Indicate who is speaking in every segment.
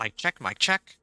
Speaker 1: Mic check, mic check.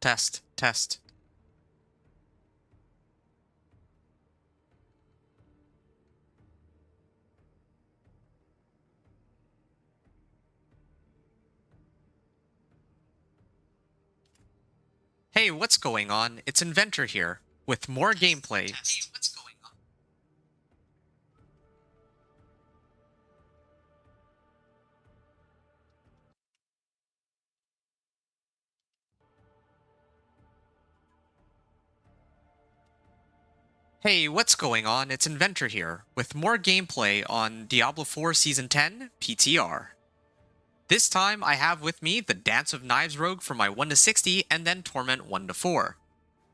Speaker 1: Test, test. Hey, what's going on? It's Inventor here, with more gameplay. Hey, what's going on? Hey, what's going on? It's Inventor here, with more gameplay on Diablo 4 Season 10 PTR. This time, I have with me the Dance of Knives Rogue for my 1 to 60 and then Torment 1 to 4.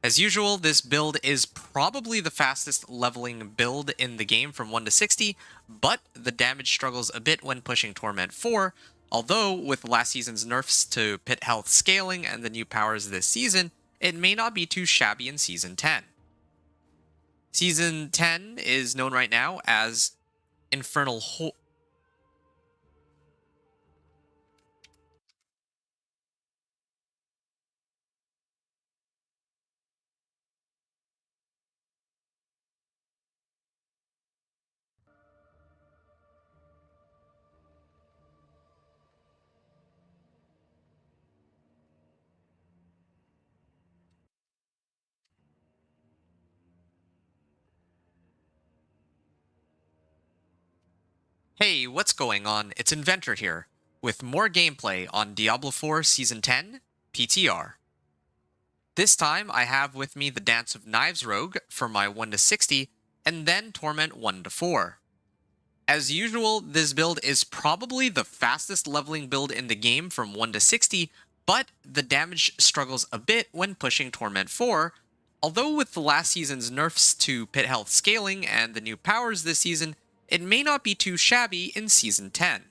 Speaker 1: As usual, this build is probably the fastest leveling build in the game from 1 to 60, but the damage struggles a bit when pushing Torment 4, although with last season's nerfs to pit health scaling and the new powers this season, it may not be too shabby in Season 10. Season 10 is known right now as Infernal Hey, what's going on? It's Inventor here, with more gameplay on Diablo 4 Season 10 PTR. This time, I have with me the Dance of Knives Rogue for my 1 to 60, and then Torment 1 to 4. As usual, this build is probably the fastest leveling build in the game from 1 to 60, but the damage struggles a bit when pushing Torment 4, although with the last season's nerfs to pit health scaling and the new powers this season, it may not be too shabby in Season 10.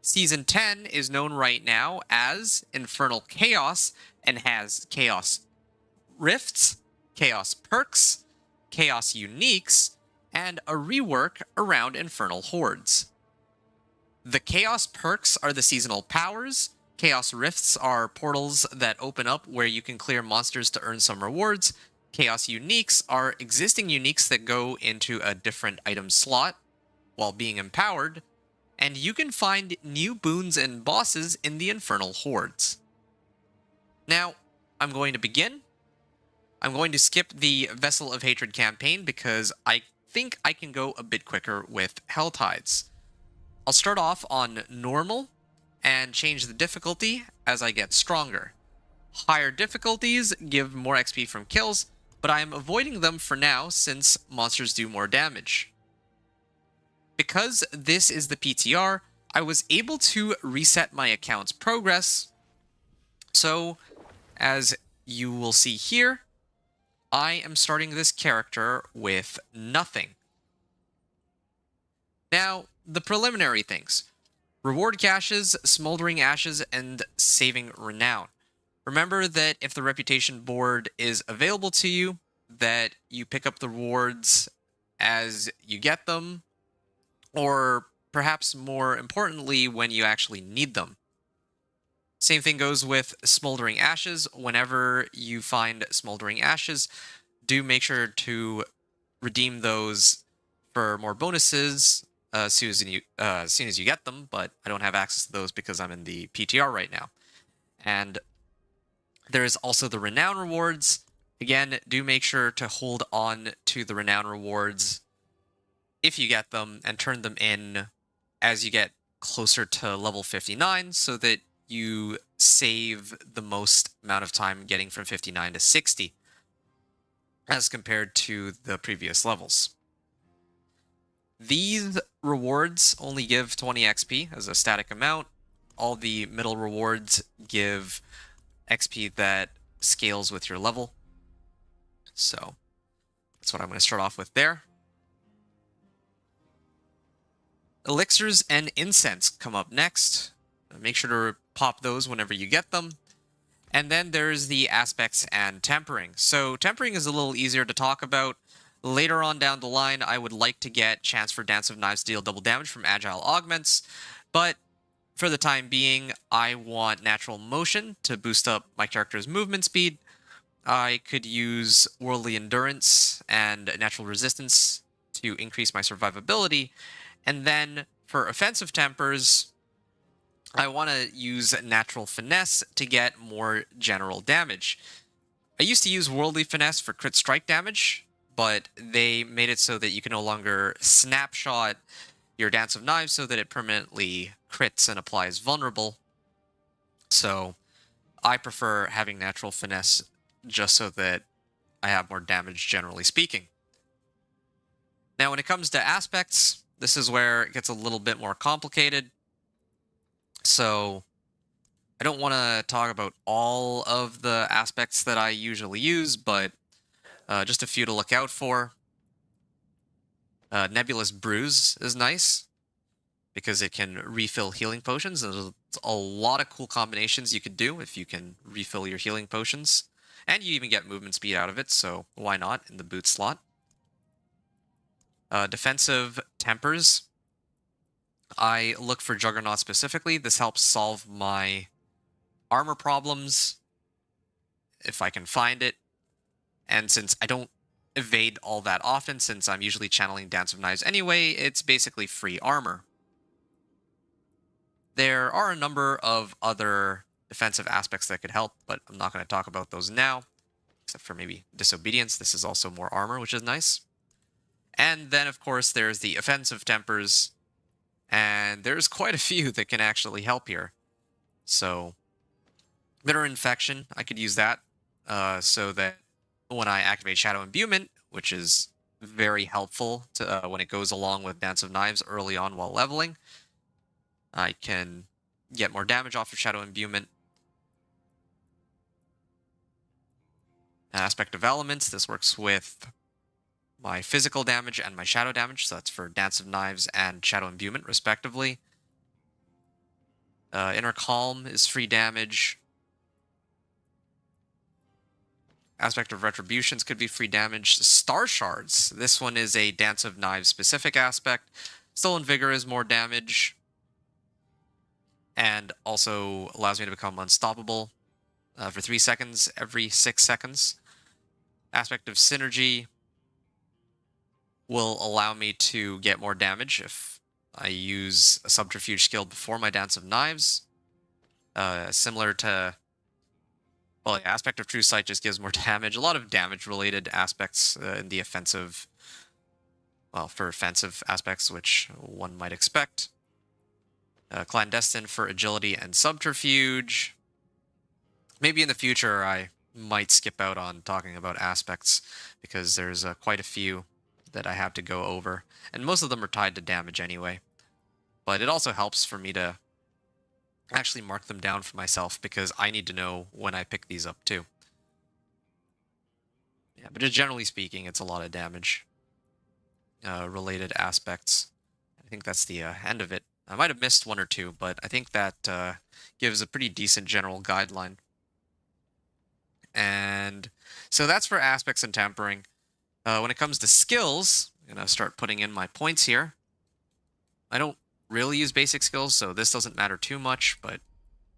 Speaker 1: Season 10 is known right now as Infernal Chaos and has Chaos Rifts, Chaos Perks, Chaos Uniques, and a rework around Infernal Hordes. The Chaos Perks are the seasonal powers, Chaos Rifts are portals that open up where you can clear monsters to earn some rewards, Chaos Uniques are existing uniques that go into a different item slot while being empowered, and you can find new boons and bosses in the Infernal Hordes. Now, I'm going to begin. I'm going to skip the Vessel of Hatred campaign because I think I can go a bit quicker with Hell Tides. I'll start off on normal and change the difficulty as I get stronger. Higher difficulties give more XP from kills, but I am avoiding them for now since monsters do more damage. Because this is the PTR, I was able to reset my account's progress. So, as you will see here, I am starting this character with nothing. Now, the preliminary things. Reward caches, Smoldering Ashes, and Saving Renown. Remember that if the reputation board is available to you, that you pick up the rewards as you get them, or perhaps more importantly, when you actually need them. Same thing goes with Smoldering Ashes. Whenever you find Smoldering Ashes, do make sure to redeem those for more bonuses as soon as you get them, but I don't have access to those because I'm in the PTR right now. And there's also the Renown rewards. Again, do make sure to hold on to the Renown rewards if you get them and turn them in as you get closer to level 59 so that you save the most amount of time getting from 59 to 60 as compared to the previous levels. These rewards only give 20 XP as a static amount. All the middle rewards give XP that scales with your level. So that's what I'm going to start off with there. Elixirs and incense come up next. Make sure to pop those whenever you get them. And then there's the aspects and tempering. So tempering is a little easier to talk about. Later on down the line, I would like to get chance for Dance of Knives to deal double damage from agile augments, but for the time being, I want natural motion to boost up my character's movement speed. I could use worldly endurance and natural resistance to increase my survivability, and then for offensive tempers, I want to use natural finesse to get more general damage. I used to use worldly finesse for crit strike damage, but they made it so that you can no longer snapshot your Dance of Knives so that it permanently crits and applies vulnerable. So I prefer having natural finesse just so that I have more damage, generally speaking. Now, when it comes to aspects, this is where it gets a little bit more complicated. So I don't want to talk about all of the aspects that I usually use, but just a few to look out for. Nebulous Bruise is nice because it can refill healing potions. There's a lot of cool combinations you could do if you can refill your healing potions. And you even get movement speed out of it, so why not in the boot slot. Defensive Tempers. I look for Juggernaut specifically. This helps solve my armor problems if I can find it. And since I don't evade all that often, since I'm usually channeling Dance of Knives anyway, it's basically free armor. There are a number of other defensive aspects that could help, but I'm not going to talk about those now, except for maybe Disobedience. This is also more armor, which is nice. And then, of course, there's the offensive tempers, and there's quite a few that can actually help here. So, Bitter Infection, I could use that so that when I activate Shadow Imbuement, which is very helpful to when it goes along with Dance of Knives early on while leveling, I can get more damage off of Shadow Imbuement. Aspect of Elements, this works with my physical damage and my shadow damage, so that's for Dance of Knives and Shadow Imbuement, respectively. Inner Calm is free damage. Aspect of Retributions could be free damage. Star Shards, this one is a Dance of Knives specific aspect. Stolen Vigor is more damage, and also allows me to become unstoppable for 3 seconds every 6 seconds. Aspect of Synergy will allow me to get more damage if I use a subterfuge skill before my Dance of Knives. Similar to, well, yeah, Aspect of True Sight just gives more damage. A lot of damage-related aspects in the offensive, well, for offensive aspects, which one might expect. Clandestine for agility and subterfuge. Maybe in the future I might skip out on talking about aspects because there's quite a few that I have to go over, and most of them are tied to damage anyway. But it also helps for me to actually mark them down for myself because I need to know when I pick these up too. Yeah, but just generally speaking, it's a lot of damage related aspects. I think that's the end of it. I might have missed one or two, but I think that gives a pretty decent general guideline. And so that's for aspects and tempering. When it comes to skills, I'm going to start putting in my points here. I don't really use basic skills, so this doesn't matter too much, but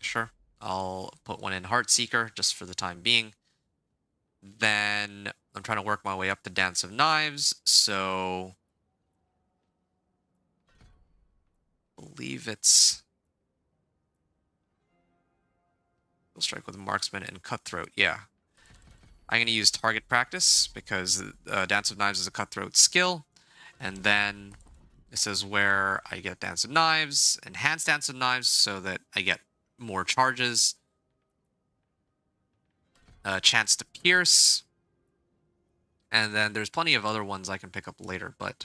Speaker 1: sure. I'll put one in Heartseeker just for the time being. Then I'm trying to work my way up to Dance of Knives, so I believe it's We'll strike with Marksman and Cutthroat. Yeah. I'm going to use Target Practice because Dance of Knives is a Cutthroat skill. And then this is where I get Dance of Knives, Enhanced Dance of Knives, so that I get more charges. Chance to Pierce. And then there's plenty of other ones I can pick up later, but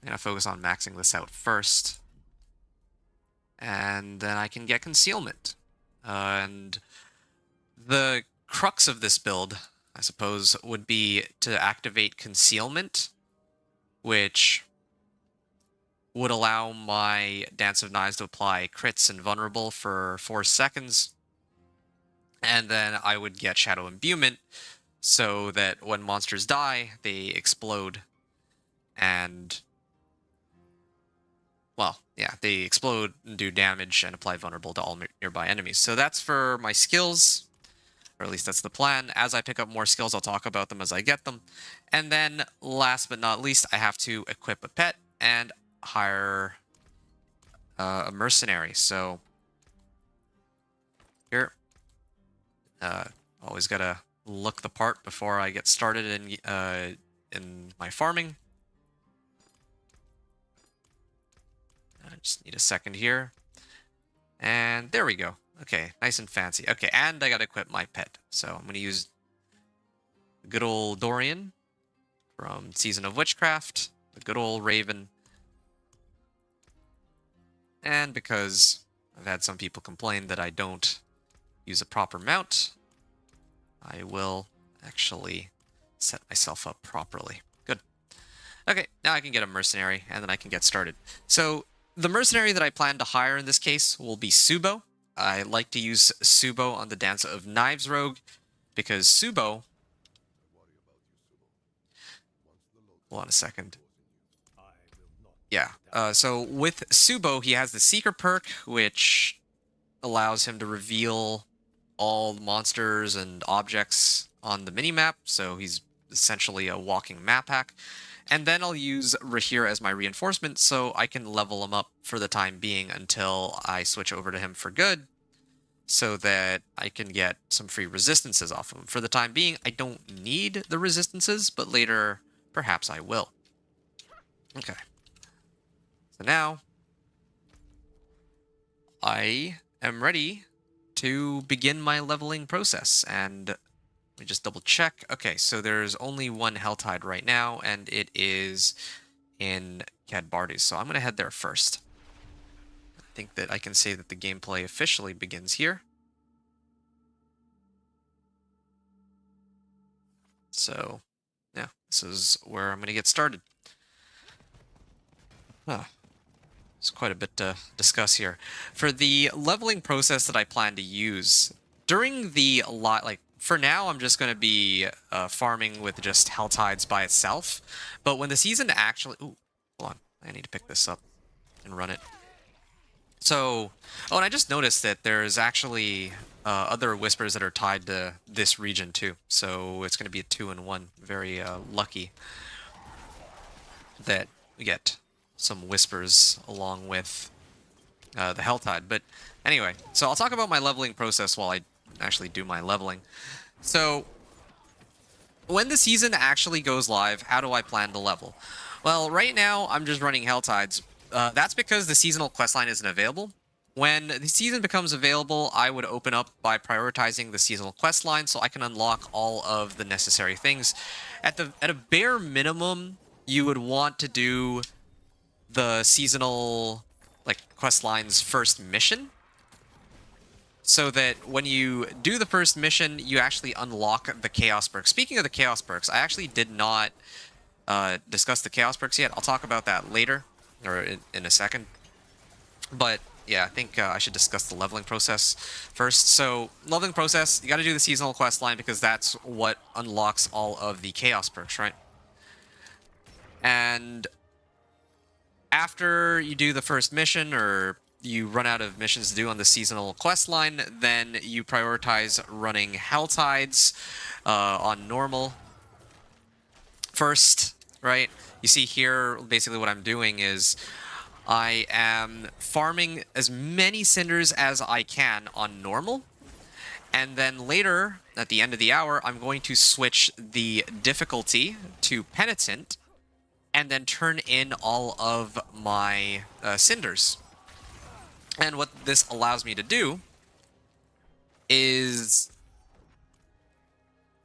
Speaker 1: I'm going to focus on maxing this out first. And then I can get Concealment. And the crux of this build, I suppose, would be to activate Concealment, which would allow my Dance of Knives to apply crits and vulnerable for 4 seconds. And then I would get Shadow Imbuement, so that when monsters die, they explode. And, well, yeah, they explode and do damage and apply vulnerable to all nearby enemies. So that's for my skills, or at least that's the plan. As I pick up more skills, I'll talk about them as I get them. And then, last but not least, I have to equip a pet and hire a mercenary. So, here, always gotta look the part before I get started in my farming. I just need a second here. And there we go. Okay, nice and fancy. Okay, and I gotta equip my pet. So I'm gonna use the good old Dorian from Season of Witchcraft, the good old Raven. And because I've had some people complain that I don't use a proper mount, I will actually set myself up properly. Good. Okay, now I can get a mercenary, and then I can get started. So the mercenary that I plan to hire in this case will be Subo. I like to use Subo on the Dance of Knives rogue, because Subo... Hold on a second. Yeah, so with Subo, he has the Seeker perk, which allows him to reveal all monsters and objects on the minimap, so he's essentially a walking map hack. And then I'll use Rahir as my reinforcement, so I can level him up for the time being until I switch over to him for good, so that I can get some free resistances off him. For the time being, I don't need the resistances, but later, perhaps I will. Okay. So now, I am ready to begin my leveling process, and let me just double check. Okay, so there's only one Helltide right now, and it is in Cadbardu, so I'm going to head there first. I think that I can say that the gameplay officially begins here. So, yeah, this is where I'm going to get started. Huh. There's quite a bit to discuss here. For the leveling process that I plan to use, during the for now, I'm just going to be farming with just Helltides by itself. But when the season actually... Ooh, hold on. I need to pick this up and run it. So... Oh, and I just noticed that there's actually other Whispers that are tied to this region, too. So it's going to be a 2-in-1. Very lucky that we get some Whispers along with the Helltide. But anyway, so I'll talk about my leveling process while I actually do my leveling. So when the season actually goes live, how do I plan to level? Well, right now I'm just running Helltides. That's because the seasonal questline isn't available. When the season becomes available, I would open up by prioritizing the seasonal questline so I can unlock all of the necessary things. At a bare minimum, you would want to do the seasonal questline's first mission, so that when you do the first mission, you actually unlock the Chaos perks. Speaking of the Chaos perks, I actually did not discuss the Chaos perks yet. I'll talk about that later, or in a second. But yeah, I think I should discuss the leveling process first. So, leveling process, you got to do the seasonal questline because that's what unlocks all of the Chaos perks, right? And after you do the first mission, or you run out of missions to do on the seasonal quest line, then you prioritize running Helltides on normal first, right? You see here, basically what I'm doing is I am farming as many cinders as I can on normal, and then later, at the end of the hour, I'm going to switch the difficulty to Penitent, and then turn in all of my cinders. And what this allows me to do is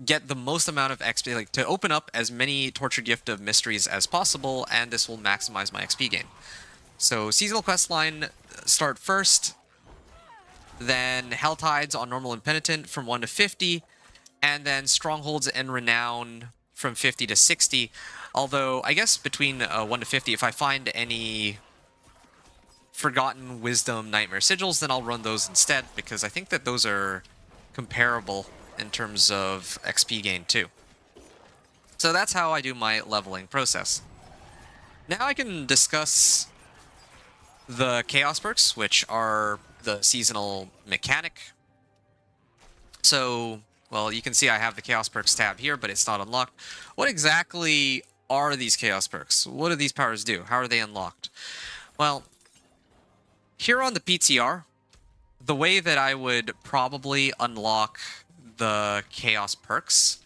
Speaker 1: get the most amount of XP, like to open up as many Tortured Gift of Mysteries as possible, and this will maximize my XP gain. So seasonal quest line start first, then Helltides on normal and Penitent from 1 to 50, and then Strongholds and Renown from 50 to 60. Although, I guess between 1 to 50, if I find any Forgotten Wisdom Nightmare Sigils, then I'll run those instead, because I think that those are comparable in terms of XP gain too. So that's how I do my leveling process. Now I can discuss the Chaos Perks, which are the seasonal mechanic. So, well, you can see I have the Chaos Perks tab here, but it's not unlocked. What exactly are these Chaos Perks? What do these powers do? How are they unlocked? Well, here on the PTR, the way that I would probably unlock the Chaos Perks,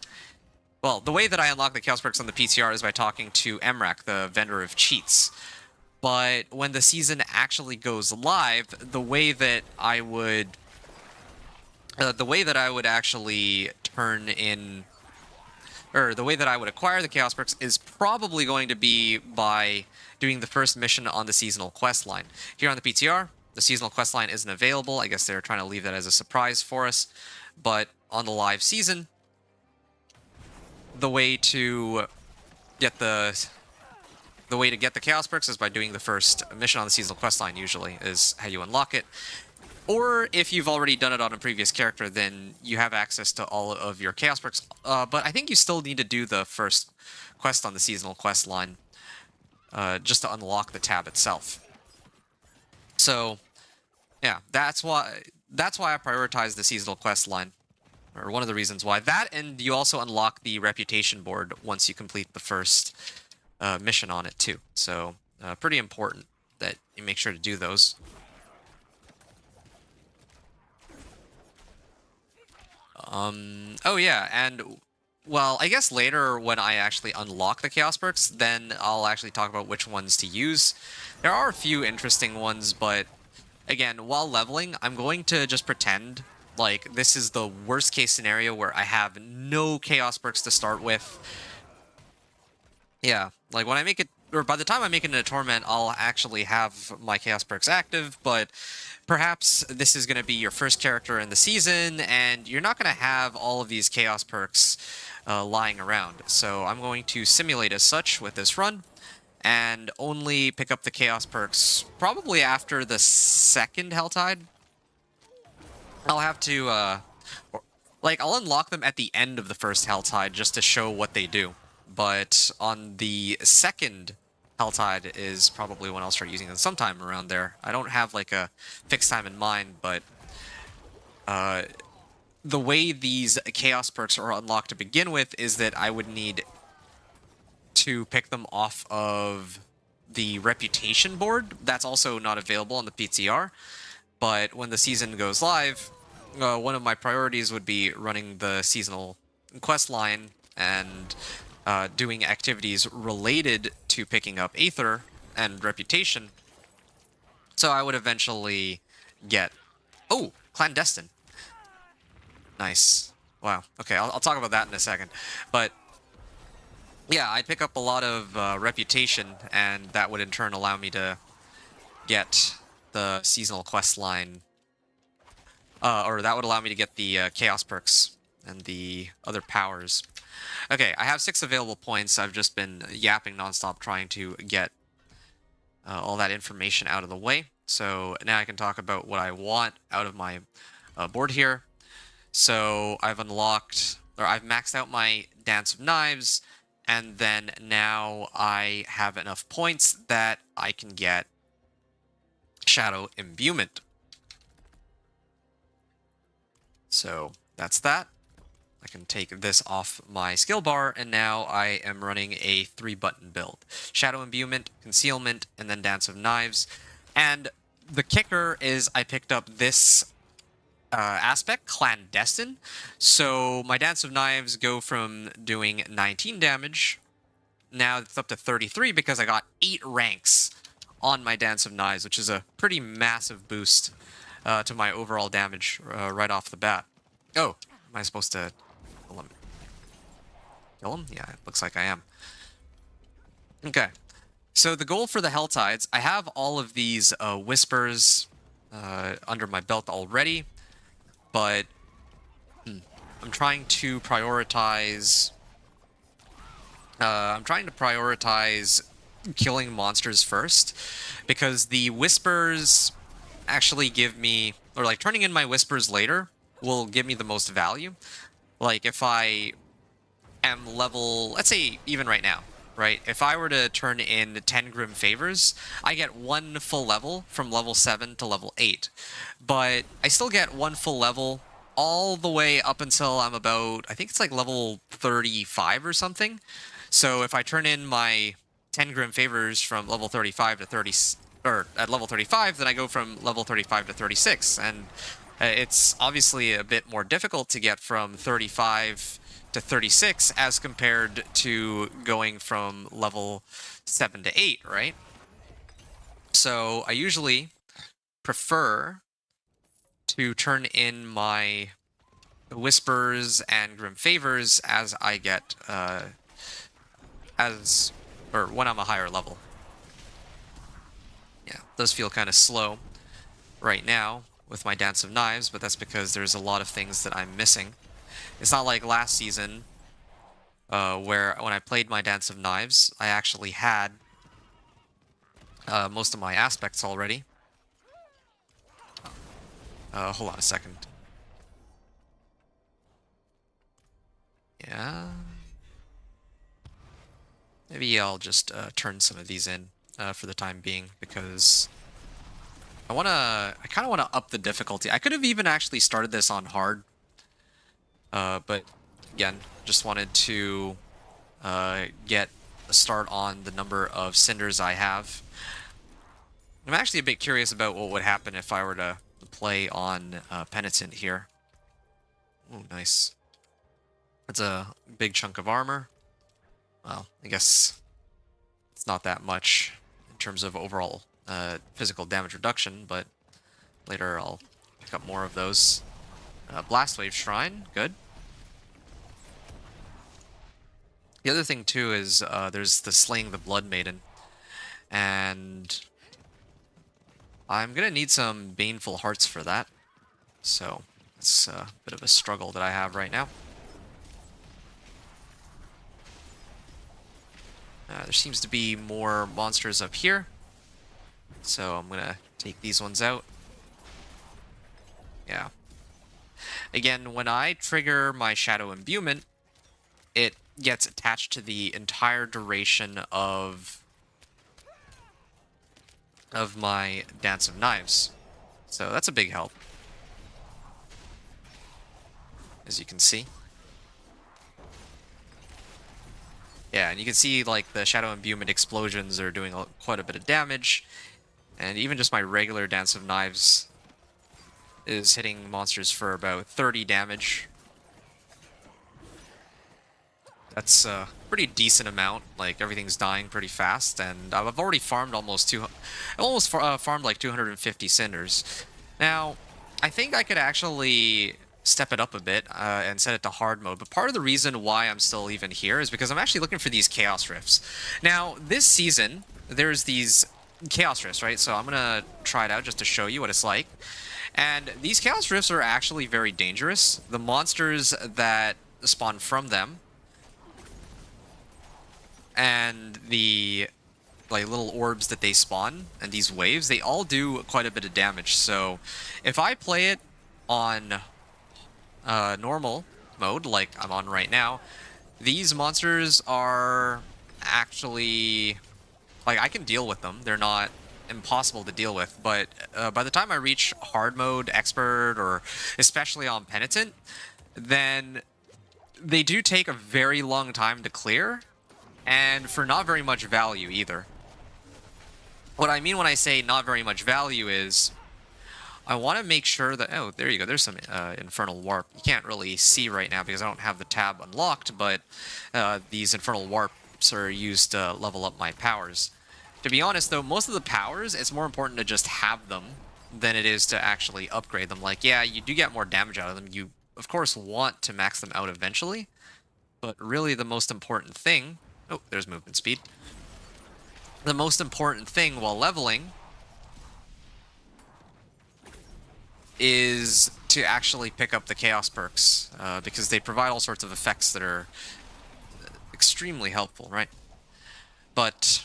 Speaker 1: well, the way that I unlock the Chaos Perks on the PTR is by talking to Emrak, the vendor of cheats. But when the season actually goes live, the way that I would actually turn in, or the way that I would acquire the Chaos Perks is probably going to be by doing the first mission on the seasonal quest line. Here on the PTR, the seasonal quest line isn't available. I guess they're trying to leave that as a surprise for us. But on the live season, the way to get the Chaos Perks is by doing the first mission on the seasonal quest line, usually, is how you unlock it. Or if you've already done it on a previous character, then you have access to all of your Chaos Perks. But I think you still need to do the first quest on the seasonal quest line just to unlock the tab itself. So, yeah, that's why I prioritize the seasonal quest line, or one of the reasons why. That, and you also unlock the reputation board once you complete the first mission on it too. So, pretty important that you make sure to do those. Oh yeah, and well, I guess later when I actually unlock the Chaos Perks, then I'll actually talk about which ones to use. There are a few interesting ones, but again, while leveling, I'm going to just pretend like this is the worst case scenario where I have no Chaos Perks to start with. Yeah, like when I make it, or by the time I make it into Torment, I'll actually have my Chaos Perks active, but perhaps this is going to be your first character in the season, and you're not going to have all of these Chaos Perks lying around. So I'm going to simulate as such with this run, and only pick up the Chaos Perks probably after the second Helltide. I'll have to, I'll unlock them at the end of the first Helltide just to show what they do. But on the second Helltide is probably when I'll start using them, sometime around there. I don't have like a fixed time in mind, but the way these Chaos Perks are unlocked to begin with is that I would need to pick them off of the reputation board. That's also not available on the PTR. But when the season goes live, one of my priorities would be running the seasonal quest line and doing activities related to picking up Aether and Reputation. So I would eventually get... Oh, Clandestine. Nice. Wow. Okay, I'll talk about that in a second. But yeah, I'd pick up a lot of Reputation, and that would in turn allow me to get the seasonal quest line. Or that would allow me to get the Chaos Perks and the other powers. Okay, I have 6 available points. I've just been yapping nonstop trying to get all that information out of the way. So now I can talk about what I want out of my board here. So I've unlocked, or I've maxed out my Dance of Knives, and then now I have enough points that I can get Shadow Imbuement. So that's that. I can take this off my skill bar, and now I am running a 3-button build. Shadow Imbuement, Concealment, and then Dance of Knives. And the kicker is I picked up this aspect, Clandestine. So my Dance of Knives go from doing 19 damage, now it's up to 33 because I got 8 ranks on my Dance of Knives, which is a pretty massive boost to my overall damage right off the bat. Oh, am I supposed to kill him? Kill him? Yeah, it looks like I am. Okay, so the goal for the Helltides, I have all of these Whispers under my belt already, but I'm trying to prioritize... killing monsters first, because the Whispers actually give me, or like turning in my Whispers later will give me the most value. Like if I am level, let's say even right now, right? If I were to turn in 10 Grim Favors, I get 1 full level from level 7 to level 8. But I still get 1 full level all the way up until I'm about, I think it's like level 35 or something. So if I turn in my 10 Grim Favors from level 35 to 30, or at level 35, then I go from level 35 to 36. And it's obviously a bit more difficult to get from 35 to 36 as compared to going from level 7 to 8, right? So I usually prefer to turn in my Whispers and Grim Favors as I get, when I'm a higher level. Yeah, it does feel kind of slow right now with my Dance of Knives, but that's because there's a lot of things that I'm missing. It's not like last season, where when I played my Dance of Knives, I actually had most of my aspects already. Hold on a second. Yeah. Maybe I'll just turn some of these in for the time being, because I kind of want to up the difficulty. I could have even actually started this on hard, but again, just wanted to get a start on the number of cinders I have. I'm actually a bit curious about what would happen if I were to play on Penitent here. Oh, nice. That's a big chunk of armor. Well, I guess it's not that much in terms of overall physical damage reduction, but later I'll pick up more of those. Blastwave Shrine, good. The other thing too is there's the Slaying the Blood Maiden, and I'm gonna need some Baneful Hearts for that, so it's a bit of a struggle that I have right now. There seems to be more monsters up here, so I'm gonna take these ones out. Yeah. Again, when I trigger my Shadow Imbuement, it gets attached to the entire duration of my Dance of Knives. So that's a big help, as you can see. Yeah, and you can see like the Shadow Imbuement explosions are doing quite a bit of damage, and even just my regular Dance of Knives is hitting monsters for about 30 damage. That's a pretty decent amount. Like, everything's dying pretty fast, and I've already farmed almost farmed like 250 cinders. Now, I think I could actually step it up a bit and set it to hard mode, but part of the reason why I'm still even here is because I'm actually looking for these Chaos Rifts. Now, this season, there's these Chaos Rifts, right? So I'm gonna try it out just to show you what it's like. And these Chaos Rifts are actually very dangerous. The monsters that spawn from them and the like little orbs that they spawn and these waves, they all do quite a bit of damage. So if I play it on normal mode, like I'm on right now, these monsters are actually, like, I can deal with them. They're not impossible to deal with, but by the time I reach hard mode, expert, or especially on penitent, then they do take a very long time to clear, and for not very much value either. What I mean when I say not very much value is I want to make sure that... Oh, there you go. There's some Infernal Warp. You can't really see right now because I don't have the tab unlocked, but these Infernal Warps are used to level up my powers. To be honest, though, most of the powers, it's more important to just have them than it is to actually upgrade them. Like, yeah, you do get more damage out of them. You, of course, want to max them out eventually, but really the most important thing... Oh, there's movement speed. The most important thing while leveling is to actually pick up the Chaos perks, because they provide all sorts of effects that are extremely helpful, right? But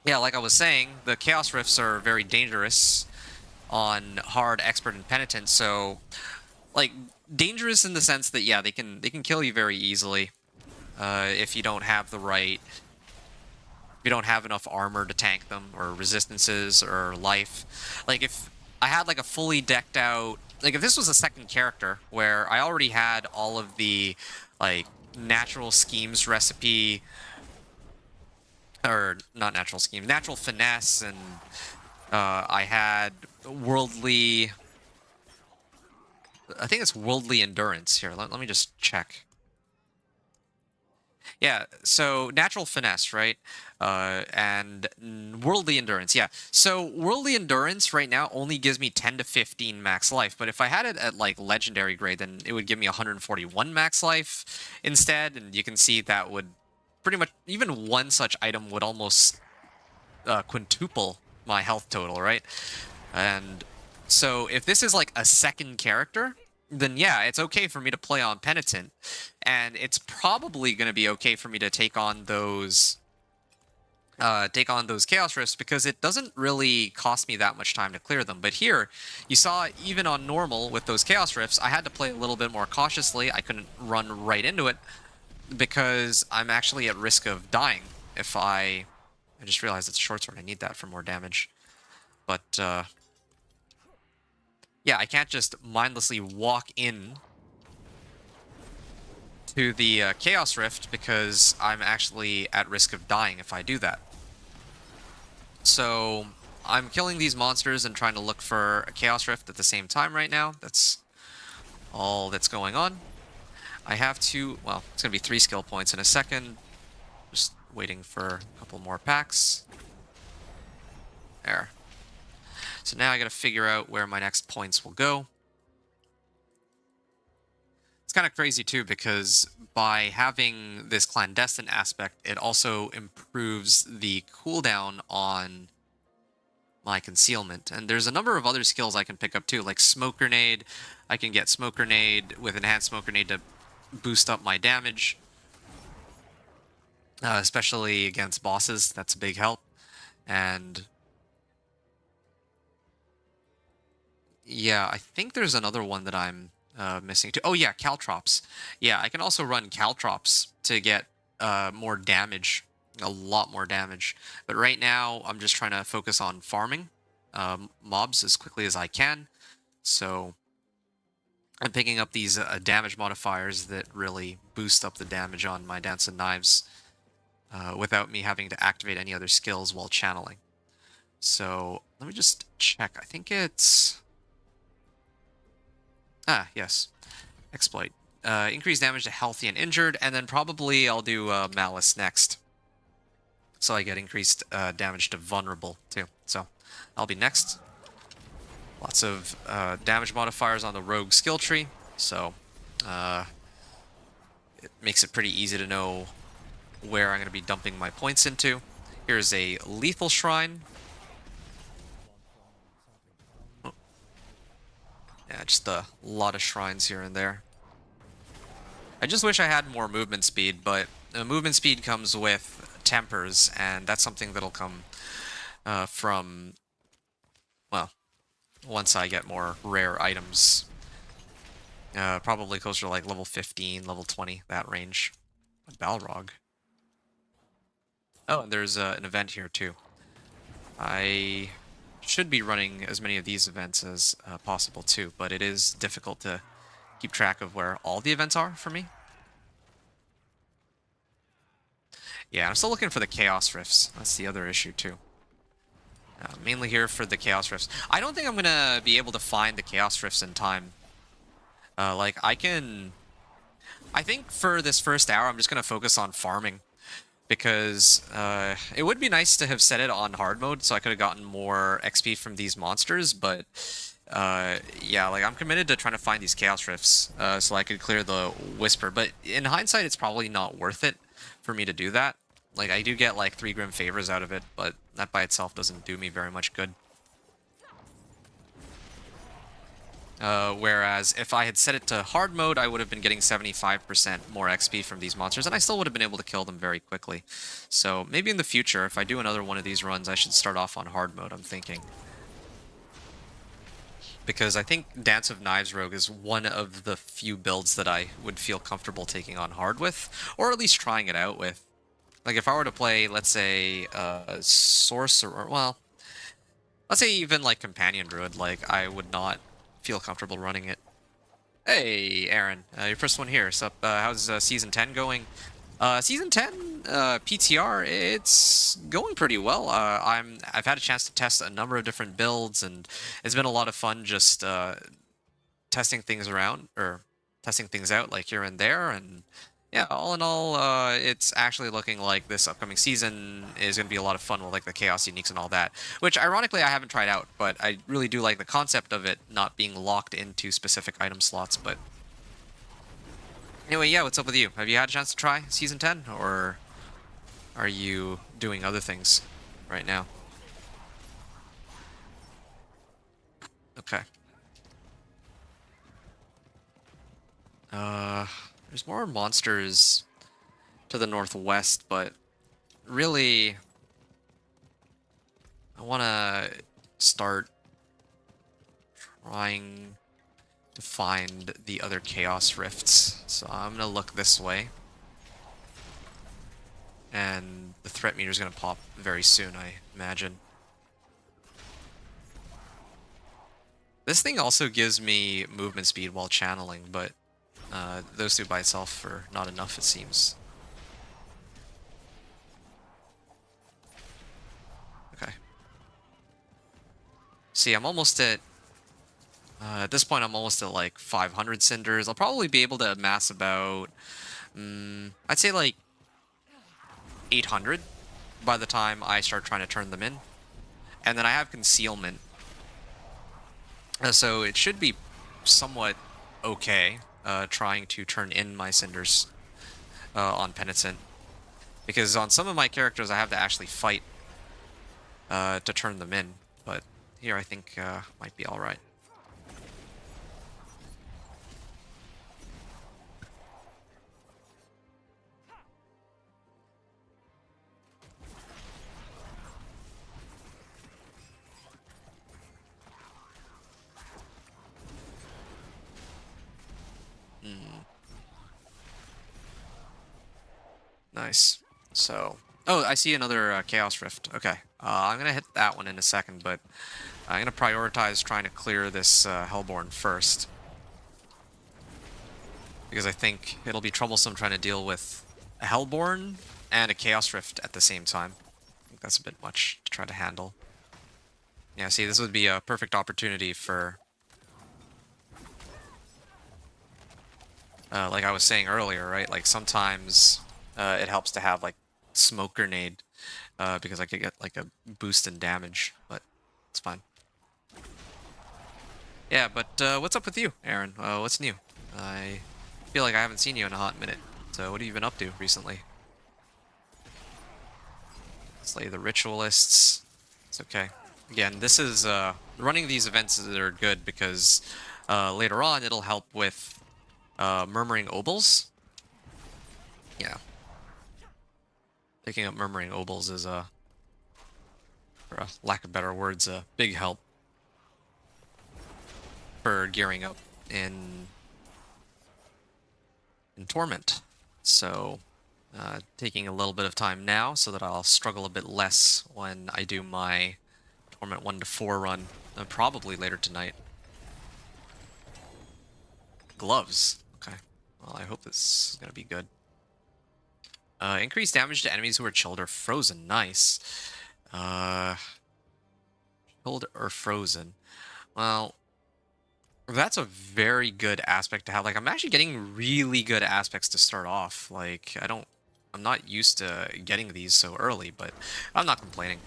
Speaker 1: yeah, like I was saying, the Chaos Rifts are very dangerous on hard, expert, and penitent. So, like, dangerous in the sense that yeah, they can kill you very easily if you don't have the right, if you don't have enough armor to tank them, or resistances, or life. Like if I had like a fully decked out, like if this was a second character where I already had all of the like natural schemes recipe, or not natural schemes, natural finesse, and I had worldly, I think it's worldly endurance here. Let me just check. Yeah, so natural finesse, right? And worldly endurance, yeah. So worldly endurance right now only gives me 10 to 15 max life, but if I had it at like legendary grade, then it would give me 141 max life instead, and you can see that would pretty much, even one such item would almost quintuple my health total, right? And so if this is like a second character, then yeah, it's okay for me to play on Penitent, and it's probably going to be okay for me to take on those Chaos Rifts, because it doesn't really cost me that much time to clear them. But here, you saw even on normal with those Chaos Rifts, I had to play a little bit more cautiously. I couldn't run right into it because I'm actually at risk of dying if I just realized it's a short sword. I need that for more damage. But yeah, I can't just mindlessly walk in to the Chaos Rift because I'm actually at risk of dying if I do that. So I'm killing these monsters and trying to look for a Chaos Rift at the same time right now. That's all that's going on. I have to, well, it's going to be 3 skill points in a second. Just waiting for a couple more packs. There. So now I got to figure out where my next points will go. It's kind of crazy too, because by having this clandestine aspect, it also improves the cooldown on my concealment. And there's a number of other skills I can pick up too, like Smoke Grenade. I can get Smoke Grenade with Enhanced Smoke Grenade to boost up my damage, especially against bosses. That's a big help. And yeah, I think there's another one that I'm missing too. Oh yeah, Caltrops. Yeah, I can also run Caltrops to get more damage, a lot more damage. But right now, I'm just trying to focus on farming mobs as quickly as I can. So I'm picking up these damage modifiers that really boost up the damage on my Dance and Knives without me having to activate any other skills while channeling. So let me just check. I think it's... Ah, yes. Exploit. Increase damage to healthy and injured, and then probably I'll do Malice next. So I get increased damage to vulnerable, too. So I'll be next. Lots of damage modifiers on the rogue skill tree, so it makes it pretty easy to know where I'm going to be dumping my points into. Here's a lethal shrine. Yeah, just a lot of shrines here and there. I just wish I had more movement speed, but movement speed comes with tempers, and that's something that'll come from, well, once I get more rare items. Probably closer to like level 15, level 20, that range. A Balrog. Oh, and there's an event here too. I should be running as many of these events as possible too, but it is difficult to keep track of where all the events are for me. Yeah, I'm still looking for the Chaos Rifts. That's the other issue too. Mainly here for the Chaos Rifts. I don't think I'm gonna be able to find the Chaos Rifts in time. Like, I think for this first hour, I'm just gonna focus on farming. Because it would be nice to have set it on hard mode so I could have gotten more XP from these monsters, but yeah, like I'm committed to trying to find these Chaos Rifts so I could clear the Whisper, but in hindsight it's probably not worth it for me to do that. Like, I do get like 3 Grim Favors out of it, but that by itself doesn't do me very much good. Whereas if I had set it to hard mode, I would have been getting 75% more XP from these monsters, and I still would have been able to kill them very quickly. So maybe in the future, if I do another one of these runs, I should start off on hard mode, I'm thinking. Because I think Dance of Knives Rogue is one of the few builds that I would feel comfortable taking on hard with, or at least trying it out with. Like, if I were to play, let's say, Sorcerer, well, let's say even, like, Companion Druid, like, I would not feel comfortable running it. Hey, Aaron, your first one here. So, how's Season 10 going? Season 10, PTR, it's going pretty well. I've had a chance to test a number of different builds, and it's been a lot of fun just testing things around, or testing things out, like, here and there, and yeah, all in all, it's actually looking like this upcoming season is going to be a lot of fun with, like, the Chaos Uniques and all that, which, ironically, I haven't tried out, but I really do like the concept of it not being locked into specific item slots, but anyway, yeah, what's up with you? Have you had a chance to try Season 10, or are you doing other things right now? Okay. There's more monsters to the northwest, but really, I want to start trying to find the other Chaos Rifts. So I'm going to look this way. And the threat meter is going to pop very soon, I imagine. This thing also gives me movement speed while channeling, but those two by itself are not enough, it seems. Okay. See, I'm almost at this point, I'm almost at like 500 cinders. I'll probably be able to amass about, I'd say like 800 by the time I start trying to turn them in. And then I have concealment. So it should be somewhat okay trying to turn in my cinders on Penitent. Because on some of my characters, I have to actually fight to turn them in. But here, I think might be alright. Nice. So, oh, I see another Chaos Rift. Okay, I'm gonna hit that one in a second, but I'm gonna prioritize trying to clear this Hellborn first. Because I think it'll be troublesome trying to deal with a Hellborn and a Chaos Rift at the same time. I think that's a bit much to try to handle. Yeah, see, this would be a perfect opportunity for... like I was saying earlier, right? Like, sometimes it helps to have, like, Smoke Grenade, because I could get, like, a boost in damage, but it's fine. Yeah, but what's up with you, Aaron? What's new? I feel like I haven't seen you in a hot minute, so what have you been up to recently? Slay the Ritualists. It's okay. Again, this is, running these events that are good because later on it'll help with Murmuring Obols. Yeah. Picking up Murmuring Obols is, for a lack of better words, a big help for gearing up in Torment. So, taking a little bit of time now so that I'll struggle a bit less when I do my Torment 1 to 4 run, probably later tonight. Gloves. Okay. Well, I hope this is gonna be good. Increased damage to enemies who are chilled or frozen. Nice. Chilled or frozen. Well, that's a very good aspect to have. Like, I'm actually getting really good aspects to start off. Like, I'm not used to getting these so early, but I'm not complaining.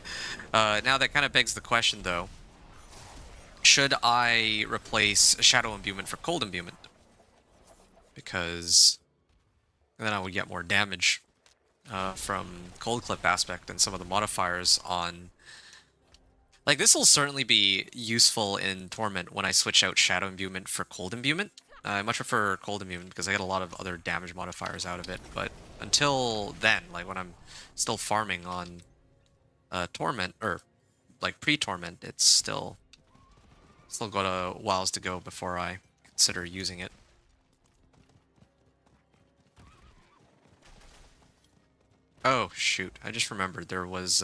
Speaker 1: Now that kind of begs the question, though. Should I replace Shadow Imbuement for Cold Imbuement? Because then I would get more damage from Cold Clip aspect and some of the modifiers on... Like, this will certainly be useful in Torment when I switch out Shadow Imbuement for Cold Imbuement. I much prefer Cold Imbuement because I get a lot of other damage modifiers out of it. But until then, like when I'm still farming on Torment, or like pre-Torment, it's still got a whiles to go before I consider using it. Oh, shoot. I just remembered there was...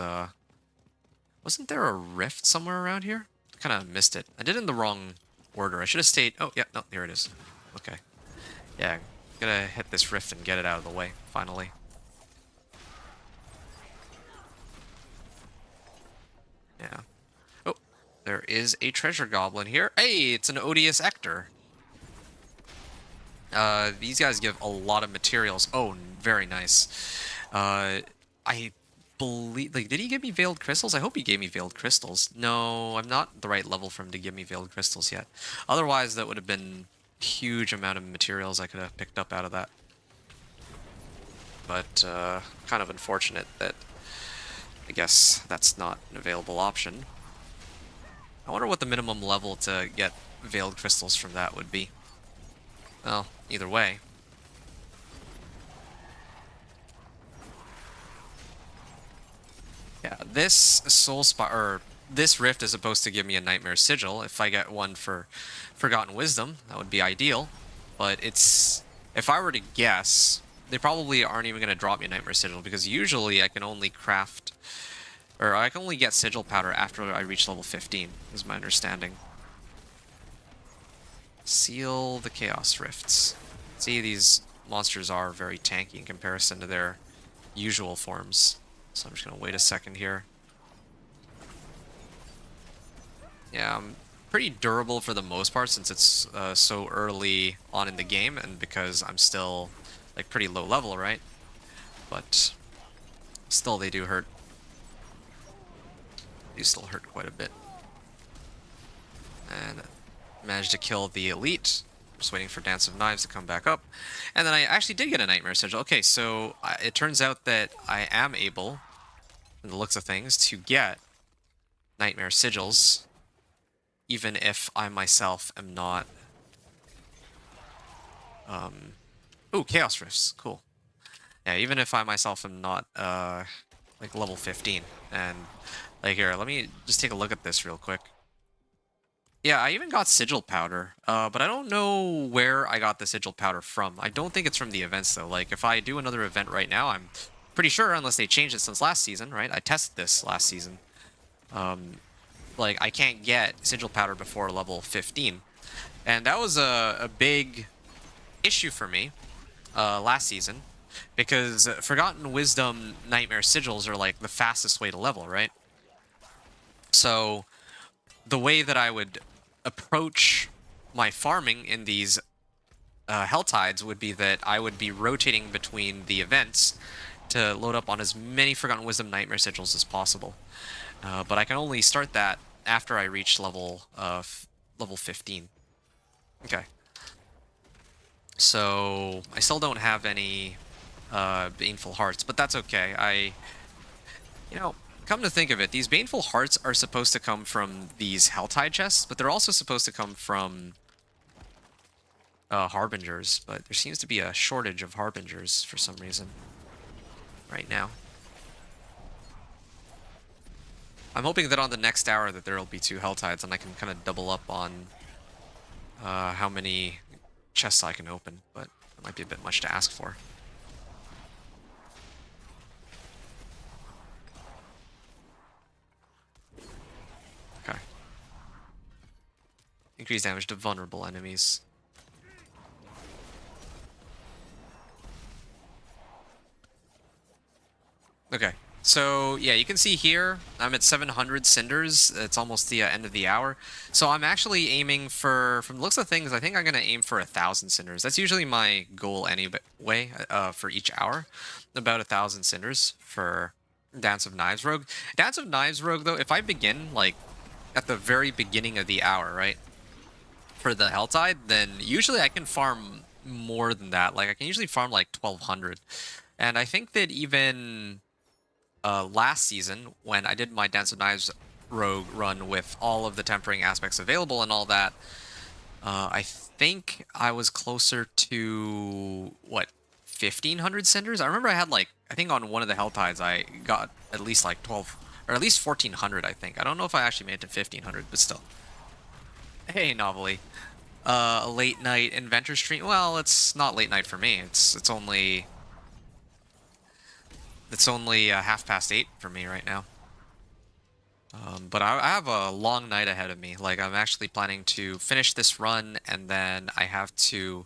Speaker 1: wasn't there a rift somewhere around here? I kind of missed it. I did it in the wrong order. I should have stayed... Oh, yeah, no, here it is. Okay. Yeah, gotta hit this rift and get it out of the way, finally. Yeah. Oh, there is a treasure goblin here. Hey, it's an Odious Ector. These guys give a lot of materials. Oh, very nice. I believe, like, did he give me Veiled Crystals? I hope he gave me Veiled Crystals. No, I'm not the right level for him to give me Veiled Crystals yet. Otherwise, that would have been a huge amount of materials I could have picked up out of that. But, kind of unfortunate that I guess that's not an available option. I wonder what the minimum level to get Veiled Crystals from that would be. Well, either way. Yeah, this Soul Spot, or this Rift is supposed to give me a Nightmare Sigil. If I get one for Forgotten Wisdom, that would be ideal. But it's... if I were to guess, they probably aren't even going to drop me a Nightmare Sigil, because usually I can only craft... or I can only get Sigil Powder after I reach level 15, is my understanding. Seal the Chaos Rifts. See, these monsters are very tanky in comparison to their usual forms. So I'm just going to wait a second here. Yeah, I'm pretty durable for the most part since it's so early on in the game and because I'm still like pretty low level, right? But still they do hurt. They still hurt quite a bit. And managed to kill the elite. Just waiting for Dance of Knives to come back up. And then I actually did get a Nightmare Sigil. Okay, so it turns out that I am able, from the looks of things, to get Nightmare Sigils, even if I myself am not... Ooh, Chaos Rifts. Cool. Yeah, even if I myself am not, like, level 15. And, like, here, let me just take a look at this real quick. Yeah, I even got Sigil Powder, but I don't know where I got the Sigil Powder from. I don't think it's from the events, though. Like, if I do another event right now, I'm pretty sure, unless they changed it since last season, right? I tested this last season. Like, I can't get Sigil Powder before level 15. And that was a big issue for me last season, because Forgotten Wisdom Nightmare Sigils are, like, the fastest way to level, right? So, the way that I would approach my farming in these Hell Tides would be that I would be rotating between the events to load up on as many Forgotten Wisdom Nightmare Sigils as possible. But I can only start that after I reach level 15. Okay. So I still don't have any Baneful Hearts, but that's okay. You know, come to think of it, these Baneful Hearts are supposed to come from these Helltide chests, but they're also supposed to come from Harbingers, but there seems to be a shortage of Harbingers for some reason right now. I'm hoping that on the next hour that there will be 2 Helltides and I can kind of double up on how many chests I can open, but it might be a bit much to ask for. Increase damage to vulnerable enemies. Okay. So, yeah, you can see here, I'm at 700 cinders. It's almost the end of the hour. So I'm actually aiming for, from the looks of things, I think I'm going to aim for 1,000 cinders. That's usually my goal anyway, for each hour. About 1,000 cinders for Dance of Knives Rogue. Dance of Knives Rogue, though, if I begin, like, at the very beginning of the hour, right, for the Helltide, then usually I can farm more than that. Like, I can usually farm, like, 1,200. And I think that even last season, when I did my Dance of Knives Rogue run with all of the tempering aspects available and all that, I think I was closer to, what, 1,500 cinders? I remember I had, like, I think on one of the Helltides I got at least, like, 12, or at least 1,400, I think. I don't know if I actually made it to 1,500, but still. Hey, Novelty. A late night inventor stream? Well, it's not late night for me. It's only... It's only 8:30 for me right now. But I have a long night ahead of me. Like, I'm actually planning to finish this run, and then I have to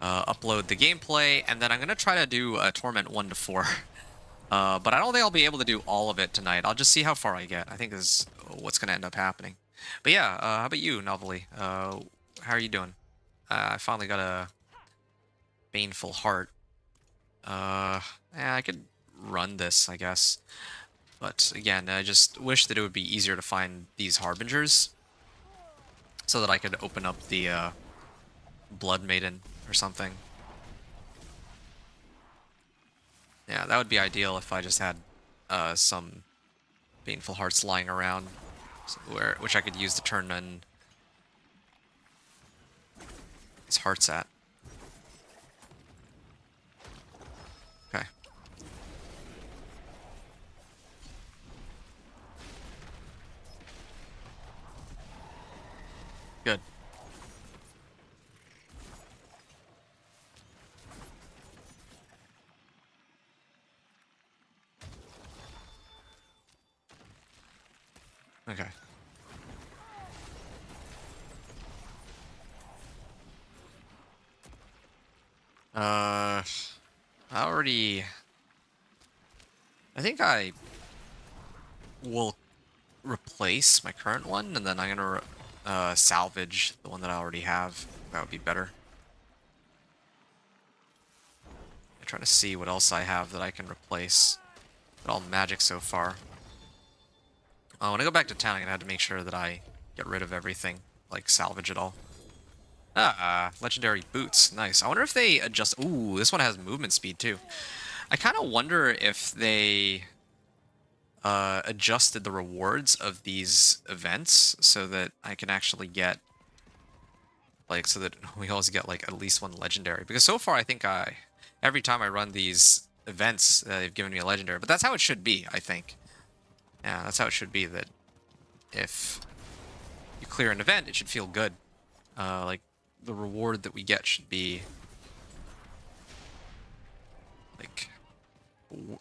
Speaker 1: upload the gameplay, and then I'm going to try to do a Torment 1 to 4. But I don't think I'll be able to do all of it tonight. I'll just see how far I get. I think this is what's going to end up happening. But yeah, how about you, Novelty? How are you doing? I finally got a Baneful Heart. Yeah, I could run this, I guess. But again, I just wish that it would be easier to find these Harbingers so that I could open up the Blood Maiden or something. Yeah, that would be ideal if I just had some Baneful Hearts lying around, which I could use to turn in these hearts at. Okay. Good. Okay. I think I will replace my current one, and then I'm gonna salvage the one that I already have. That would be better. I'm trying to see what else I have that I can replace. But all magic so far. When I go back to town, I'm gonna have to make sure that I get rid of everything, like salvage it all. Legendary boots, nice. I wonder if they adjust. Ooh, this one has movement speed too. I kind of wonder if they adjusted the rewards of these events so that I can actually get, like, so that we always get like at least one legendary. Because so far, I think every time I run these events, they've given me a legendary. But that's how it should be, I think. Yeah, that's how it should be. That if you clear an event, it should feel good. Like the reward that we get should be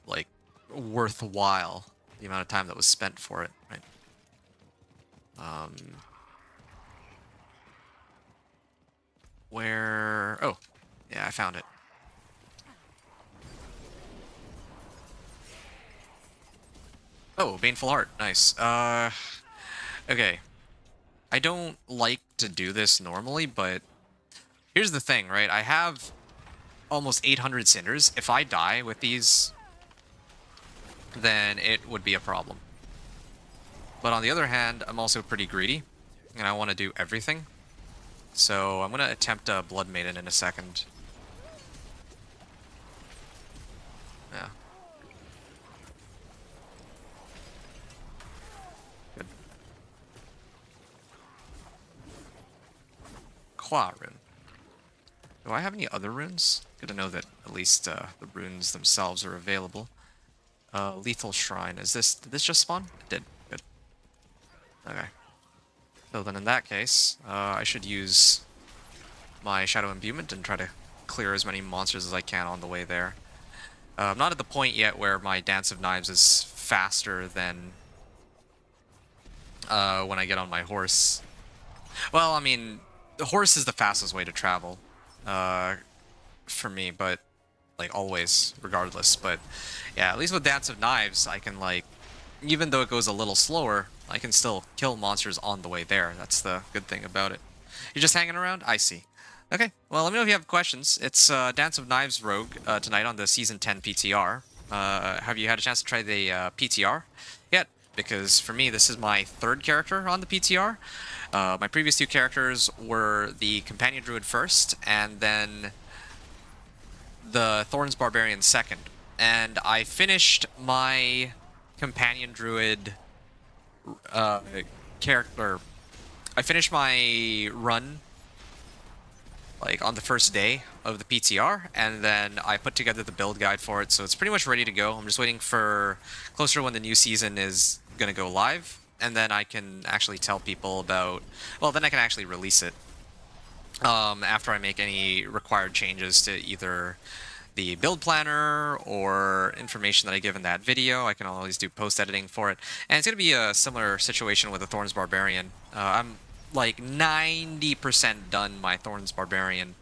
Speaker 1: like worthwhile, the amount of time that was spent for it, right? Where? Oh, yeah, I found it. Oh, Baneful Heart, nice. Okay. I don't like to do this normally, but here's the thing, right? I have almost 800 cinders. If I die with these, then it would be a problem. But on the other hand, I'm also pretty greedy, and I want to do everything. So I'm going to attempt a Blood Maiden in a second. Yeah. Good. Qua rune. Do I have any other runes? Good to know that at least the runes themselves are available. Lethal Shrine. Did this just spawn? It did. Good. Okay. So then in that case, I should use my Shadow Imbuement and try to clear as many monsters as I can on the way there. I'm not at the point yet where my Dance of Knives is faster than when I get on my horse. Well, I mean, the horse is the fastest way to travel, uh, for me, but like always, regardless. But yeah, at least with Dance of Knives, I can like, even though it goes a little slower, I can still kill monsters on the way there. That's the good thing about it. You're just hanging around? I see. Okay, well, let me know if you have questions. It's Dance of Knives Rogue tonight on the Season 10 PTR. Have you had a chance to try the PTR yet? Because for me, this is my third character on the PTR. My previous two characters were the Companion Druid first, and then the Thorns Barbarian second. And I finished my Companion Druid uh, character. I finished my run like on the first day of the PTR, and then I put together the build guide for it, so it's pretty much ready to go. I'm just waiting for closer when the new season is gonna go live, and then I can actually tell people about, well, then I can actually release it after I make any required changes to either the build planner or information that I give in that video. I can always do post editing for it, and it's going to be a similar situation with the Thorns Barbarian. I'm like 90% done my Thorns Barbarian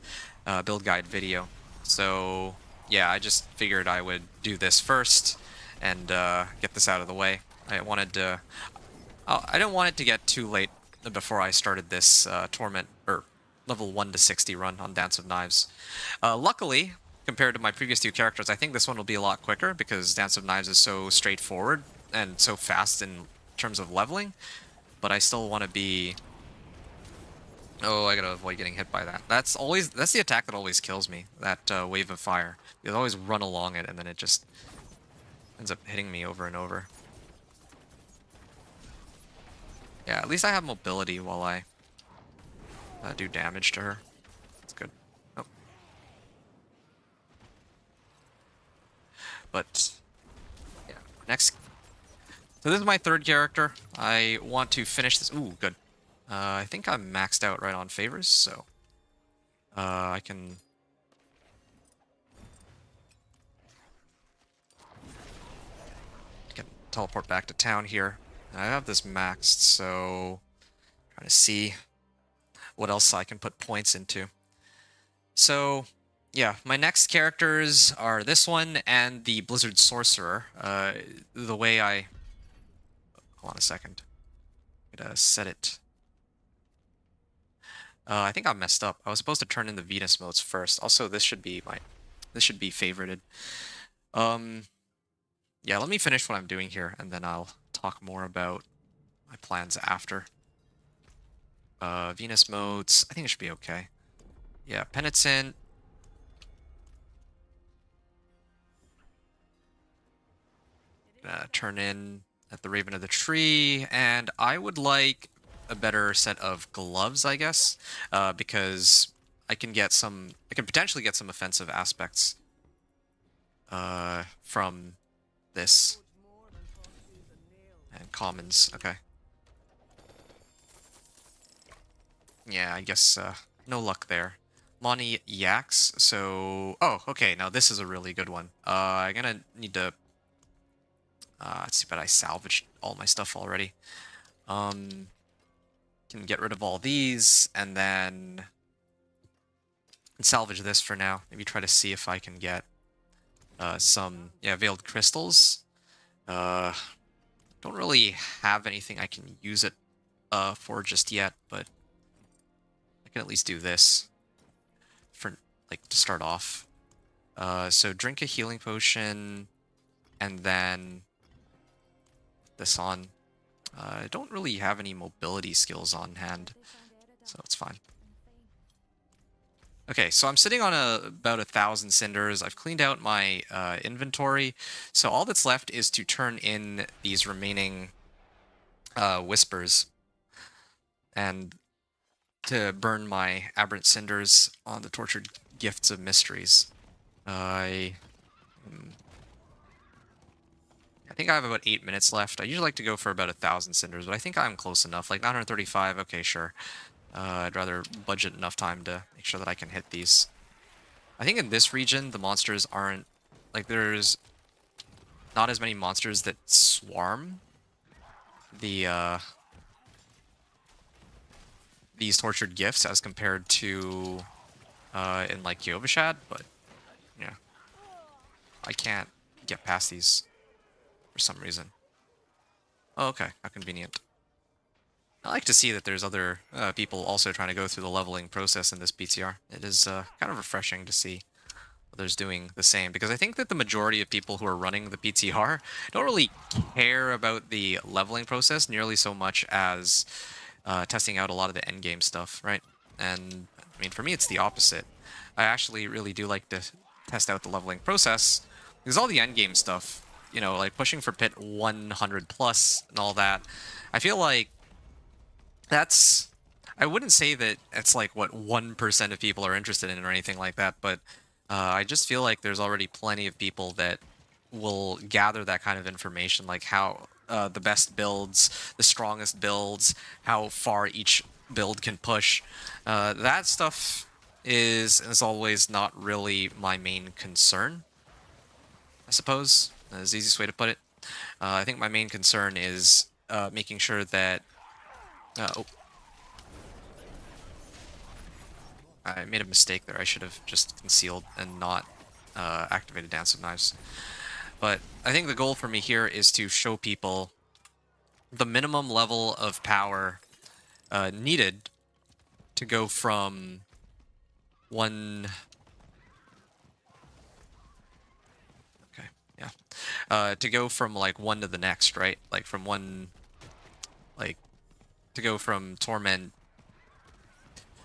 Speaker 1: build guide video, so yeah, I just figured I would do this first and get this out of the way. I wanted to I didn't want it to get too late before I started this Torment, or level 1 to 60 run on Dance of Knives. Luckily, compared to my previous two characters, I think this one will be a lot quicker because Dance of Knives is so straightforward and so fast in terms of leveling, but I still want to be... Oh, I gotta avoid getting hit by that. That's the attack that always kills me, that wave of fire. You always run along it and then it just ends up hitting me over and over. Yeah, at least I have mobility while I do damage to her. That's good. Oh. But, yeah, next. So this is my third character. I want to finish this. Ooh, good. I think I'm maxed out right on favors, so I can... teleport back to town here. I have this maxed, so trying to see what else I can put points into. So, yeah, my next characters are this one and the Blizzard Sorcerer. The way I... Hold on a second. I'm gonna set it. I think I messed up. I was supposed to turn in the Venus modes first. Also, this should be favorited. Yeah, let me finish what I'm doing here, and then I'll talk more about my plans after. Venus modes, I think it should be okay. Yeah, Penitent. Turn in at the Raven of the Tree, and I would like a better set of gloves, I guess, because I can potentially get some offensive aspects from this. And commons, okay. Yeah, I guess no luck there. Monty Yaks, so... Oh, okay, now this is a really good one. I'm gonna need to... let's see, but I salvaged all my stuff already. Can get rid of all these, and then... salvage this for now. Maybe try to see if I can get some, yeah, Veiled Crystals. Don't really have anything I can use it for just yet, but I can at least do this for, like, to start off. So drink a healing potion, and then this on. I don't really have any mobility skills on hand, so it's fine. Okay, so I'm sitting on about 1,000 cinders. I've cleaned out my inventory, so all that's left is to turn in these remaining whispers and to burn my aberrant cinders on the tortured gifts of mysteries. I think I have about 8 minutes left. I usually like to go for about 1,000 cinders, but I think I'm close enough. Like 935, okay, sure. I'd rather budget enough time to make sure that I can hit these. I think in this region, the monsters aren't... Like, there's not as many monsters that swarm the these tortured gifts as compared to in like Kyovashad, but yeah, I can't get past these for some reason. Oh, okay, how convenient. I like to see that there's other people also trying to go through the leveling process in this PTR. It is kind of refreshing to see others doing the same, because I think that the majority of people who are running the PTR don't really care about the leveling process nearly so much as testing out a lot of the endgame stuff, right? And I mean, for me, it's the opposite. I actually really do like to test out the leveling process, because all the endgame stuff, you know, like pushing for pit 100 plus and all that, I feel like that's... I wouldn't say that it's like what 1% of people are interested in or anything like that, but I just feel like there's already plenty of people that will gather that kind of information, like how the best builds, the strongest builds, how far each build can push. That stuff is always not really my main concern, I suppose. Is the easiest way to put it. I think my main concern is making sure that... oh. I made a mistake there. I should have just concealed and not activated Dance of Knives. But I think the goal for me here is to show people the minimum level of power needed to go from one... Okay, yeah. To go from, like, one to the next, right? Like, from one... Like, to go from Torment...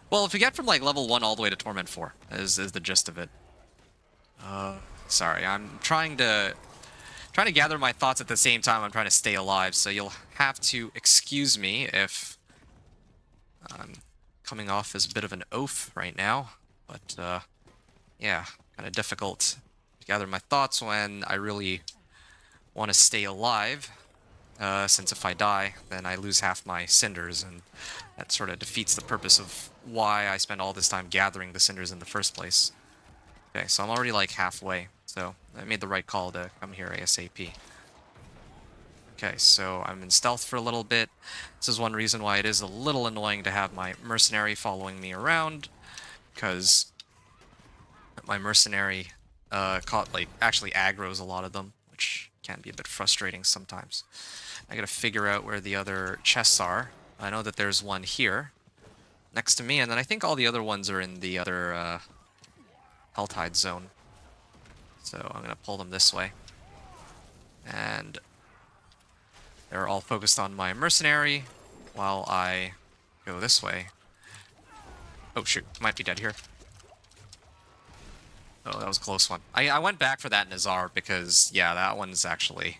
Speaker 1: Well, if we get from, like, level 1 all the way to Torment 4, is the gist of it. Sorry, I'm trying to gather my thoughts at the same time I'm trying to stay alive, so you'll have to excuse me if I'm coming off as a bit of an oaf right now. But, yeah, kind of difficult to gather my thoughts when I really want to stay alive. Since if I die, then I lose half my cinders, and that sort of defeats the purpose of why I spend all this time gathering the cinders in the first place. Okay, so I'm already like halfway, so I made the right call to come here ASAP. Okay, so I'm in stealth for a little bit. This is one reason why it is a little annoying to have my mercenary following me around, because my mercenary actually aggroes a lot of them, which can be a bit frustrating sometimes. I gotta figure out where the other chests are. I know that there's one here next to me, and then I think all the other ones are in the other Helltide zone. So I'm gonna pull them this way. And they're all focused on my mercenary while I go this way. Oh shoot, might be dead here. Oh, that was a close one. I went back for that Nazar because, yeah, that one's actually...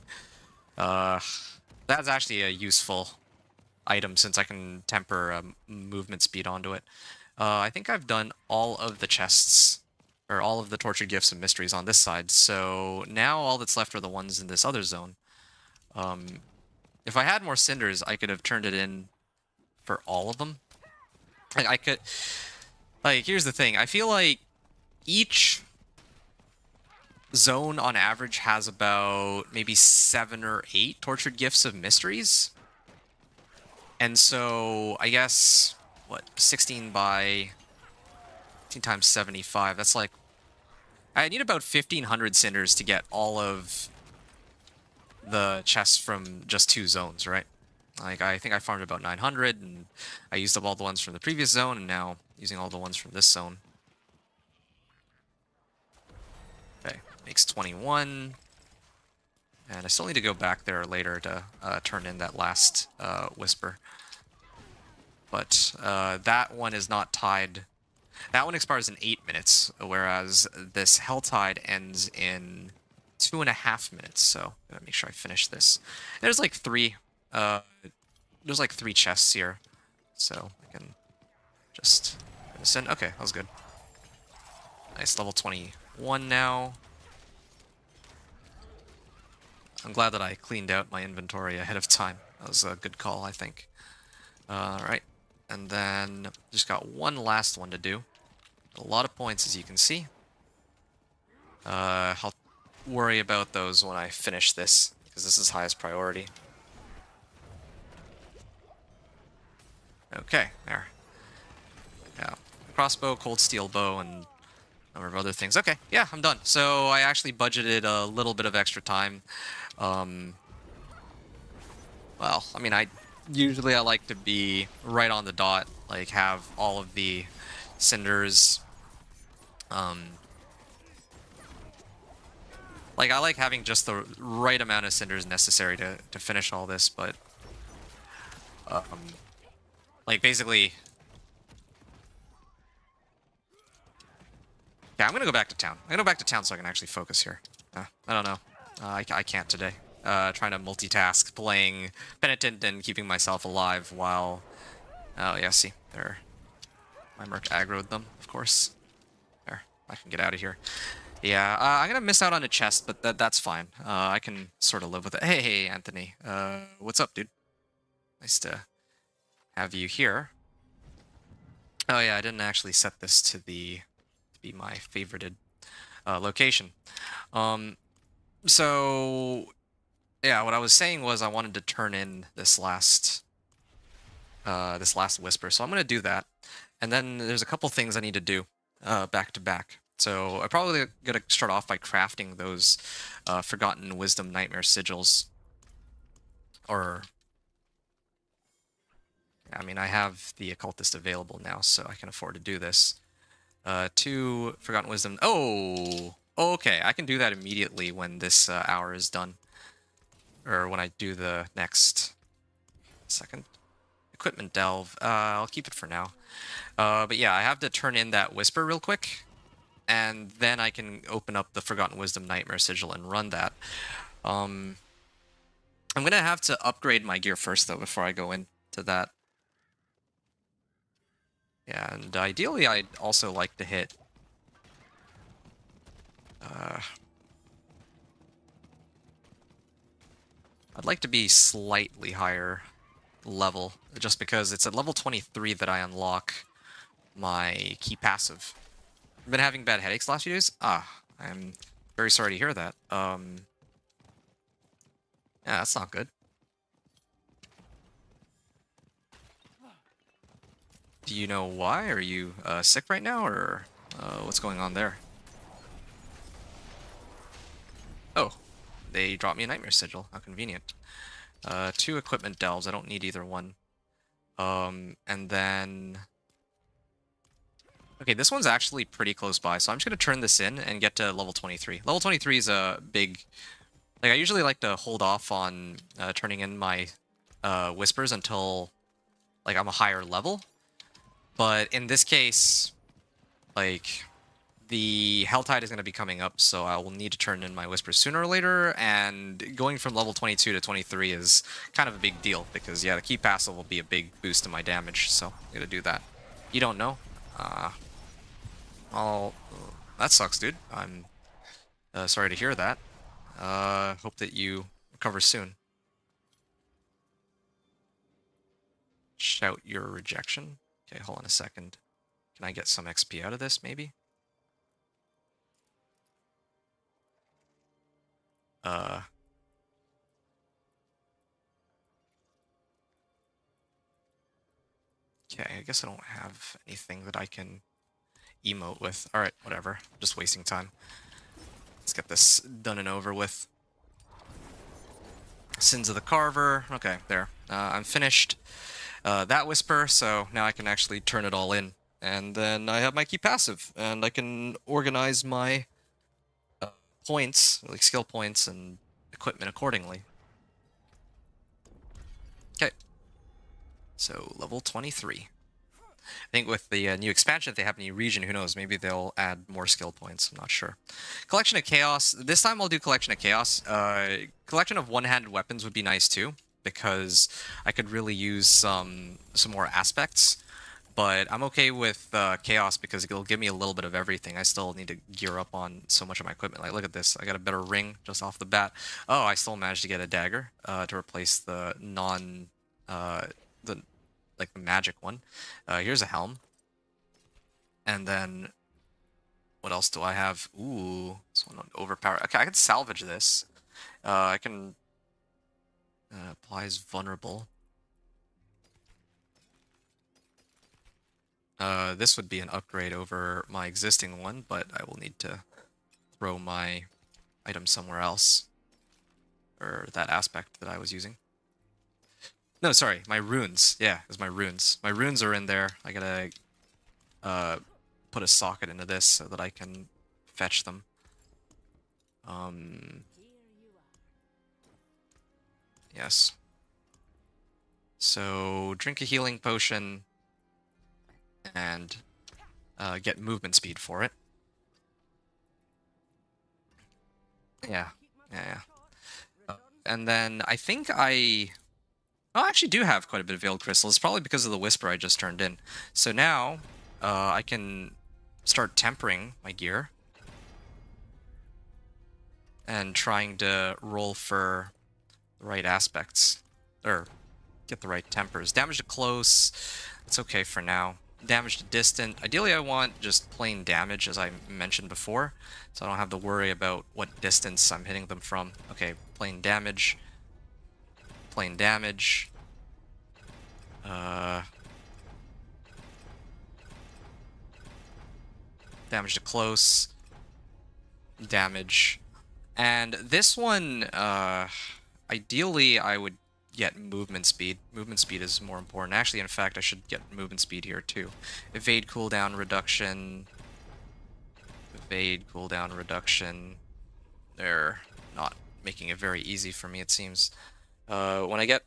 Speaker 1: that's actually a useful item since I can temper movement speed onto it. I think I've done all of the chests, or all of the tortured gifts and mysteries on this side, so now all that's left are the ones in this other zone. If I had more cinders, I could have turned it in for all of them. Like, I could... Like, here's the thing. I feel like each zone on average has about maybe 7 or 8 tortured gifts of mysteries. And so I guess what, 16 times 75, that's like, I need about 1,500 cinders to get all of the chests from just 2 zones, right? Like, I think I farmed about 900, and I used up all the ones from the previous zone, and now using all the ones from this zone. Okay, makes 21. And I still need to go back there later to turn in that last Whisper. But that one is not tied. That one expires in 8 minutes, whereas this Helltide ends in 2.5 minutes. So I gotta make sure I finish this. There's like 3. There's like 3 chests here, so I can just send. Okay, that was good. Nice, level 21 now. I'm glad that I cleaned out my inventory ahead of time. That was a good call, I think. Alright, and then just got one last one to do. A lot of points, as you can see. I'll worry about those when I finish this, because this is highest priority. Okay, there. Yeah, crossbow, cold steel bow, and a number of other things. Okay, yeah, I'm done. So I actually budgeted a little bit of extra time. Um, well, I mean, I like to be right on the dot, like have all of the cinders. Um, like I like having just the right amount of cinders necessary to finish all this, but like basically, yeah, I'm gonna go back to town. I'm gonna go back to town so I can actually focus here. I don't know. I can't today. Trying to multitask, playing Penitent and keeping myself alive while... Oh, yeah, see. There. My merc aggroed them, of course. There. I can get out of here. Yeah, I'm gonna miss out on a chest, but that's fine. I can sort of live with it. Hey, Anthony. What's up, dude? Nice to have you here. Oh, yeah, I didn't actually set this to be my favorited location. So yeah, what I was saying was I wanted to turn in this last whisper, so I'm gonna do that, and then there's a couple things I need to do back to back. So I'm probably gonna start off by crafting those Forgotten Wisdom Nightmare Sigils, or I mean I have the Occultist available now, so I can afford to do this. 2 Forgotten Wisdom. Oh, okay, I can do that immediately when this hour is done. Or when I do the next second. Equipment delve. I'll keep it for now. But yeah, I have to turn in that whisper real quick. And then I can open up the Forgotten Wisdom Nightmare Sigil and run that. I'm going to have to upgrade my gear first, though, before I go into that. Yeah, and ideally I'd also like to hit... I'd like to be slightly higher level, just because it's at level 23 that I unlock my key passive. I've been having bad headaches the last few days. I'm very sorry to hear that. Yeah, that's not good. Do you know why? Are you sick right now, or what's going on there? Oh, they dropped me a Nightmare Sigil. How convenient. 2 equipment delves. I don't need either one. And then... Okay, this one's actually pretty close by, so I'm just going to turn this in and get to level 23. Level 23 is a big... Like, I usually like to hold off on turning in my whispers until, like, I'm a higher level. But in this case, like, the Helltide is going to be coming up, so I will need to turn in my whispers sooner or later, and going from level 22 to 23 is kind of a big deal, because, yeah, the key passive will be a big boost in my damage, so I'm going to do that. You don't know? That sucks, dude. I'm sorry to hear that. Hope that you recover soon. Shout your rejection. Okay, hold on a second. Can I get some XP out of this, maybe? Okay, I guess I don't have anything that I can emote with. Alright, whatever. Just wasting time. Let's get this done and over with. Sins of the Carver. Okay, there. I'm finished that whisper, so now I can actually turn it all in. And then I have my key passive, and I can organize my points, like skill points and equipment accordingly. Okay. So, level 23. I think with the new expansion, if they have a new region, who knows, maybe they'll add more skill points, I'm not sure. Collection of Chaos. This time I'll do Collection of Chaos. Collection of one-handed weapons would be nice too, because I could really use some more aspects. But I'm okay with Chaos because it'll give me a little bit of everything. I still need to gear up on so much of my equipment. Like, look at this. I got a better ring just off the bat. Oh, I still managed to get a dagger to replace the like the magic one. Here's a helm. And then what else do I have? Ooh, this one overpowered. Okay, I can salvage this. I can applies vulnerable. This would be an upgrade over my existing one, but I will need to throw my item somewhere else. Or that aspect that I was using. No, sorry, my runes. Yeah, it's my runes. My runes are in there. I gotta put a socket into this so that I can fetch them. Yes. So, drink a healing potion and get movement speed for it. Yeah, yeah. And then I think I actually do have quite a bit of Veiled Crystal. It's probably because of the Whisper I just turned in. So now I can start tempering my gear and trying to roll for the right aspects, or get the right tempers. Damage to close, it's okay for now. Damage to distant, ideally I want just plain damage, as I mentioned before, so I don't have to worry about what distance I'm hitting them from. Okay, plain damage. Plain damage. Damage to close. Damage. And this one, ideally I would get movement speed. Movement speed is more important. Actually, in fact, I should get movement speed here too. Evade cooldown reduction. Evade cooldown reduction. They're not making it very easy for me, it seems. When I get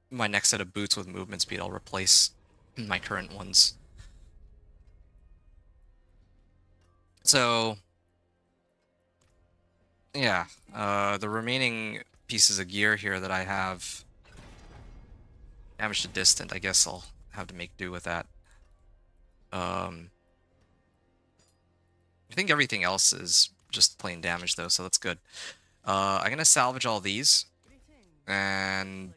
Speaker 1: my next set of boots with movement speed, I'll replace my current ones. So, yeah, the remaining pieces of gear here that I have, damage to distant, I guess I'll have to make do with that. I think everything else is just plain damage though, so that's good. I'm gonna salvage all these, and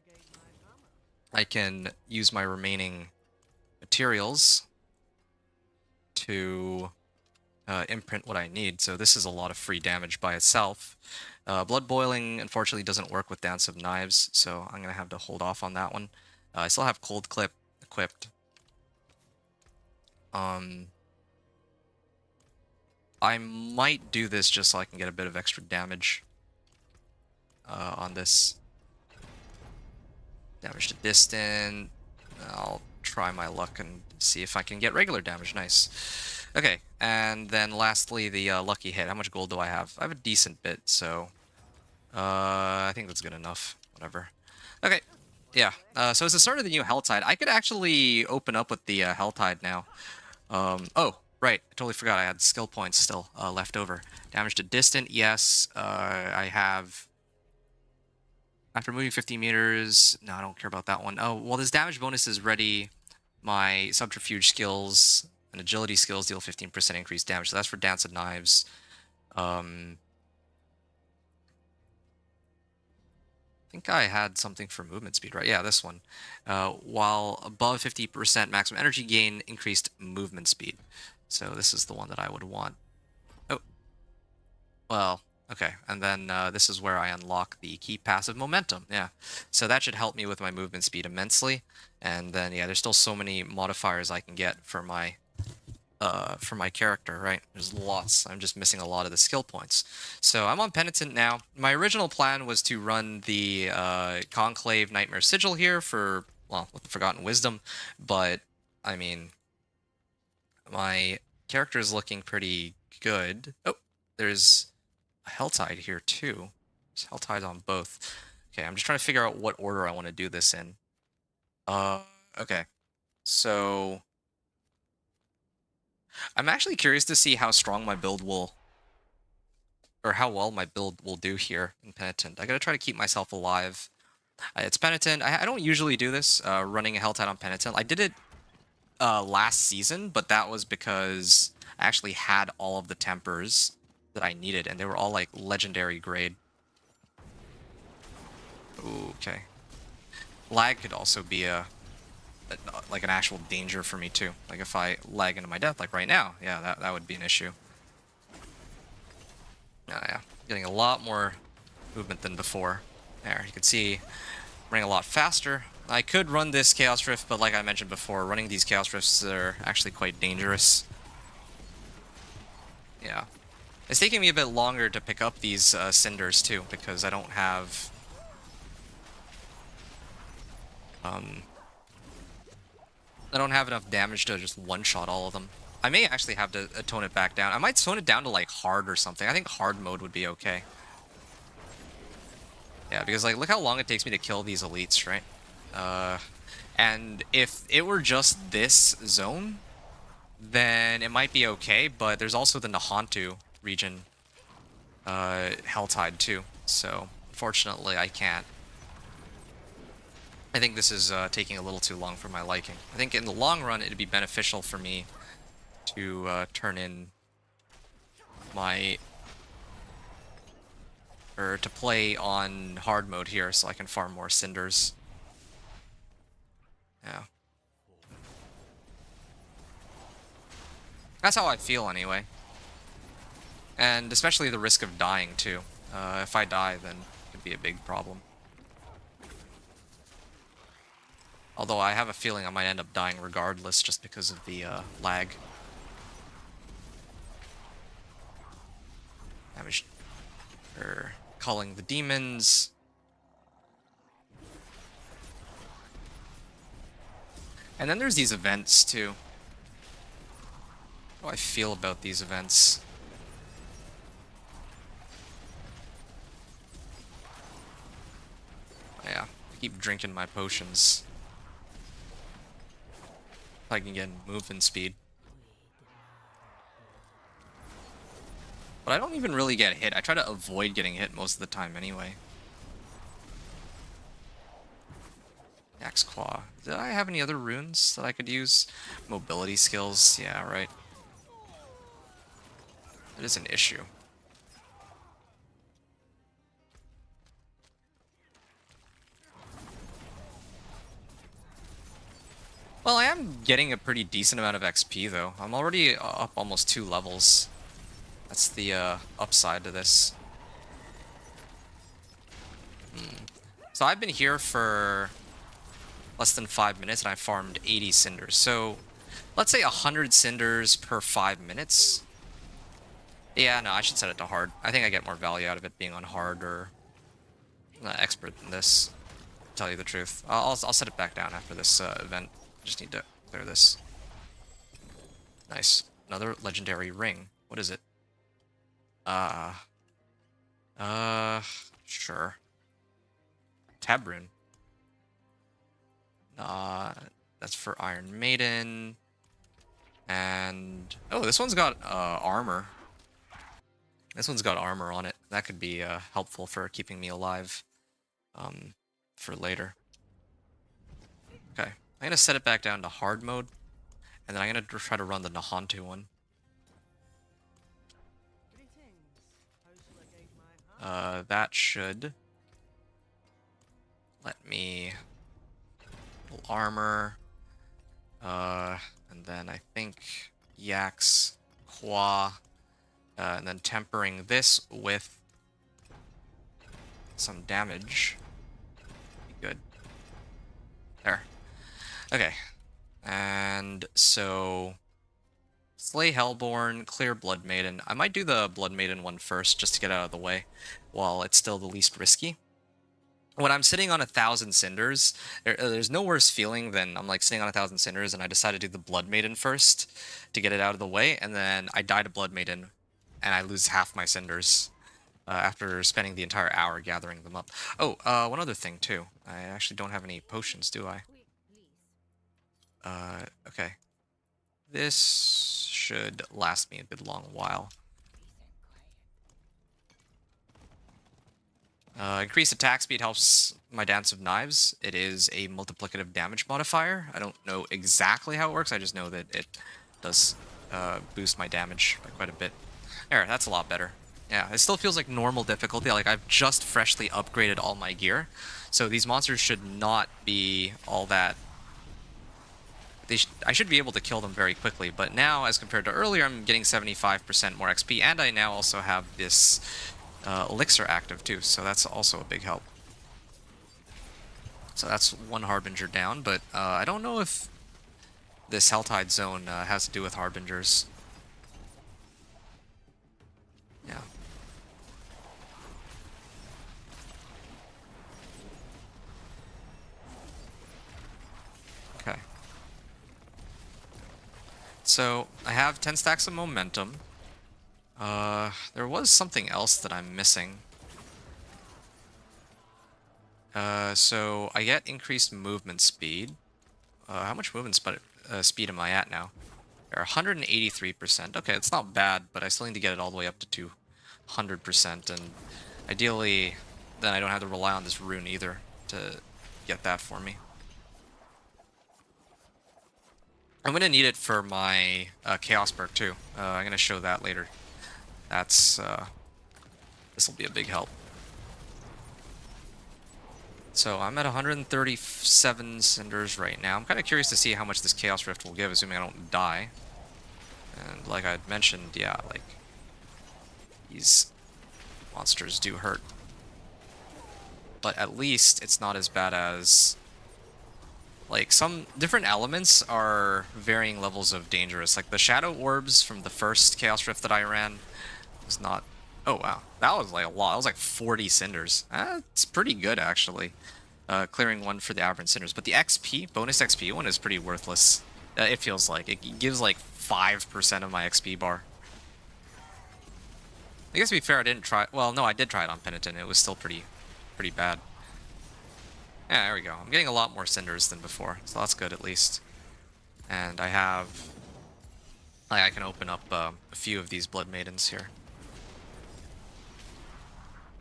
Speaker 1: I can use my remaining materials to imprint what I need. So this is a lot of free damage by itself. Blood Boiling, unfortunately, doesn't work with Dance of Knives, so I'm going to have to hold off on that one. I still have Cold Clip equipped. I might do this just so I can get a bit of extra damage on this. Damage to distant. I'll try my luck and see if I can get regular damage. Nice. Okay, and then lastly, the lucky hit. How much gold do I have? I have a decent bit, so I think that's good enough. Whatever. Okay, yeah. So it's the start of the new Helltide. I could actually open up with the Helltide now. Oh, right. I totally forgot I had skill points still left over. Damage to distant, yes. I have... After moving 50 meters... No, I don't care about that one. Oh, well, this damage bonus is ready. My subterfuge skills and agility skills deal 15% increased damage. So that's for Dance of Knives. I think I had something for movement speed, right? Yeah, this one. While above 50% maximum energy gain, increased movement speed. So this is the one that I would want. Oh. Well, okay. And then this is where I unlock the key passive momentum. Yeah. So that should help me with my movement speed immensely. And then, yeah, there's still so many modifiers I can get for my character, right? There's lots. I'm just missing a lot of the skill points. So I'm on Penitent now. My original plan was to run the Conclave Nightmare Sigil here for, well, with the Forgotten Wisdom, but, I mean, my character is looking pretty good. Oh, there's a Helltide here, too. There's Helltides on both. Okay, I'm just trying to figure out what order I want to do this in. Okay. So... I'm actually curious to see how strong my build will... or how well my build will do here in Penitent. I gotta try to keep myself alive. It's Penitent. I don't usually do this, running a Helltide on Penitent. I did it last season, but that was because I actually had all of the tempers that I needed, and they were all, like, legendary grade. Ooh, okay. Lag could also be like an actual danger for me too. Like if I lag into my death, like right now, yeah, that would be an issue. Yeah, getting a lot more movement than before. There, you can see running a lot faster. I could run this Chaos Rift, but like I mentioned before, running these Chaos Rifts are actually quite dangerous. Yeah. It's taking me a bit longer to pick up these cinders too, because I don't have... I don't have enough damage to just one-shot all of them. I may actually have to tone it back down. I might tone it down to like hard or something. I think hard mode would be okay. Yeah, because like look how long it takes me to kill these elites, right? And if it were just this zone, then it might be okay, but there's also the Nahantu region, Helltide too, so unfortunately I can't. I think this is taking a little too long for my liking. I think in the long run it'd be beneficial for me to turn in my... or to play on hard mode here so I can farm more cinders. Yeah. That's how I feel anyway. And especially the risk of dying too. If I die, then it could be a big problem. Although I have a feeling I might end up dying regardless just because of the lag. Damage. Or calling the demons. And then there's these events too. How do I feel about these events? Yeah, I keep drinking my potions. I can get movement speed. But I don't even really get hit. I try to avoid getting hit most of the time anyway. Axe Claw. Did I have any other runes that I could use? Mobility skills. Yeah, right. It is an issue. Well, I am getting a pretty decent amount of XP, though. I'm already up almost 2 levels. That's the upside to this. So I've been here for less than 5 minutes, and I farmed 80 cinders. So let's say 100 cinders per 5 minutes. Yeah, no, I should set it to hard. I think I get more value out of it being on hard or expert than this, to tell you the truth. I'll set it back down after this event. Just need to clear this. Nice. Another legendary ring. What is it? Sure. Tab rune. That's for Iron Maiden. And oh, this one's got armor. This one's got armor on it. That could be helpful for keeping me alive for later. Okay, I'm gonna set it back down to hard mode, and then I'm gonna try to run the Nahantu one. That should let me full armor, and then I think Yak's Qua, and then tempering this with some damage. Be good. There. Okay. And so Slay Hellborn, clear Blood Maiden. I might do the Blood Maiden one first, just to get out of the way, while it's still the least risky. When I'm sitting on 1,000 cinders, there's no worse feeling than I'm like sitting on 1,000 cinders and I decide to do the Blood Maiden first to get it out of the way, and then I die to Blood Maiden and I lose half my cinders after spending the entire hour gathering them up. Oh, one other thing too. I actually don't have any potions, do I? Okay. This should last me a good long while. Increased attack speed helps my Dance of Knives. It is a multiplicative damage modifier. I don't know exactly how it works, I just know that it does boost my damage by quite a bit. There, that's a lot better. Yeah, it still feels like normal difficulty, like I've just freshly upgraded all my gear, so these monsters should not be all that... I should be able to kill them very quickly, but now, as compared to earlier, I'm getting 75% more XP, and I now also have this elixir active too, so that's also a big help. So that's one Harbinger down, but I don't know if this Helltide zone has to do with Harbingers. Yeah. Okay. So I have 10 stacks of momentum. There was something else that I'm missing. So I get increased movement speed. How much movement speed am I at now? 183%. Okay, it's not bad, but I still need to get it all the way up to 200%, and ideally, then I don't have to rely on this rune either to get that for me. I'm gonna need it for my Chaos perk too. I'm gonna show that later. That's this will be a big help. So I'm at 137 cinders right now. I'm kind of curious to see how much this Chaos Rift will give, assuming I don't die. And like I mentioned, yeah, like these monsters do hurt. But at least it's not as bad as, like, some different elements are varying levels of dangerous. Like the Shadow Orbs from the first Chaos Rift that I ran was not... Oh, wow. That was like a lot. That was like 40 cinders. That's pretty good, actually. Clearing one for the Aberrant Cinders. But the XP, bonus XP one is pretty worthless. It feels like. It gives like 5% of my XP bar. I guess to be fair, I didn't try... Well, no, I did try it on Penitent. It was still pretty bad. Yeah, there we go. I'm getting a lot more cinders than before, so that's good at least. And I have... Like, I can open up a few of these Blood Maidens here.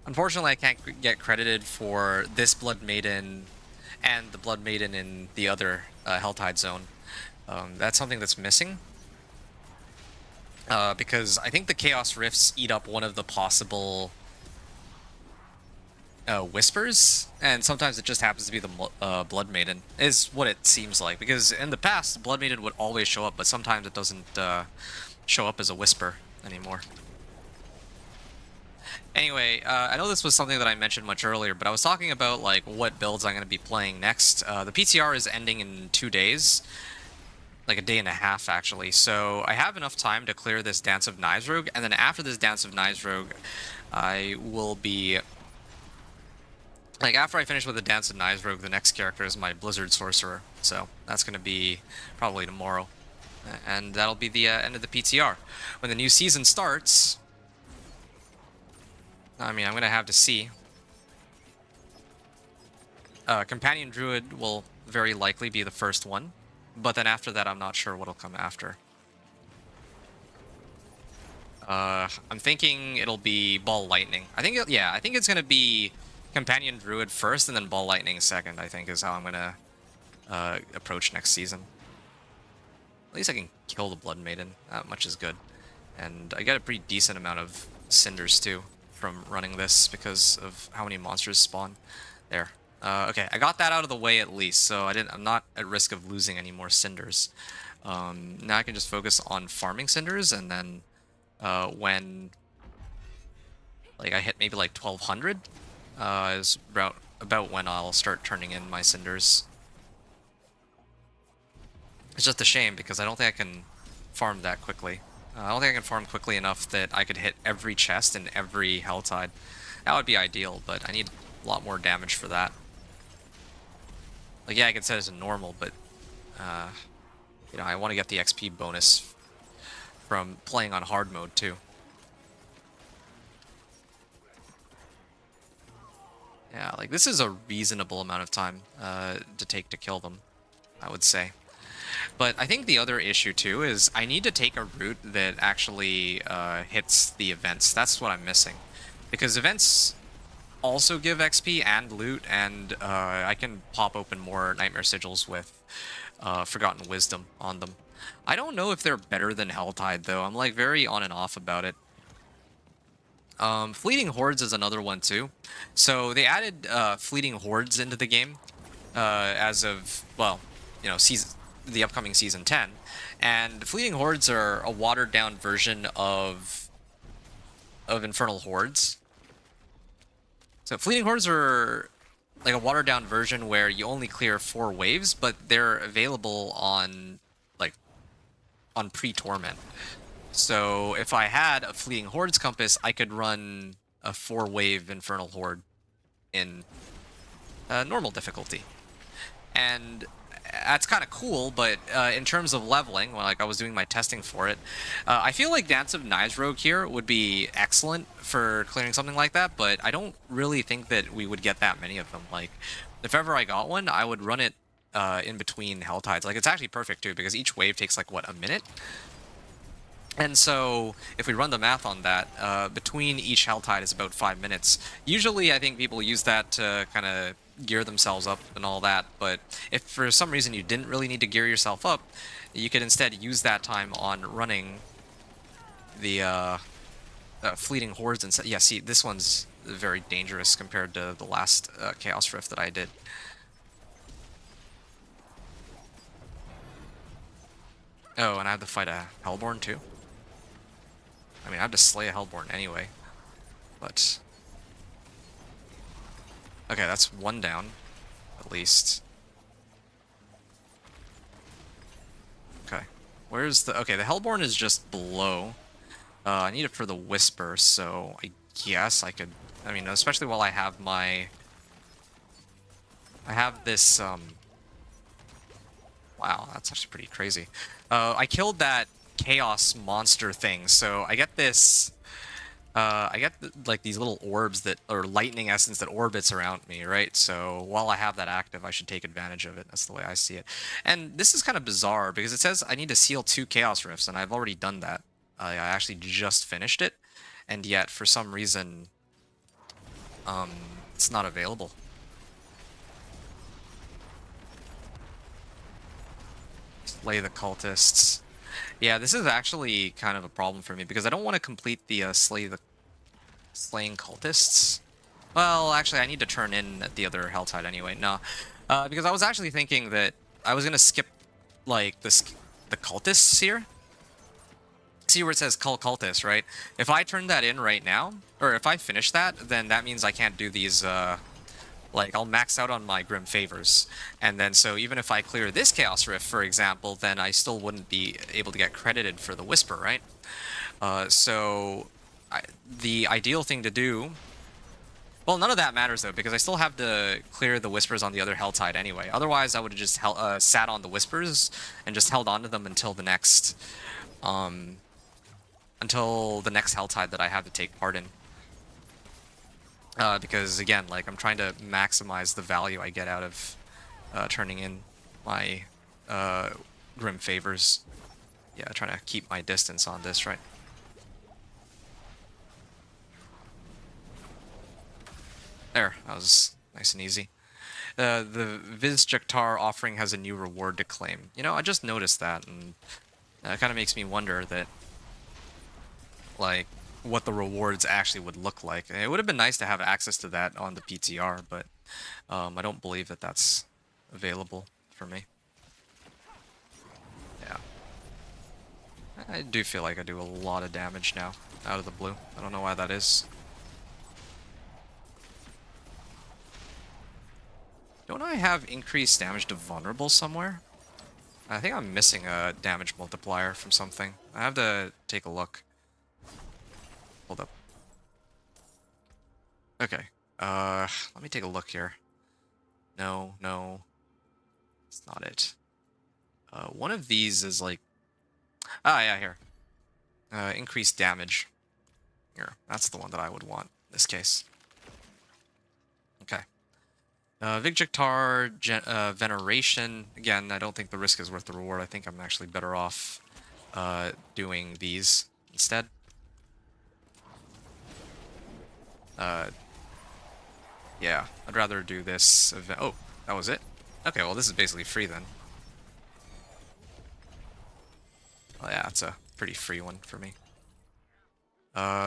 Speaker 1: Unfortunately, I can't get credited for this Blood Maiden and the Blood Maiden in the other Helltide zone. That's something that's missing. Because I think the Chaos Rifts eat up one of the possible whispers, and sometimes it just happens to be the Blood Maiden, is what it seems like. Because in the past, Blood Maiden would always show up, but sometimes it doesn't show up as a whisper anymore. Anyway, I know this was something that I mentioned much earlier, but I was talking about like what builds I'm going to be playing next. The PTR is ending in 2 days, like a day and a half actually, so I have enough time to clear this Dance of Knives Rogue, and then after this Dance of Knives Rogue, I will be... Like, after I finish with the Dance of Knives Rogue, the next character is my Blizzard Sorcerer, so that's going to be probably tomorrow. And that'll be the end of the PTR. When the new season starts... I mean, I'm going to have to see. Companion Druid will very likely be the first one, but then after that, I'm not sure what'll come after. I'm thinking it'll be Ball Lightning. I think it's going to be Companion Druid first, and then Ball Lightning second, I think, is how I'm going to approach next season. At least I can kill the Blood Maiden. That much is good. And I get a pretty decent amount of cinders, too, from running this because of how many monsters spawn. There. Okay, I got that out of the way at least, so I'm not at risk of losing any more cinders. Now I can just focus on farming cinders, and then when like I hit maybe like 1200 is about when I'll start turning in my cinders. It's just a shame because I don't think I can farm that quickly. I don't think I can farm quickly enough that I could hit every chest in every Helltide. That would be ideal, but I need a lot more damage for that. Like, yeah, I can set it as a normal, but you know, I want to get the XP bonus from playing on hard mode too. Yeah, like this is a reasonable amount of time to take to kill them, I would say. But I think the other issue too is I need to take a route that actually hits the events. That's what I'm missing. Because events also give XP and loot, and I can pop open more Nightmare Sigils with Forgotten Wisdom on them. I don't know if they're better than Helltide though. I'm like very on and off about it. Fleeting Hordes is another one too. So they added Fleeting Hordes into the game as of, well, you know, the upcoming Season 10. And Fleeting Hordes are a watered down version of Infernal Hordes. So Fleeting Hordes are like a watered down version where you only clear 4 waves, but they're available on like on pre-Torment. So if I had a Fleeting Horde's Compass, I could run a 4-wave Infernal Horde in normal difficulty. And that's kind of cool, but in terms of leveling, when like I was doing my testing for it, I feel like Dance of Knives Rogue here would be excellent for clearing something like that, but I don't really think that we would get that many of them. Like, if ever I got one, I would run it in between Hell Tides. Like, it's actually perfect, too, because each wave takes, like, what, a minute? And so, if we run the math on that, between each Helltide is about 5 minutes. Usually, I think people use that to kind of gear themselves up and all that, but if for some reason you didn't really need to gear yourself up, you could instead use that time on running the Fleeting Hordes and yeah, see, this one's very dangerous compared to the last Chaos Rift that I did. Oh, and I have to fight a Hellborn too? I mean, I have to slay a Hellborn anyway, but... Okay, that's one down, at least. Okay, where's the... Okay, the Hellborn is just below. I need it for the Whisper, so I guess I could... I mean, especially while I have my... I have this, Wow, that's actually pretty crazy. I killed that Chaos monster thing, so I get this... I get, like, these little orbs that... or lightning essence that orbits around me, right? So, while I have that active, I should take advantage of it. That's the way I see it. And this is kind of bizarre, because it says I need to seal 2 Chaos Rifts, and I've already done that. I actually just finished it, and yet, for some reason, it's not available. Slay the cultists. Yeah, this is actually kind of a problem for me, because I don't want to complete the slaying cultists. Well, actually, I need to turn in the other Helltide anyway. No, because I was actually thinking that I was going to skip, like, the cultists here. See where it says cultists, right? If I turn that in right now, or if I finish that, then that means I can't do these, like, I'll max out on my Grim Favors. And then, so even if I clear this Chaos Rift, for example, then I still wouldn't be able to get credited for the Whisper, right? The ideal thing to do... Well, none of that matters, though, because I still have to clear the Whispers on the other Helltide anyway. Otherwise, I would have just sat on the Whispers and just held on to them until the next... until the next Helltide that I have to take part in. Because, again, like, I'm trying to maximize the value I get out of turning in my Grim Favors. Yeah, trying to keep my distance on this, right? There, that was nice and easy. The Vizjaktar offering has a new reward to claim. You know, I just noticed that, and it kind of makes me wonder that, like, what the rewards actually would look like. It would have been nice to have access to that on the PTR, but I don't believe that that's available for me. Yeah. I do feel like I do a lot of damage now, out of the blue. I don't know why that is. Don't I have increased damage to vulnerable somewhere? I think I'm missing a damage multiplier from something. I have to take a look. Hold up. Okay. Let me take a look here. No. It's not it. One of these is like... Ah, yeah, here. Increased damage. Here, that's the one that I would want in this case. Okay. Vijektar, Veneration. Again, I don't think the risk is worth the reward. I think I'm actually better off doing these instead. Yeah, I'd rather do this event. Oh, that was it? Okay, well, this is basically free then. Oh, yeah, it's a pretty free one for me.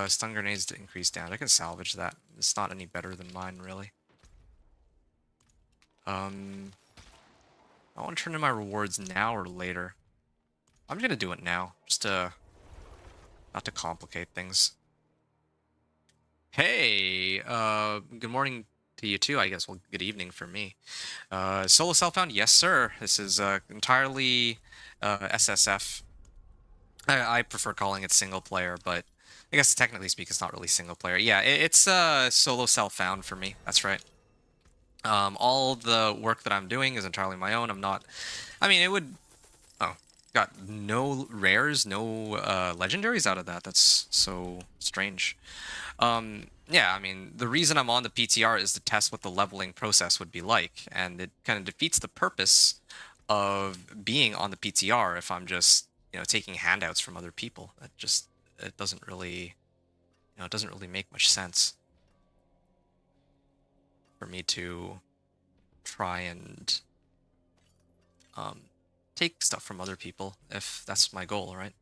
Speaker 1: Stun grenades to increase damage. I can salvage that. It's not any better than mine, really. I want to turn in my rewards now or later. I'm gonna do it now, just to... not to complicate things. Hey, good morning, to you too, I guess. Well, good evening for me. Solo Self-Found, yes, sir. This is entirely SSF. I prefer calling it single player, but I guess technically speaking, it's not really single player. Yeah, it's solo self-found for me. That's right. All the work that I'm doing is entirely my own. I'm not. I mean, it would. Oh, got no rares, no legendaries out of that. That's so strange. Yeah, I mean, the reason I'm on the PTR is to test what the leveling process would be like, and it kind of defeats the purpose of being on the PTR if I'm just, taking handouts from other people. It doesn't really, it doesn't really make much sense for me to try and take stuff from other people if that's my goal, right?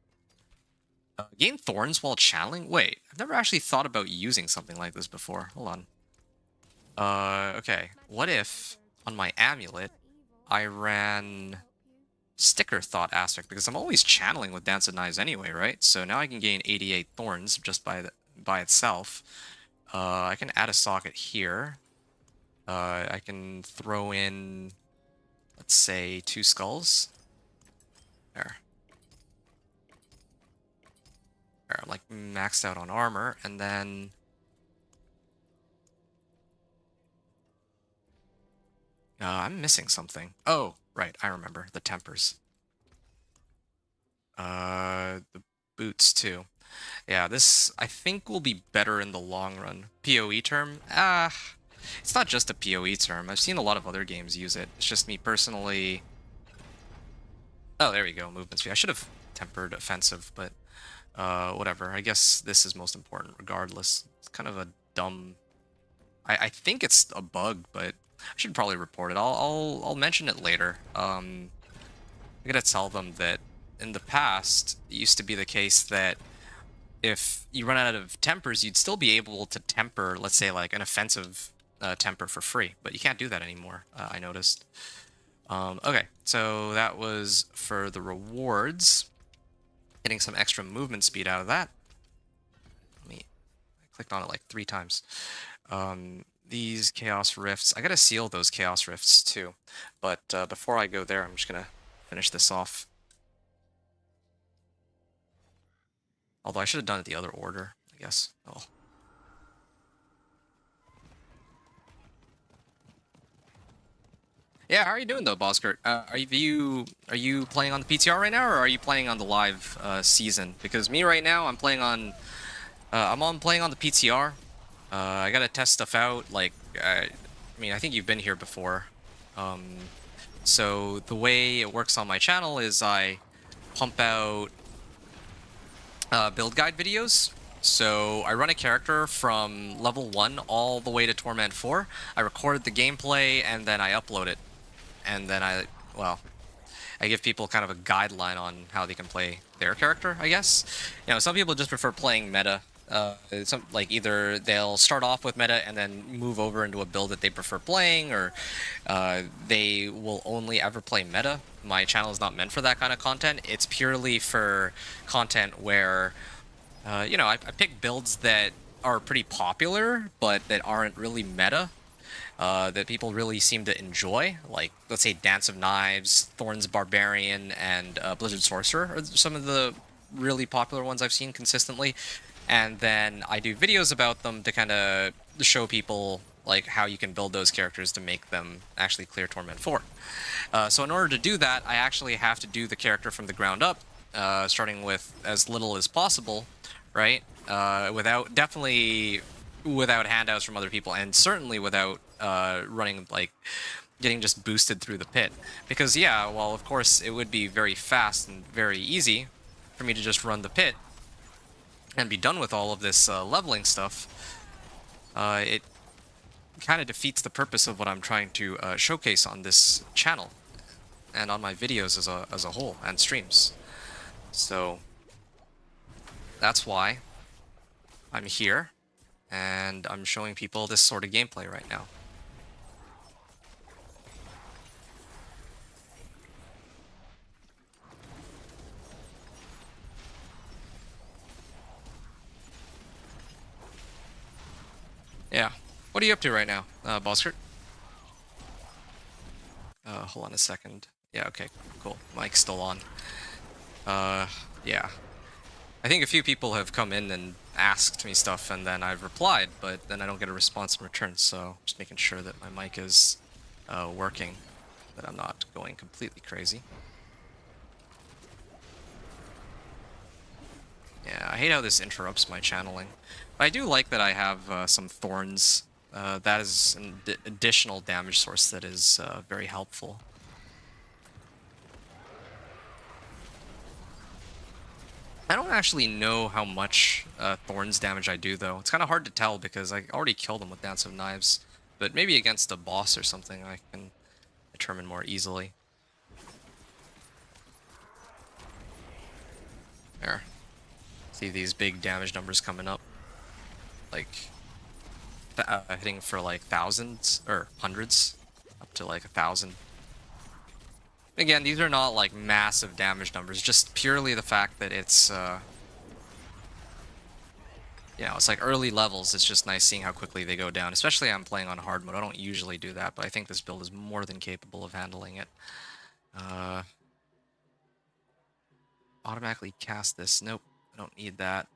Speaker 1: Gain thorns while channeling? Wait, I've never actually thought about using something like this before. Hold on. Okay. What if on my amulet I ran sticker thought aspect, because I'm always channeling with Dance of Knives anyway, right? So now I can gain 88 thorns just by itself. I can add a socket here. I can throw in, let's say, 2 skulls. There. I'm like maxed out on armor, and then I'm missing something. Oh, right, I remember the tempers. The boots too. Yeah, this I think will be better in the long run. PoE term? It's not just a PoE term. I've seen a lot of other games use it. It's just me personally. Oh, there we go. Movement speed. I should have tempered offensive, but whatever. I guess this is most important regardless. It's kind of a dumb. I think it's a bug, but I should probably report it. I'll mention it later. I'm gonna tell them that in the past it used to be the case that if you run out of tempers, you'd still be able to temper, let's say, like an offensive temper for free, but you can't do that anymore. I noticed. Okay, so that was for the rewards. Getting some extra movement speed out of that. I clicked on it like 3 times. These Chaos Rifts, I gotta seal those Chaos Rifts too. But before I go there, I'm just gonna finish this off. Although I should have done it the other order, I guess. Oh. Yeah, how are you doing though, Boskert? Are you playing on the PTR right now, or are you playing on the live season? Because me right now, I'm playing on playing on the PTR. I gotta test stuff out. Like, I mean, I think you've been here before. So the way it works on my channel is I pump out build guide videos. So I run a character from level 1 all the way to Torment 4. I record the gameplay and then I upload it. And then I give people kind of a guideline on how they can play their character, I guess. Some people just prefer playing meta. Either they'll start off with meta and then move over into a build that they prefer playing, or they will only ever play meta. My channel is not meant for that kind of content. It's purely for content where, I pick builds that are pretty popular, but that aren't really meta. That people really seem to enjoy, like, let's say, Dance of Knives, Thorns Barbarian, and Blizzard Sorcerer are some of the really popular ones I've seen consistently. And then I do videos about them to kind of show people, like, how you can build those characters to make them actually clear Torment 4. So in order to do that, I actually have to do the character from the ground up, starting with as little as possible, right? Definitely without handouts from other people, and certainly without running, like, getting just boosted through the pit. Because, yeah, well, of course, it would be very fast and very easy for me to just run the pit and be done with all of this leveling stuff. It kind of defeats the purpose of what I'm trying to showcase on this channel and on my videos as a whole, and streams. So that's why I'm here, and I'm showing people this sort of gameplay right now. Yeah, What are you up to right now, Boskert? Hold on a second. Yeah, okay, cool. Mic's still on. Yeah. I think a few people have come in and asked me stuff, and then I've replied, but then I don't get a response in return, so just making sure that my mic is working, that I'm not going completely crazy. Yeah, I hate how this interrupts my channeling. But I do like that I have some thorns. That is an additional damage source that is very helpful. I don't actually know how much thorns damage I do, though. It's kind of hard to tell because I already killed them with Dance of Knives. But maybe against a boss or something I can determine more easily. There. See these big damage numbers coming up. Like, hitting for like thousands, or hundreds, up to like 1,000. Again, these are not like massive damage numbers, just purely the fact that it's, you know, it's like early levels. It's just nice seeing how quickly they go down, especially I'm playing on hard mode. I don't usually do that, but I think this build is more than capable of handling it. Automatically cast this. Nope, I don't need that.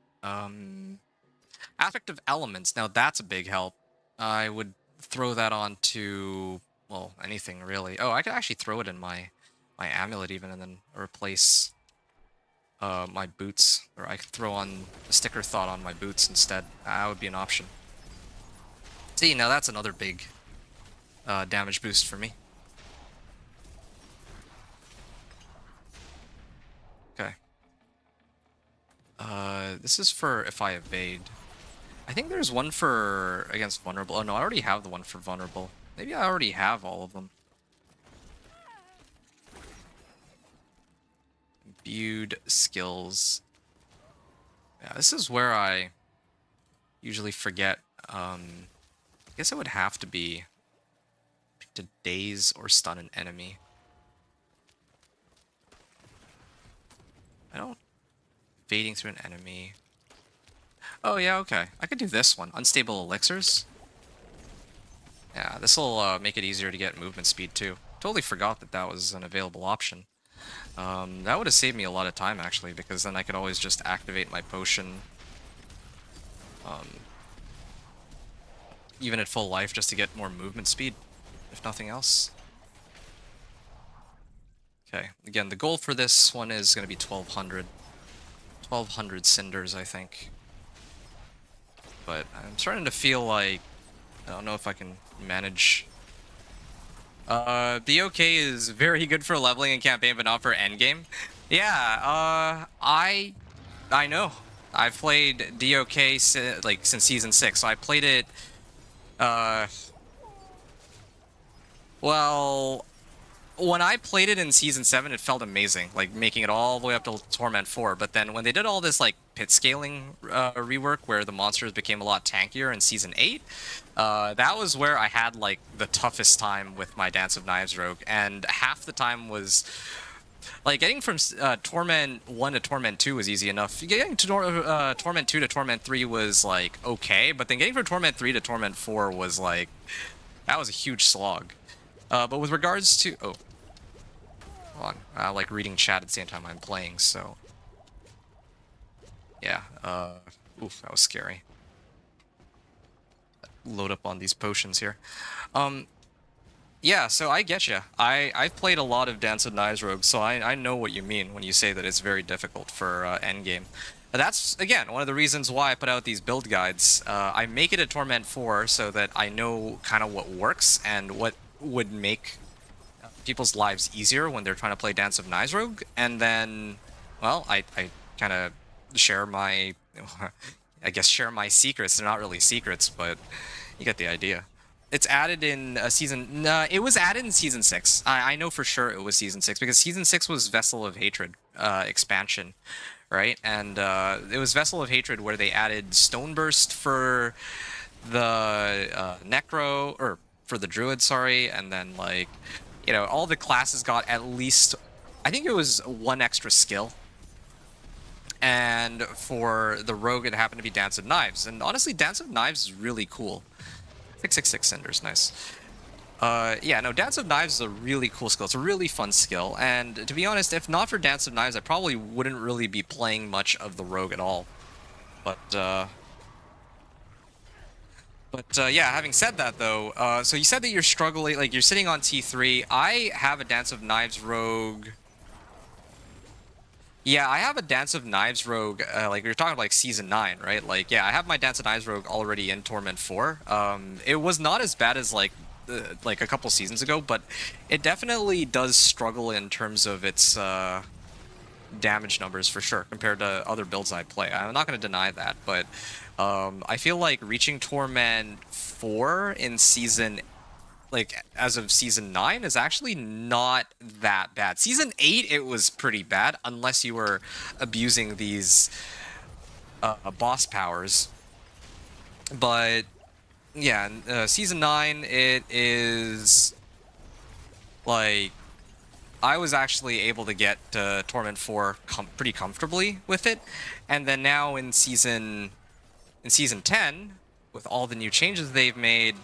Speaker 1: Aspect of Elements. Now that's a big help. I would throw that onto, well, anything really. Oh, I could actually throw it in my amulet even, and then replace my boots. Or I could throw on a sticker thought on my boots instead. That would be an option. See, now that's another big damage boost for me. Okay. This is for if I evade. I think there's one for against vulnerable. Oh no, I already have the one for vulnerable. Maybe I already have all of them. Imbued skills. Yeah, this is where I usually forget. I guess it would have to be to daze or stun an enemy. I don't... Evading through an enemy. Oh yeah, okay. I could do this one. Unstable elixirs. Yeah, this will make it easier to get movement speed too. Totally forgot that that was an available option. That would have saved me a lot of time actually, because then I could always just activate my potion. Even at full life, just to get more movement speed, if nothing else. Okay, again, the goal for this one is going to be 1,200. 1,200 cinders, I think. But I'm starting to feel like I don't know if I can manage. BOK is very good for leveling in campaign, but not for endgame. Yeah, I know. I've played DOK like since season 6, so I played it. Well, when I played it in season 7, it felt amazing, like making it all the way up to Torment 4. But then when they did all this like pit scaling rework, where the monsters became a lot tankier in season 8, that was where I had like the toughest time with my Dance of Knives rogue, and half the time was like getting from Torment 1 to Torment 2 was easy enough. Getting to Torment 2 to Torment 3 was like okay, but then getting from Torment 3 to Torment 4 was like, that was a huge slog. But with regards to... Oh. Hold on. I like reading chat at the same time I'm playing, so... Yeah, oof, that was scary. Load up on these potions here. Yeah, so I get you. I've played a lot of Dance of Knives rogues, so I know what you mean when you say that it's very difficult for endgame. That's, again, one of the reasons why I put out these build guides. I make it a Torment 4 so that I know kind of what works and what would make people's lives easier when they're trying to play Dance of Knives rogue, and then, well, I kind of share my, I guess share my secrets. They're not really secrets, but you get the idea. It's added in season... No, it was added in season 6. I know for sure it was season 6, because season 6 was Vessel of Hatred expansion, right? And it was Vessel of Hatred where they added Stoneburst for the Necro, or for the Druid, sorry, and then, like, you know, all the classes got at least, I think it was 1 extra skill. And for the Rogue, it happened to be Dance of Knives. And honestly, Dance of Knives is really cool. 666 cinders, nice. Yeah, no, Dance of Knives is a really cool skill. It's a really fun skill, and to be honest, if not for Dance of Knives, I probably wouldn't really be playing much of the Rogue at all. But yeah, having said that though, so you said that you're struggling, like you're sitting on T3. I have a Dance of Knives Rogue. Yeah, I have a Dance of Knives Rogue, like you're talking like Season 9, right? Like, yeah, I have my Dance of Knives Rogue already in Torment 4. It was not as bad as like a couple seasons ago, but it definitely does struggle in terms of its damage numbers for sure compared to other builds I play. I'm not going to deny that, but I feel like reaching Torment 4 in season, like as of season 9, is actually not that bad. Season 8 it was pretty bad unless you were abusing these boss powers. But yeah, season 9 it is like I was actually able to get Torment 4 pretty comfortably with it, and then now in season 10, with all the new changes they've made,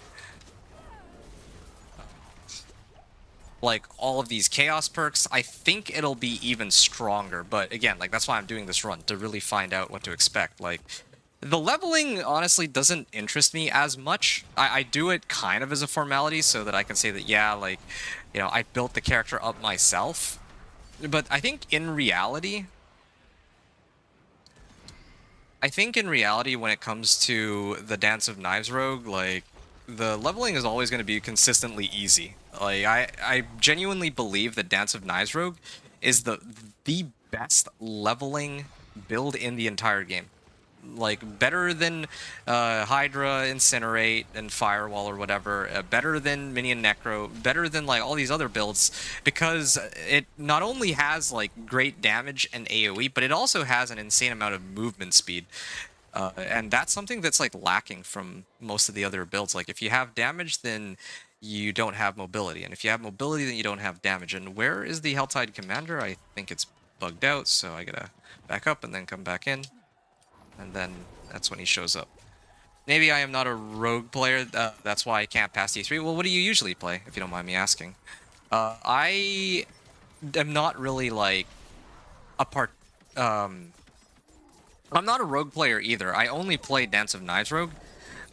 Speaker 1: like all of these chaos perks, I think it'll be even stronger. But again, like that's why I'm doing this run, to really find out what to expect. Like the leveling honestly doesn't interest me as much. I do it kind of as a formality so that I can say that, yeah, like, you know, I built the character up myself. But I think in reality, when it comes to the Dance of Knives Rogue, like, the leveling is always going to be consistently easy. Like, I genuinely believe that Dance of Knives Rogue is the best leveling build in the entire game. Like, better than Hydra, Incinerate, and Firewall or whatever, better than Minion Necro, better than, like, all these other builds, because it not only has, like, great damage and AoE, but it also has an insane amount of movement speed. And that's something that's, like, lacking from most of the other builds. Like, if you have damage, then you don't have mobility, and if you have mobility, then you don't have damage. And where is the Helltide Commander? I think it's bugged out, so I gotta back up and then come back in. And then that's when he shows up. Maybe I am not a rogue player, that's why I can't pass T3. Well, what do you usually play, if you don't mind me asking? I am not really, like, I'm not a rogue player either. I only play Dance of Knives Rogue.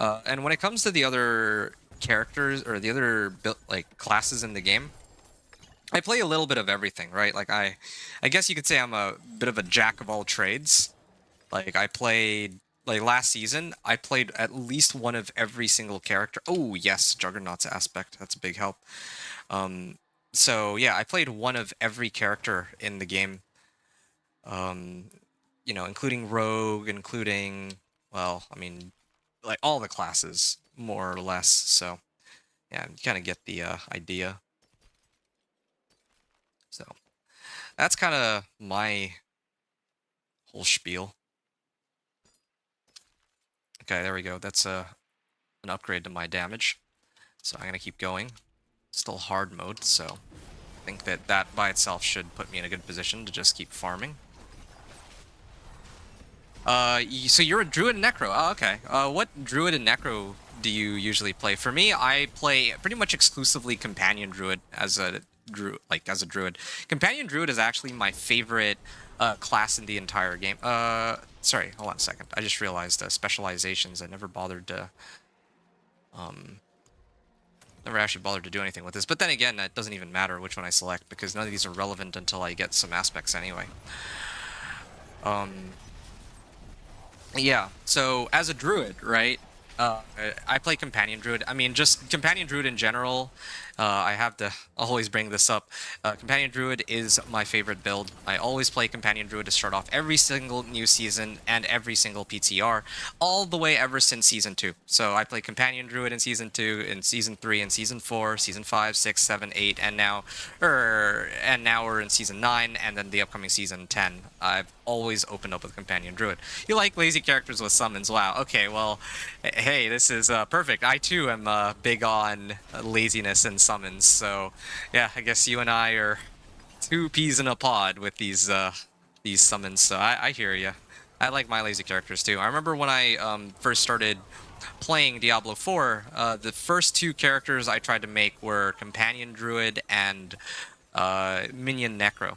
Speaker 1: And when it comes to the other characters, or the other, like, classes in the game, I play a little bit of everything, right? Like, I guess you could say I'm a bit of a jack of all trades. Like, I played, like, last season, I played at least one of every single character. Oh, yes, Juggernaut's aspect. That's a big help. So, yeah, I played one of every character in the game. You know, including Rogue, including, well, I mean, like, all the classes, more or less. So, yeah, you kind of get the idea. So, that's kind of my whole spiel. Okay, there we go. That's an upgrade to my damage. So I'm going to keep going. Still hard mode, so I think that by itself should put me in a good position to just keep farming. So you're a Druid and Necro. Oh, okay. What Druid and Necro do you usually play? For me, I play pretty much exclusively Companion Druid as a Druid. Companion Druid is actually my favorite class in the entire game. Sorry, hold on a second. I just realized specializations. I never bothered to, never actually bothered to do anything with this. But then again, that doesn't even matter which one I select, because none of these are relevant until I get some aspects anyway. Yeah, so as a Druid, right, I play Companion Druid. I mean, just Companion Druid in general. I have to always bring this up. Companion Druid is my favorite build. I always play Companion Druid to start off every single new season and every single PTR, all the way ever since Season 2. So I play Companion Druid in Season 2, in Season 3, in Season 4, Season 5, 6, 7, 8, and now we're in Season 9, and then the upcoming Season 10. I've always opened up with Companion Druid. You like lazy characters with summons? Wow, okay, well, hey, this is perfect. I too am big on laziness and summons, so yeah, I guess you and I are two peas in a pod with these summons, so I hear you. I like my lazy characters too. I remember when I first started playing Diablo 4, the first two characters I tried to make were Companion Druid and Minion Necro.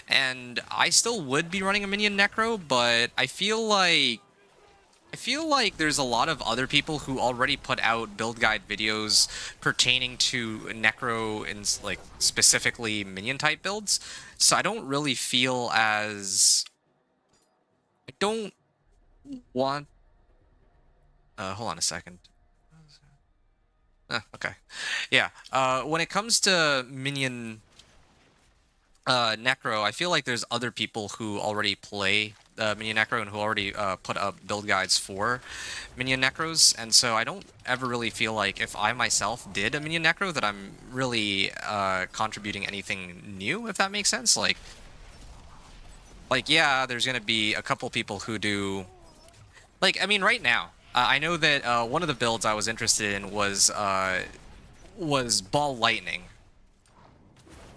Speaker 1: And I still would be running a Minion Necro, but I feel like there's a lot of other people who already put out build guide videos pertaining to Necro and like specifically minion type builds. So I don't really feel as I don't want hold on a second. Okay. Yeah. When it comes to minion Necro, I feel like there's other people who already play Minion Necro and who already put up build guides for Minion Necros, and so I don't ever really feel like if I myself did a Minion Necro that I'm really contributing anything new, if that makes sense. Like yeah, there's gonna be a couple people who do, like, I mean, right now, I know that one of the builds I was interested in was Ball Lightning.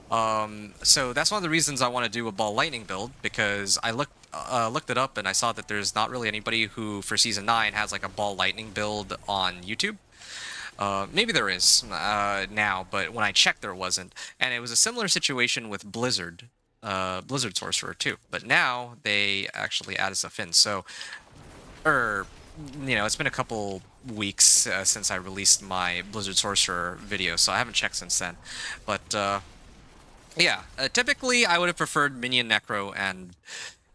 Speaker 1: So that's one of the reasons I want to do a Ball Lightning build, because I looked it up and I saw that there's not really anybody who for Season 9 has like a Ball Lightning build on YouTube. Maybe there is now, but when I checked there wasn't. And it was a similar situation with Blizzard Sorcerer too. But now they actually added stuff in. So, it's been a couple weeks since I released my Blizzard Sorcerer video, so I haven't checked since then. But yeah, typically I would have preferred Minion Necro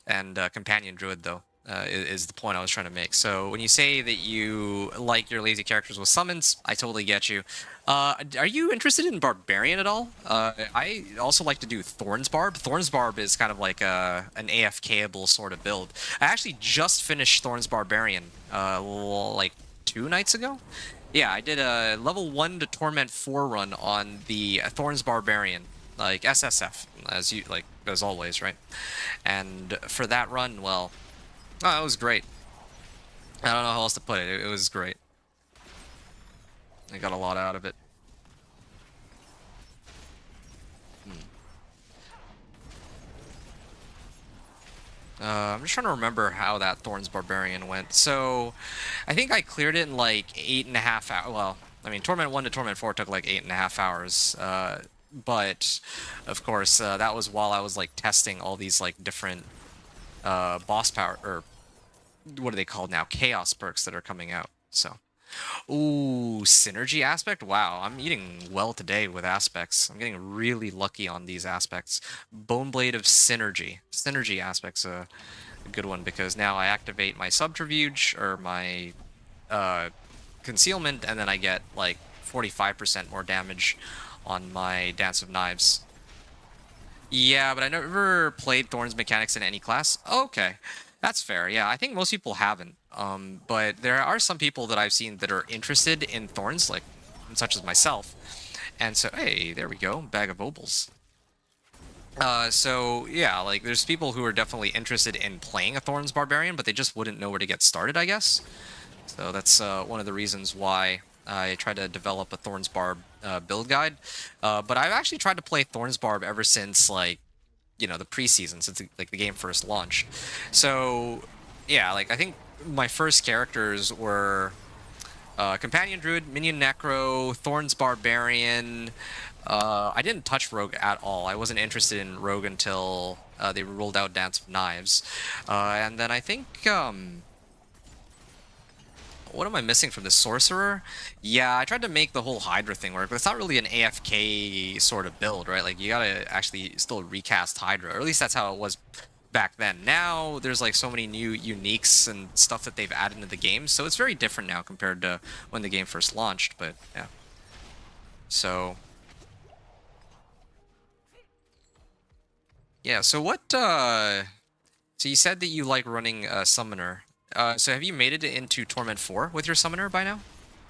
Speaker 1: and Companion Druid, though, is the point I was trying to make. So when you say that you like your lazy characters with summons, I totally get you. Are you interested in Barbarian at all? I also like to do Thorns Barb. Thorns Barb is kind of like an AFK-able sort of build. I actually just finished Thorns Barbarian like 2 nights ago. Yeah, I did a level 1 to Torment 4 run on the Thorns Barbarian. Like SSF, as always, right? And for that run, well, oh, it was great. I don't know how else to put it. It was great. I got a lot out of it. I'm just trying to remember how that Thorns Barbarian went. So, I think I cleared it in like 8.5 hours. Well, I mean, Torment 1 to Torment 4 took like 8.5 hours. But of course, that was while I was like testing all these like different boss power, or what are they called now? Chaos perks that are coming out. So, ooh, synergy aspect. Wow, I'm eating well today with aspects. I'm getting really lucky on these aspects. Boneblade of Synergy. Synergy aspect's a good one because now I activate my subterfuge or my concealment, and then I get like 45% more damage on my Dance of Knives. Yeah, but I never played Thorns mechanics in any class. Okay, that's fair. Yeah, I think most people haven't. But there are some people that I've seen that are interested in Thorns, like such as myself. And so, hey, there we go, bag of obols. So yeah, like there's people who are definitely interested in playing a Thorns Barbarian, but they just wouldn't know where to get started, I guess. So that's one of the reasons why I tried to develop a Thorns Barb build guide. But I've actually tried to play Thorns Barb ever since, like, the preseason, since like the game first launched. So yeah, like I think my first characters were Companion Druid, Minion Necro, Thorns Barbarian. I didn't touch Rogue at all. I wasn't interested in Rogue until they rolled out Dance of Knives. And then I think what am I missing from this Sorcerer? Yeah, I tried to make the whole Hydra thing work, but it's not really an AFK sort of build, right? Like, you gotta actually still recast Hydra, or at least that's how it was back then. Now, there's like so many new uniques and stuff that they've added into the game, so it's very different now compared to when the game first launched, but yeah. So... yeah, so what, so you said that you like running a Summoner. So have you made it into Torment 4 with your Summoner by now?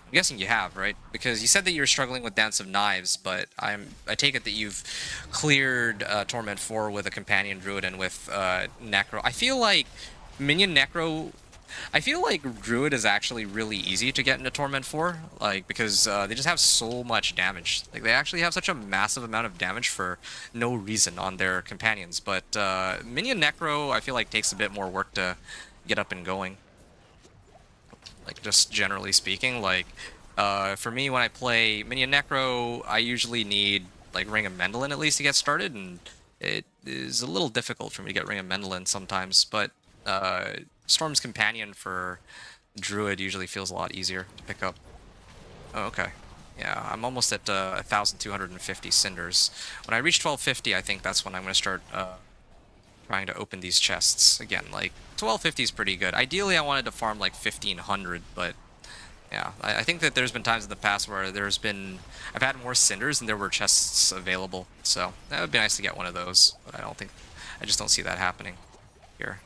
Speaker 1: I'm guessing you have, right? Because you said that you're struggling with Dance of Knives, but I take it that you've cleared Torment 4 with a Companion Druid and with Necro. I feel like Druid is actually really easy to get into Torment 4, like, because they just have so much damage. Like, they actually have such a massive amount of damage for no reason on their companions. But Minion Necro, I feel like, takes a bit more work to get up and going. like just generally speaking. Like, for me, when I play Minion Necro, I usually need like Ring of Mendelin at least to get started, and it is a little difficult for me to get Ring of Mendelin sometimes. But Storm's Companion for Druid usually feels a lot easier to pick up. Oh, okay. Yeah, I'm almost at 1,250 cinders. When I reach 1,250, I think that's when I'm going to start trying to open these chests again. Like, 1,250 is pretty good. Ideally, I wanted to farm like 1,500, but yeah, I think that there's been times in the past where I've had more cinders and there were chests available. So that would be nice to get one of those, but I just don't see that happening here.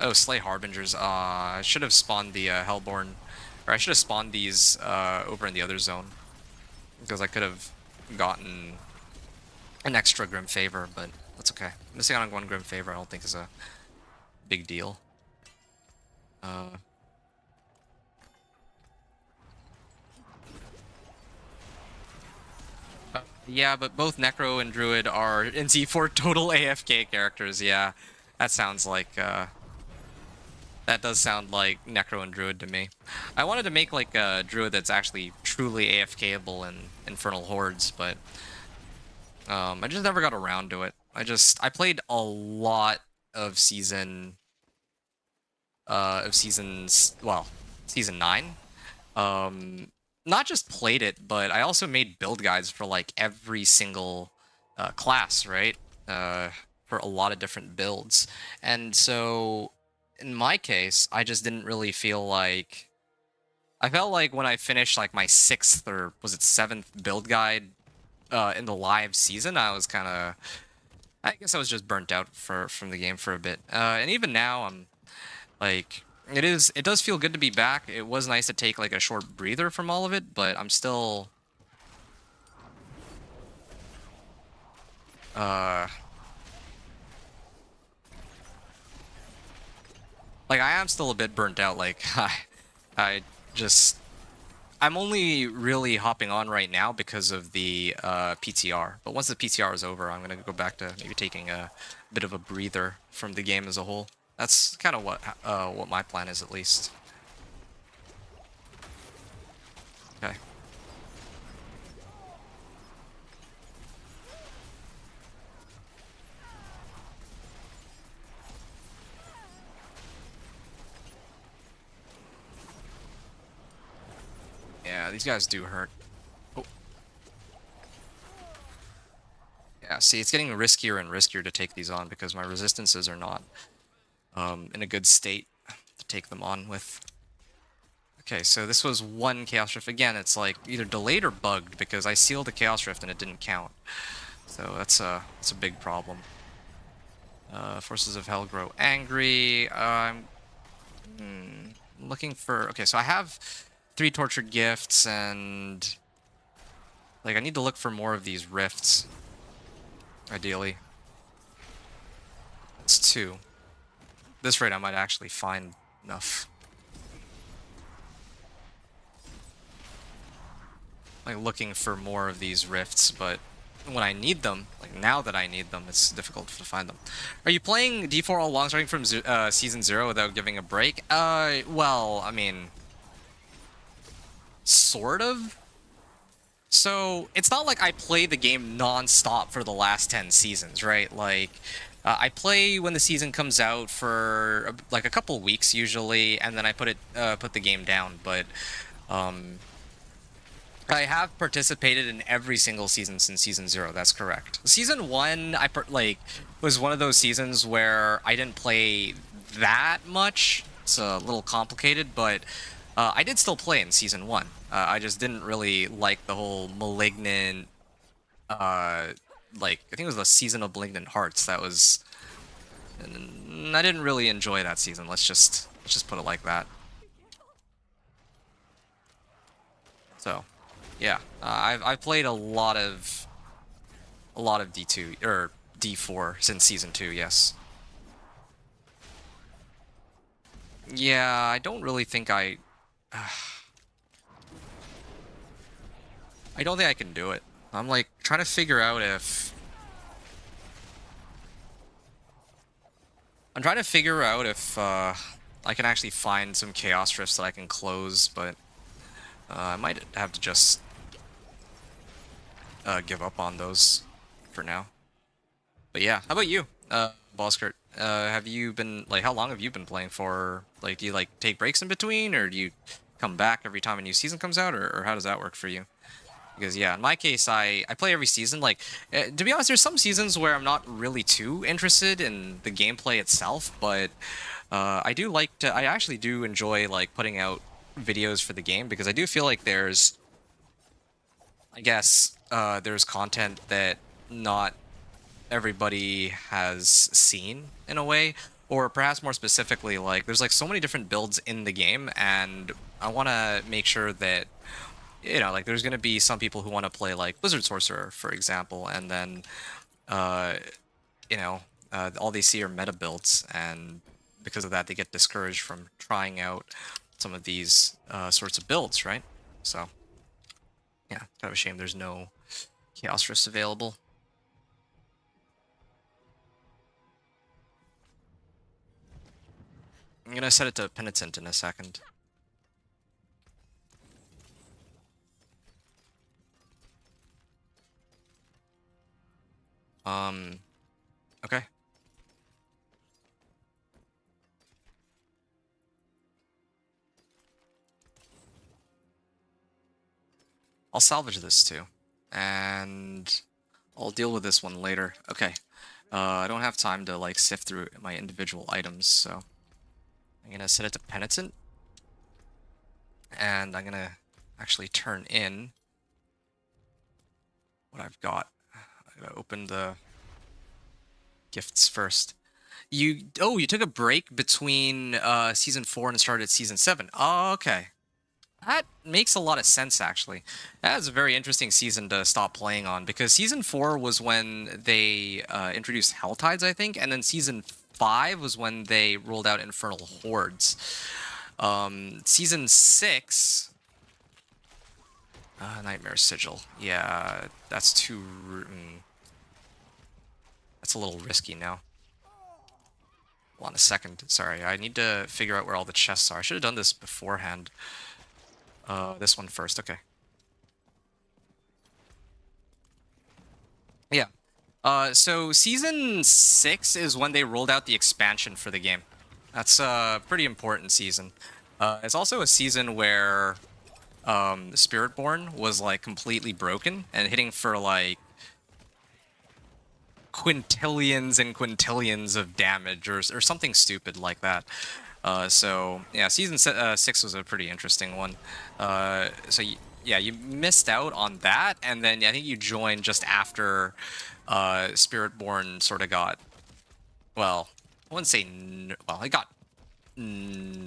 Speaker 1: Oh, Slay Harbingers. I should have spawned the Hellborn, or I should have spawned these over in the other zone, because I could have gotten an extra Grim Favor, but that's okay. Missing out on one Grim Favor I don't think is a big deal. Yeah, but both Necro and Druid are in Z4 total AFK characters, yeah. That sounds like, that does sound like Necro and Druid to me. I wanted to make like a Druid that's actually truly AFKable in Infernal Hordes, but I just never got around to it. I played a lot of season season 9. Not just played it, but I also made build guides for like every single class, right? For a lot of different builds. And so in my case, I just didn't really feel like I felt like when I finished like my 6th or was it 7th build guide in the live season, I guess I was just burnt out from the game for a bit. And even now I'm like it does feel good to be back. It was nice to take like a short breather from all of it, but I'm still like I am still a bit burnt out. Like I just I'm only really hopping on right now because of the PTR. But once the PTR is over, I'm gonna go back to maybe taking a bit of a breather from the game as a whole. That's kind of what my plan is, at least. Okay. Yeah, these guys do hurt. Oh. Yeah, see, it's getting riskier and riskier to take these on because my resistances are not in a good state to take them on with. Okay, so this was one Chaos Rift. Again, it's like either delayed or bugged because I sealed the Chaos Rift and it didn't count. So that's a big problem. Forces of Hell grow angry. I'm looking for... Okay, so I have 3 Tortured Gifts and... Like, I need to look for more of these rifts. Ideally. It's 2. This rate I might actually find enough. Like, looking for more of these rifts, but when I need them, like now that I need them, it's difficult to find them. Are you playing D4 all along, starting from Season 0 without giving a break? Well, I mean... Sort of? So, it's not like I play the game non-stop for the last 10 seasons, right? Like, I play when the season comes out for, like, a couple weeks, usually, and then I put the game down, but... I have participated in every single season since Season 0, that's correct. Season 1, was one of those seasons where I didn't play that much. It's a little complicated, but I did still play in Season 1. I just didn't really like the whole Malignant, I think it was the Season of Malignant Hearts. That was... And I didn't really enjoy that season, let's just put it like that. So... Yeah, I've played a lot of D2 or D4 since Season 2. Yes. Yeah, I don't really think I don't think I can do it. I'm like trying to figure out if I'm trying to figure out if I can actually find some Chaos Rifts that I can close, but I might have to just give up on those for now. But yeah, how about you, Bosskurt? Have you been, like, how long have you been playing for? Like, do you, like, take breaks in between, or do you come back every time a new season comes out, or how does that work for you? Because, yeah, in my case, I play every season. Like, to be honest, there's some seasons where I'm not really too interested in the gameplay itself, but I do like to, I actually do enjoy, like, putting out videos for the game, because I do feel like there's, I guess, there's content that not everybody has seen in a way, or perhaps more specifically, like, there's like so many different builds in the game, and I want to make sure that, you know, like, there's going to be some people who want to play like Blizzard Sorcerer, for example, and then uh you know, all they see are meta builds, and because of that they get discouraged from trying out some of these sorts of builds, right? So yeah, kind of a shame there's no Chaos Rifts available. I'm gonna set it to Penitent in a second. Okay. I'll salvage this too, and I'll deal with this one later. Okay. I don't have time to, like, sift through my individual items, so I'm gonna set it to Penitent, and I'm gonna actually turn in what I've got. I'm gonna open the gifts first. You took a break between season 4 and started season 7. Oh, okay. That makes a lot of sense, actually. That was a very interesting season to stop playing on, because season 4 was when they introduced Hell Tides, I think, and then season 5 was when they rolled out Infernal Hordes. Season 6... Nightmare Sigil. Yeah, that's too... that's a little risky now. Hold on a second. Sorry, I need to figure out where all the chests are. I should have done this beforehand. This one first, okay. Yeah. So Season 6 is when they rolled out the expansion for the game. That's a pretty important season. It's also a season where Spiritborn was, like, completely broken and hitting for, like, quintillions and quintillions of damage, or something stupid like that. So yeah, season 6 was a pretty interesting one. So yeah, you missed out on that, and then I think you joined just after Spiritborn sort of got, well, I wouldn't say well, it got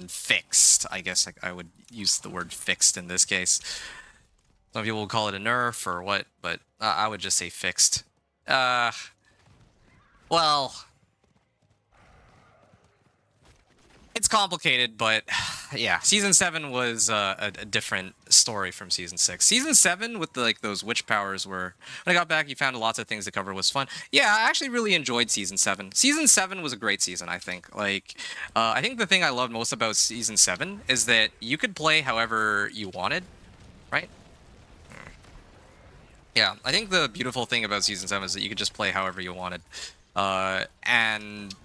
Speaker 1: fixed. I guess I would use the word fixed in this case. Some people will call it a nerf or what, but I would just say fixed. Well, it's complicated, but yeah, Season 7 was a different story from Season 6. Season 7, with like those witch powers, were, when I got back, you found lots of things to cover, was fun. Yeah, I actually really enjoyed Season 7. Season 7 was a great season, I think. Like, I think the thing I loved most about Season 7 is that you could play however you wanted, right? Yeah, I think the beautiful thing about Season 7 is that you could just play however you wanted. And,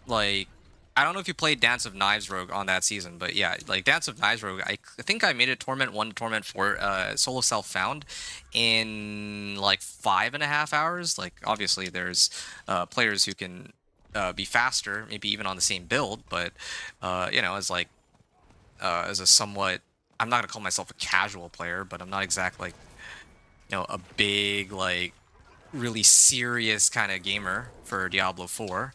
Speaker 1: like, I don't know if you played Dance of Knives Rogue on that season, but yeah, like, Dance of Knives Rogue, I think I made it Torment 1 to Torment 4, solo self-found in, like, 5.5 hours. Like, obviously, there's players who can be faster, maybe even on the same build, but, you know, as, like, as a somewhat, I'm not going to call myself a casual player, but I'm not exactly, like, you know, a big, like, really serious kind of gamer for Diablo 4,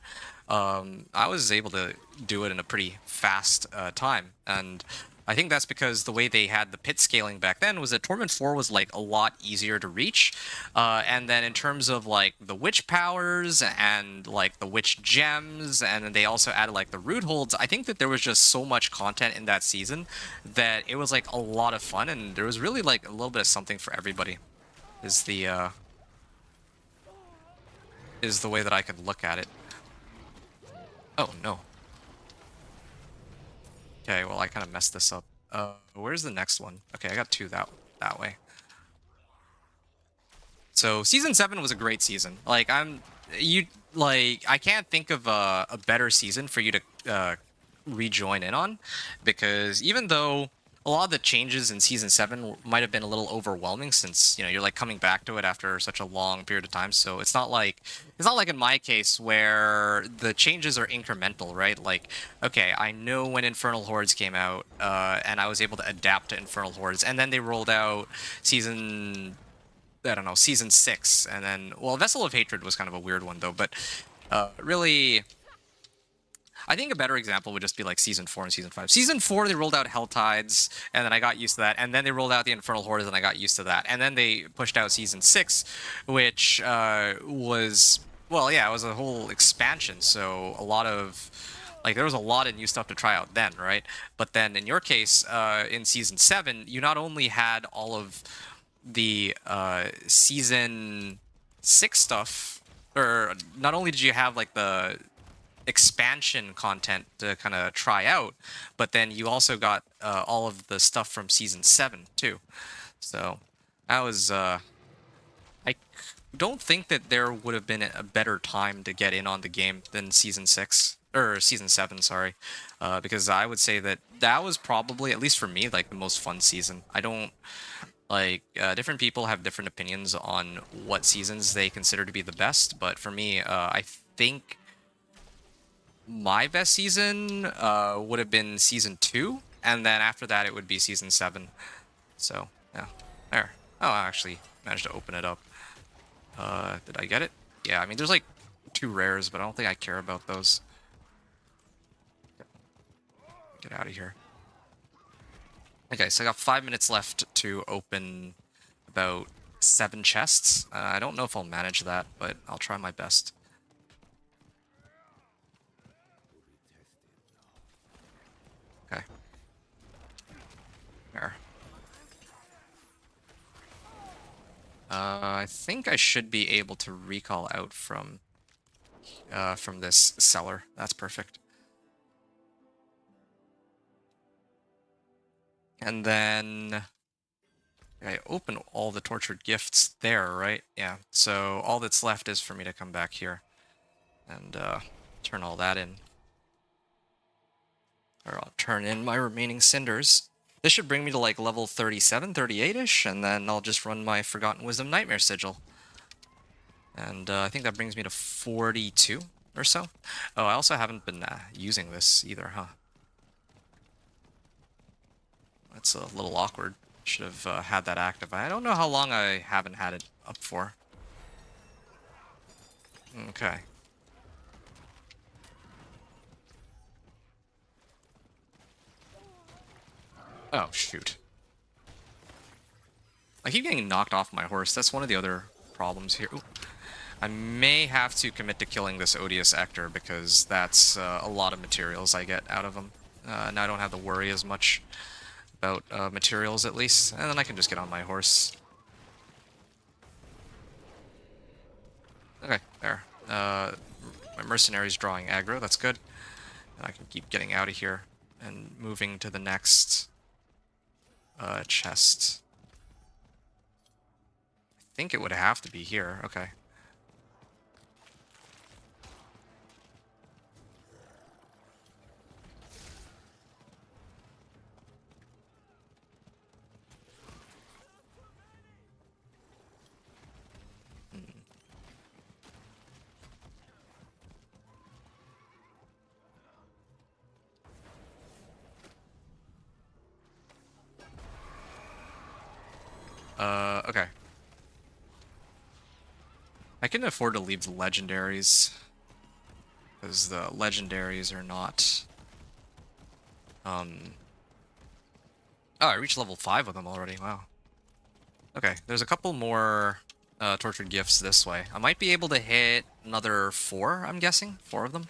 Speaker 1: I was able to do it in a pretty fast time. And I think that's because the way they had the pit scaling back then was that Torment 4 was, like, a lot easier to reach. And then in terms of, like, the witch powers and, like, the witch gems, and then they also added, like, the root holds, I think that there was just so much content in that season that it was, like, a lot of fun, and there was really, like, a little bit of something for everybody, is the way that I could look at it. Oh, no. Okay, well, I kind of messed this up. Where's the next one? Okay, I got two that way. So season 7 was a great season. Like I can't think of a better season for you to rejoin in on, because even though a lot of the changes in season 7 might have been a little overwhelming, since you're like coming back to it after such a long period of time. So it's not like in my case where the changes are incremental, right? Like, okay, I know when Infernal Hordes came out, and I was able to adapt to Infernal Hordes, and then they rolled out season I don't know, season 6, and then, well, Vessel of Hatred was kind of a weird one, though, but really, I think a better example would just be like season 4 and season 5. Season 4, they rolled out Hell Tides, and then I got used to that, and then they rolled out the Infernal Hordes, and I got used to that, and then they pushed out season 6, which was, well, yeah, it was a whole expansion, so a lot of, like, there was a lot of new stuff to try out then, right? But then in your case, in season 7, you not only had all of the season 6 stuff, or not only did you have like the expansion content to kind of try out, but then you also got all of the stuff from season 7 too. So that was I don't think that there would have been a better time to get in on the game than season 6 or season 7, sorry, because I would say that that was probably, at least for me, like the most fun season. I don't like different people have different opinions on what seasons they consider to be the best, but for me, I think my best season would have been season 2, and then after that it would be season 7. So yeah, there. Oh, I actually managed to open it up. Did I get it? Yeah, I mean, there's like 2 rares, but I don't think I care about those. Get out of here. Okay, so I got 5 minutes left to open about 7 chests. I don't know if I'll manage that, but I'll try my best. Okay. There. I think I should be able to recall out from this cellar. That's perfect. And then I open all the tortured gifts there, right? Yeah. So all that's left is for me to come back here and turn all that in. Or I'll turn in my remaining cinders. This should bring me to like level 37, 38-ish, and then I'll just run my Forgotten Wisdom Nightmare Sigil. And I think that brings me to 42 or so. Oh, I also haven't been using this either, huh? That's a little awkward. Should have had that active. I don't know how long I haven't had it up for. Okay. Oh, shoot. I keep getting knocked off my horse. That's one of the other problems here. Ooh. I may have to commit to killing this Odious Ector, because that's a lot of materials I get out of him. Now I don't have to worry as much about materials, at least. And then I can just get on my horse. Okay, there. My mercenary's drawing aggro, that's good. And I can keep getting out of here and moving to the next chest. I think it would have to be here, okay. Okay. I can afford to leave the legendaries, because the legendaries are not... Oh, I reached level 5 with them already, wow. Okay, there's a couple more tortured gifts this way. I might be able to hit another 4, I'm guessing? 4 of them,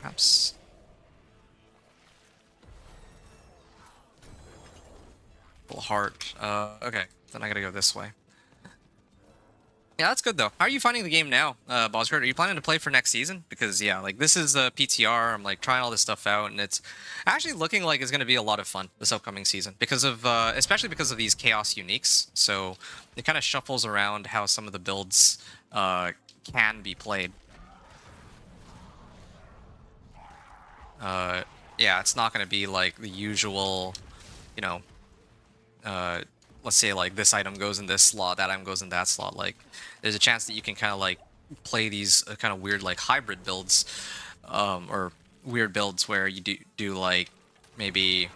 Speaker 1: perhaps? Full heart. Okay, then I gotta go this way. Yeah, that's good though. How are you finding the game now, Bosgert? Are you planning to play for next season? Because yeah, like this is PTR. I'm like trying all this stuff out, and it's actually looking like it's going to be a lot of fun this upcoming season because of especially because of these chaos uniques. So it kind of shuffles around how some of the builds can be played. Yeah, it's not going to be like the usual, you know, uh, let's say like this item goes in this slot, that item goes in that slot. Like, there's a chance that you can kind of like play these kind of weird like hybrid builds, or weird builds where you do like maybe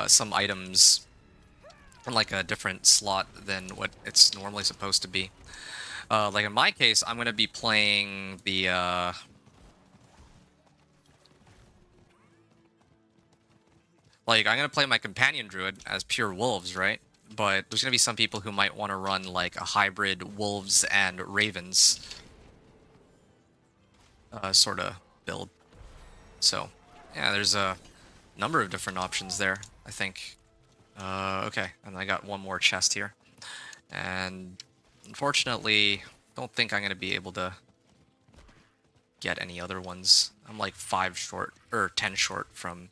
Speaker 1: some items from like a different slot than what it's normally supposed to be. Like in my case, I'm gonna be playing the like I'm gonna play my companion druid as pure wolves, right? But there's gonna be some people who might want to run like a hybrid wolves and ravens sort of build. So yeah, there's a number of different options there, I think. Okay, and I got one more chest here. And unfortunately, don't think I'm gonna be able to get any other ones. I'm like 5 short, or 10 short from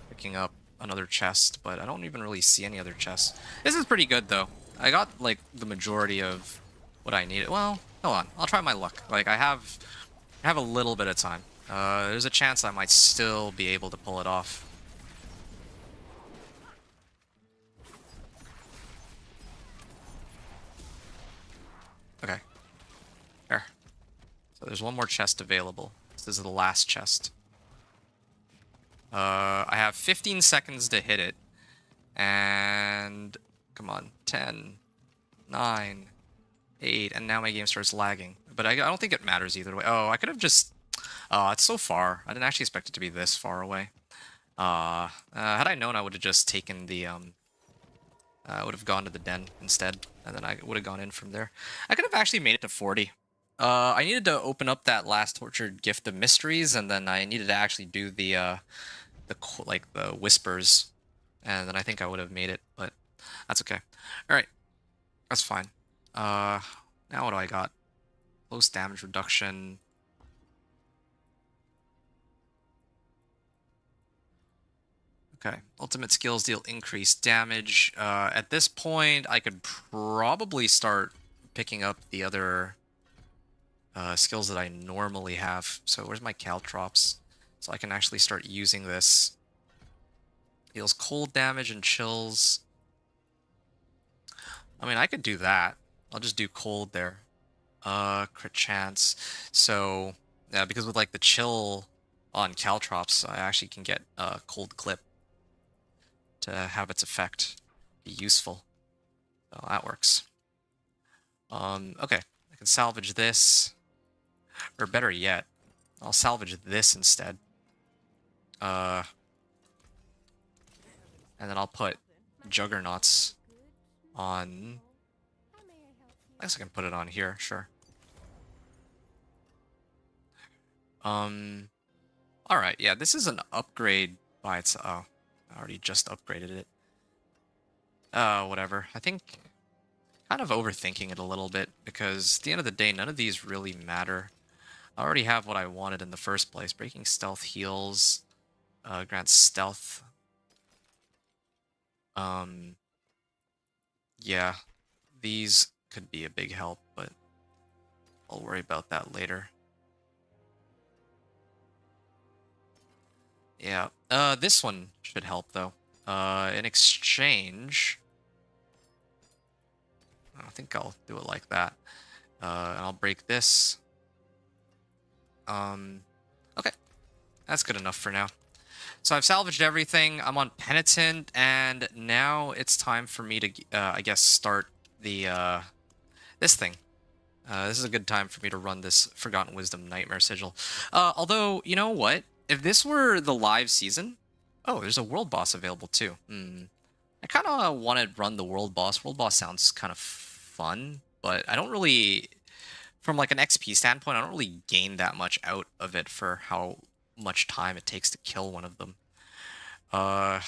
Speaker 1: picking up another chest, but I don't even really see any other chests. This is pretty good though. I got like the majority of what I needed. Well, hold on, I'll try my luck. Like I have a little bit of time. There's a chance I might still be able to pull it off. Okay, there. So there's one more chest available. This is the last chest. I have 15 seconds to hit it. And come on, 10, 9, 8, and now my game starts lagging. But I don't think it matters either way. Oh, I could have just... Oh, it's so far. I didn't actually expect it to be this far away. Had I known, I would have just taken the... I would have gone to the den instead, and then I would have gone in from there. I could have actually made it to 40. I needed to open up that last tortured gift of mysteries, and then I needed to actually do the whispers, and then I think I would have made it, but that's okay. All right, that's fine. Now what do I got? Close damage reduction. Okay, ultimate skills deal increased damage. At this point, I could probably start picking up the other skills that I normally have. So where's my caltrops? So I can actually start using this. Deals cold damage and chills. I mean, I could do that. I'll just do cold there. Crit chance. So, yeah, because with like the chill on caltrops, I actually can get a cold clip to have its effect be useful. So that works. Okay, I can salvage this, or better yet, I'll salvage this instead. And then I'll put juggernauts on. I guess I can put it on here, sure. Alright, yeah, this is an upgrade by its... Oh, I already just upgraded it. Whatever. I think kind of overthinking it a little bit, because at the end of the day, none of these really matter. I already have what I wanted in the first place. Breaking stealth heals, grants stealth. Yeah, these could be a big help, but I'll worry about that later. Yeah, this one should help though. In exchange, I think I'll do it like that. And I'll break this. Okay, that's good enough for now. So I've salvaged everything. I'm on Penitent, and now it's time for me to, I guess, start the this thing. This is a good time for me to run this Forgotten Wisdom Nightmare Sigil. Although, you know what? If this were the live season... Oh, there's a world boss available too. I kind of want to run the world boss. World boss sounds kind of fun, but I don't really... From like an XP standpoint, I don't really gain that much out of it for how much time it takes to kill one of them. Hold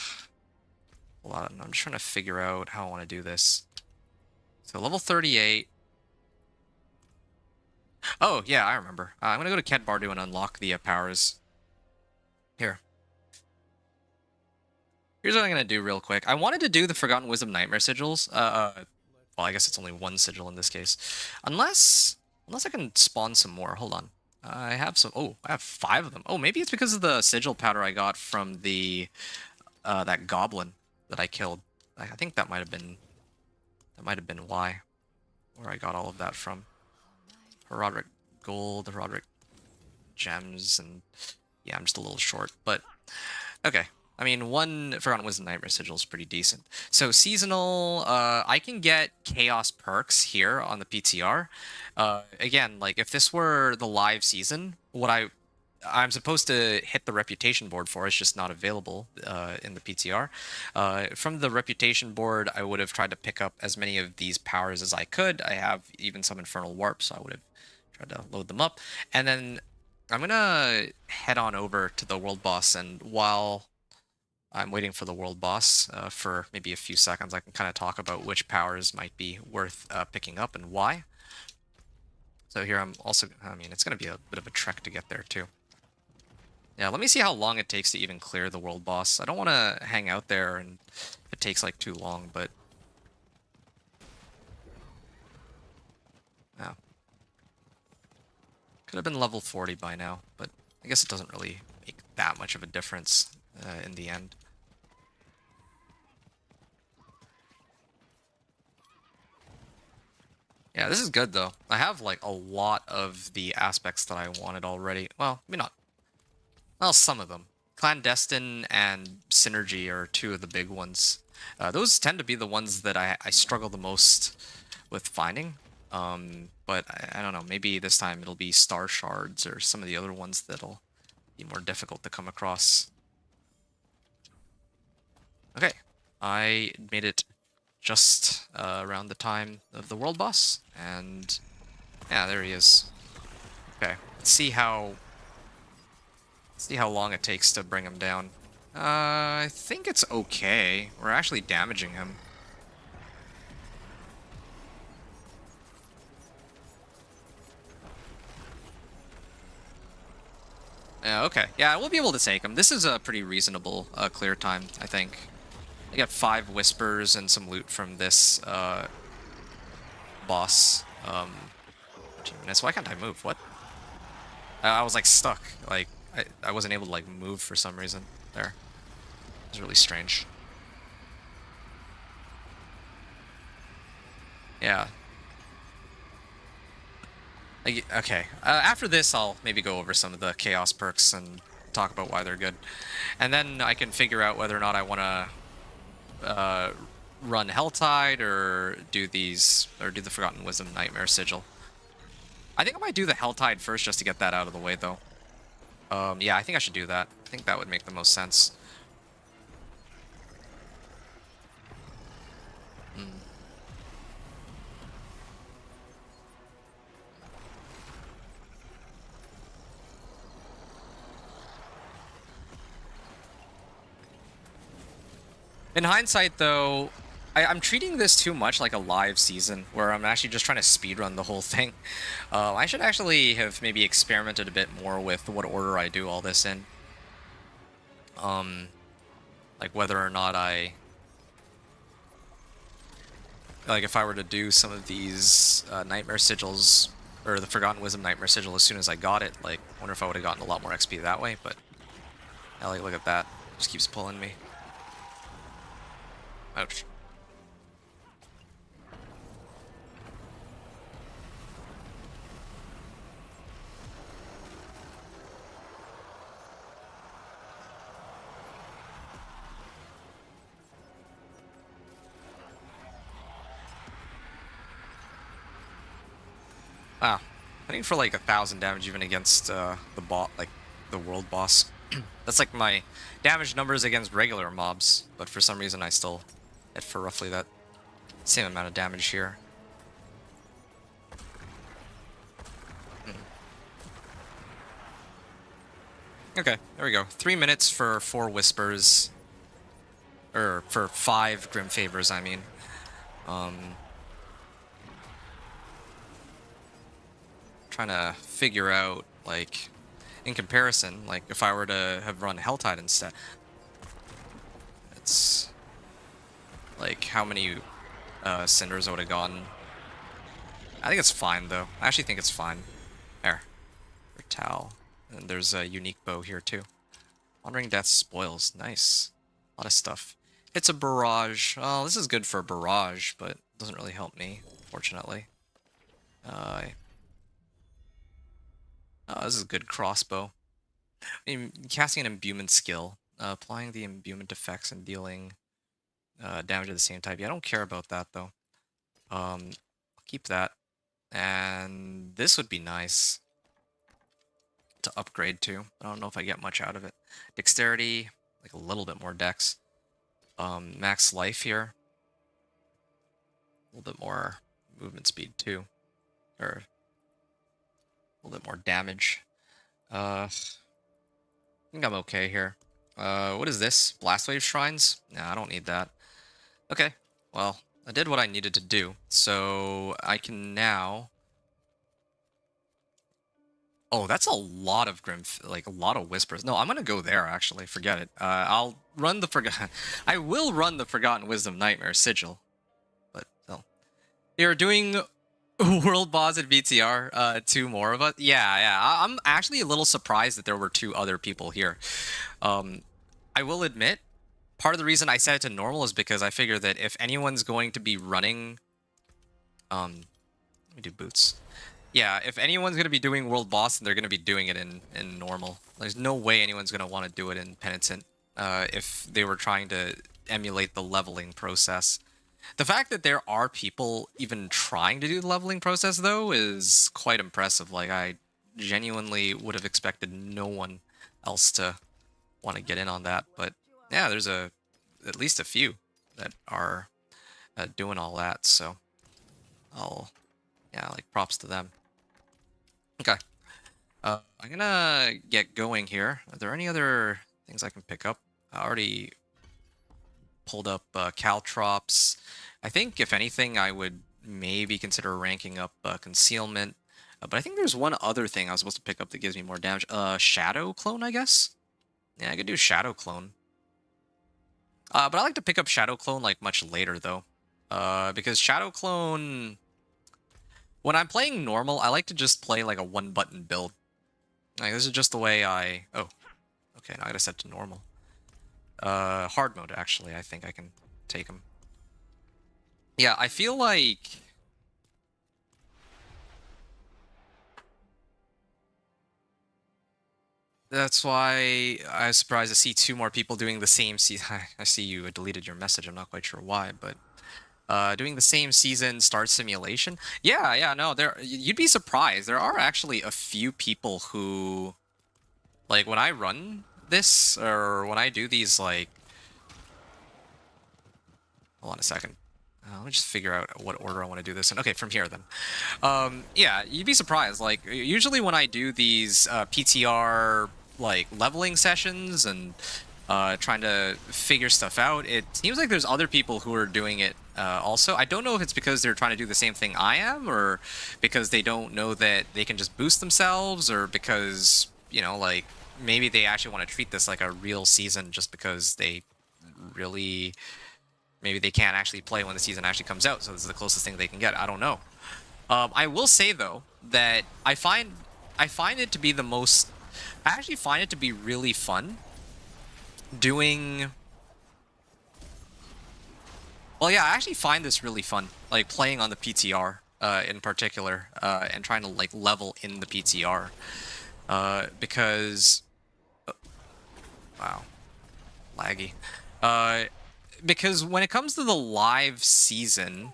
Speaker 1: on, I'm just trying to figure out how I want to do this. So level 38. Oh, yeah, I remember. I'm gonna go to Ket Bardu and unlock the powers. Here. Here's what I'm gonna do real quick. I wanted to do the Forgotten Wisdom Nightmare Sigils. Well, I guess it's only one sigil in this case. Unless I can spawn some more. Hold on. I have some... Oh, I have 5 of them. Oh, maybe it's because of the sigil powder I got from the... that goblin that I killed. I think that might have been... That might have been why. Where I got all of that from. Roderick Gold, Roderick Gems, and... Yeah, I'm just a little short, but... Okay. I mean, one Forgotten Wisdom Nightmare Sigil is pretty decent. So seasonal, I can get Chaos perks here on the PTR. Again, like if this were the live season, what I'm supposed to hit the reputation board for is just not available in the PTR. From the reputation board, I would have tried to pick up as many of these powers as I could. I have even some Infernal Warp, so I would have tried to load them up. And then I'm gonna head on over to the world boss, and while I'm waiting for the world boss for maybe a few seconds, I can kind of talk about which powers might be worth picking up and why. So here I'm also, I mean, it's going to be a bit of a trek to get there too. Yeah, let me see how long it takes to even clear the world boss. I don't want to hang out there and it takes like too long, but... Oh. Could have been level 40 by now, but I guess it doesn't really make that much of a difference in the end. Yeah, this is good though. I have like a lot of the aspects that I wanted already. Well, maybe not. Well, some of them. Clandestine and Synergy are 2 of the big ones. Those tend to be the ones that I struggle the most with finding. But I don't know, maybe this time it'll be Star Shards or some of the other ones that'll be more difficult to come across. Okay, I made it just around the time of the world boss, and yeah, there he is. Okay, let's see how long it takes to bring him down. I think it's okay. We're actually damaging him. Yeah, okay. Yeah, we'll be able to take him. This is a pretty reasonable clear time, I think. I got 5 whispers and some loot from this boss. 15 minutes. Why can't I move? What? I was like stuck. Like I wasn't able to like move for some reason. There. It was really strange. Yeah. Okay. After this, I'll maybe go over some of the chaos perks and talk about why they're good, and then I can figure out whether or not I want to run Helltide or do these or do the Forgotten Wisdom Nightmare Sigil. I think I might do the Helltide first just to get that out of the way, though. Yeah, I think I should do that. I think that would make the most sense. In hindsight, though, I'm treating this too much like a live season, where I'm actually just trying to speedrun the whole thing. I should actually have maybe experimented a bit more with what order I do all this in. Like whether or not like if I were to do some of these Nightmare Sigils, or the Forgotten Wisdom Nightmare Sigil as soon as I got it, like, I wonder if I would have gotten a lot more XP that way, but... Yeah, like, look at that. Just keeps pulling me. Ouch. Wow. Hitting for like 1,000 damage even against the like the world boss. That's like my damage numbers against regular mobs, but for some reason I still hit for roughly that same amount of damage here. Okay, there we go. 3 minutes for 4 whispers. Or for 5 grim favors, I mean. trying to figure out, like, in comparison, like, if I were to have run Helltide instead, it's like how many cinders I would have gotten. I think it's fine, though. I actually think it's fine. There. For Tau. And there's a unique bow here, too. Wandering Death spoils. Nice. A lot of stuff. It's a barrage. Oh, this is good for a barrage, but it doesn't really help me, fortunately. This is a good crossbow. I mean, casting an imbuement skill. Applying the imbuement effects and dealing damage of the same type. Yeah, I don't care about that, though. I'll keep that. And this would be nice to upgrade to. I don't know if I get much out of it. Dexterity, like a little bit more dex. Max life here. A little bit more movement speed too. Or a little bit more damage. I think I'm okay here. What is this? Blastwave Shrines? Nah, I don't need that. Okay, well, I did what I needed to do. So I can now... Oh, that's a lot of like a lot of whispers. No, I'm gonna go there actually. Forget it. I'll run the I will run the Forgotten Wisdom Nightmare Sigil, but still. You're doing World Boss at VTR. 2 more of us. Yeah. I'm actually a little surprised that there were 2 other people here. I will admit, part of the reason I set it to normal is because I figure that if anyone's going to be running, let me do boots. Yeah, if anyone's going to be doing World Boss, they're going to be doing it in normal. There's no way anyone's going to want to do it in Penitent if they were trying to emulate the leveling process. The fact that there are people even trying to do the leveling process, though, is quite impressive. Like, I genuinely would have expected no one else to want to get in on that. But, yeah, there's at least a few that are doing all that, so yeah, like, props to them. Okay. I'm gonna get going here. Are there any other things I can pick up? I already pulled up Caltrops. I think, if anything, I would maybe consider ranking up Concealment. But I think there's one other thing I was supposed to pick up that gives me more damage. Shadow Clone, I guess? Yeah, I could do Shadow Clone. But I like to pick up Shadow Clone, like, much later, though. Because Shadow Clone... When I'm playing normal, I like to just play like a 1-button build. Like, this is just the way I... Oh. Okay, now I gotta set to normal. Hard mode, actually. I think I can take him. Yeah, I feel like... That's why I was surprised to see 2 more people doing the same season. I see you deleted your message. I'm not quite sure why, but... doing the same season Star Simulation. Yeah, no, you'd be surprised. There are actually a few people who, like, when I run this, or when I do these, like... Hold on a second. Let me just figure out what order I want to do this in. Okay, from here, then. Yeah, you'd be surprised. Like, usually when I do these PTR, like, leveling sessions and trying to figure stuff out, it seems like there's other people who are doing it also. I don't know if it's because they're trying to do the same thing I am, or because they don't know that they can just boost themselves, or because, you know, like, maybe they actually want to treat this like a real season just because they really... Maybe they can't actually play when the season actually comes out, so this is the closest thing they can get. I don't know. I will say, though, that I find it to be the most... I actually find it to be really fun doing... Well, yeah, I actually find this really fun, like, playing on the PTR in particular, and trying to, like, level in the PTR. Because... wow. Laggy. Because when it comes to the live season,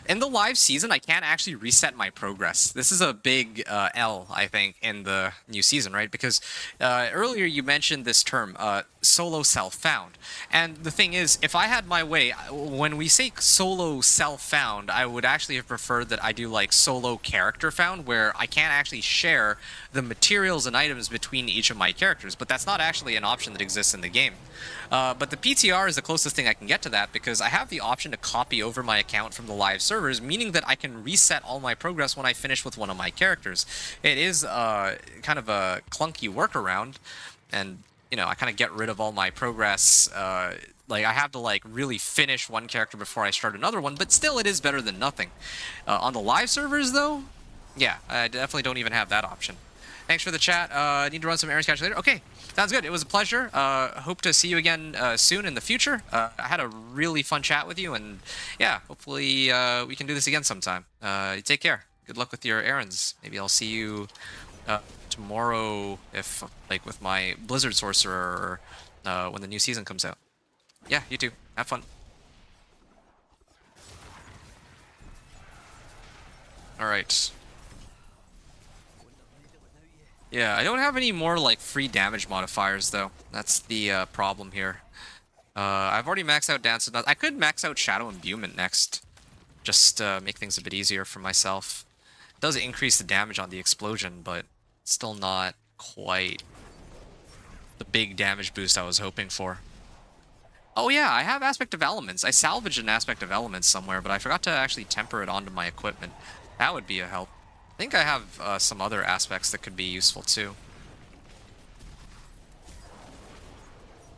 Speaker 1: in the live season, I can't actually reset my progress. This is a big L, I think, in the new season, right? Because earlier you mentioned this term, solo self-found. And the thing is, if I had my way, when we say solo self-found, I would actually have preferred that I do, like, solo character found, where I can't actually share the materials and items between each of my characters. But that's not actually an option that exists in the game. But the PTR is the closest thing I can get to that, because I have the option to copy over my account from the live servers, meaning that I can reset all my progress when I finish with one of my characters. It is kind of a clunky workaround, and you know, I kind of get rid of all my progress. Like, I have to like really finish one character before I start another one, but still it is better than nothing. On the live servers though, yeah, I definitely don't even have that option. Thanks for the chat. I need to run some errands, catch you later. Okay, sounds good. It was a pleasure. Hope to see you again soon in the future. I had a really fun chat with you, and yeah, hopefully we can do this again sometime. Take care. Good luck with your errands. Maybe I'll see you tomorrow, if like with my Blizzard Sorcerer, or when the new season comes out. Yeah, you too. Have fun. All right. Yeah, I don't have any more like free damage modifiers though. That's the problem here. I've already maxed out Dance of Nuts. I could max out Shadow Imbuement next. Just make things a bit easier for myself. It does increase the damage on the explosion, but still not quite the big damage boost I was hoping for. Oh yeah, I have Aspect of Elements. I salvaged an Aspect of Elements somewhere, but I forgot to actually temper it onto my equipment. That would be a help. I think I have some other aspects that could be useful too.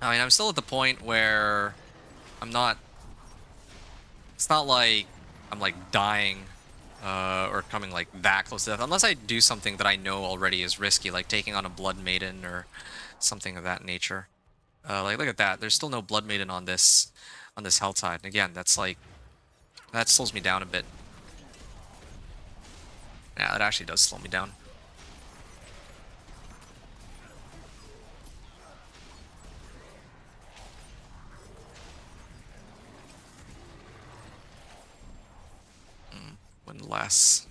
Speaker 1: I mean, I'm still at the point where I'm not... It's not like I'm like dying or coming like that close to death, unless I do something that I know already is risky, like taking on a Blood Maiden or something of that nature. Like, look at that. There's still no Blood Maiden on this Helltide. And again, that's like... That slows me down a bit. Yeah, that actually does slow me down. One less.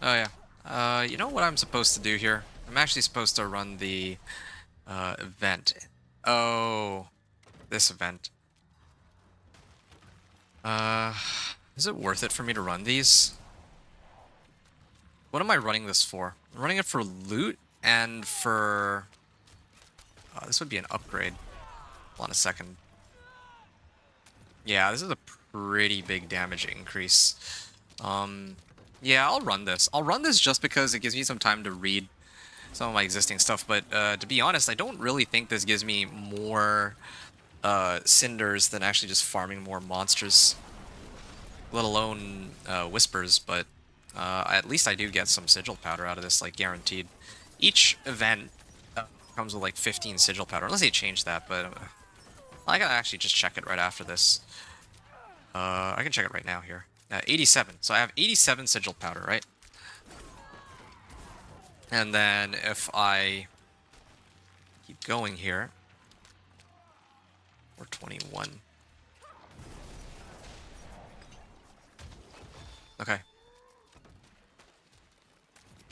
Speaker 1: Oh yeah. You know what I'm supposed to do here? I'm actually supposed to run the event. Oh, this event. Is it worth it for me to run these? What am I running this for? I'm running it for loot and for... this would be an upgrade. Hold on a second. Yeah, this is a pretty big damage increase. Yeah, I'll run this. I'll run this just because it gives me some time to read some of my existing stuff, but to be honest, I don't really think this gives me more cinders than actually just farming more monsters. Let alone whispers, but at least I do get some sigil powder out of this, like guaranteed. Each event comes with like 15 sigil powder, unless they change that, but I gotta actually just check it right after this. I can check it right now here. 87. So I have 87 sigil powder, right? And then if I keep going here, or 21. Okay.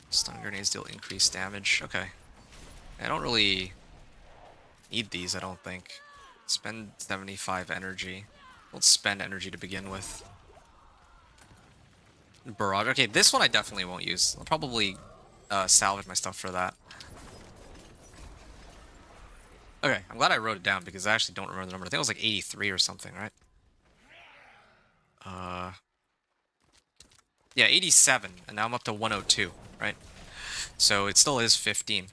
Speaker 1: Stun grenades deal increased damage. Okay. I don't really need these, I don't think. Spend 75 energy. Let's spend energy to begin with. Barrage. Okay, this one I definitely won't use. I'll probably salvage my stuff for that. Okay, I'm glad I wrote it down because I actually don't remember the number. I think it was like 83 or something, right? Yeah, 87, and now I'm up to 102, right? So it still is 15,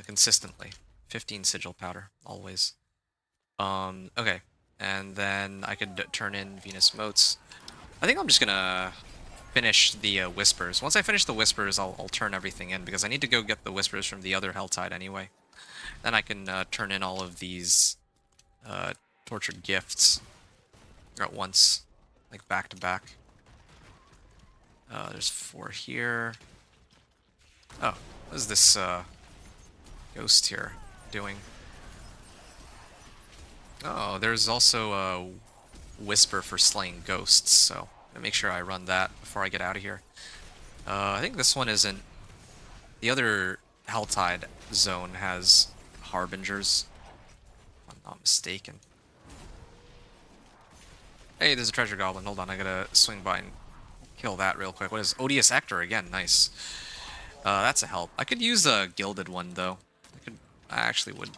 Speaker 1: consistently. 15 sigil powder, always. Okay, and then I could turn in Venus Motes. I think I'm just gonna finish the Whispers. Once I finish the Whispers, I'll turn everything in, because I need to go get the Whispers from the other Helltide anyway. Then I can turn in all of these Tortured Gifts at once, like back to back. There's 4 here. Oh, what is this ghost here doing? Oh, there's also a Whisper for slaying ghosts, so I'm gonna make sure I run that before I get out of here. I think this one isn't... The other Helltide zone has Harbingers, if I'm not mistaken. Hey, there's a treasure goblin. Hold on, I gotta swing by and kill that real quick. What is Odious Ector again? Nice. That's a help. I could use a gilded one though. I actually would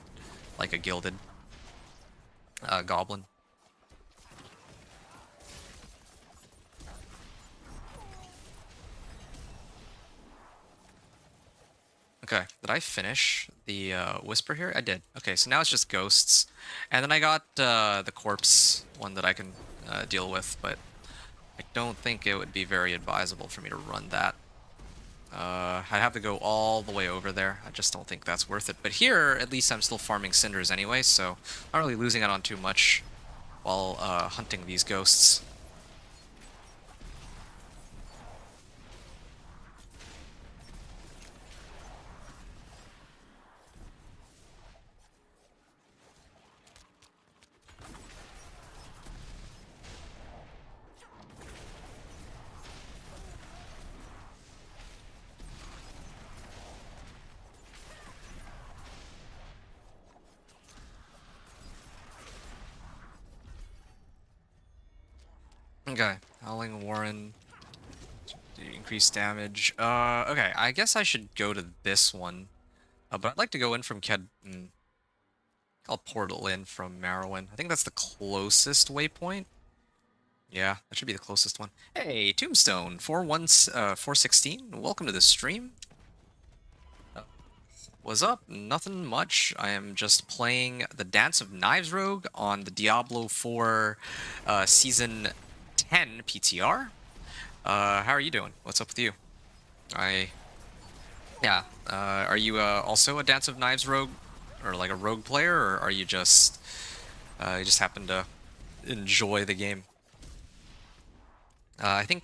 Speaker 1: like a gilded goblin. Okay, did I finish the Whisper here? I did. Okay, so now it's just ghosts. And then I got the corpse one that I can deal with, but I don't think it would be very advisable for me to run that. I'd have to go all the way over there. I just don't think that's worth it. But here, at least I'm still farming cinders anyway, so not really losing out on too much while hunting these ghosts. Okay, Howling Warren, increase damage. Okay, I guess I should go to this one. But I'd like to go in from I'll portal in from Marrowin. I think that's the closest waypoint. Yeah, that should be the closest one. Hey, Tombstone, 416. Welcome to the stream. What's up? Nothing much. I am just playing the Dance of Knives Rogue on the Diablo 4 Season 10 PTR. How are you doing? What's up with you? Yeah. Are you also a Dance of Knives rogue, or like a rogue player, or are you just you just happen to enjoy the game? I think,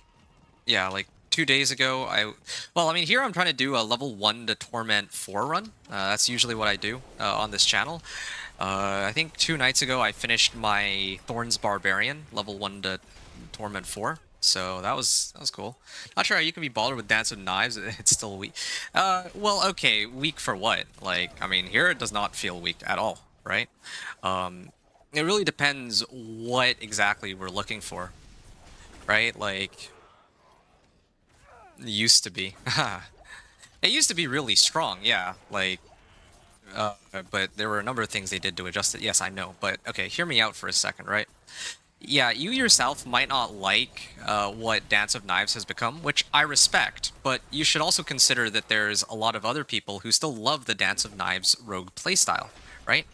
Speaker 1: yeah, like 2 days ago, well, I mean, here I'm trying to do a level 1 to Torment 4 run. That's usually what I do on this channel. I think 2 nights ago I finished my Thorns Barbarian, level 1 to Torment 4. So that was cool. Not sure how you can be bothered with Dance of Knives. It's still weak. Well, okay, weak for what? Like, I mean, here it does not feel weak at all, right? It really depends what exactly we're looking for, right? Like, it used to be. It used to be really strong, yeah. Like, but there were a number of things they did to adjust it. Yes, I know. But okay, hear me out for a second, right? Yeah, you yourself might not like what Dance of Knives has become, which I respect, but you should also consider that there's a lot of other people who still love the Dance of Knives rogue playstyle, right?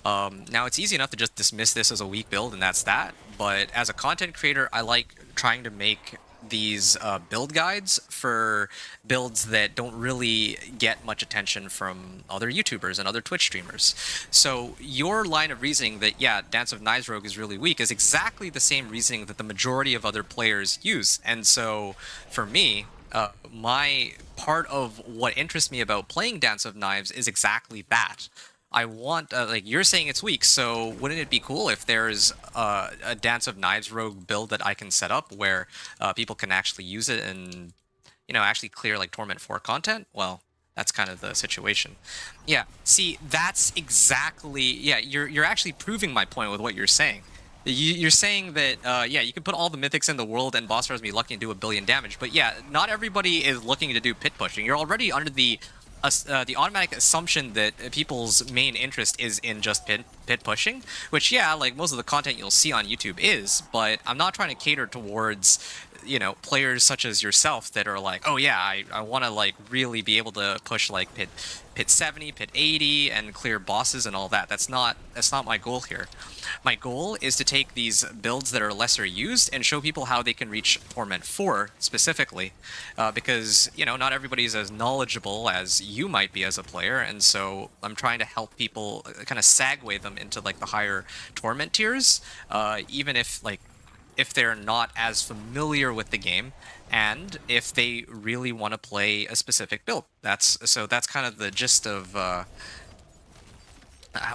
Speaker 1: Now, it's easy enough to just dismiss this as a weak build, and that's that, but as a content creator, I like trying to make these build guides for builds that don't really get much attention from other YouTubers and other Twitch streamers. So your line of reasoning that, yeah, Dance of Knives Rogue is really weak is exactly the same reasoning that the majority of other players use. And so for me, my part of what interests me about playing Dance of Knives is exactly that. I want, like, you're saying it's weak, so wouldn't it be cool if there's a Dance of Knives rogue build that I can set up where people can actually use it and, you know, actually clear, like, Torment 4 content? Well, that's kind of the situation. Yeah, see, that's exactly, yeah, you're actually proving my point with what you're saying. You're saying that, yeah, you can put all the mythics in the world and boss runners be lucky and do 1 billion damage, but yeah, not everybody is looking to do pit pushing. You're already under the automatic assumption that people's main interest is in just pit pushing, which, yeah, like most of the content you'll see on YouTube is, but I'm not trying to cater towards, you know, players such as yourself that are like, oh yeah, I want to like really be able to push like pit 70, pit 80, and clear bosses and all that. That's not my goal here. My goal is to take these builds that are lesser used and show people how they can reach Torment 4 specifically, because, you know, not everybody's as knowledgeable as you might be as a player, and so I'm trying to help people kind of segue them into like the higher Torment tiers, even if they're not as familiar with the game, and if they really want to play a specific build. That's kind of the gist of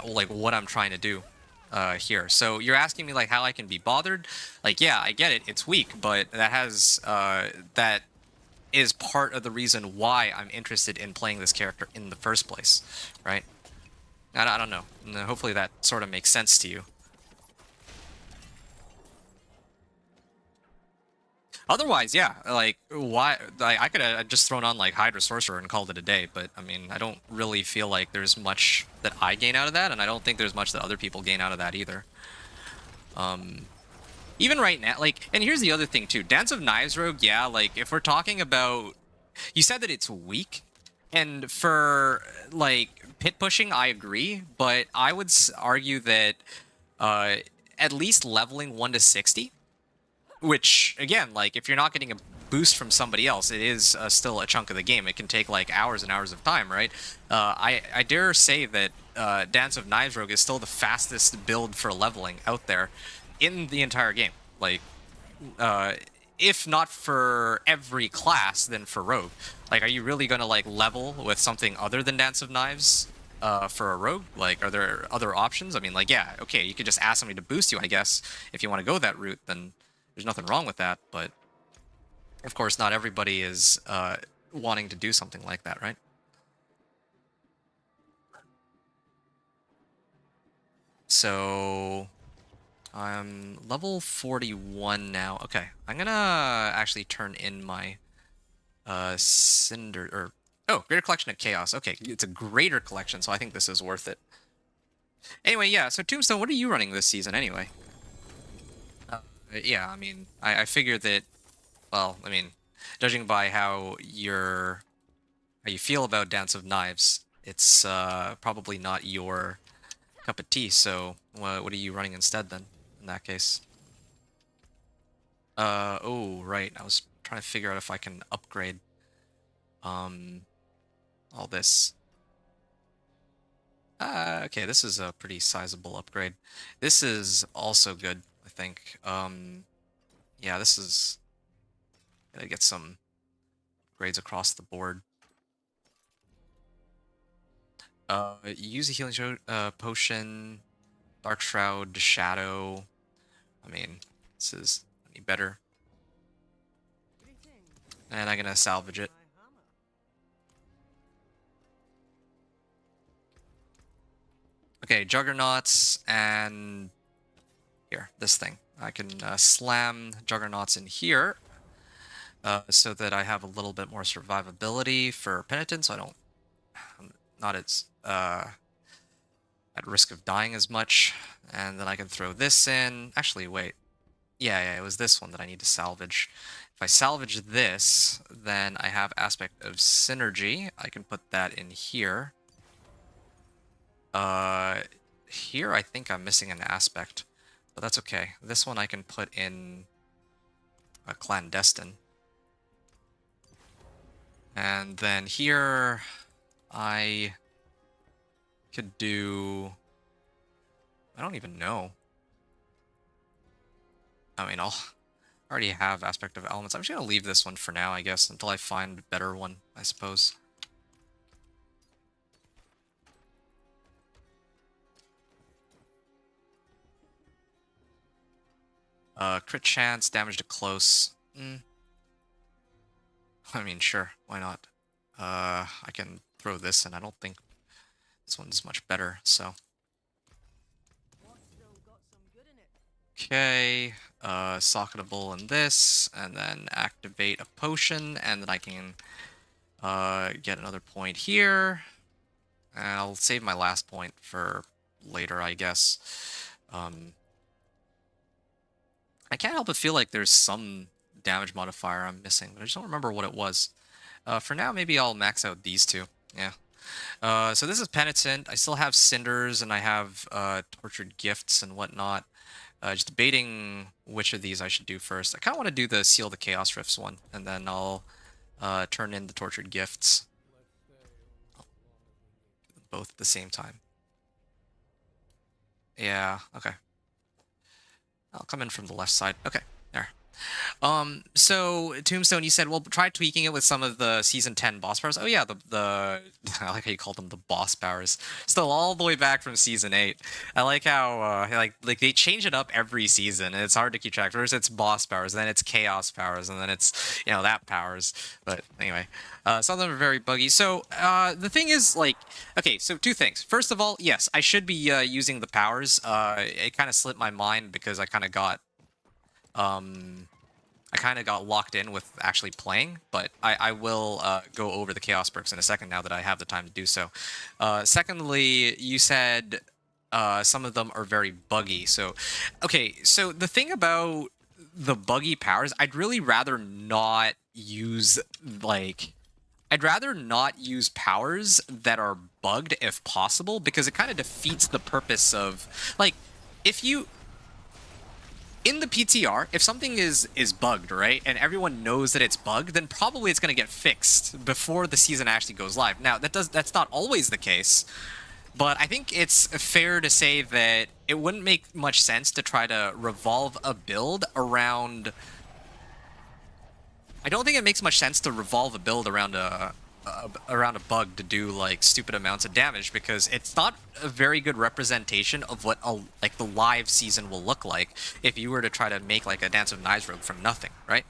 Speaker 1: like what I'm trying to do here. So you're asking me like how I can be bothered? Like, yeah, I get it, it's weak, but that has that is part of the reason why I'm interested in playing this character in the first place, right? I don't know. Hopefully that sort of makes sense to you. Otherwise, yeah, like, why? Like, I could have just thrown on like Hydra Sorcerer and called it a day, but I mean, I don't really feel like there's much that I gain out of that, and I don't think there's much that other people gain out of that either. Even right now, like, and here's the other thing too, Dance of Knives Rogue, yeah, like, if we're talking about, you said that it's weak. And for like pit pushing, I agree, but I would argue that uh, at least leveling 1 to 60, which again, like if you're not getting a boost from somebody else, it is still a chunk of the game. It can take like hours and hours of time, right? I dare say that Dance of Knives Rogue is still the fastest build for leveling out there in the entire game. Like, uh, if not for every class, then for Rogue. Like, are you really gonna like level with something other than Dance of Knives for a Rogue? Like, are there other options? I mean, like, yeah, okay, you could just ask somebody to boost you, I guess. If you want to go that route, then there's nothing wrong with that. But of course, not everybody is wanting to do something like that, right? So I'm level 41 now. Okay, I'm gonna actually turn in my Cinder, or oh, greater collection of chaos. Okay, it's a greater collection, so I think this is worth it. Anyway, yeah. So Tombstone, what are you running this season anyway? Yeah, I mean, I figured that. Well, I mean, judging by how you feel about Dance of Knives, it's probably not your cup of tea. So what are you running instead then? In that case. Oh right, I was trying to figure out if I can upgrade all this. Okay, this is a pretty sizable upgrade. This is also good, I think. Yeah, this is gotta get some grades across the board. Use a healing potion, Dark Shroud, Shadow. I mean, this is any better. And I'm gonna salvage it. Okay, Juggernauts, and here, this thing. I can slam Juggernauts in here so that I have a little bit more survivability for Penitent, so I'm not as at risk of dying as much. And then I can throw this in. Actually, wait. Yeah, it was this one that I need to salvage. If I salvage this, then I have Aspect of Synergy. I can put that in here. Here I think I'm missing an aspect, but that's okay. This one I can put in a Clandestine. And then here I could do... I don't even know. I mean, I already have Aspect of Elements. I'm just going to leave this one for now, I guess, until I find a better one, I suppose. Crit chance, damage to close. I mean, sure, why not? I can throw this in. I don't think this one's much better, so. Okay, socketable in this, and then activate a potion, and then I can get another point here. And I'll save my last point for later, I guess. I can't help but feel like there's some damage modifier I'm missing, but I just don't remember what it was. For now, maybe I'll max out these two. Yeah. So this is Penitent. I still have Cinders, and I have Tortured Gifts and whatnot. Just debating which of these I should do first. I kind of want to do the Seal the Chaos Rifts one, and then I'll turn in the Tortured Gifts. Both at the same time. Yeah, okay. I'll come in from the left side. Okay, there. So Tombstone, you said, well, try tweaking it with some of the season 10 boss powers. Oh yeah, the I like how you called them the boss powers. Still all the way back from season 8. I like how like they change it up every season, and it's hard to keep track. First it's boss powers, then it's chaos powers, and then it's that powers. But anyway, some of them are very buggy. So the thing is, like, okay, so two things. First of all, yes, I should be using the powers. It kind of slipped my mind because I kind of got locked in with actually playing, but I will go over the Chaos perks in a second now that I have the time to do so. Secondly, you said some of them are very buggy. So, okay, so the thing about the buggy powers, I'd really rather not use, like, I'd rather not use powers that are bugged if possible, because it kind of defeats the purpose of, like, if you in the PTR, if something is bugged, right, and everyone knows that it's bugged, then probably it's going to get fixed before the season actually goes live. Now, that's not always the case, but I think it's fair to say that it wouldn't make much sense to try to revolve a build around. I don't think it makes much sense to revolve a build around a bug to do like stupid amounts of damage, because it's not a very good representation of what like the live season will look like if you were to try to make like a Dance of Knives rogue from nothing, right?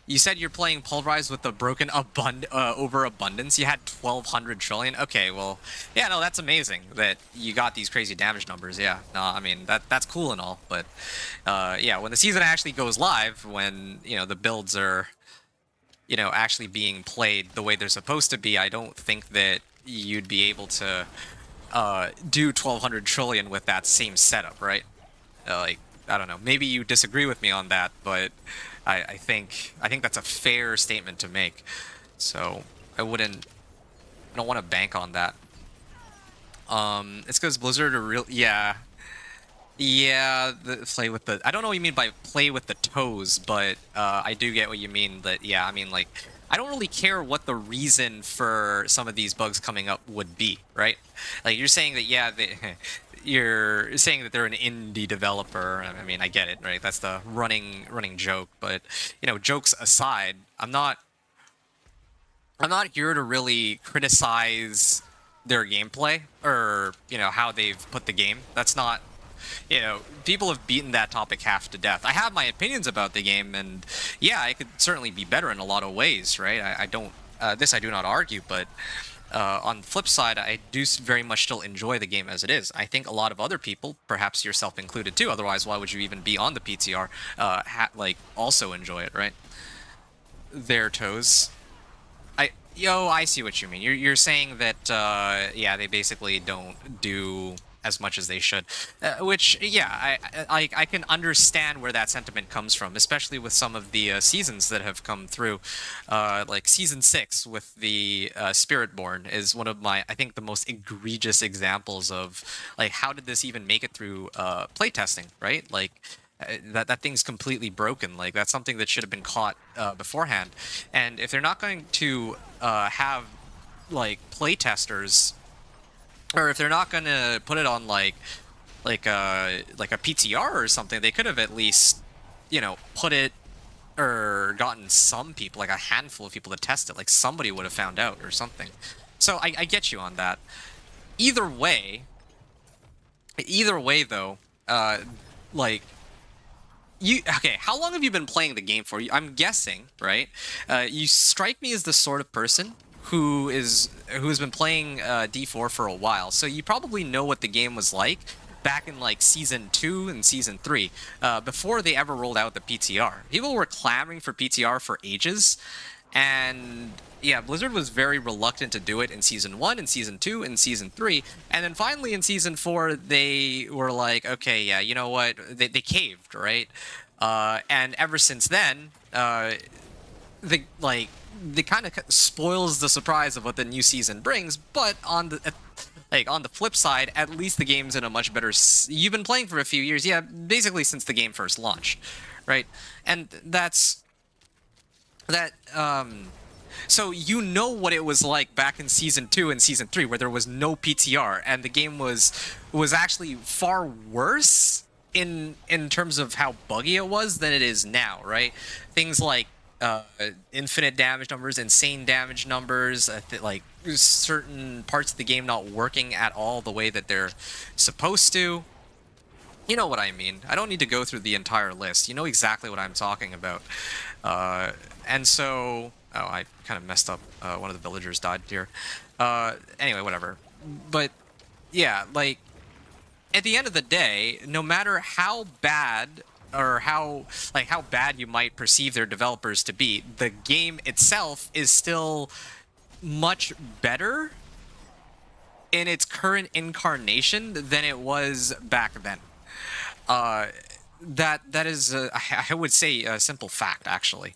Speaker 1: You said you're playing Pulverize with the broken overabundance. You had 1,200 trillion. Okay, well, yeah, no, that's amazing that you got these crazy damage numbers. Yeah, no, I mean that's cool and all, but yeah, when the season actually goes live, when the builds are actually being played the way they're supposed to be, I don't think that you'd be able to do 1,200 trillion with that same setup, right? Like, I don't know. Maybe you disagree with me on that, but I think that's a fair statement to make. So I don't want to bank on that. It's because Blizzard are real. Yeah, play with the. I don't know what you mean by play with the toes, but I do get what you mean. That I mean, like, I don't really care what the reason for some of these bugs coming up would be, right? Like, you're saying that you're saying that they're an indie developer. I mean, I get it, right? That's the running joke. But jokes aside, I'm not here to really criticize their gameplay or how they've put the game. That's not. People have beaten that topic half to death. I have my opinions about the game, and yeah, it could certainly be better in a lot of ways, right? I don't. This I do not argue, but. On the flip side, I do very much still enjoy the game as it is. I think a lot of other people, perhaps yourself included too, otherwise why would you even be on the PTR, also enjoy it, right? Their toes. I see what you mean. You're saying that, yeah, they basically don't do as much as they should, which, yeah, I can understand where that sentiment comes from, especially with some of the seasons that have come through. Like season 6 with the Spiritborn is one of my, I think, the most egregious examples of like, how did this even make it through playtesting, right? Like that thing's completely broken. Like, that's something that should have been caught beforehand. And if they're not going to have like playtesters, or if they're not going to put it on like a PTR or something, they could have at least put it, or gotten some people, like a handful of people to test it. Like, somebody would have found out or something. So I get you on that. Either way though, like, okay, how long have you been playing the game for? I'm guessing, right? You strike me as the sort of person who has been playing D4 for a while, so you probably know what the game was like back in like season 2 and season 3, before they ever rolled out the PTR. People were clamoring for PTR for ages, and yeah, Blizzard was very reluctant to do it in season 1 and season 2 and season 3, and then finally in season 4 they were like, okay, yeah, you know what, they caved, right? And ever since then, they kind of spoils the surprise of what the new season brings. But on the flip side, at least the game's in a much better. You've been playing for a few years, yeah, basically since the game first launched, right? And that's that. So you know what it was like back in season 2 and season 3, where there was no PTR, and the game was actually far worse in terms of how buggy it was than it is now, right? Things like infinite damage numbers, insane damage numbers, like certain parts of the game not working at all the way that they're supposed to. You know what I mean. I don't need to go through the entire list. You know exactly what I'm talking about. And so... Oh, I kind of messed up. One of the villagers died here. Anyway, whatever. But, yeah, like, at the end of the day, no matter how bad... or how bad you might perceive their developers to be, the game itself is still much better in its current incarnation than it was back then. That is, I would say, a simple fact, actually.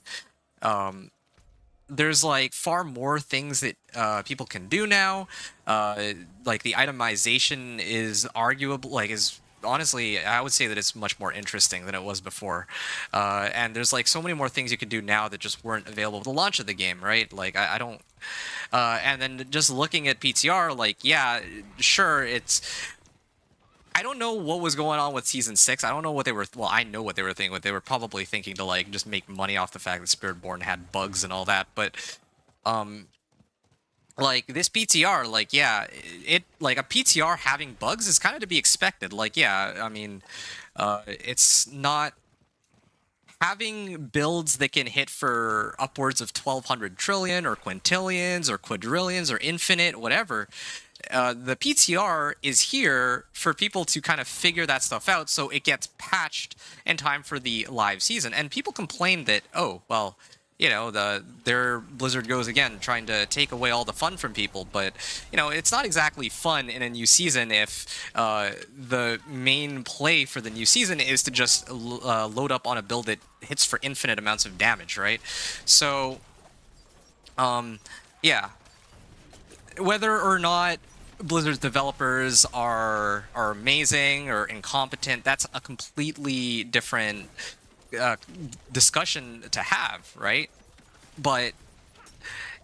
Speaker 1: there's like far more things that people can do now. Like the itemization is arguable, like is honestly, I would say that it's much more interesting than it was before. And there's like so many more things you could do now that just weren't available at the launch of the game, right? Like I don't. And then just looking at PTR, like yeah, sure, it's. I don't know what was going on with season 6. I don't know what they were. Well, I know what they were thinking. What they were probably thinking to like just make money off the fact that Spiritborn had bugs and all that. But like this PTR, like yeah, it like a PTR having bugs is kind of to be expected. Like yeah, I mean, it's not having builds that can hit for upwards of 1200 trillion or quintillions or quadrillions or infinite, whatever. The PTR is here for people to kind of figure that stuff out so it gets patched in time for the live season. And people complain that, oh, well, you know, their Blizzard goes again trying to take away all the fun from people. But, you know, it's not exactly fun in a new season if the main play for the new season is to just load up on a build that hits for infinite amounts of damage, right? So, yeah. Whether or not Blizzard's developers are amazing or incompetent, that's a completely different discussion to have, right? But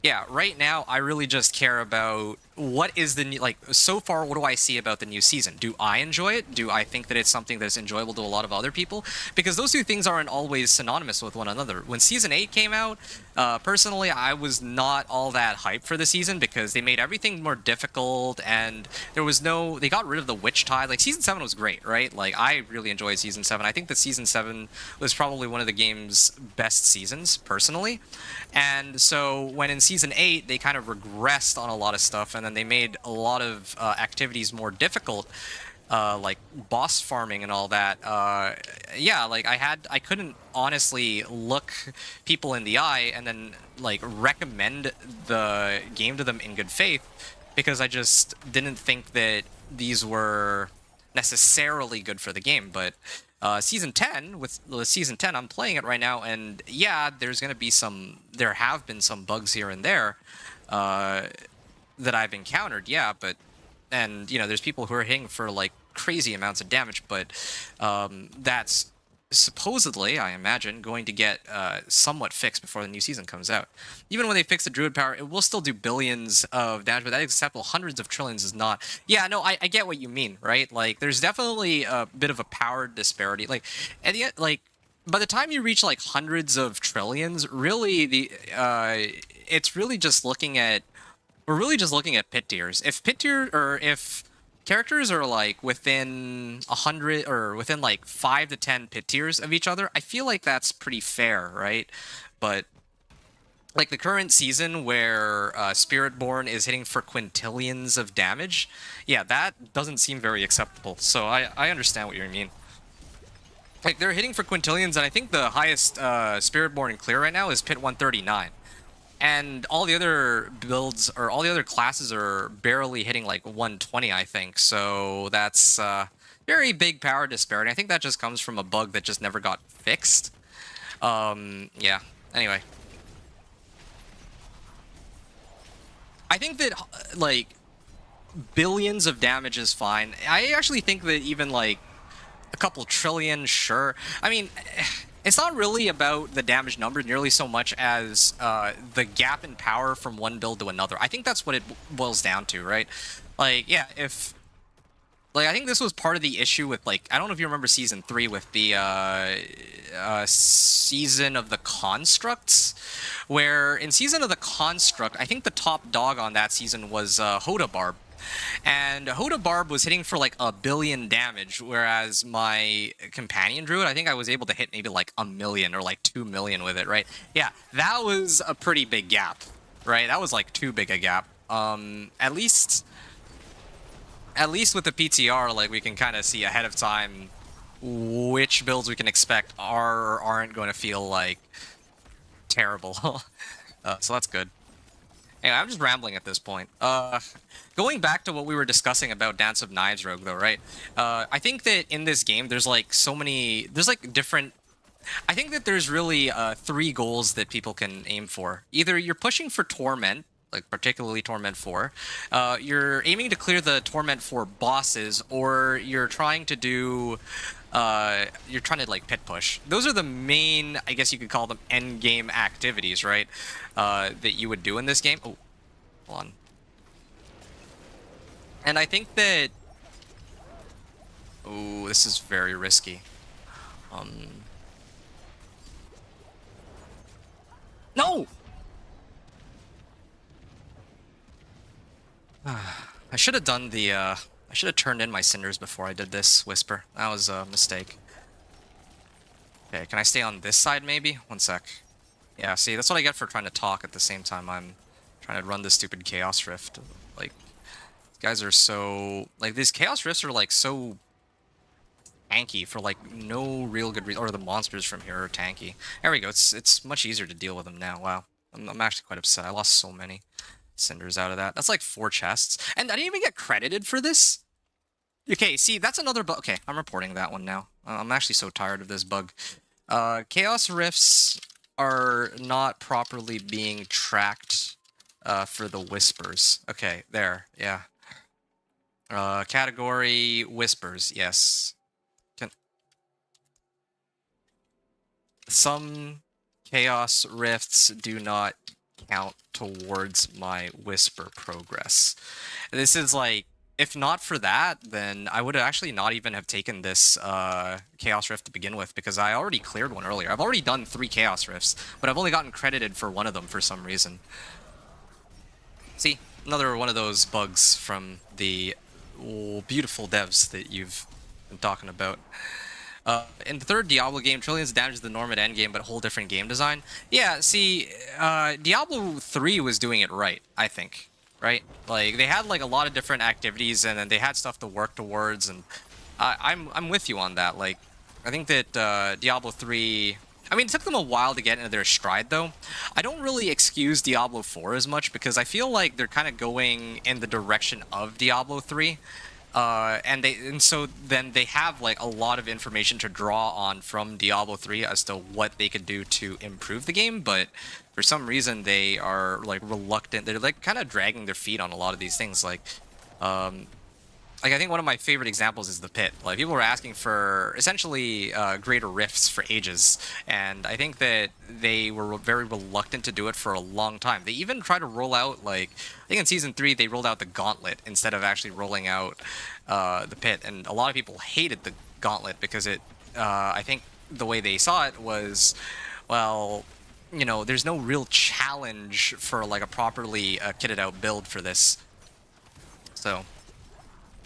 Speaker 1: yeah, right now I really just care about what is the new, like so far what do I see about the new season? Do I enjoy it? Do I think that it's something that's enjoyable to a lot of other people? Because those two things aren't always synonymous with one another. When season 8 came out, personally I was not all that hyped for the season because they made everything more difficult and they got rid of the witch tide. Like season 7 was great, right? Like I really enjoyed season 7. I think that season 7 was probably one of the game's best seasons personally. And so when in season 8 they kind of regressed on a lot of stuff and then they made a lot of activities more difficult, like boss farming and all that. Yeah, like I couldn't honestly look people in the eye and then like recommend the game to them in good faith because I just didn't think that these were necessarily good for the game. But season 10, with season 10, I'm playing it right now, and yeah, there have been some bugs here and there that I've encountered, yeah, and you know, there's people who are hitting for like crazy amounts of damage, but that's supposedly, I imagine, going to get somewhat fixed before the new season comes out. Even when they fix the Druid power, it will still do billions of damage, but that is acceptable. Hundreds of trillions is not. Yeah, no, I get what you mean, right? Like, there's definitely a bit of a power disparity. Like, at the end, like, by the time you reach like hundreds of trillions, really it's really just looking at we're really just looking at pit tiers. If pit tier or if characters are like within 100 or within like 5 to 10 pit tiers of each other, I feel like that's pretty fair, right? But like the current season where Spiritborn is hitting for quintillions of damage, yeah, that doesn't seem very acceptable. So I understand what you mean. Like they're hitting for quintillions, and I think the highest Spiritborn in clear right now is pit 139. And all the other builds, or all the other classes are barely hitting like 120, I think. So that's very big power disparity. I think that just comes from a bug that just never got fixed. Yeah, anyway. I think that, like, billions of damage is fine. I actually think that even, like, a couple trillion, sure. I mean, it's not really about the damage number nearly so much as the gap in power from one build to another. I think that's what it boils down to, right? Like, yeah, if... Like, I think this was part of the issue with, like... I don't know if you remember Season 3 with the Season of the Constructs, where in Season of the Construct, I think the top dog on that season was Hoda Barb. And Hoda Barb was hitting for like 1 billion damage, whereas my companion druid, I think I was able to hit maybe like 1 million or like 2 million with it, right? Yeah, that was a pretty big gap, right? That was like too big a gap. At least with the PTR, like we can kind of see ahead of time which builds we can expect are or aren't going to feel like terrible. So that's good. Anyway, I'm just rambling at this point. Going back to what we were discussing about Dance of Knives Rogue, though, right? I think that in this game, there's like so many, there's like different I think that there's really three goals that people can aim for. Either you're pushing for Torment, like particularly Torment 4, you're aiming to clear the Torment 4 bosses, or you're trying to do, you're trying to like pit push. Those are the main, I guess you could call them end game activities, right? That you would do in this game. Oh, hold on. And I think that, oh, this is very risky. No! I should have done the, I should have turned in my cinders before I did this Whisper. That was a mistake. Okay, can I stay on this side maybe? One sec. Yeah, see, that's what I get for trying to talk at the same time I'm trying to run this stupid Chaos Rift. Like, these guys are so... Like, these Chaos Rifts are, like, so tanky for, like, no real good reason. Or the monsters from here are tanky. There we go. It's much easier to deal with them now. Wow. I'm actually quite upset. I lost so many cinders out of that. That's like 4 chests. And I didn't even get credited for this. Okay, see, that's another bug. Okay, I'm reporting that one now. I'm actually so tired of this bug. Chaos Rifts are not properly being tracked for the Whispers. Okay, there, yeah. Category Whispers, yes. Some Chaos Rifts do not count towards my Whisper progress. This is like, if not for that, then I would actually not even have taken this Chaos Rift to begin with, because I already cleared one earlier. I've already done 3 Chaos Rifts, but I've only gotten credited for one of them for some reason. See, another one of those bugs from the beautiful devs that you've been talking about. In the third Diablo game, trillions of damage to the norm at endgame, but a whole different game design. Yeah, see, Diablo 3 was doing it right, I think. Right? Like, they had, like, a lot of different activities, and then they had stuff to work towards, and I'm with you on that. Like, I think that Diablo 3... I mean, it took them a while to get into their stride, though. I don't really excuse Diablo 4 as much, because I feel like they're kind of going in the direction of Diablo 3. And so then they have like a lot of information to draw on from Diablo 3 as to what they could do to improve the game, but for some reason they are like reluctant. They're like kind of dragging their feet on a lot of these things. Like I think one of my favorite examples is the pit. Like people were asking for essentially greater rifts for ages, and I think that they were very reluctant to do it for a long time. They even tried to roll out, like, I think in Season 3 they rolled out the Gauntlet instead of actually rolling out the pit, and a lot of people hated the Gauntlet because it, I think the way they saw it was, well, you know, there's no real challenge for like a properly kitted out build for this. So...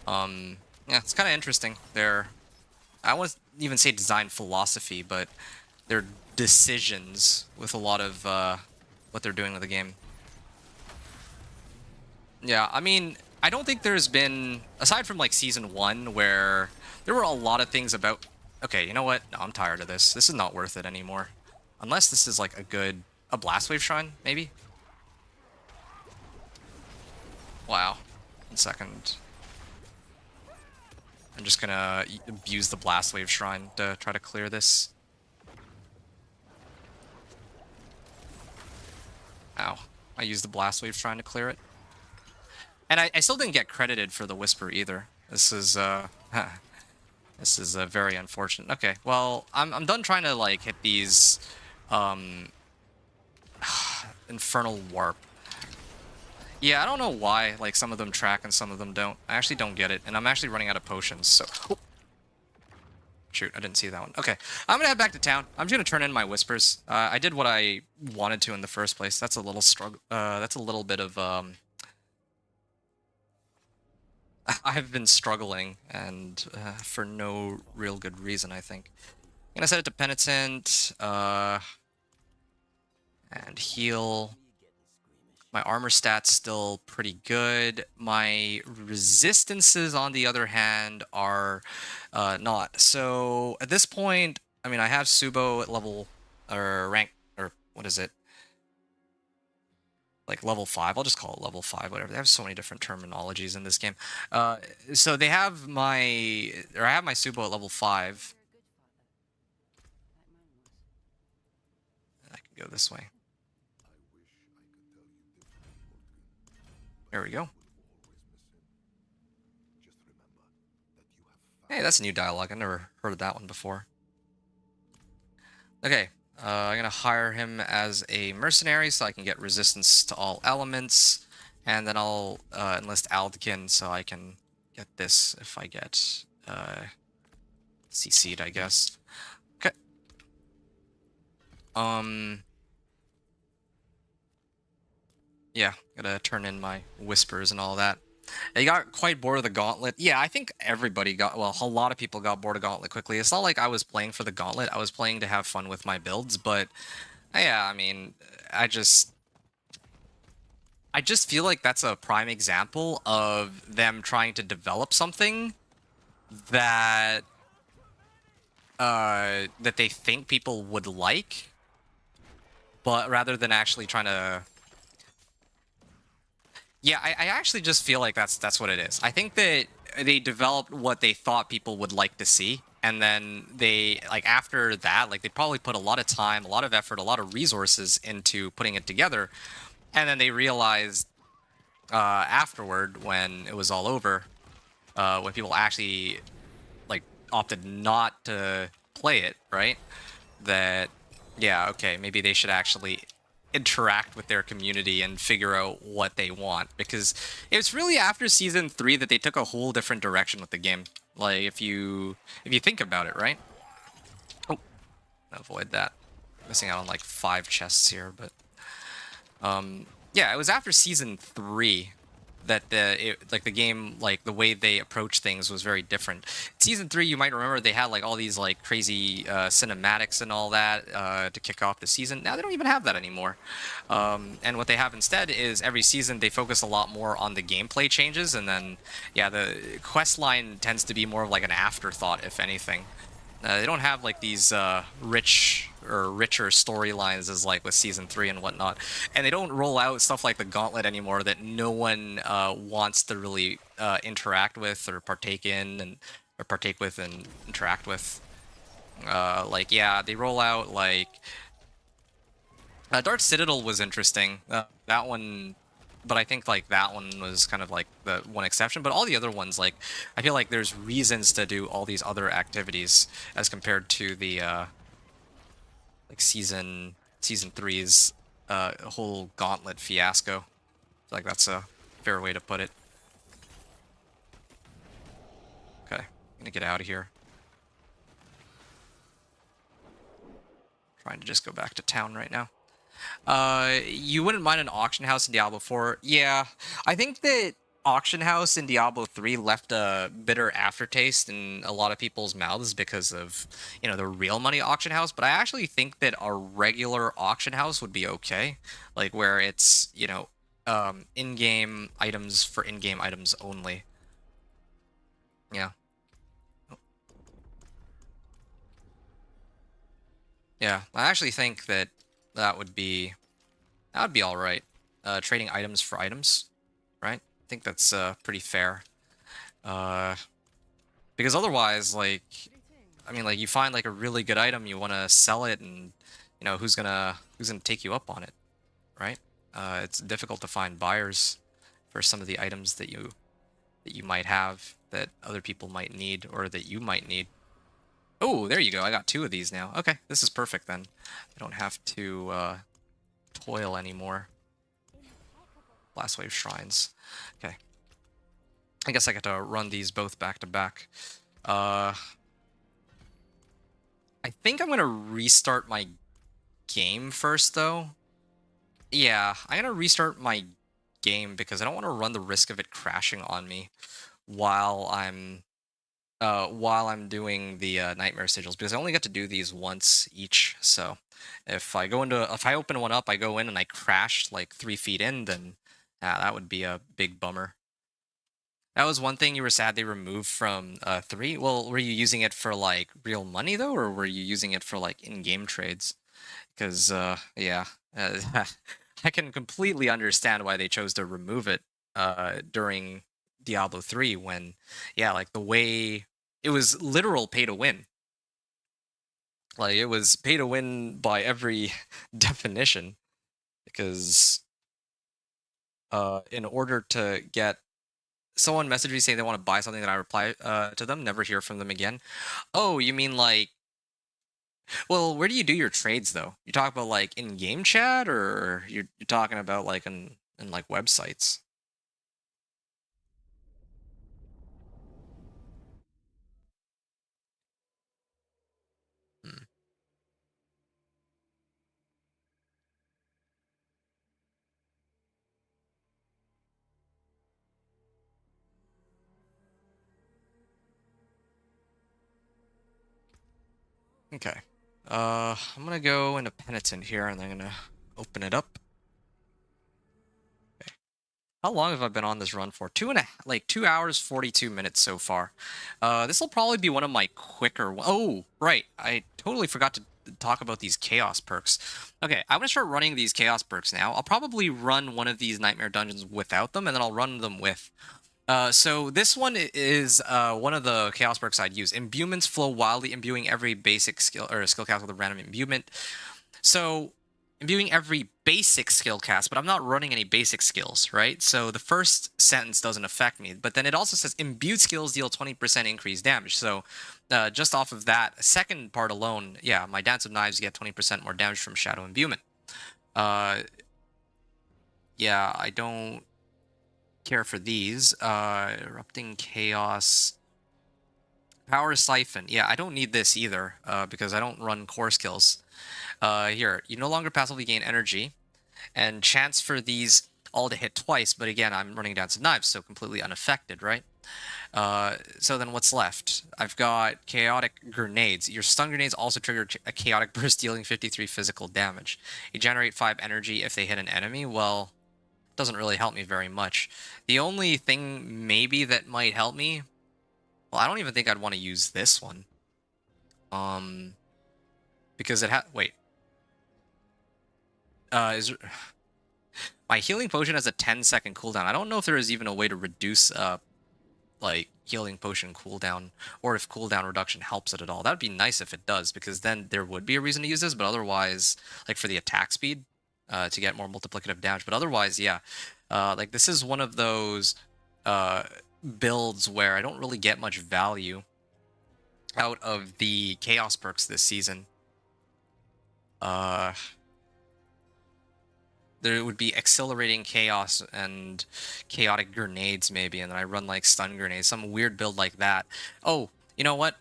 Speaker 1: yeah, it's kind of interesting. I wouldn't even say design philosophy, but their decisions with a lot of what they're doing with the game. Yeah, I mean, I don't think there's been, aside from like Season 1, where there were a lot of things about... Okay, you know what? No, I'm tired of this. This is not worth it anymore. Unless this is like a Blast Wave Shrine, maybe? Wow. 1 second. I'm just gonna abuse the Blast Wave Shrine to try to clear this. Ow. I used the Blast Wave Shrine to clear it. And I still didn't get credited for the Whisper either. This is, this is very unfortunate. Okay, well, I'm done trying to, like, hit these, Infernal Warp. Yeah, I don't know why, like, some of them track and some of them don't. I actually don't get it, and I'm actually running out of potions, so... Oh. Shoot, I didn't see that one. Okay, I'm gonna head back to town. I'm just gonna turn in my Whispers. I did what I wanted to in the first place. That's a little that's a little bit of, I've been struggling, and for no real good reason, I think. I'm gonna set it to Penitent, and heal. My armor stats still pretty good. My resistances, on the other hand, are not. So at this point, I mean, I have Subo at level, or rank, or what is it? Like level 5. I'll just call it level 5, whatever. They have so many different terminologies in this game. So they have I have my Subo at level 5. Go this way. There we go. Hey, that's a new dialogue. I've never heard that one before. Okay, I'm gonna hire him as a mercenary so I can get resistance to all elements, and then I'll enlist Aldkin so I can get this if I get CC'd, I guess. Okay. Yeah, gotta turn in my whispers and all that. I got quite bored of the Gauntlet. Yeah, I think everybody got, well, a lot of people got bored of Gauntlet quickly. It's not like I was playing for the Gauntlet. I was playing to have fun with my builds, but yeah, I mean, I just feel like that's a prime example of them trying to develop something that that they think people would like, but rather than actually trying to... Yeah, I actually just feel like that's what it is. I think that they developed what they thought people would like to see, and then they, like, after that, like, they probably put a lot of time, a lot of effort, a lot of resources into putting it together, and then they realized afterward, when it was all over, when people actually, like, opted not to play it, right, that, yeah, okay, maybe they should actually interact with their community and figure out what they want, because it's really after season 3 that they took a whole different direction with the game. Like, if you think about it, right? Oh, avoid that. Missing out on like 5 chests here, but yeah, it was after season 3 that the game, like, the way they approach things was very different. Season 3, you might remember, they had like all these like crazy cinematics and all that to kick off the season. Now they don't even have that anymore. And what they have instead is every season they focus a lot more on the gameplay changes, and then, yeah, the quest line tends to be more of like an afterthought, if anything. They don't have like these richer storylines as like with season 3 and whatnot, and they don't roll out stuff like the Gauntlet anymore that no one wants to really interact with or partake in and interact with. Like, yeah, they roll out like Dark Citadel was interesting. That one. But I think like that one was kind of like the one exception. But all the other ones, like, I feel like there's reasons to do all these other activities as compared to the like season 3's whole Gauntlet fiasco. I feel like that's a fair way to put it. Okay, I'm gonna get out of here. Trying to just go back to town right now. You wouldn't mind an auction house in Diablo 4? Yeah, I think that auction house in Diablo 3 left a bitter aftertaste in a lot of people's mouths because of, you know, the real money auction house, but I actually think that a regular auction house would be okay. Like, where it's, you know, in-game items for in-game items only. Yeah. Yeah, I actually think that that would be all right. Trading items for items, right? I think that's pretty fair. Because otherwise, like, I mean, like, you find like a really good item, you want to sell it, and, you know, who's gonna take you up on it, right? It's difficult to find buyers for some of the items that you might have that other people might need, or that you might need. Oh, there you go. I got 2 of these now. Okay, this is perfect then. I don't have to toil anymore. Blast Wave Shrines. Okay. I guess I get to run these both back to back. I think I'm going to restart my game first, though. Yeah, I'm going to restart my game because I don't want to run the risk of it crashing on me while I'm doing the nightmare sigils, because I only get to do these once each. So if I open one up, I go in and I crash like 3 feet in, then that would be a big bummer. That was one thing you were sad they removed from 3. Well, were you using it for like real money though, or were you using it for like in-game trades? Because yeah, I can completely understand why they chose to remove it during Diablo 3, when, yeah, like, the way it was literal pay to win. Like, it was pay to win by every definition, because in order to get someone message me saying they want to buy something, that I reply to them, never hear from them again. Oh, you mean like, well, where do you do your trades though? You talk about like in game chat, or you're talking about like in like websites? Hmm. Okay. I'm gonna go into penitent here, and I'm gonna open it up. How long have I been on this run for? Like 2 hours 42 minutes so far. This will probably be one of my quicker. Oh, right. I totally forgot to talk about these chaos perks. Okay, I'm gonna start running these chaos perks now. I'll probably run one of these nightmare dungeons without them, and then I'll run them with. So this one is one of the chaos perks I'd use. Imbuements flow wildly, imbuing every basic skill or skill cast with a random imbuement. So imbuing every basic skill cast, but I'm not running any basic skills, right? So the first sentence doesn't affect me, but then it also says imbued skills deal 20% increased damage. So just off of that second part alone, yeah, my Dance of Knives get 20% more damage from Shadow Imbuement. Yeah, I don't care for these. Erupting Chaos. Power Siphon. Yeah, I don't need this either, because I don't run core skills. Here, you no longer passively gain energy, and chance for these all to hit twice, but again, I'm running Dance of Knives, so completely unaffected, right? So then what's left? I've got Chaotic Grenades. Your stun grenades also trigger a Chaotic Burst, dealing 53 physical damage. You generate 5 energy if they hit an enemy. Well, doesn't really help me very much. The only thing maybe that might help me, well, I don't even think I'd want to use this one. Because it wait. Is my healing potion has a 10-second cooldown. I don't know if there is even a way to reduce like healing potion cooldown, or if cooldown reduction helps it at all. That would be nice if it does, because then there would be a reason to use this, but otherwise, like for the attack speed, to get more multiplicative damage. But otherwise, yeah. Like this is one of those builds where I don't really get much value out of the chaos perks this season. There would be accelerating chaos and chaotic grenades maybe, and then I run like stun grenades, some weird build like that. Oh, you know what?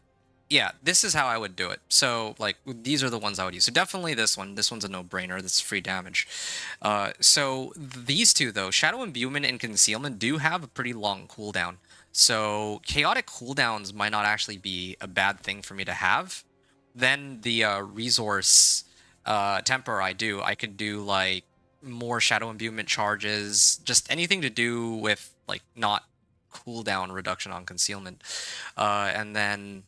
Speaker 1: Yeah, this is how I would do it. So like these are the ones I would use. So definitely this one. This one's a no-brainer. That's free damage. So these two though, Shadow Imbuement and Concealment, do have a pretty long cooldown. So chaotic cooldowns might not actually be a bad thing for me to have. Then the resource temper I could do like more Shadow Imbuement charges, just anything to do with like not cooldown reduction on Concealment. And then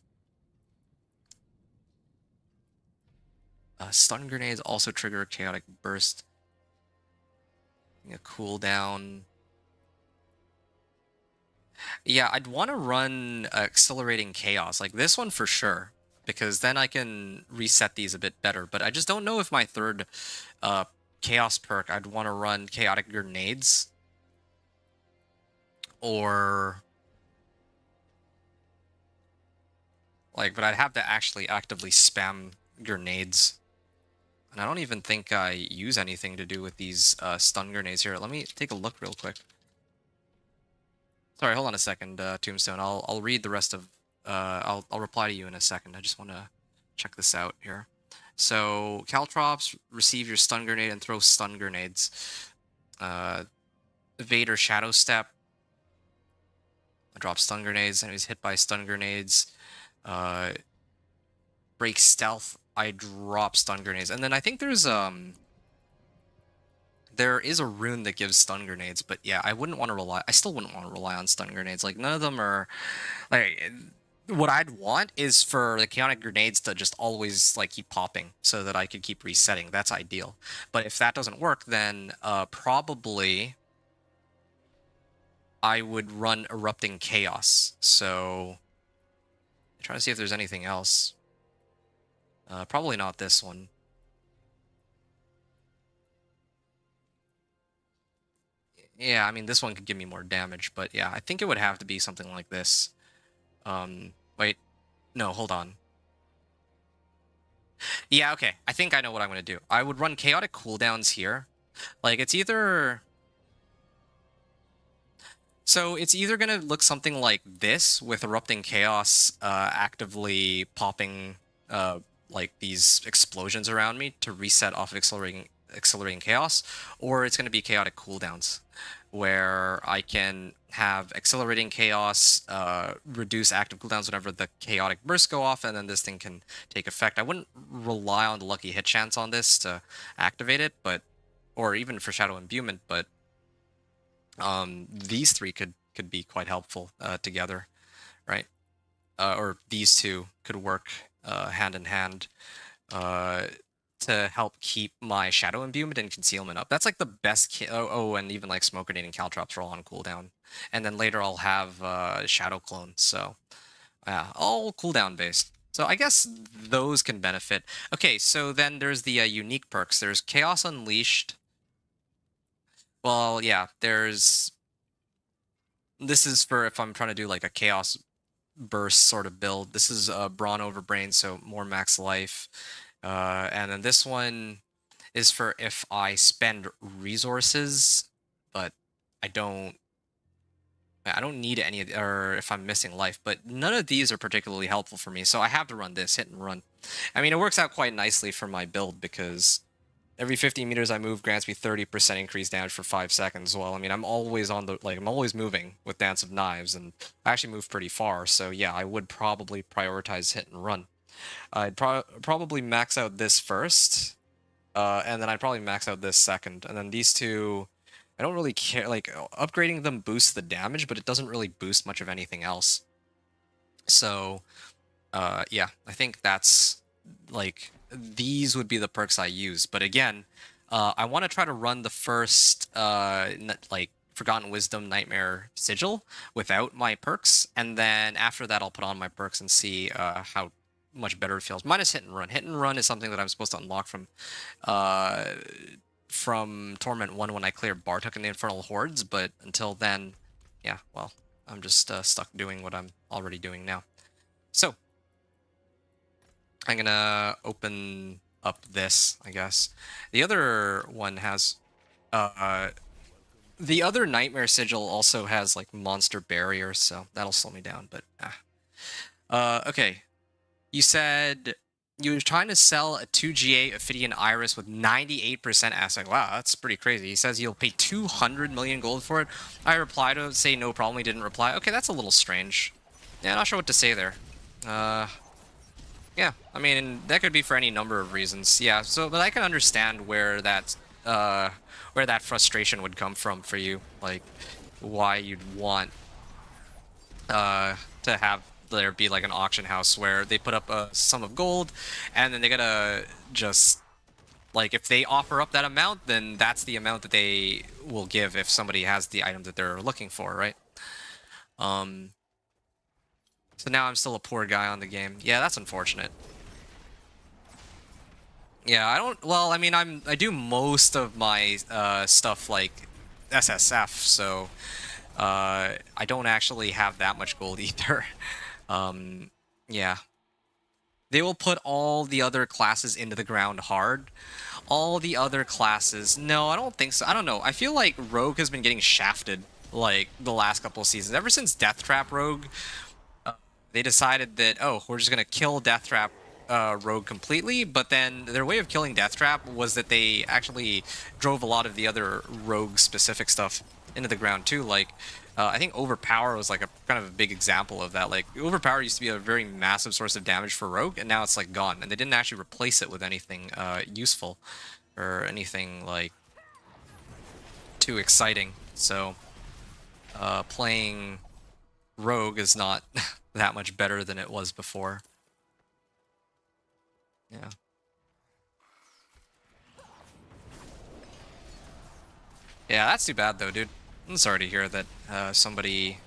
Speaker 1: stun grenades also trigger Chaotic Burst. A cooldown. Yeah, I'd want to run Accelerating Chaos, like this one for sure, because then I can reset these a bit better. But I just don't know if my third Chaos perk, I'd want to run Chaotic Grenades, or like, but I'd have to actually actively spam grenades. And I don't even think I use anything to do with these stun grenades here. Let me take a look real quick. Sorry, hold on a second, Tombstone. I'll read the rest of. I'll reply to you in a second. I just want to check this out here. So Caltrops, receive your stun grenade and throw stun grenades. Vader Shadow Step. I drop stun grenades, and he's hit by stun grenades. Break stealth. I drop stun grenades, and then I think there is a rune that gives stun grenades, but yeah, I wouldn't want to rely. I still wouldn't want to rely on stun grenades. Like none of them are like. What I'd want is for the chaotic grenades to just always like keep popping, so that I could keep resetting. That's ideal. But if that doesn't work, then probably I would run erupting chaos. So I'm trying to see if there's anything else. Probably not this one. Yeah, I mean, this one could give me more damage, but yeah, I think it would have to be something like this. Wait. No, hold on. Yeah, okay. I think I know what I'm going to do. I would run chaotic cooldowns here. Like, it's either... So it's either going to look something like this, with Erupting Chaos actively popping like these explosions around me to reset off of accelerating chaos, or it's going to be chaotic cooldowns, where I can have accelerating chaos reduce active cooldowns whenever the chaotic bursts go off, and then this thing can take effect. I wouldn't rely on the lucky hit chance on this to activate it, but or even for Shadow Imbuement, but these three could be quite helpful together, right? Or these two could work hand in hand to help keep my Shadow Imbuement and Concealment up. That's like the best... oh, and even like Smoke Grenade and Caltrops are all on cooldown. And then later I'll have Shadow Clone, so yeah, all cooldown based. So I guess those can benefit. Okay, so then there's the unique perks. There's Chaos Unleashed. Well, yeah, there's... This is for if I'm trying to do like a Chaos Burst sort of build. This is Brawn over Brain, so more max life. And then this one is for if I spend resources, but I don't need any, or if I'm missing life, but none of these are particularly helpful for me, so I have to run this, hit and run. I mean, it works out quite nicely for my build, because every 50 meters I move grants me 30% increased damage for 5 seconds. Well, I mean, I'm always on the, like, I'm always moving with Dance of Knives, and I actually move pretty far, so yeah, I would probably prioritize hit and run. I'd probably max out this first, and then I'd probably max out this second, and then these two... I don't really care, like, upgrading them boosts the damage, but it doesn't really boost much of anything else. So, yeah, I think that's, like, these would be the perks I use. But again, I want to try to run the first, like, Forgotten Wisdom Nightmare Sigil without my perks, and then after that I'll put on my perks and see how much better it feels. Minus hit and run. Hit and run is something that I'm supposed to unlock from Torment 1 when I clear Bartok and the Infernal Hordes, but until then, yeah, well, I'm just stuck doing what I'm already doing now. So, I'm gonna open up this, I guess. The other one has... the other Nightmare Sigil also has, like, Monster Barrier, so that'll slow me down, but... okay. You said... You were trying to sell a 2GA Ophidian Iris with 98% asset. Wow, that's pretty crazy. He says he'll pay 200 million gold for it. I reply to say no problem. He didn't reply. Okay, that's a little strange. Yeah, not sure what to say there. Yeah, I mean, that could be for any number of reasons. Yeah, so, but I can understand where that frustration would come from for you. Like, why you'd want to have there be like an auction house where they put up a sum of gold, and then they gotta just, like, if they offer up that amount, then that's the amount that they will give if somebody has the item that they're looking for, right? So now I'm still a poor guy on the game. Yeah, that's unfortunate. Yeah, I don't... Well, I mean, I do most of my stuff like SSF, so I don't actually have that much gold either. Yeah. They will put all the other classes into the ground hard. All the other classes... No, I don't think so. I don't know. I feel like Rogue has been getting shafted, like, the last couple of seasons. Ever since Deathtrap Rogue, they decided that, oh, we're just gonna kill Deathtrap Rogue completely, but then their way of killing Deathtrap was that they actually drove a lot of the other Rogue-specific stuff into the ground, too. Like, I think Overpower was like a kind of a big example of that. Like, Overpower used to be a very massive source of damage for Rogue, and now it's like gone. And they didn't actually replace it with anything useful or anything like too exciting. So playing Rogue is not that much better than it was before. Yeah. Yeah, that's too bad though, dude. I'm sorry to hear that somebody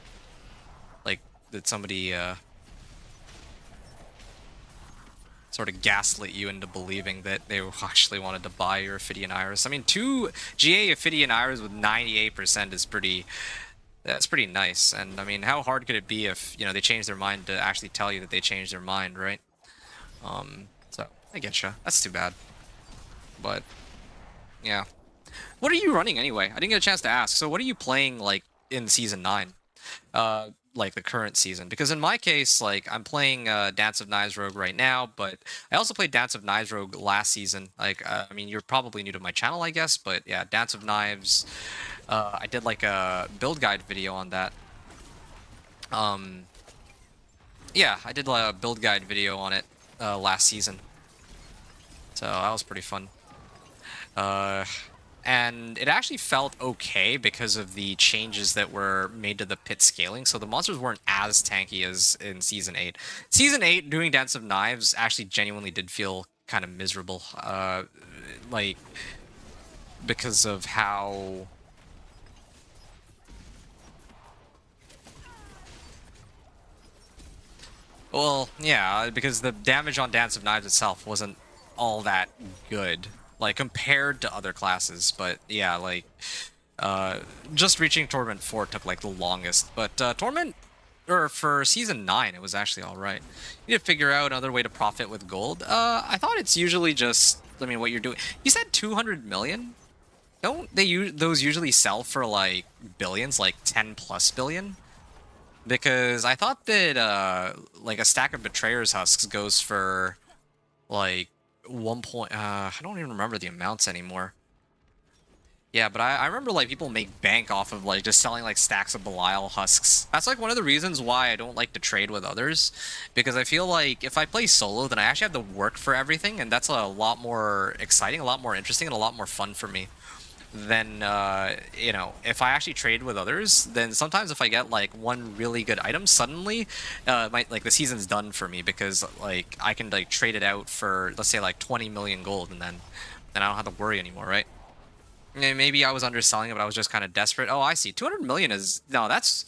Speaker 1: sort of gaslit you into believing that they actually wanted to buy your Ophidian Iris. I mean, 2 GA Ophidian Iris with 98% is pretty... That's pretty nice. And, I mean, how hard could it be if, you know, they changed their mind to actually tell you that they changed their mind, right? So, I getcha. That's too bad. But, yeah. What are you running anyway? I didn't get a chance to ask. So what are you playing, like, in Season 9? Like the current season, because in my case, like, I'm playing Dance of Knives Rogue right now, but I also played Dance of Knives Rogue last season. Like, I mean, you're probably new to my channel, I guess, but yeah, Dance of Knives, I did like a build guide video on that. Yeah, I did a build guide video on it last season, so that was pretty fun. And it actually felt okay because of the changes that were made to the pit scaling, so the monsters weren't as tanky as in Season 8. Season 8, doing Dance of Knives, actually genuinely did feel kind of miserable, like, because of how... Well, yeah, because the damage on Dance of Knives itself wasn't all that good, like, compared to other classes, but yeah, like, just reaching Torment 4 took, like, the longest, but, Torment, or for Season 9, it was actually alright. You need to figure out another way to profit with gold. I thought it's usually just, I mean, what you're doing. You said 200 million? Don't those usually sell for, like, billions, like 10 plus billion? Because I thought that, like, a stack of Betrayer's Husks goes for, like, I don't even remember the amounts anymore. Yeah, but I remember, like, people make bank off of, like, just selling, like, stacks of Belial Husks. That's, like, one of the reasons why I don't like to trade with others. Because I feel like if I play solo, then I actually have to work for everything, and that's a lot more exciting, a lot more interesting, and a lot more fun for me. Then, you know, if I actually trade with others, then sometimes if I get, like, one really good item, suddenly, like, the season's done for me, because, like, I can, like, trade it out for, let's say, like, 20 million gold, and then I don't have to worry anymore, right? And maybe I was underselling it, but I was just kind of desperate. Oh, I see. 200 million is... No, that's...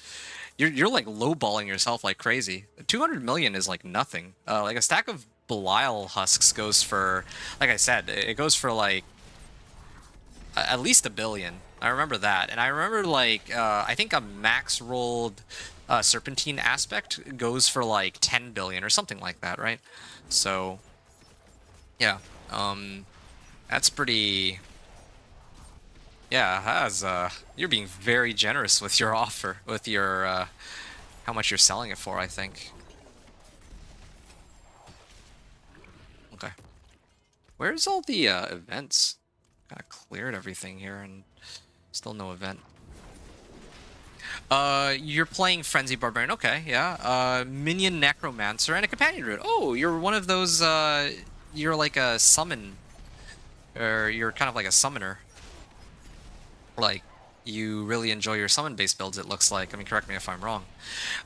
Speaker 1: You're like, lowballing yourself like crazy. 200 million is, like, nothing. Like, a stack of Belial Husks goes for... Like I said, it goes for, like, at least $1 billion. I remember that. And I remember, like, I think a max rolled Serpentine aspect goes for, like, 10 billion or something like that, right? So, yeah. That's pretty... Yeah, that's, you're being very generous with your offer, with your, how much you're selling it for, I think. Okay. Where's all the, events? Kinda cleared everything here, and still no event. You're playing Frenzy Barbarian. Okay, yeah. Minion Necromancer and a Companion Druid. Oh, you're one of those, you're like a summon, or you're kind of like a summoner. Like, you really enjoy your summon-based builds, it looks like. I mean, correct me if I'm wrong.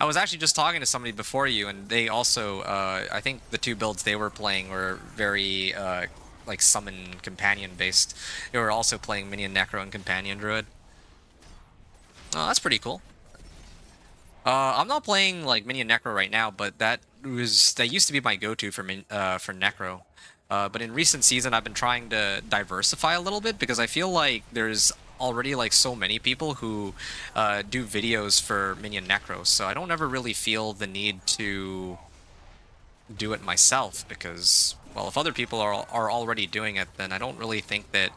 Speaker 1: I was actually just talking to somebody before you, and they also, I think the 2 builds they were playing were very, like, summon companion-based. They were also playing Minion Necro and Companion Druid. Oh, that's pretty cool. I'm not playing, like, Minion Necro right now, but that used to be my go-to for Necro. But in recent season, I've been trying to diversify a little bit, because I feel like there's already, like, so many people who do videos for Minion Necro, so I don't ever really feel the need to do it myself, because, well, if other people are already doing it, then I don't really think that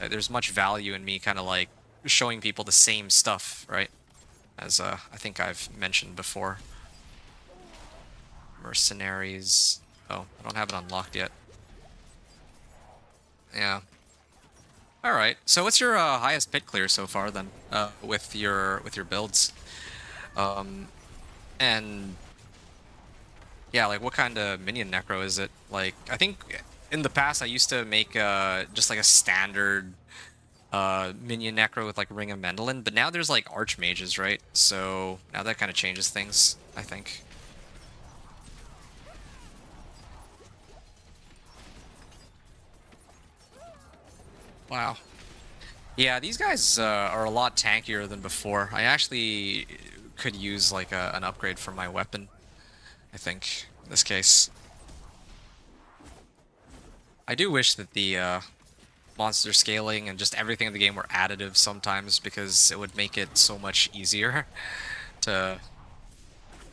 Speaker 1: there's much value in me kind of, like, showing people the same stuff, right? As I think I've mentioned before. Mercenaries. Oh, I don't have it unlocked yet. Yeah. Alright, so what's your highest pit clear so far then, with your builds? And yeah, like, what kind of minion necro is it? Like, I think in the past I used to make just like a standard minion necro with like Ring of Mendelin, but now there's like archmages, right? So now that kind of changes things, I think. Wow. Yeah, these guys are a lot tankier than before. I actually could use like an upgrade for my weapon, I think, in this case. I do wish that the monster scaling and just everything in the game were additive sometimes, because it would make it so much easier to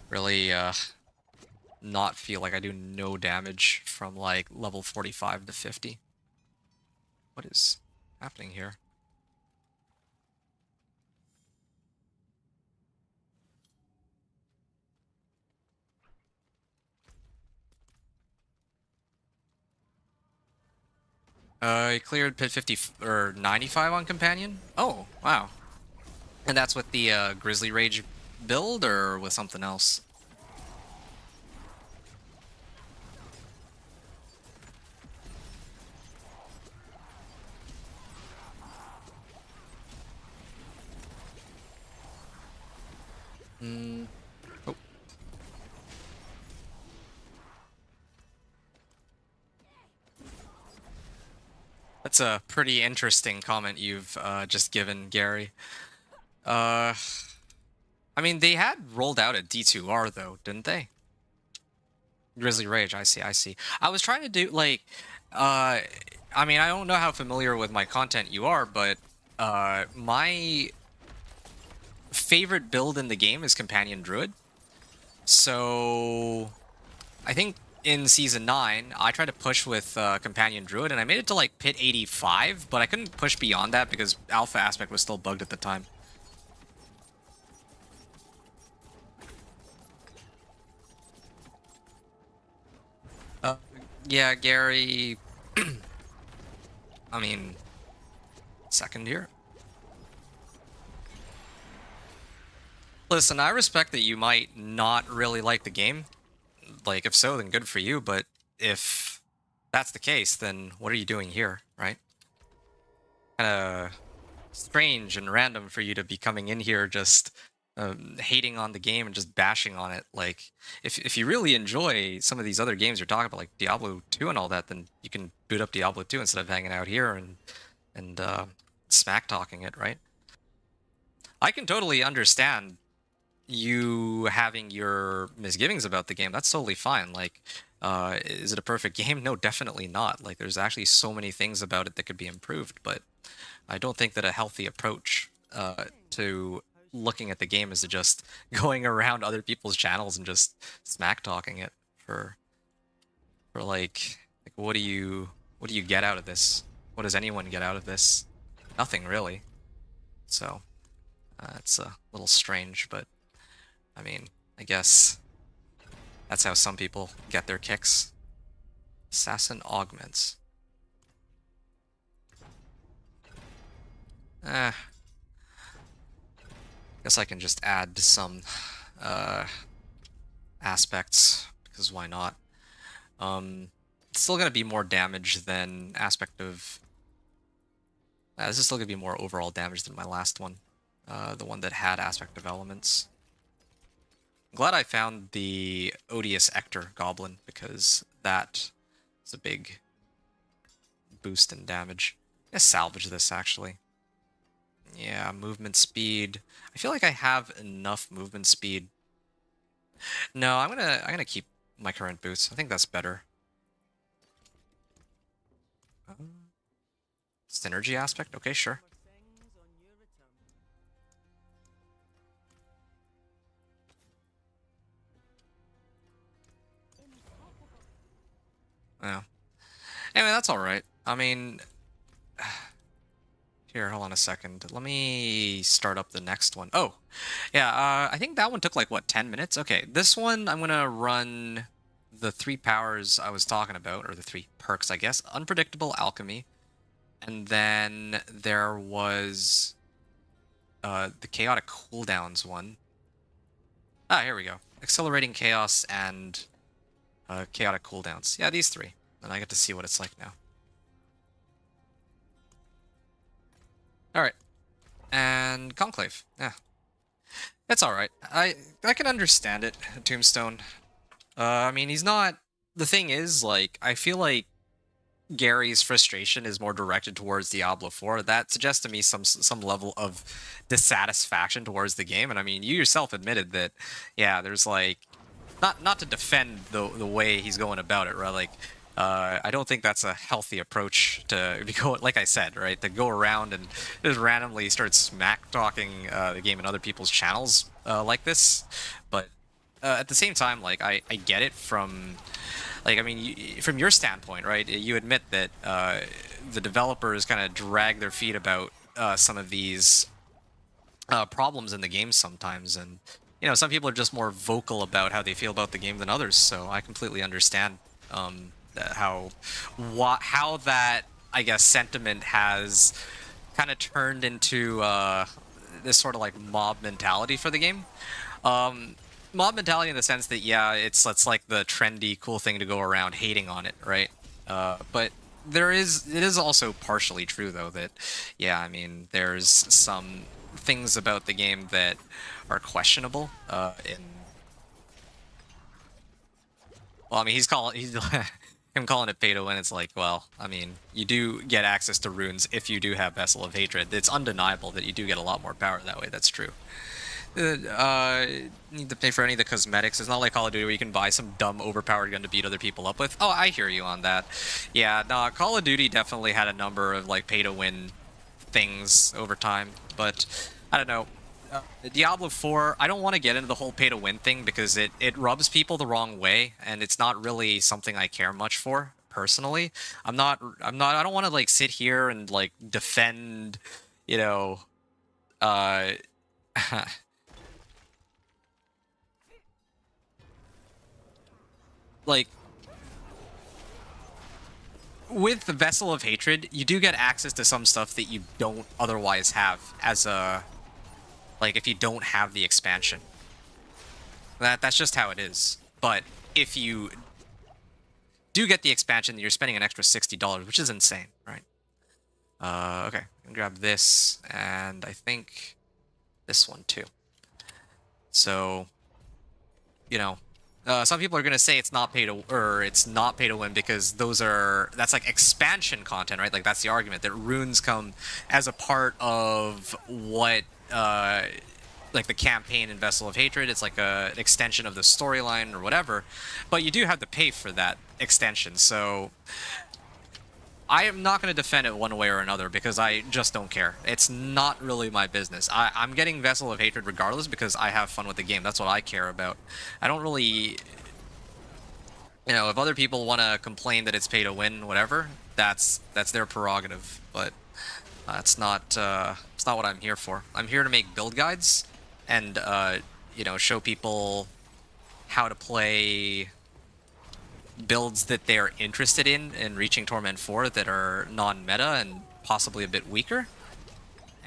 Speaker 1: really not feel like I do no damage from like level 45 to 50. What is happening here? I cleared pit 50 or 95 on companion. Oh, wow. And that's with the Grizzly Rage build or with something else? Hmm. Oh. That's a pretty interesting comment you've just given, Gary. Uh, I mean, they had rolled out a D2R though, didn't they? Grizzly Rage, I see, I see. I was trying to do, like, I mean, I don't know how familiar with my content you are, but my favorite build in the game is Companion Druid. So I think in Season 9, I tried to push with Companion Druid, and I made it to, like, pit 85, but I couldn't push beyond that because Alpha Aspect was still bugged at the time. Yeah, Gary... I mean... Second year? Listen, I respect that you might not really like the game. Like, if so, then good for you, but if that's the case, then what are you doing here, right? Kinda strange and random for you to be coming in here just hating on the game and just bashing on it. Like, if you really enjoy some of these other games you're talking about, like Diablo 2 and all that, then you can boot up Diablo 2 instead of hanging out here and smack talking it, right? I can totally understand you having your misgivings about the game. That's totally fine. Like, is it a perfect game? No, definitely not. Like, there's actually so many things about it that could be improved, but I don't think that a healthy approach to looking at the game is to just going around other people's channels and just smack talking it for like what do you get out of this? What does anyone get out of this? Nothing really. So it's a little strange, but I mean, I guess that's how some people get their kicks. Assassin augments. Guess I can just add some aspects, because why not? It's still gonna be more damage than aspect of... this is still gonna be more overall damage than my last one. The one that had aspect of elements. I'm glad I found the Odious Ector Goblin, because that is a big boost in damage. I'm gonna salvage this, actually. Yeah, movement speed. I feel like I have enough movement speed. No, I'm gonna keep my current boots. I think that's better. Synergy aspect? Okay, sure. Yeah. Anyway, that's alright. I mean... Here, hold on a second. Let me start up the next one. Oh, yeah, I think that one took like, what, 10 minutes? Okay, this one, I'm gonna run the 3 powers I was talking about, or the 3 perks, I guess. Unpredictable Alchemy. And then there was the Chaotic Cooldowns one. Ah, here we go. Accelerating Chaos and Chaotic Cooldowns. Yeah, these 3. And I get to see what it's like now. Alright. And Conclave. Yeah. It's alright. I can understand it, Tombstone. I mean, he's not... The thing is, like, I feel like Gary's frustration is more directed towards Diablo 4. That suggests to me some level of dissatisfaction towards the game. And I mean, you yourself admitted that, yeah, there's like... Not to defend the way he's going about it, right? Like, I don't think that's a healthy approach to go, like I said, right? To go around and just randomly start smack talking the game in other people's channels like this. But at the same time, like I get it from, like, I mean, from your standpoint, right? You admit that the developers kind of drag their feet about some of these problems in the game sometimes, and some people are just more vocal about how they feel about the game than others. So I completely understand how that, I guess, sentiment has kind of turned into this sort of like mob mentality for the game. Um, Mob mentality in the sense that, yeah, it's like the trendy cool thing to go around hating on it, right? But it is also partially true though that, yeah, I mean, there's some things about the game that are questionable. Well, I mean, he's him calling it pay to win. It's like, well, I mean, you do get access to runes if you do have Vessel of Hatred. It's undeniable that you do get a lot more power that way. That's true. Need to pay for any of the cosmetics. It's not like Call of Duty where you can buy some dumb overpowered gun to beat other people up with. Oh, I hear you on that. Yeah, no, Call of Duty definitely had a number of like pay to win things over time, but I don't know. Diablo 4, I don't want to get into the whole pay to win thing because it rubs people the wrong way, and it's not really something I care much for personally. I don't want to like sit here and like defend, you know, uh like with the Vessel of Hatred, you do get access to some stuff that you don't otherwise have as a, like, if you don't have the expansion. That's just how it is. But if you do get the expansion, you're spending an extra $60, which is insane, right? Okay, I'm gonna grab this, and I think this one too. So, some people are gonna say it's not pay to win because that's like expansion content, right? Like that's the argument that runes come as a part of what like the campaign in Vessel of Hatred. It's like an extension of the storyline or whatever, but you do have to pay for that extension. So I am not going to defend it one way or another because I just don't care. It's not really my business. I'm getting Vessel of Hatred regardless because I have fun with the game. That's what I care about. I don't really, if other people want to complain that it's pay to win, whatever, that's their prerogative. But it's not what I'm here for. I'm here to make build guides and show people how to play builds that they're interested in reaching Torment 4 that are non-meta and possibly a bit weaker.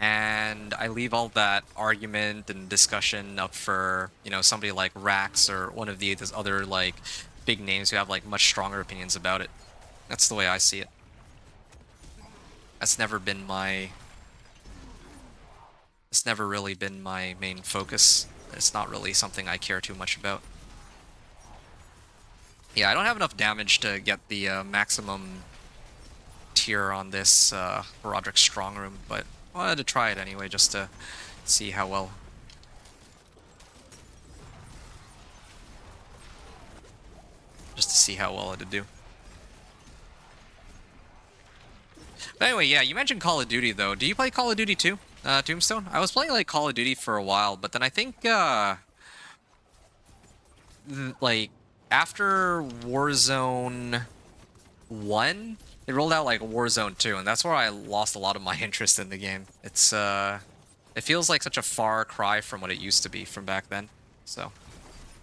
Speaker 1: And I leave all that argument and discussion up for, somebody like Rax or one of these other like big names who have like much stronger opinions about it. That's the way I see it. That's never been my It's never really been my main focus. It's not really something I care too much about. Yeah, I don't have enough damage to get the maximum tier on this Roderick Strong Room, but I wanted to try it anyway just to see how well. Just to see how well it'd do. But anyway, yeah, you mentioned Call of Duty though. Do you play Call of Duty 2? Tombstone? I was playing like Call of Duty for a while, but then I think like after Warzone 1, they rolled out like Warzone 2, and that's where I lost a lot of my interest in the game. It feels like such a far cry from what it used to be from back then. So,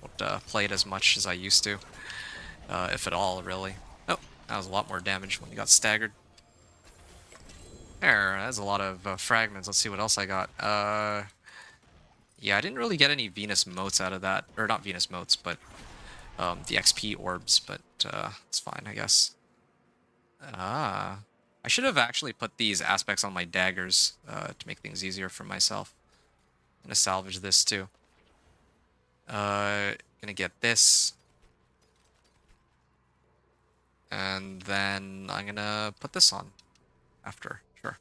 Speaker 1: won't play it as much as I used to, if at all, really. Oh, that was a lot more damage when you got staggered. There, that's a lot of fragments. Let's see what else I got. Yeah, I didn't really get any Venus motes out of that. Or not Venus motes, but the XP orbs, but it's fine, I guess. I should have actually put these aspects on my daggers to make things easier for myself. I'm gonna salvage this too. Gonna get this. And then I'm gonna put this on after. Sure.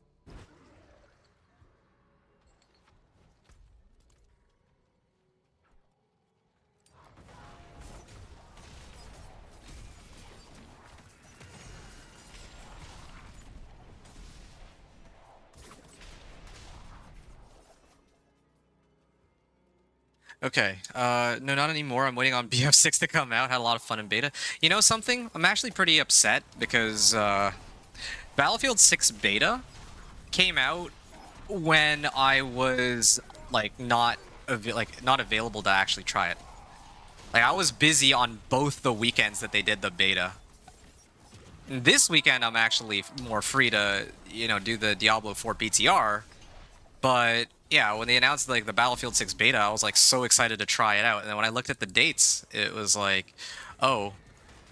Speaker 1: Okay. No, not anymore. I'm waiting on BF6 to come out. Had a lot of fun in beta. You know something? I'm actually pretty upset because Battlefield 6 beta came out when I was like not available to actually try it. Like I was busy on both the weekends that they did the beta. And this weekend I'm actually more free to, do the Diablo 4 PTR. But yeah, when they announced like the Battlefield 6 beta, I was like so excited to try it out. And then when I looked at the dates, it was like, oh,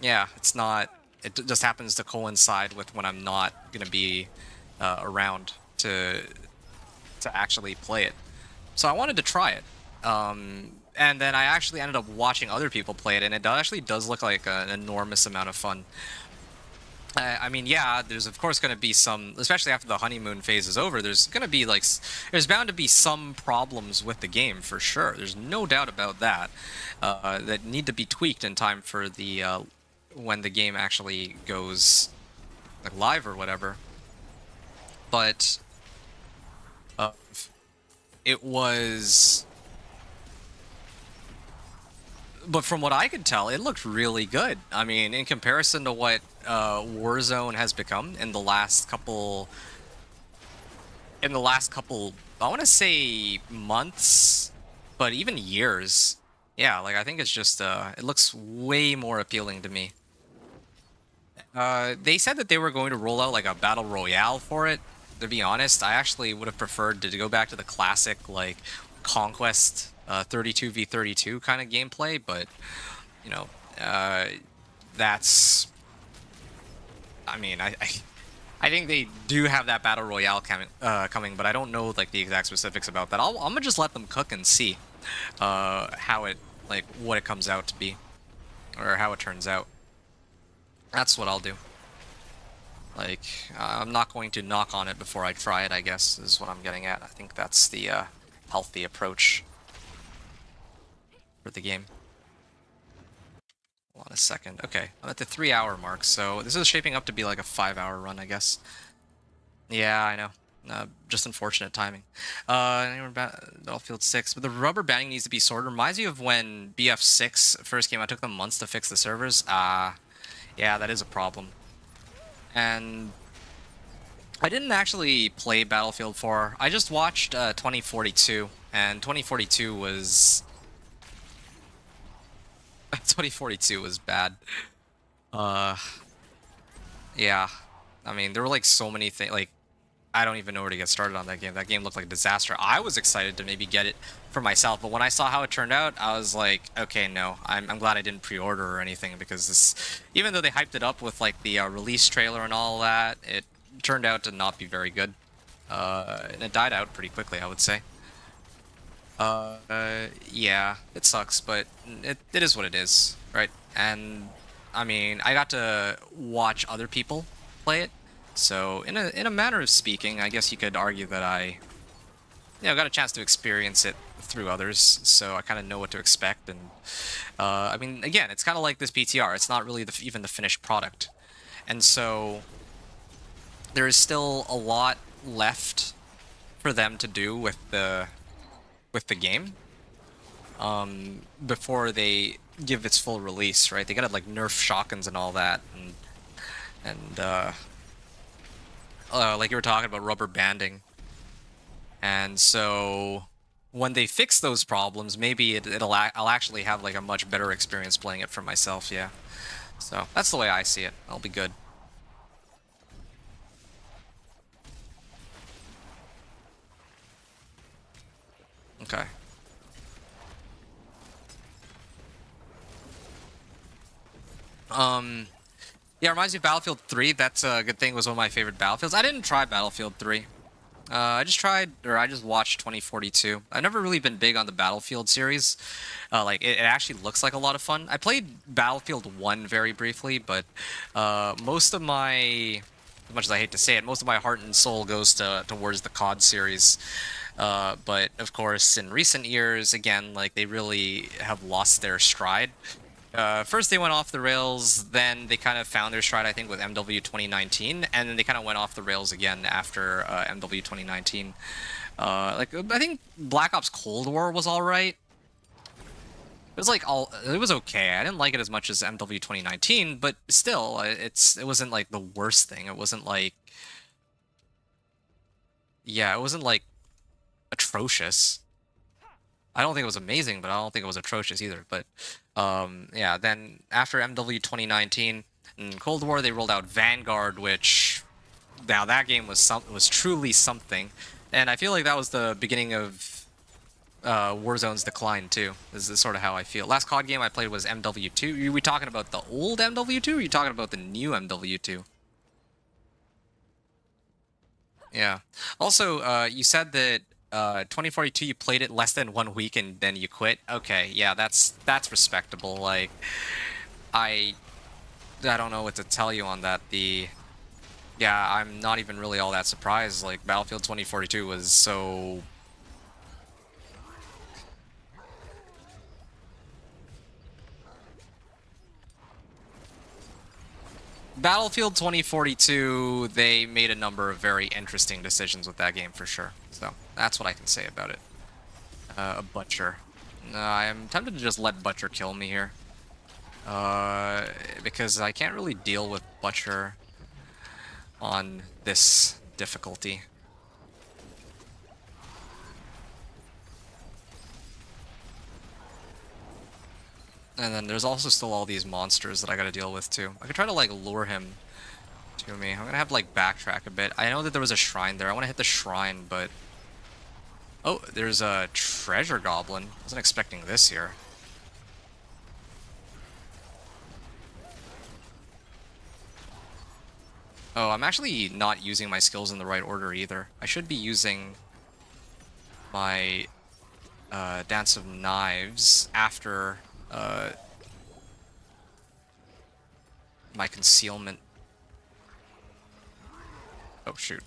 Speaker 1: yeah, it's not. Just happens to coincide with when I'm not gonna be around to actually play it. So I wanted to try it. And then I actually ended up watching other people play it, and it actually does look like an enormous amount of fun. I mean, yeah, there's of course going to be some, especially after the honeymoon phase is over, there's going to be like, there's bound to be some problems with the game for sure. There's no doubt about that, that need to be tweaked in time for the, when the game actually goes like live or whatever. But, it was, but from what I could tell, it looked really good. I mean, in comparison to what Warzone has become in the last couple, I want to say months, but even years. Yeah, like I think it's just, it looks way more appealing to me. They said that they were going to roll out like a battle royale for it. To be honest, I actually would have preferred to go back to the classic like Conquest 32v32 kind of gameplay, but you know, that's. I mean, I think they do have that battle royale coming, but I don't know like the exact specifics about that. I'm gonna just let them cook and see how it like what it comes out to be, or how it turns out. That's what I'll do. Like, I'm not going to knock on it before I try it, I guess, is what I'm getting at. I think that's the healthy approach for the game. Hold on a second. Okay, I'm at the 3-hour mark, so this is shaping up to be like a 5-hour run, I guess. Yeah, I know. Just unfortunate timing. Battlefield 6, but the rubber banding needs to be sorted. Reminds me of when BF6 first came out. It took them months to fix the servers. Yeah, that is a problem. And I didn't actually play Battlefield 4. I just watched 2042, and 2042 was 2042 was bad. Yeah. I mean, there were like so many things. Like, I don't even know where to get started on that game. That game looked like a disaster. I was excited to maybe get it for myself, but when I saw how it turned out, I was like, okay, no. I'm glad I didn't pre-order or anything, because this, even though they hyped it up with like the release trailer and all that, it turned out to not be very good. And it died out pretty quickly, I would say. Yeah, it sucks, but it is what it is, right? And I mean, I got to watch other people play it, so in a manner of speaking, I guess you could argue that I, got a chance to experience it through others, so I kind of know what to expect. And I mean, again, it's kind of like this PTR. It's not really even the finished product, and so there is still a lot left for them to do with the game before they give its full release, right? They gotta like nerf shotguns and all that, and like you were talking about rubber banding, and so when they fix those problems, maybe I'll actually have like a much better experience playing it for myself. Yeah, so that's the way I see it. I'll be good. Okay. Yeah, it reminds me of Battlefield 3. That's a good thing. Was one of my favorite Battlefields. I didn't try Battlefield 3. I just watched 2042. I've never really been big on the Battlefield series. Like, it actually looks like a lot of fun. I played Battlefield 1 very briefly, but most of my, as much as I hate to say it, most of my heart and soul goes towards the COD series. But of course, in recent years, again, like they really have lost their stride. First they went off the rails, then they kind of found their stride, I think, with MW 2019, and then they kind of went off the rails again after MW 2019. Like, I think Black Ops Cold War was alright, It was like it was okay. I didn't like it as much as MW 2019, but still, it wasn't like the worst thing. It wasn't like, yeah, it wasn't like atrocious. I don't think it was amazing, but I don't think it was atrocious either. But yeah, then after MW 2019 in Cold War, they rolled out Vanguard, which now that game was truly something, and I feel like that was the beginning of Warzone's decline too. This is sort of how I feel. Last COD game I played was MW2. Are we talking about the old MW2? Or are you talking about the new MW2? Yeah. Also, you said that 2042 you played it less than 1 week and then you quit. Okay, yeah, that's respectable. Like, I don't know what to tell you on that. Yeah, I'm not even really all that surprised. Like, Battlefield 2042 was so. Battlefield 2042, they made a number of very interesting decisions with that game for sure. So that's what I can say about it. A Butcher. I'm tempted to just let Butcher kill me here. Because I can't really deal with Butcher on this difficulty. And then there's also still all these monsters that I gotta deal with too. I could try to like lure him to me. I'm gonna have to like backtrack a bit. I know that there was a shrine there. I want to hit the shrine, but oh, there's a treasure goblin. Wasn't expecting this here. Oh, I'm actually not using my skills in the right order either. I should be using my Dance of Knives after my concealment. Oh, shoot.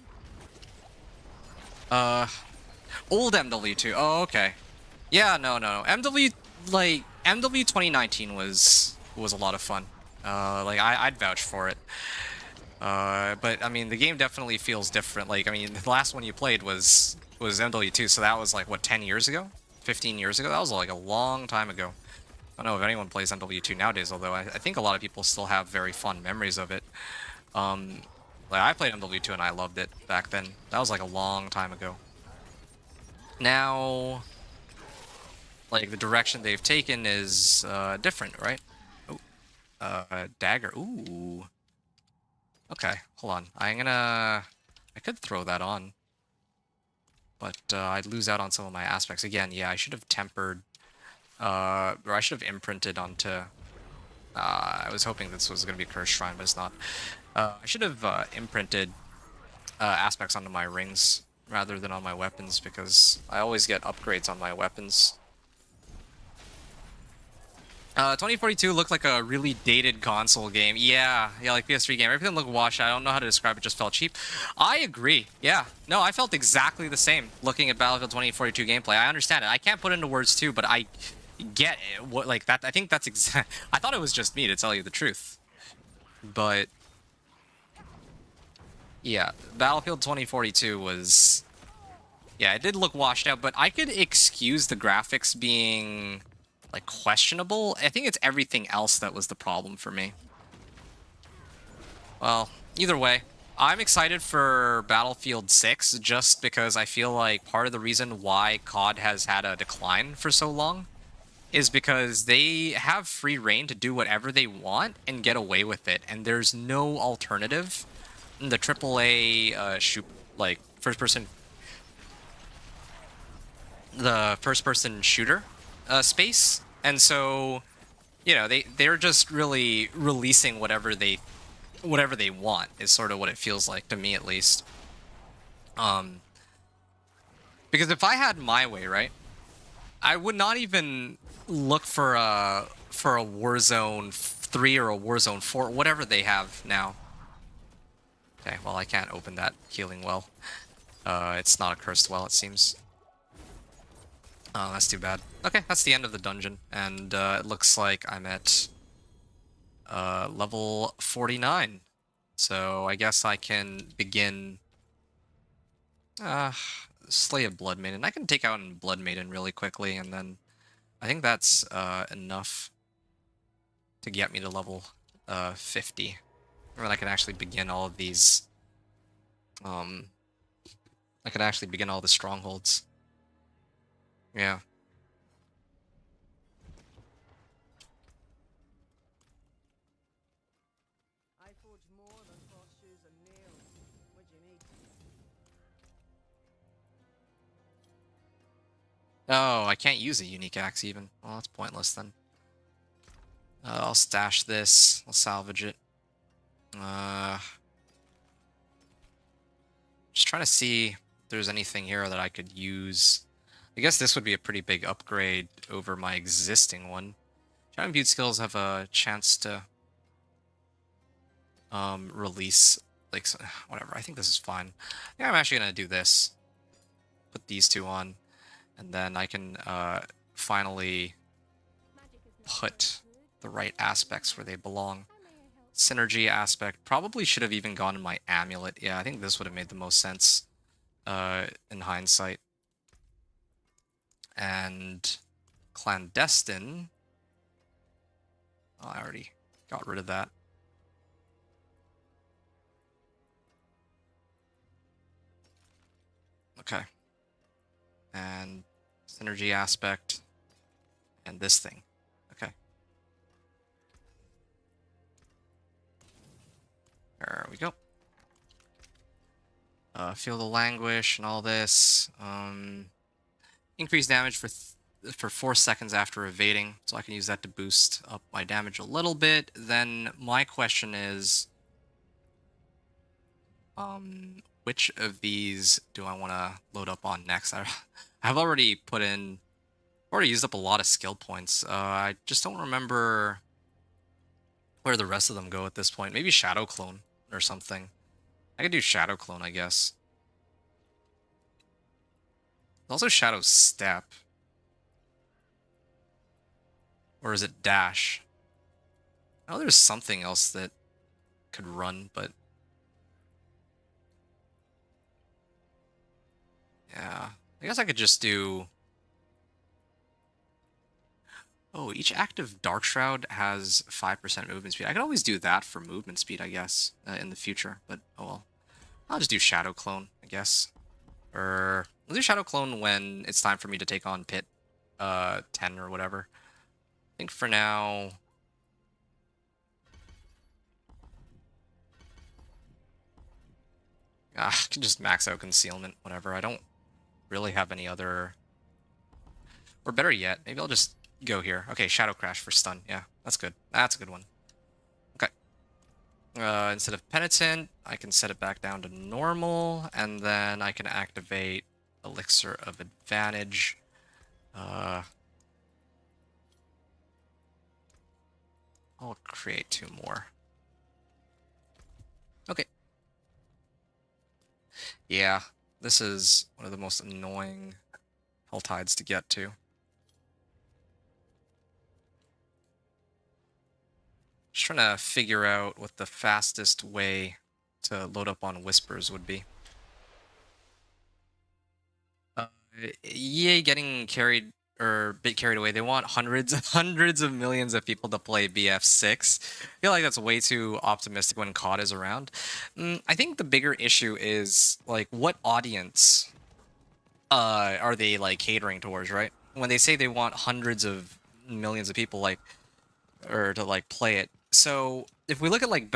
Speaker 1: Old MW2. Oh, okay. Yeah, no. MW 2019 was a lot of fun. Like, I'd vouch for it. But I mean, the game definitely feels different. Like, I mean, the last one you played was MW2, so that was like, what, 10 years ago? 15 years ago? That was like a long time ago. I don't know if anyone plays MW2 nowadays, although I think a lot of people still have very fond memories of it. Like, I played MW2 and I loved it back then. That was like a long time ago. Now, like, the direction they've taken is different, right? Oh, dagger. Ooh. Okay, hold on. I could throw that on, but I'd lose out on some of my aspects. Again, yeah, I should have tempered, or I should have imprinted onto. I was hoping this was going to be Cursed Shrine, but it's not. I should have imprinted aspects onto my rings rather than on my weapons, because I always get upgrades on my weapons. 2042 looked like a really dated console game. Yeah, like PS3 game. Everything looked washed out. I don't know how to describe it, just felt cheap. I agree. Yeah. No, I felt exactly the same looking at Battlefield 2042 gameplay. I understand it. I can't put it into words too, but I get it. What, like, that, I think that's exact. I thought it was just me, to tell you the truth. But yeah, Battlefield 2042 was, yeah, it did look washed out, but I could excuse the graphics being like questionable. I think it's everything else that was the problem for me. Well, either way, I'm excited for Battlefield 6 just because I feel like part of the reason why COD has had a decline for so long is because they have free reign to do whatever they want and get away with it, and there's no alternative in the AAA shoot, like first-person shooter space. And so, you know, they're just really releasing whatever they want, is sort of what it feels like to me, at least. Because if I had my way, right, I would not even look for a Warzone 3 or a Warzone 4, whatever they have now. Okay, well, I can't open that healing well. It's not a cursed well, it seems. Oh, that's too bad. Okay, that's the end of the dungeon, and it looks like I'm at level 49. So I guess I can begin Slay a Blood Maiden. I can take out a Blood Maiden really quickly, and then I think that's enough to get me to level 50. And then I can actually begin all of these. I can actually begin all the strongholds. Yeah.
Speaker 2: I forge more than horseshoes and nails. What do you need?
Speaker 1: Oh, I can't use a unique axe even. Well, that's pointless then. I'll stash this. I'll salvage it. Just trying to see if there's anything here that I could use. I guess this would be a pretty big upgrade over my existing one. Giant imbued skills have a chance to release, like, whatever. I think this is fine. Yeah, I'm actually gonna do this. Put these two on, and then I can finally put the right aspects where they belong. Synergy aspect probably should have even gone in my amulet. Yeah, I think this would have made the most sense in hindsight. And clandestine. Oh, I already got rid of that. Okay. And synergy aspect. And this thing. Okay. There we go. Feel the languish and all this. Increase damage for 4 seconds after evading, so I can use that to boost up my damage a little bit. Then my question is, which of these do I want to load up on next? I've already used up a lot of skill points. I just don't remember where the rest of them go at this point. Maybe Shadow Clone or something. I could do Shadow Clone, I guess. Also Shadow Step. Or is it Dash? I know there's something else that could run, but... yeah. I guess I could just do... oh, each active Dark Shroud has 5% movement speed. I could always do that for movement speed, I guess, in the future. But, oh well. I'll just do Shadow Clone, I guess. Or... I'll do Shadow Clone when it's time for me to take on Pit 10 or whatever. I think for now... I can just max out Concealment, whatever. I don't really have any other... or better yet, maybe I'll just go here. Okay, Shadow Crash for stun. Yeah, that's good. That's a good one. Okay. Instead of Penitent, I can set it back down to normal, and then I can activate Elixir of Advantage. I'll create 2 more. Okay. Yeah, this is one of the most annoying Hell Tides to get to. Just trying to figure out what the fastest way to load up on Whispers would be. EA getting carried or a bit carried away. They want hundreds of millions of people to play BF6. I feel like that's way too optimistic when COD is around. I think the bigger issue is like what audience are they like catering towards, right? When they say they want hundreds of millions of people like or to like play it. So if we look at like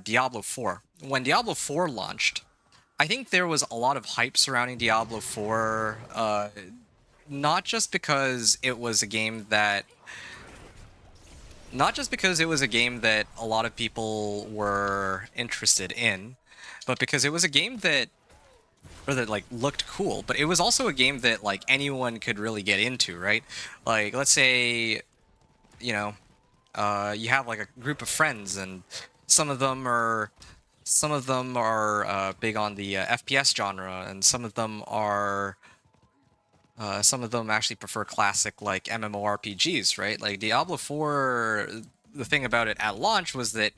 Speaker 1: Diablo 4, when Diablo 4 launched, I think there was a lot of hype surrounding Diablo 4, not just because it was a game that a lot of people were interested in, but because it was a game that like looked cool, but it was also a game that like anyone could really get into, right? Like let's say, you know, you have like a group of friends and some of them are big on the FPS genre, and some of them actually prefer classic like MMORPGs, right? Like Diablo 4, the thing about it at launch was that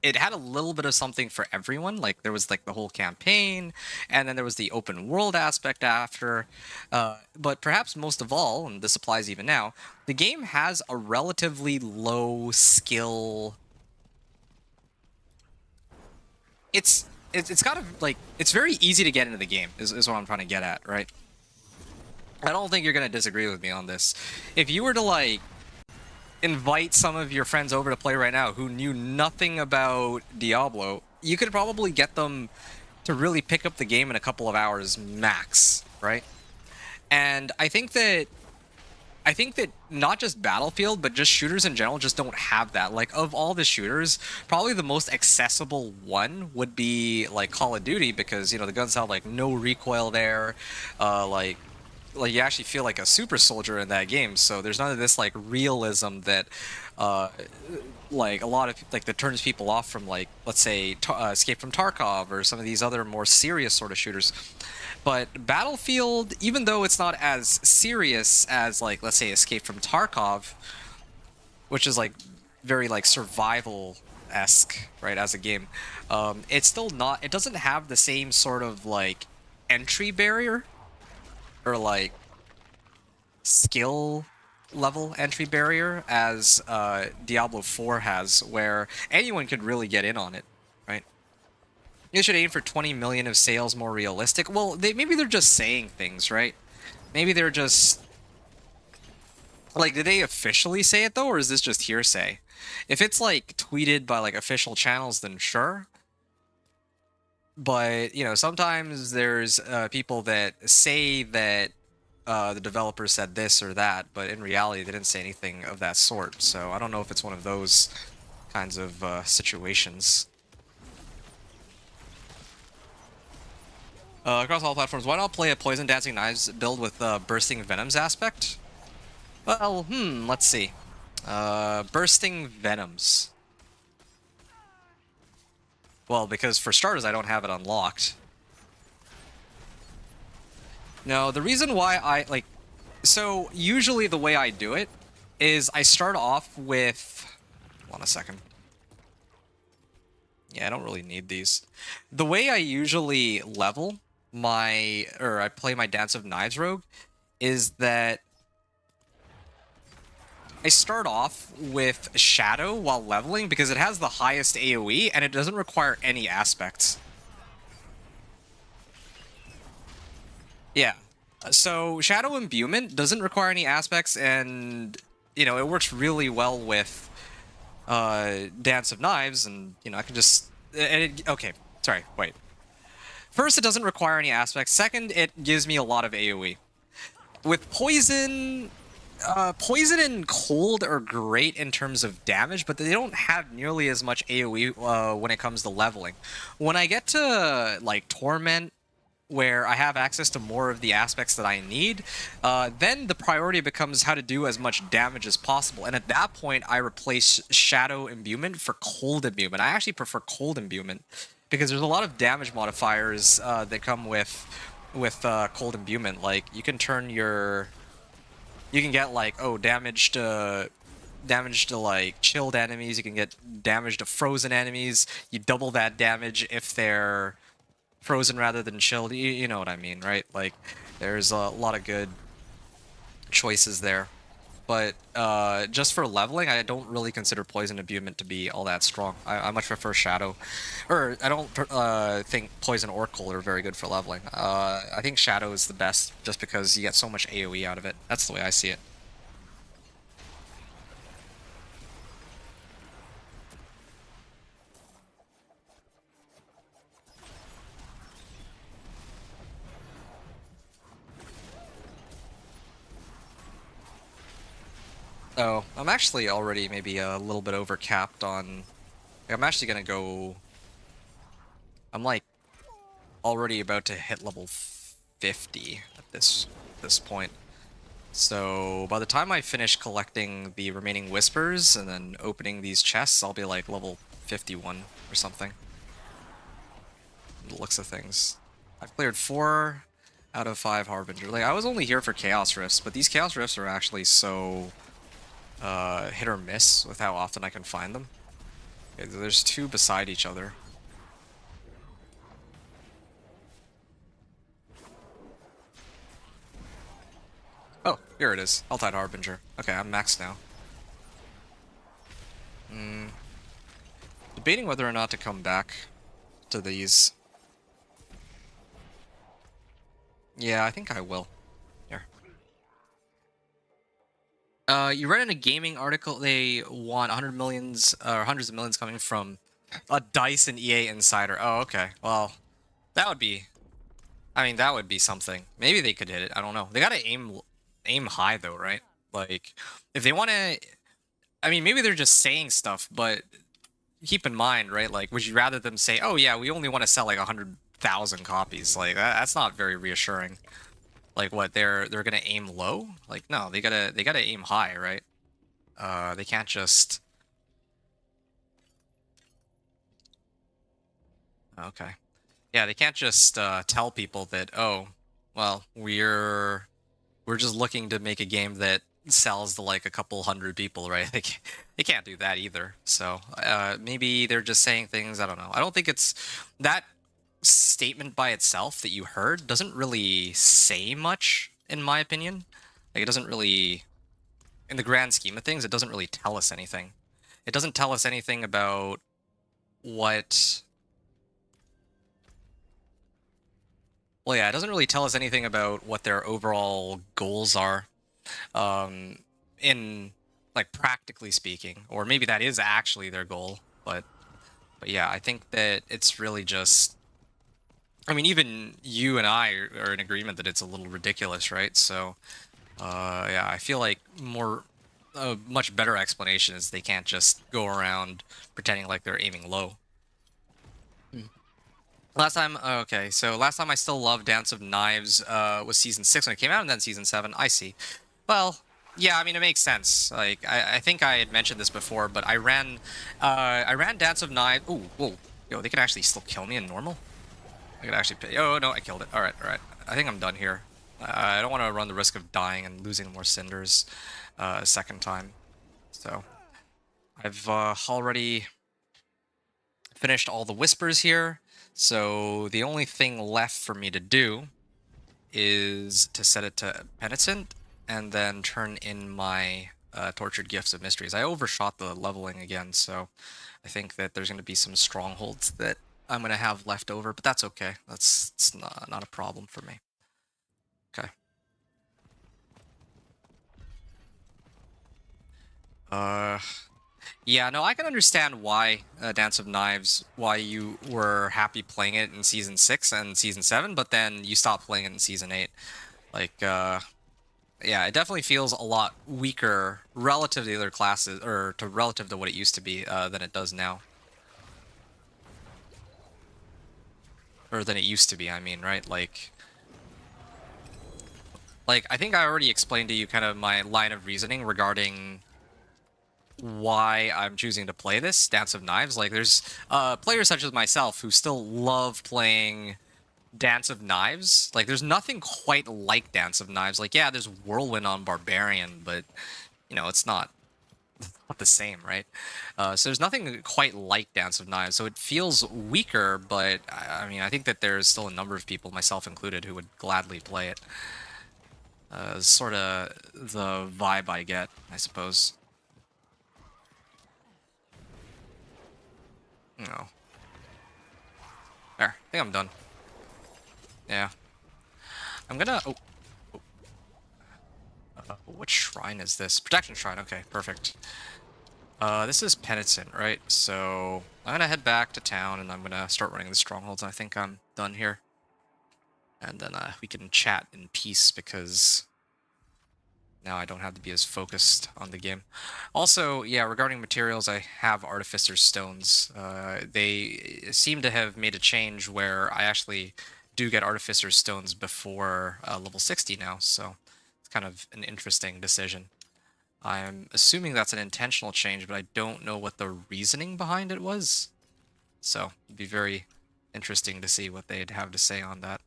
Speaker 1: it had a little bit of something for everyone. Like there was like the whole campaign, and then there was the open world aspect after. But perhaps most of all, and this applies even now, the game has a relatively low skill. It's got a like it's very easy to get into the game is what I'm trying to get at, right? I don't think you're gonna disagree with me on this. If you were to like invite some of your friends over to play right now who knew nothing about Diablo, you could probably get them to really pick up the game in a couple of hours max, right? And I think that not just Battlefield, but just shooters in general just don't have that. Like, of all the shooters, probably the most accessible one would be, like, Call of Duty, because, you know, the guns have, like, no recoil there. Like, you actually feel like a super soldier in that game, so there's none of this, like, realism that, like, a lot of, like, that turns people off from, like, let's say, Escape from Tarkov, or some of these other more serious sort of shooters. But Battlefield, even though it's not as serious as, like, let's say Escape from Tarkov, which is, like, very, like, survival-esque, right, as a game, it's still not, it doesn't have the same sort of, like, entry barrier, or, like, skill level entry barrier as Diablo 4 has, where anyone could really get in on it, right? You should aim for 20 million of sales, more realistic. Well, maybe they're just saying things, right? Maybe they're just... Like, did they officially say it, though, or is this just hearsay? If it's, like, tweeted by, like, official channels, then sure. But, you know, sometimes there's people that say that the developer said this or that, but in reality, they didn't say anything of that sort. So I don't know if it's one of those kinds of situations. Across all platforms, why not play a Poison Dancing Knives build with Bursting Venoms aspect? Well, let's see. Bursting Venoms. Well, because for starters, I don't have it unlocked. No, the reason why I, like... So, usually the way I do it is I start off with... Hold on a second. Yeah, I don't really need these. The way I usually level my... Or I play my Dance of Knives rogue is that I start off with Shadow while leveling because it has the highest AoE and it doesn't require any aspects. Yeah. So Shadow Imbuement doesn't require any aspects, and, you know, it works really well with Dance of Knives, and, you know, I can just... okay, sorry, wait. First, it doesn't require any aspects. Second, it gives me a lot of AoE. With Poison... Poison and Cold are great in terms of damage, but they don't have nearly as much AoE when it comes to leveling. When I get to, like, Torment, where I have access to more of the aspects that I need, then the priority becomes how to do as much damage as possible. And at that point, I replace Shadow Imbuement for Cold Imbuement. I actually prefer Cold Imbuement because there's a lot of damage modifiers that come with Cold Imbuement. Like, you can turn your... You can get, like, damage to like chilled enemies. You can get damage to frozen enemies. You double that damage if they're frozen rather than chilled. You know what I mean, right? Like, there's a lot of good choices there. But just for leveling, I don't really consider Poison Imbuement to be all that strong. I much prefer Shadow. Or, I don't think Poison or Cold are very good for leveling. I think Shadow is the best, just because you get so much AoE out of it. That's the way I see it. Oh, I'm actually already maybe a little bit overcapped on... I'm actually gonna go... I'm like already about to hit level 50 at this point. So by the time I finish collecting the remaining Whispers and then opening these chests, I'll be like level 51 or something. The looks of things. I've cleared 4 out of 5 Harbinger. Like, I was only here for Chaos Rifts, but these Chaos Rifts are actually so... hit or miss with how often I can find them. Okay, there's two beside each other. Oh, here it is. Helltide Harbinger. Okay, I'm maxed now. Debating whether or not to come back to these. Yeah, I think I will. Here. You read in a gaming article they want 100 millions or hundreds of millions coming from a DICE and EA insider. Oh, okay. Well, that would be. I mean, that would be something. Maybe they could hit it. I don't know. They gotta aim high though, right? Like, if they want to. I mean, maybe they're just saying stuff, but keep in mind, right? Like, would you rather them say, "Oh yeah, we only want to sell like 100,000 copies"? Like, that's not very reassuring. Like, what they're gonna aim low? Like, no, they gotta aim high, right? They can't just. Okay, yeah, they can't just tell people that, oh, well, we're just looking to make a game that sells to like a couple hundred people, right? They can't do that either. So maybe they're just saying things. I don't know. I don't think it's that statement by itself that you heard doesn't really say much, in my opinion. Like, it doesn't really, in the grand scheme of things, it doesn't really tell us anything. It doesn't tell us anything about what. Well, yeah, it doesn't really tell us anything about what their overall goals are. In like practically speaking, or maybe that is actually their goal, but yeah, I think that it's really just. I mean, even you and I are in agreement that it's a little ridiculous, right? So, yeah, I feel like a much better explanation is they can't just go around pretending like they're aiming low. Last time, okay, so last time I still loved Dance of Knives was Season 6 when it came out, and then Season 7, I see. Well, yeah, I mean, it makes sense. Like, I think I had mentioned this before, but I ran Dance of Knives. Ooh, whoa. Yo, they could actually still kill me in normal? I could actually pay. Oh, no, I killed it. Alright, alright. I think I'm done here. I don't want to run the risk of dying and losing more cinders a second time. So, I've already finished all the whispers here. So the only thing left for me to do is to set it to Penitent and then turn in my Tortured Gifts of Mysteries. I overshot the leveling again, so I think that there's going to be some strongholds that I'm going to have left over, but that's okay. It's not a problem for me. Okay. Yeah, no, I can understand why Dance of Knives, why you were happy playing it in Season 6 and Season 7, but then you stopped playing it in Season 8. Like, yeah, it definitely feels a lot weaker relative to the other classes, or relative to what it used to be than it does now. Or than it used to be, I mean, right? Like, I think I already explained to you kind of my line of reasoning regarding why I'm choosing to play this Dance of Knives. Like, there's players such as myself who still love playing Dance of Knives. Like, there's nothing quite like Dance of Knives. Like, yeah, there's Whirlwind on Barbarian, but you know, it's not the same, right? So there's nothing quite like Dance of Knives. So it feels weaker, but I mean, I think that there's still a number of people, myself included, who would gladly play it. Sort of the vibe I get, I suppose. No. There, I think I'm done. Yeah. I'm gonna... Oh. What shrine is this? Protection shrine, okay, perfect. This is Penitent, right? So I'm gonna head back to town and I'm gonna start running the strongholds. I think I'm done here. And then we can chat in peace because now I don't have to be as focused on the game. Also, yeah, regarding materials, I have Artificer's Stones. They seem to have made a change where I actually do get Artificer's Stones before level 60 now, so it's kind of an interesting decision. I'm assuming that's an intentional change, but I don't know what the reasoning behind it was. So it'd be very interesting to see what they'd have to say on that.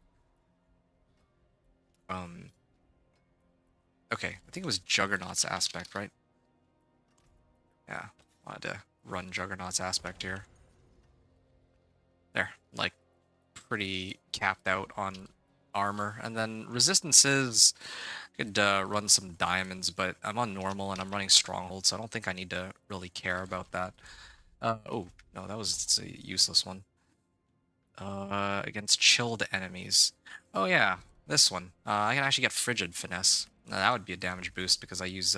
Speaker 1: Okay, I think it was Juggernaut's aspect, right? Yeah, wanted to run Juggernaut's aspect here. There, like, pretty capped out on armor. And then resistances, I could run some diamonds, but I'm on normal and I'm running stronghold, so I don't think I need to really care about that. Oh, no, that was a useless one. Against chilled enemies. Oh yeah, this one. I can actually get frigid finesse. Now, that would be a damage boost because I use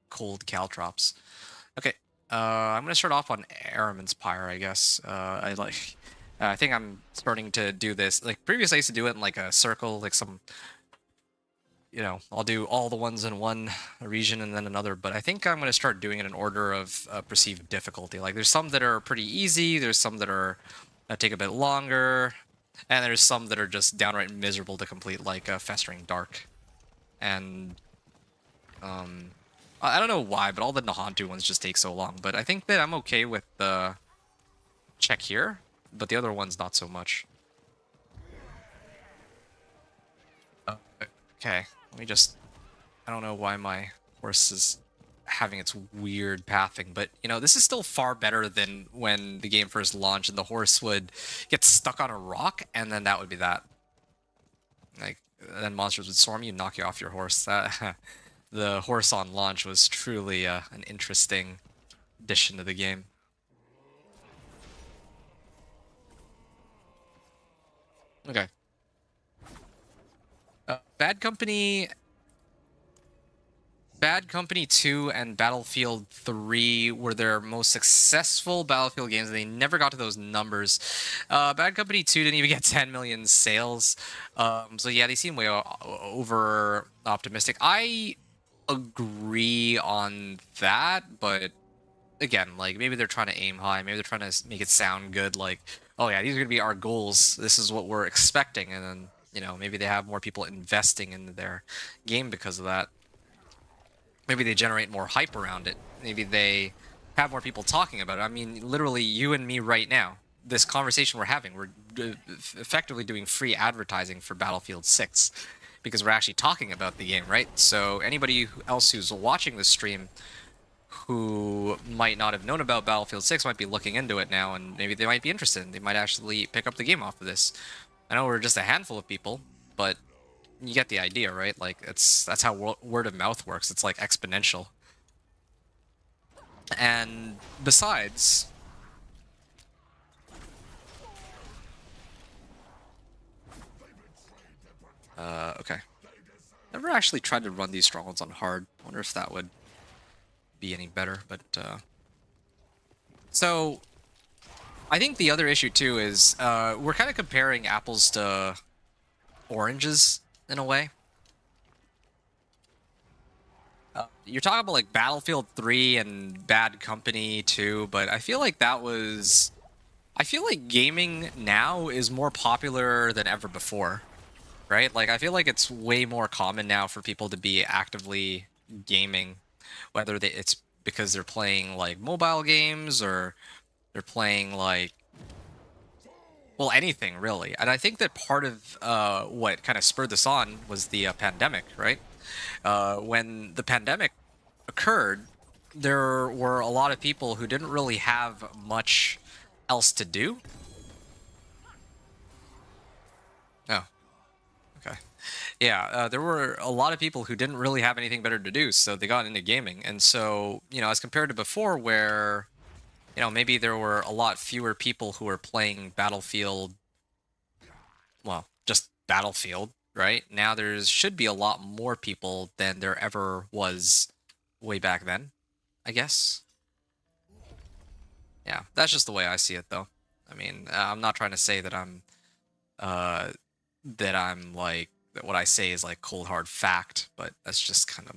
Speaker 1: cold caltrops. Okay, I'm gonna start off on Airman's Pyre, I guess. I like. I think I'm starting to do this. Like previously, I used to do it in like a circle, like some. You know, I'll do all the ones in one region and then another. But I think I'm gonna start doing it in order of perceived difficulty. Like there's some that are pretty easy. There's some that are take a bit longer, and there's some that are just downright miserable to complete, like Festering Dark. And I don't know why, but all the Nahantu ones just take so long. But I think that I'm okay with the check here, but the other ones not so much. Okay, let me just... I don't know why my horse is having its weird pathing, but, you know, this is still far better than when the game first launched and the horse would get stuck on a rock, and then that would be that. Like, then monsters would swarm you and knock you off your horse. The horse on launch was truly an interesting addition to the game. Okay. Bad Company 2 and Battlefield 3 were their most successful Battlefield games. They never got to those numbers. Bad Company 2 didn't even get 10 million sales. So yeah, they seem way over optimistic. I agree on that, but again, like maybe they're trying to aim high. Maybe they're trying to make it sound good. Like, oh yeah, these are going to be our goals. This is what we're expecting. And then, you know, maybe they have more people investing in their game because of that. Maybe they generate more hype around it. Maybe they have more people talking about it. I mean, literally, you and me right now, this conversation we're having, we're effectively doing free advertising for Battlefield 6 because we're actually talking about the game, right? So anybody else who's watching this stream who might not have known about Battlefield 6 might be looking into it now, and maybe they might be interested. They might actually pick up the game off of this. I know we're just a handful of people, but you get the idea, right? Like, that's how word of mouth works. It's like exponential. And besides... okay. Never actually tried to run these strongholds on hard. Wonder if that would be any better, but, So, I think the other issue, too, is, we're kind of comparing apples to oranges, in a way. You're talking about, like, Battlefield 3 and Bad Company 2, but I feel like that was... I feel like gaming now is more popular than ever before, right? Like, I feel like it's way more common now for people to be actively gaming, whether it's because they're playing, like, mobile games or they're playing, like, well, anything, really. And I think that part of what kind of spurred this on was the pandemic, right? When the pandemic occurred, there were a lot of people who didn't really have much else to do. Oh, okay. Yeah, there were a lot of people who didn't really have anything better to do, so they got into gaming. And so, you know, as compared to before where, you know, maybe there were a lot fewer people who were playing Battlefield, well, just Battlefield, right? Now should be a lot more people than there ever was way back then, I guess. Yeah, that's just the way I see it, though. I mean, I'm not trying to say that I'm like, that what I say is like cold hard fact, but that's just kind of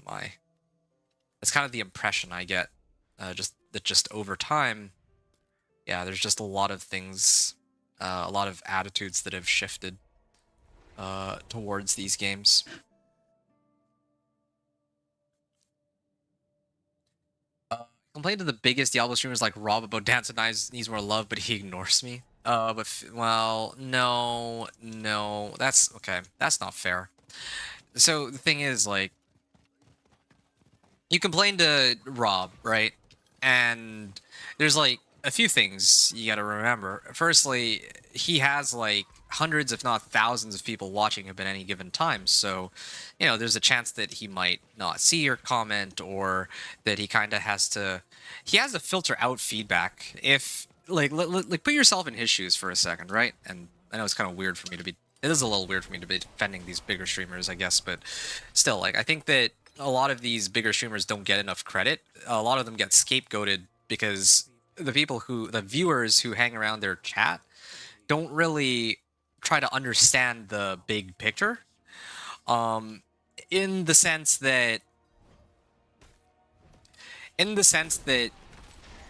Speaker 1: that's kind of the impression I get. Just over time, yeah, there's just a lot of things, a lot of attitudes that have shifted towards these games. Complained to the biggest Diablo streamers like Rob about Dance and Knives needs more love, but he ignores me. Well, no, that's okay. That's not fair. So the thing is, like, you complain to Rob, right? And there's like a few things you got to remember. Firstly, he has like hundreds, if not thousands, of people watching him at any given time. So, there's a chance that he might not see your comment, or that he kind of has to. He has to filter out feedback. If like put yourself in his shoes for a second, right? And I know it's kind of weird for me to be. It is a little weird for me to be defending these bigger streamers, I guess, but still, like I think that a lot of these bigger streamers don't get enough credit. A lot of them get scapegoated because the viewers who hang around their chat don't really try to understand the big picture. Um, in the sense that,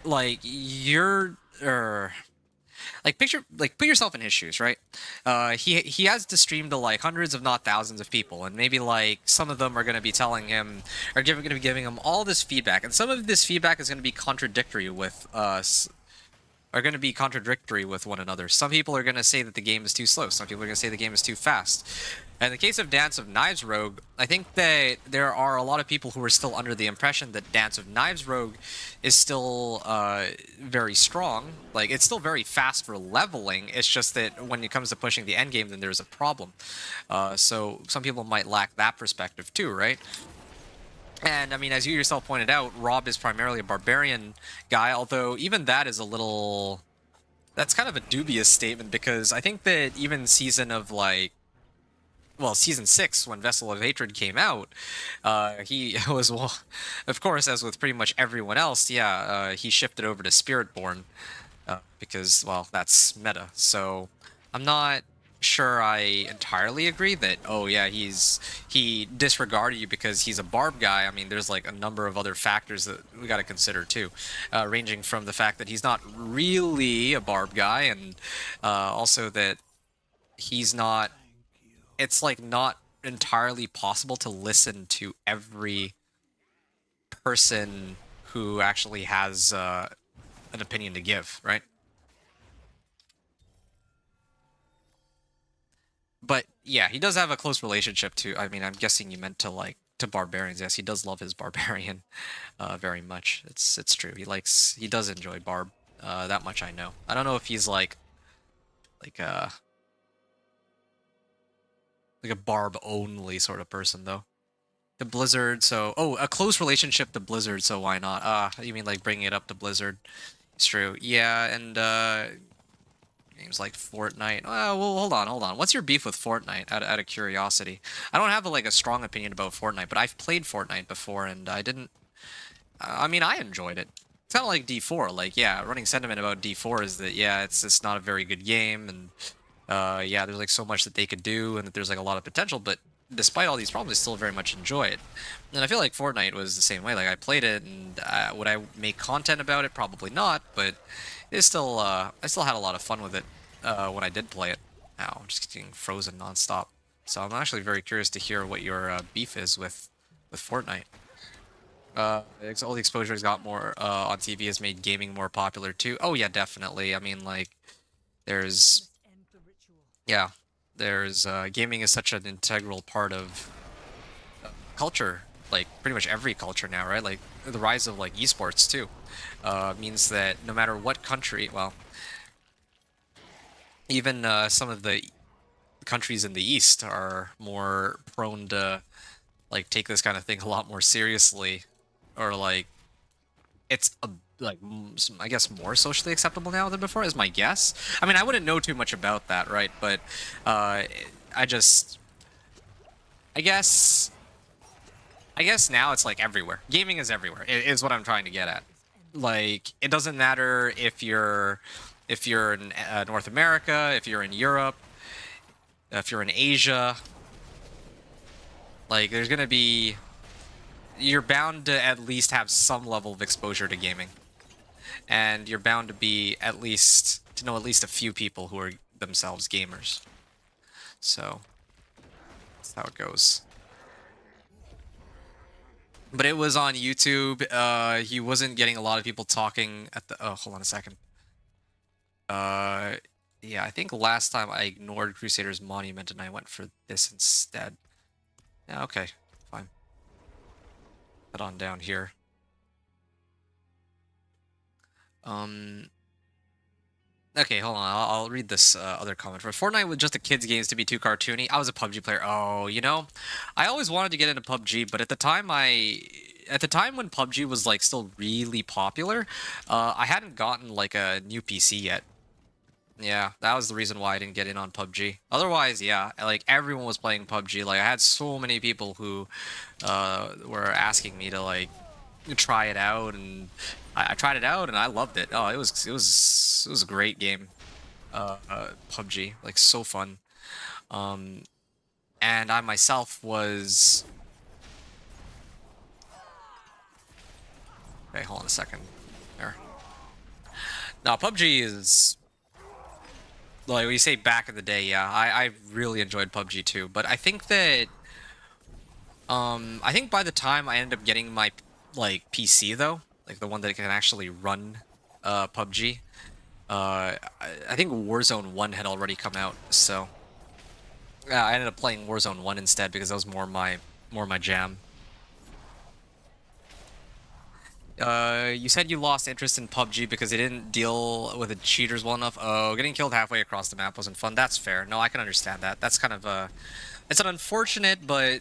Speaker 1: like you're, like put yourself in his shoes, right? He has to stream to like hundreds, if not thousands, of people, and maybe like some of them are going to be telling him, or going to be giving him all this feedback, and some of this feedback is going to be contradictory with are going to be contradictory with one another. Some people are going to say that the game is too slow. Some people are going to say the game is too fast. In the case of Dance of Knives Rogue, I think that there are a lot of people who are still under the impression that Dance of Knives Rogue is still very strong. Like, it's still very fast for leveling. It's just that when it comes to pushing the end game, then there's a problem. So some people might lack that perspective too, right? And I mean, as you yourself pointed out, Rob is primarily a barbarian guy, although even that is a little... That's kind of a dubious statement, because I think that even season 6, when Vessel of Hatred came out, he was, well, of course, as with pretty much everyone else, he shifted over to Spiritborn, because, well, that's meta. So I'm not sure I entirely agree that, oh yeah, he disregarded you because he's a barb guy. I mean, there's like a number of other factors that we got to consider too, ranging from the fact that he's not really a barb guy, and also that he's not, it's like not entirely possible to listen to every person who actually has an opinion to give, right? But yeah, he does have a close relationship to, I mean, I'm guessing you meant to like to barbarians. Yes, he does love his barbarian very much. It's true. He does enjoy barb. That much I know. I don't know if he's like a like a barb only sort of person though. The Blizzard, so a close relationship to Blizzard, so why not? You mean like bringing it up to Blizzard? It's true. Yeah, and games like Fortnite. Well, hold on. What's your beef with Fortnite? Out of curiosity, I don't have a strong opinion about Fortnite, but I've played Fortnite before, and I didn't. I mean, I enjoyed it. It's kind of like D4. Like, yeah, running sentiment about D4 is that it's not a very good game, and yeah, there's like so much that they could do, and that there's like a lot of potential, but despite all these problems, I still very much enjoy it. And I feel like Fortnite was the same way. Like, I played it, and would I make content about it? Probably not, but it's still, I still had a lot of fun with it when I did play it. Ow, I'm just getting frozen nonstop. So I'm actually very curious to hear what your beef is with Fortnite. All the exposure has got more on TV has made gaming more popular too. Oh yeah, definitely. I mean, like, there's yeah, there's gaming is such an integral part of culture, like pretty much every culture now, right? Like the rise of like esports too, means that no matter what country, well, even some of the countries in the East are more prone to like take this kind of thing a lot more seriously, or like it's I guess more socially acceptable now than before is my guess. I mean, I wouldn't know too much about that, right? But I just I guess now it's like everywhere. Gaming is everywhere. Is what I'm trying to get at. Like, it doesn't matter if you're in North America, if you're in Europe, if you're in Asia. Like, there's gonna be, you're bound to at least have some level of exposure to gaming, and you're bound to be to know at least a few people who are themselves gamers. So that's how it goes. But it was on YouTube. He wasn't getting a lot of people talking at the. Oh, hold on a second. Yeah, I think last time I ignored Crusader's Monument and I went for this instead. Yeah, okay, fine. Head on down here. Okay, hold on. I'll read this other comment. For Fortnite with just the kids' games to be too cartoony, I was a PUBG player. Oh, you know, I always wanted to get into PUBG, but at the time at the time when PUBG was like still really popular, I hadn't gotten like a new PC yet. Yeah, that was the reason why I didn't get in on PUBG. Otherwise, yeah, like everyone was playing PUBG. Like I had so many people who were asking me to like try it out, and I tried it out and I loved it. Oh, it was a great game. PUBG, like so fun. Um, and I myself was. Okay, hold on a second. There. Now PUBG is like when you say back in the day, yeah, I really enjoyed PUBG too. But I think that I think by the time I ended up getting my like PC though, like the one that can actually run PUBG, I think Warzone 1 had already come out, so yeah, I ended up playing Warzone 1 instead because that was more my jam. You said you lost interest in PUBG because they didn't deal with the cheaters well enough. Oh, getting killed halfway across the map wasn't fun. That's fair. No, I can understand that. That's kind of it's an unfortunate but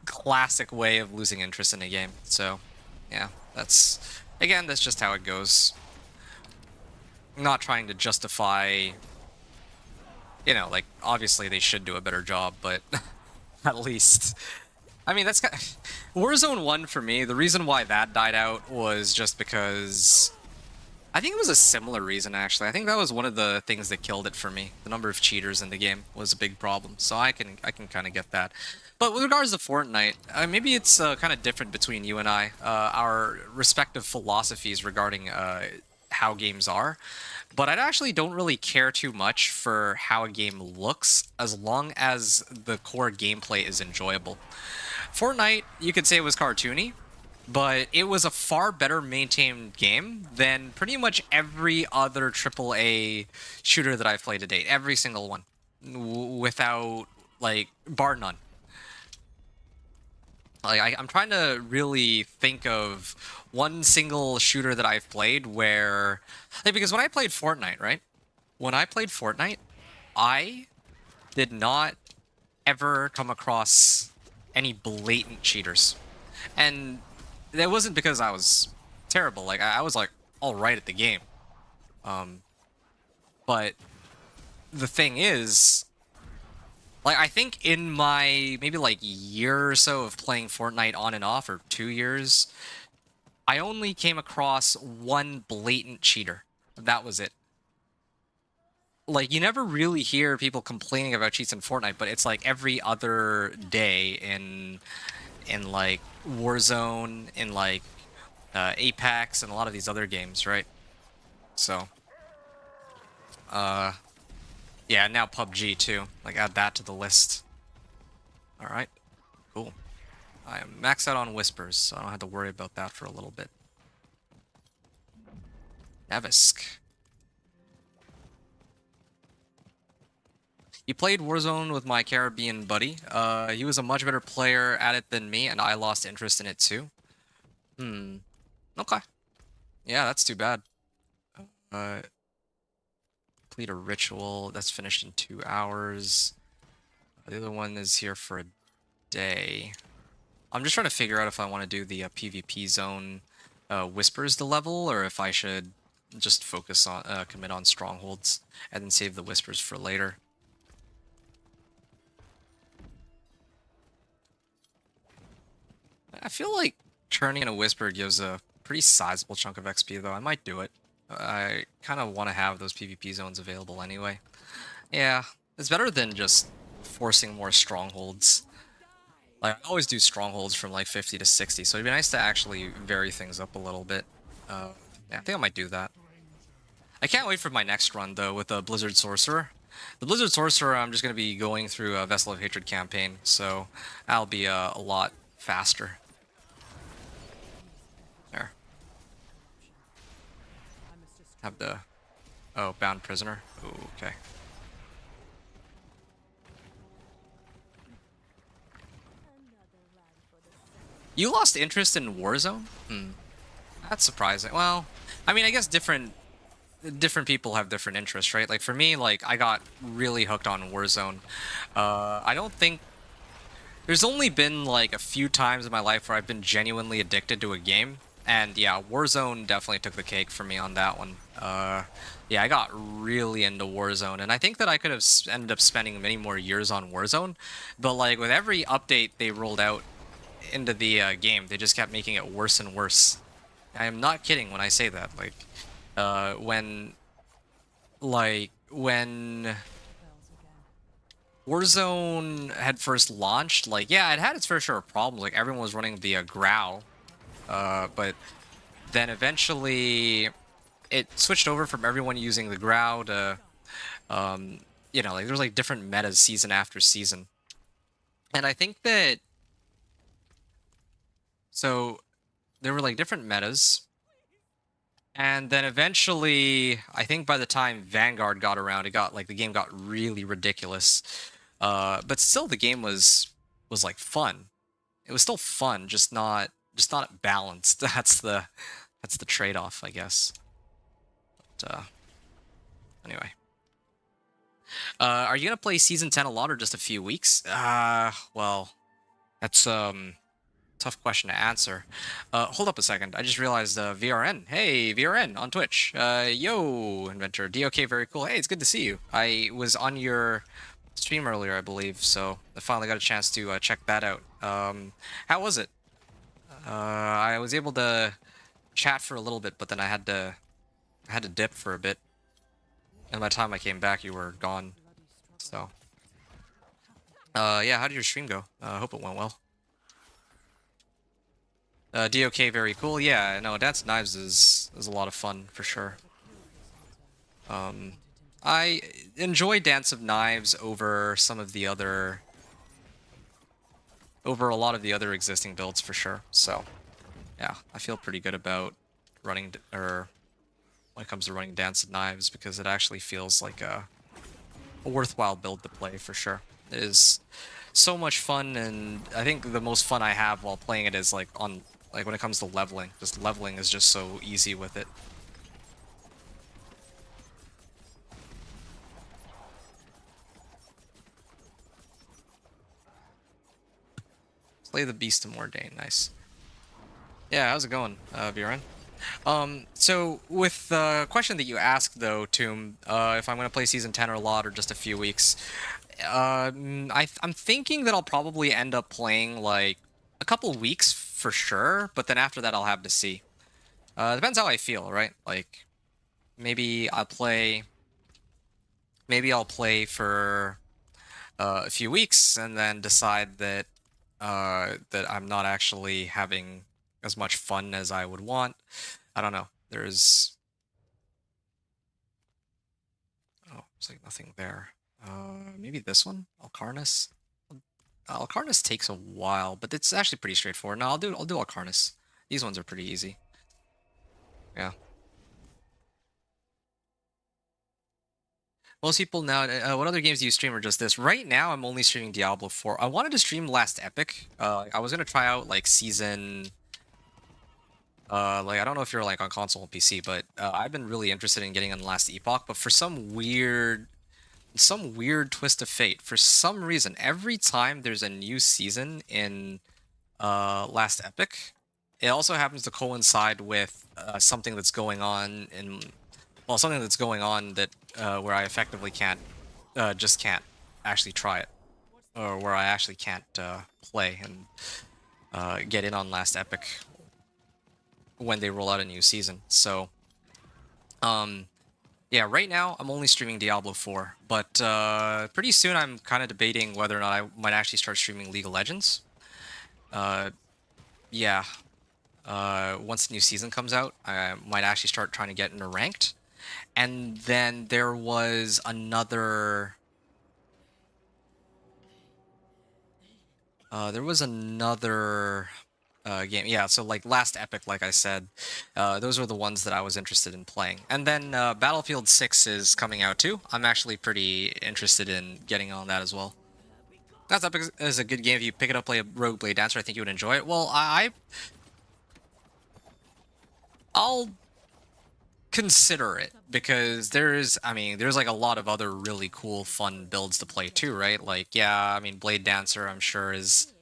Speaker 1: classic way of losing interest in a game. So, yeah, that's just how it goes. I'm not trying to justify, you know, like obviously they should do a better job, but at least I mean, that's kind of, Warzone 1 for me, the reason why that died out was just because I think it was a similar reason actually. I think that was one of the things that killed it for me. The number of cheaters in the game was a big problem. So I can kind of get that. But with regards to Fortnite, maybe it's kind of different between you and I. Our respective philosophies regarding how games are. But I actually don't really care too much for how a game looks as long as the core gameplay is enjoyable. Fortnite, you could say it was cartoony, but it was a far better maintained game than pretty much every other AAA shooter that I've played to date. Every single one. Without, like, bar none. Like, I'm trying to really think of one single shooter that I've played where... Like, because when I played Fortnite, right? When I played Fortnite, I did not ever come across any blatant cheaters. And that wasn't because I was terrible. Like, I was, like, alright at the game. But the thing is... Like, I think in my maybe like year or so of playing Fortnite on and off, or 2 years, I only came across one blatant cheater. That was it. Like, you never really hear people complaining about cheats in Fortnite, but it's like every other day in like Warzone, in like Apex, and a lot of these other games, right? So, yeah, now PUBG too. Like, add that to the list. Alright, cool. I am maxed out on Whispers, so I don't have to worry about that for a little bit. Nevisk. He played Warzone with my Caribbean buddy. He was a much better player at it than me, and I lost interest in it too. Okay. Yeah, that's too bad. Complete a ritual. That's finished in 2 hours. The other one is here for a day. I'm just trying to figure out if I want to do the PvP zone Whispers to level, or if I should just focus on commit on strongholds and then save the Whispers for later. I feel like turning in a Whisper gives a pretty sizable chunk of XP, though. I might do it. I kind of want to have those PvP zones available anyway. Yeah, it's better than just forcing more strongholds. Like, I always do strongholds from like 50 to 60, so it'd be nice to actually vary things up a little bit. Yeah, I think I might do that. I can't wait for my next run, though, with the Blizzard Sorcerer. The Blizzard Sorcerer, I'm just going to be going through a Vessel of Hatred campaign, so that'll be a lot faster. There. Have the... Oh, Bound Prisoner. Ooh, okay. You lost interest in Warzone? That's surprising. Well, I mean, I guess different people have different interests, right? Like for me, like I got really hooked on Warzone. I don't think there's only been like a few times in my life where I've been genuinely addicted to a game, and yeah, Warzone definitely took the cake for me on that one. Yeah, I got really into Warzone, and I think that I could have ended up spending many more years on Warzone, but like with every update they rolled out into the game, they just kept making it worse and worse. I am not kidding when I say that. Like, when when Warzone had first launched, like, yeah, it had its fair share of problems. Like, everyone was running the Growl, but then eventually it switched over from everyone using the Growl to, you know, like, there's like different metas season after season. And I think that, so there were like different metas. And then eventually, I think by the time Vanguard got around, it got like the game got really ridiculous. But still, the game was like fun. It was still fun, just not balanced. That's the trade-off, I guess. But, anyway, are you gonna play season 10 a lot or just a few weeks? Well, that's tough question to answer. Hold up a second. I just realized VRN. Hey, VRN on Twitch. Yo, Inventor. DOK, very cool. Hey, it's good to see you. I was on your stream earlier, I believe, so I finally got a chance to check that out. How was it? I was able to chat for a little bit, but then I had to dip for a bit. And by the time I came back, you were gone. So, yeah, how did your stream go? I hope it went well. DOK, very cool. Yeah, no, Dance Knives is a lot of fun for sure. I enjoy Dance of Knives over some of the other, over a lot of the other existing builds for sure. So, yeah, I feel pretty good about running, or when it comes to running Dance of Knives, because it actually feels like a worthwhile build to play for sure. It is so much fun, and I think the most fun I have while playing it is like on, like when it comes to leveling. Just leveling is just so easy with it. Slay the Beast of Mordain, nice. Yeah, how's it going, Bjorn? So with the question that you asked though, Tomb, if I'm gonna play season 10 or a lot or just a few weeks, I'm thinking that I'll probably end up playing like a couple weeks for sure, but then after that I'll have to see. Depends how I feel, right? Like maybe I'll play for a few weeks and then decide that that I'm not actually having as much fun as I would want. I don't know. There's like nothing there. Maybe this one, Alcarnus. Alcarnus takes a while, but it's actually pretty straightforward. No, I'll do Alcarnus. These ones are pretty easy. Yeah. Most people now, what other games do you stream or just this? Right now, I'm only streaming Diablo 4. I wanted to stream Last Epic. I was gonna try out like season. Like I don't know if you're like on console and PC, but I've been really interested in getting on Last Epoch. But for some weird twist of fate, for some reason, every time there's a new season in Last Epic, it also happens to coincide with something that's going on in, well, something that's going on that where I effectively can't just can't actually try it, or where I actually can't play and get in on Last Epic when they roll out a new season. So, yeah, right now I'm only streaming Diablo 4, but pretty soon I'm kind of debating whether or not I might actually start streaming League of Legends. Yeah, once the new season comes out, I might actually start trying to get into ranked. And then there was another. Game. Yeah, so like Last Epic, like I said, those were the ones that I was interested in playing. And then Battlefield 6 is coming out too. I'm actually pretty interested in getting on that as well. Last Epic is a good game. If you pick it up, play a Rogue Blade Dancer, I think you would enjoy it. Well, I'll consider it, because there's like a lot of other really cool, fun builds to play too, right? Like, yeah, I mean, Blade Dancer, I'm sure it's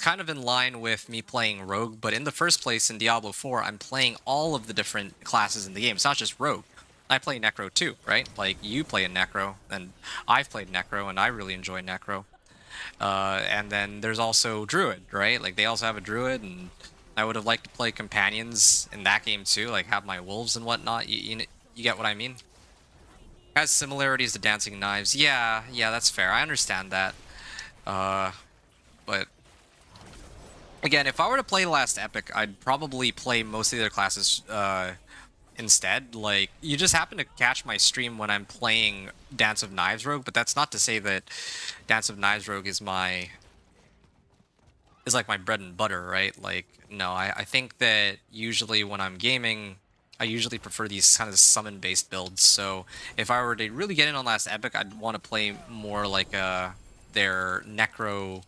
Speaker 1: kind of in line with me playing Rogue, but in the first place in Diablo 4, I'm playing all of the different classes in the game. It's not just Rogue. I play Necro too, right? Like, you play a Necro, and I've played Necro, and I really enjoy Necro. And then there's also Druid, right? Like, they also have a Druid, and I would have liked to play Companions in that game too, like have my Wolves and whatnot. You get what I mean? Has similarities to Dancing Knives. Yeah, that's fair. I understand that. But again, if I were to play Last Epic, I'd probably play most of the other classes instead. Like, you just happen to catch my stream when I'm playing Dance of Knives Rogue, but that's not to say that Dance of Knives Rogue is like my bread and butter, right? Like, no, I think that usually when I'm gaming, I usually prefer these kind of summon-based builds. So if I were to really get in on Last Epic, I'd want to play more like their Necro,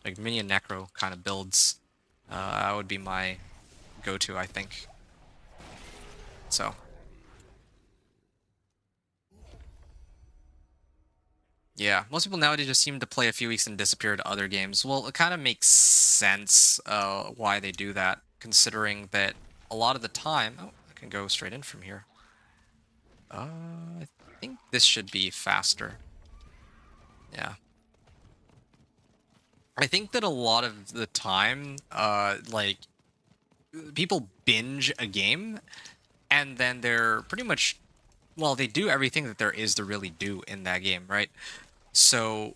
Speaker 1: like minion Necro kind of builds. That would be my go-to, I think. So. Yeah, most people nowadays just seem to play a few weeks and disappear to other games. Well, it kind of makes sense why they do that, considering that a lot of the time... Oh, I can go straight in from here. I think this should be faster. Yeah. I think that a lot of the time, like, people binge a game, and then they're pretty much... Well, they do everything that there is to really do in that game, right? So,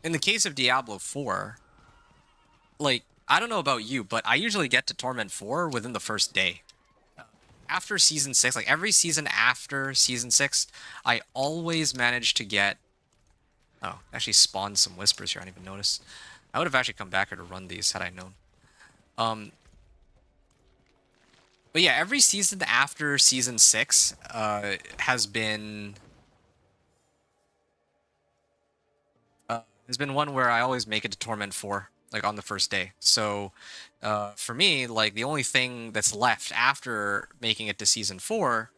Speaker 1: in the case of Diablo 4, like, I don't know about you, but I usually get to Torment 4 within the first day. After Season 6, like, every season after Season 6, I always manage to get... Oh, actually spawned some Whispers here, I didn't even notice. I would have actually come back here to run these had I known. But yeah, every season after Season 6 has been one where I always make it to Torment 4, like on the first day. So for me, like, the only thing that's left after making it to Season 4,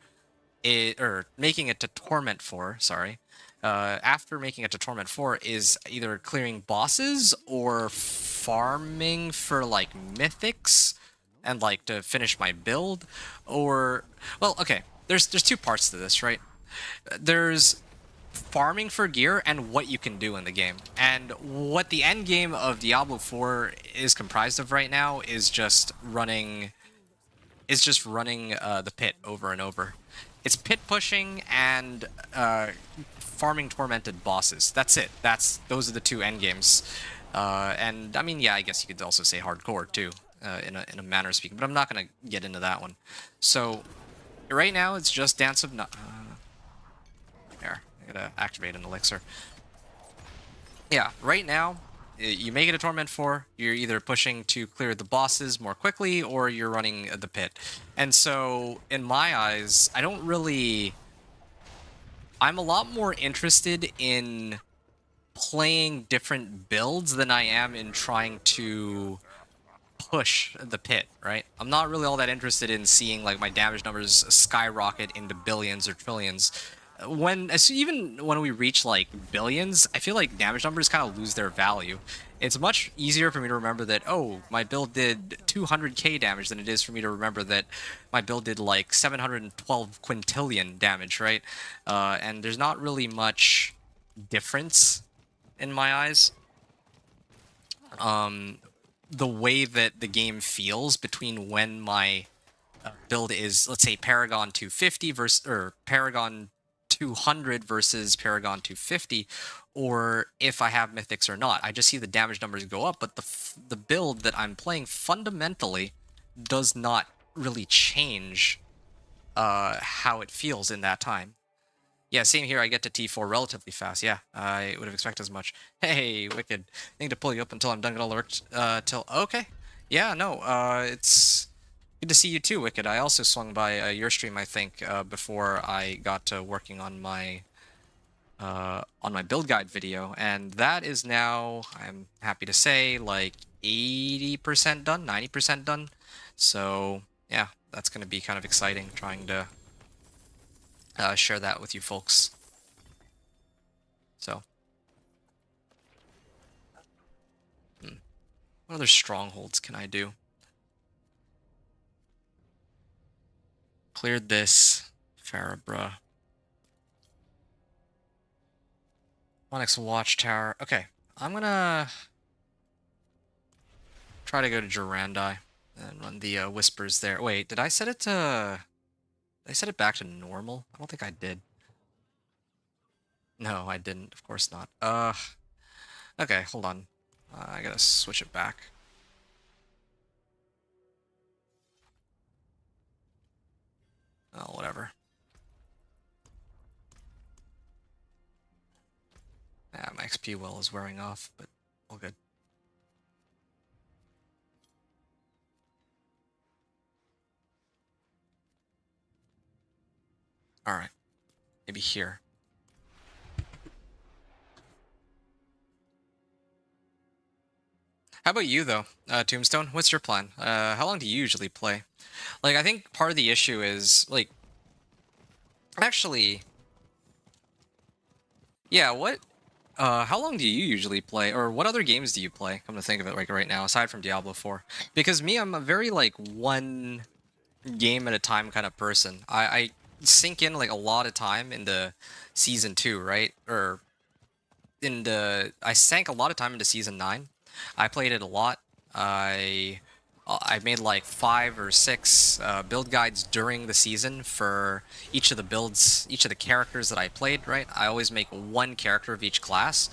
Speaker 1: or making it to Torment 4, sorry, after making it to Torment 4 is either clearing bosses or farming for, like, mythics and, like, to finish my build, or... Well, okay, there's two parts to this, right? There's farming for gear and what you can do in the game. And what the end game of Diablo 4 is comprised of right now is just running the pit over and over. It's pit pushing and farming tormented bosses. That's it. Those are the two end games. And I mean, yeah, I guess you could also say hardcore too, in a manner of speaking. But I'm not gonna get into that one. So right now it's just Dance of there. I gotta activate an elixir. Yeah, right now, you make it a Torment 4, you're either pushing to clear the bosses more quickly, or you're running the pit. And so, in my eyes, I'm a lot more interested in playing different builds than I am in trying to push the pit, right? I'm not really all that interested in seeing, like, my damage numbers skyrocket into billions or trillions. Even when we reach, like, billions, I feel like damage numbers kind of lose their value. It's much easier for me to remember that, oh, my build did 200k damage than it is for me to remember that my build did, like, 712 quintillion damage, right? And there's not really much difference in my eyes. The way that the game feels between when my build is, let's say, Paragon 250 versus, or Paragon 200 versus Paragon 250, or if I have mythics or not. I just see the damage numbers go up, but the build that I'm playing fundamentally does not really change how it feels in that time. Yeah, same here. I get to T4 relatively fast. Yeah, I would have expected as much. Hey, Wicked. I need to pull you up until I'm done. Gonna alert till... Okay. Yeah, no, it's good to see you too, Wicked. I also swung by your stream, I think, before I got to working on my build guide video, and that is now, I'm happy to say, like 80% done, 90% done. So yeah, that's going to be kind of exciting, trying to share that with you folks. So, what other strongholds can I do? Cleared this. Farabra. Onyx Watchtower. Okay, I'm gonna try to go to Durandai and run the Whispers there. Wait, did I set it to... Did I set it back to normal? I don't think I did. No, I didn't. Of course not. Okay, hold on. I gotta switch it back. Oh, whatever. Yeah, my XP well is wearing off, but all good. Alright. Maybe here. How about you, though, Tombstone? What's your plan? How long do you usually play? Like, I think part of the issue is, like... Actually... Yeah, what... how long do you usually play? Or what other games do you play? Come to think of it, like, right now, aside from Diablo 4. Because me, I'm a very, like, one game at a time kind of person. I sink in, like, a lot of time into Season 2, right? Or... I sank a lot of time into Season 9. I played it a lot. I made like 5 or 6 build guides during the season for each of the builds, each of the characters that I played, right? I always make one character of each class.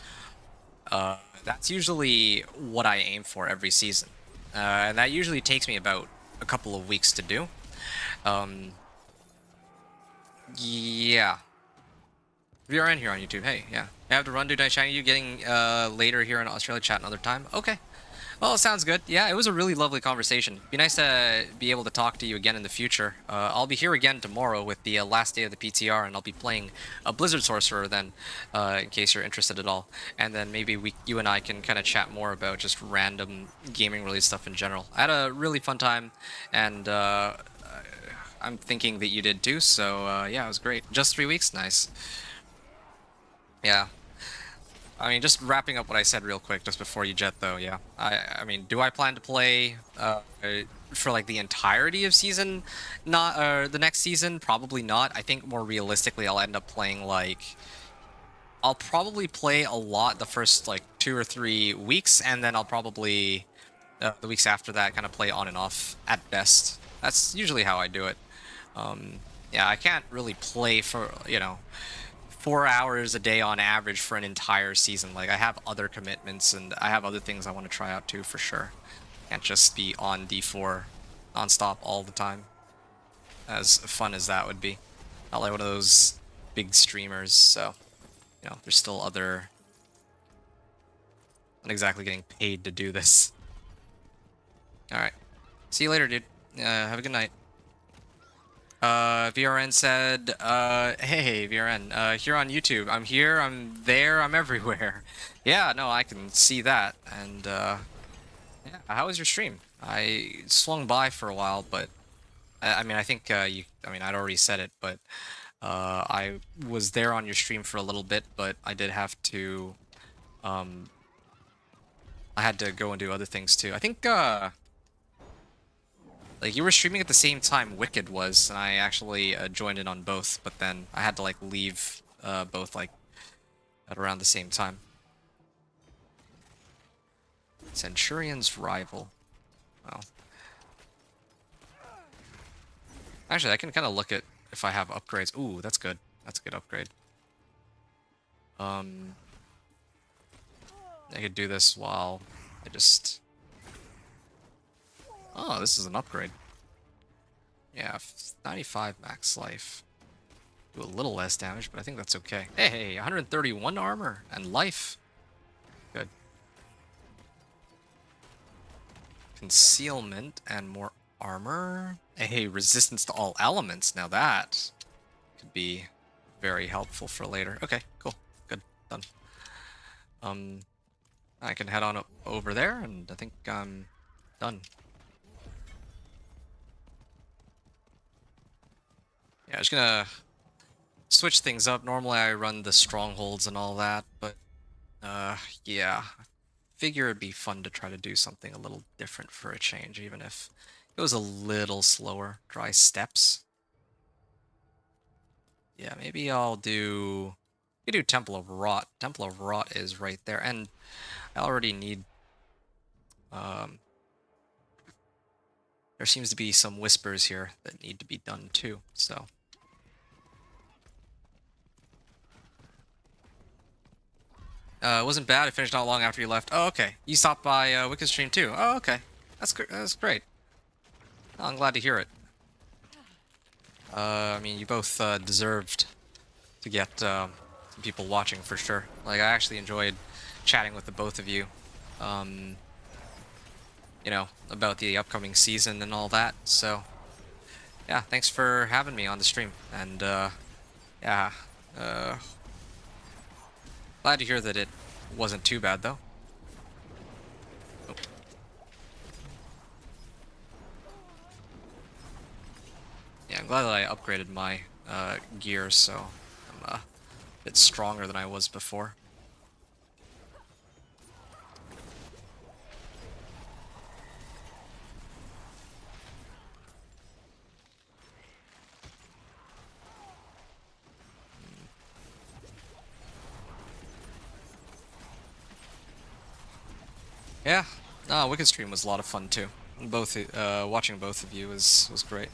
Speaker 1: That's usually what I aim for every season. And that usually takes me about a couple of weeks to do. Yeah. VRN here on YouTube. Hey, yeah. I have to run, dude. Nice shiny. You getting later here in Australia. Chat another time. Okay. Well, it sounds good. Yeah, it was a really lovely conversation. Be nice to be able to talk to you again in the future. I'll be here again tomorrow with the last day of the PTR, and I'll be playing a Blizzard Sorcerer then, in case you're interested at all. And then maybe you and I can kind of chat more about just random gaming-related stuff in general. I had a really fun time, and I'm thinking that you did too, so yeah, it was great. Just 3 weeks? Nice. Yeah. I mean, just wrapping up what I said real quick just before you jet, though, yeah. I mean, do I plan to play for, like, the entirety of season? The next season? Probably not. I think more realistically, I'll end up playing, like... I'll probably play a lot the first, like, 2 or 3 weeks, and then I'll probably, the weeks after that, kind of play on and off at best. That's usually how I do it. Yeah, I can't really play for, you know... 4 hours a day on average for an entire season. Like, I have other commitments and I have other things I want to try out too, for sure. Can't just be on D4 non-stop all the time. As fun as that would be. Not like one of those big streamers, so, you know, there's still other... Not exactly getting paid to do this. Alright. See you later, dude. Have a good night. VRN said, hey, VRN, here on YouTube. I'm here, I'm there, I'm everywhere. Yeah, no, I can see that. And, yeah, how was your stream? I swung by for a while, but, I mean, I think, I mean, I'd already said it, but, I was there on your stream for a little bit, but I did have to, I had to go and do other things too. I think, like, you were streaming at the same time Wicked was, and I actually joined in on both, but then I had to, like, leave both, like, at around the same time. Centurion's Rival. Well. Actually, I can kind of look at if I have upgrades. Ooh, that's good. That's a good upgrade. I could do this while I just... Oh, this is an upgrade. Yeah, 95 max life. Do a little less damage, but I think that's okay. Hey, 131 armor and life. Good. Concealment and more armor. Hey, resistance to all elements. Now that could be very helpful for later. Okay, cool. Good. Done. I can head on over there, and I think I'm done. Yeah, I'm just gonna switch things up. Normally I run the strongholds and all that, but yeah. Figure it'd be fun to try to do something a little different for a change, even if it was a little slower. Dry steps. Yeah, maybe I'll do... You do Temple of Rot. Temple of Rot is right there, and I already need... there seems to be some whispers here that need to be done too, so... it wasn't bad. It finished not long after you left. Oh, okay. You stopped by Wicked Stream too. Oh, okay. That's great. Oh, I'm glad to hear it. I mean, you both deserved to get some people watching for sure. Like, I actually enjoyed chatting with the both of you, you know, about the upcoming season and all that. So, yeah, thanks for having me on the stream. And, yeah, glad to hear that it wasn't too bad, though. Oh. Yeah, I'm glad that I upgraded my gear, so I'm a bit stronger than I was before. Yeah, Wicked Stream was a lot of fun too. Both watching both of you was great.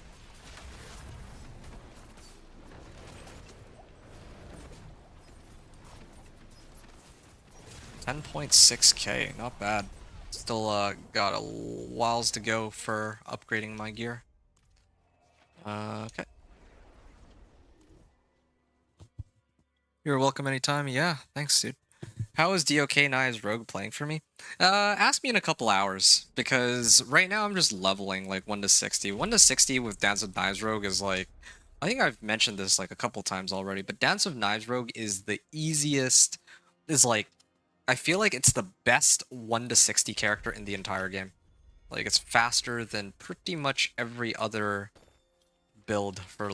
Speaker 1: 10.6k, not bad. Still got a whiles to go for upgrading my gear. Okay. You're welcome anytime. Yeah, thanks, dude. How is DOK Knives Rogue playing for me? Ask me in a couple hours, because right now I'm just leveling like 1 to 60. 1 to 60 with Dance of Knives Rogue is like, I think I've mentioned this like a couple times already, but Dance of Knives Rogue is the easiest, is like, I feel like it's the best 1 to 60 character in the entire game. Like, it's faster than pretty much every other build for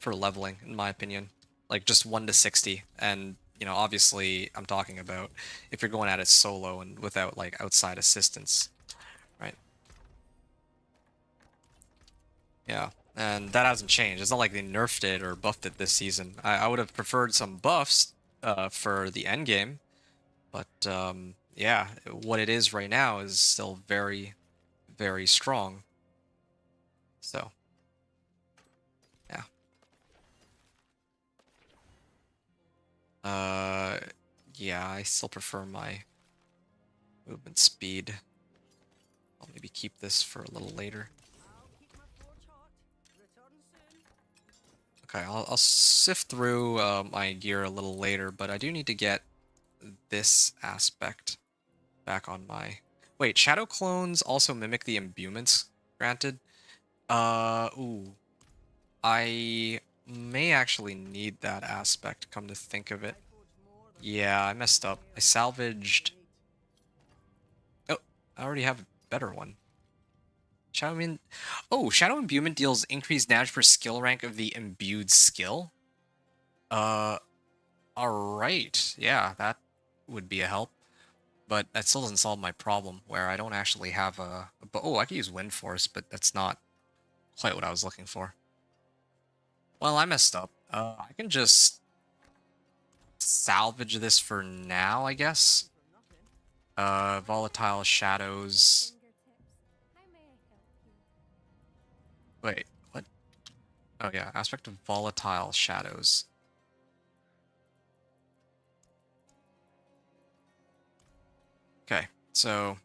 Speaker 1: leveling, in my opinion. Like, just 1 to 60, and you know, obviously, I'm talking about if you're going at it solo and without, like, outside assistance, right? Yeah, and that hasn't changed. It's not like they nerfed it or buffed it this season. I would have preferred some buffs for the end game, but yeah, what it is right now is still very, very strong. So, yeah. Yeah, I still prefer my movement speed. I'll maybe keep this for a little later.
Speaker 2: I'll keep my forge hot. Return soon.
Speaker 1: Okay, I'll sift through my gear a little later, but I do need to get this aspect back on my... Wait, shadow clones also mimic the imbuements granted? Ooh. I may actually need that aspect, come to think of it.
Speaker 2: I forge more than
Speaker 1: Yeah, I messed up. I salvaged...
Speaker 2: hate.
Speaker 1: Oh, I already have a better one. Shadow Oh, Shadow Imbuement deals increased damage per skill rank of the imbued skill? Alright. Yeah, that would be a help. But that still doesn't solve my problem, where I don't actually have oh, I could use Wind Force, but that's not quite what I was looking for. Well, I messed up. I can just salvage this for now, I guess. Volatile Shadows. Wait, what? Oh yeah, aspect of Volatile Shadows. Okay, so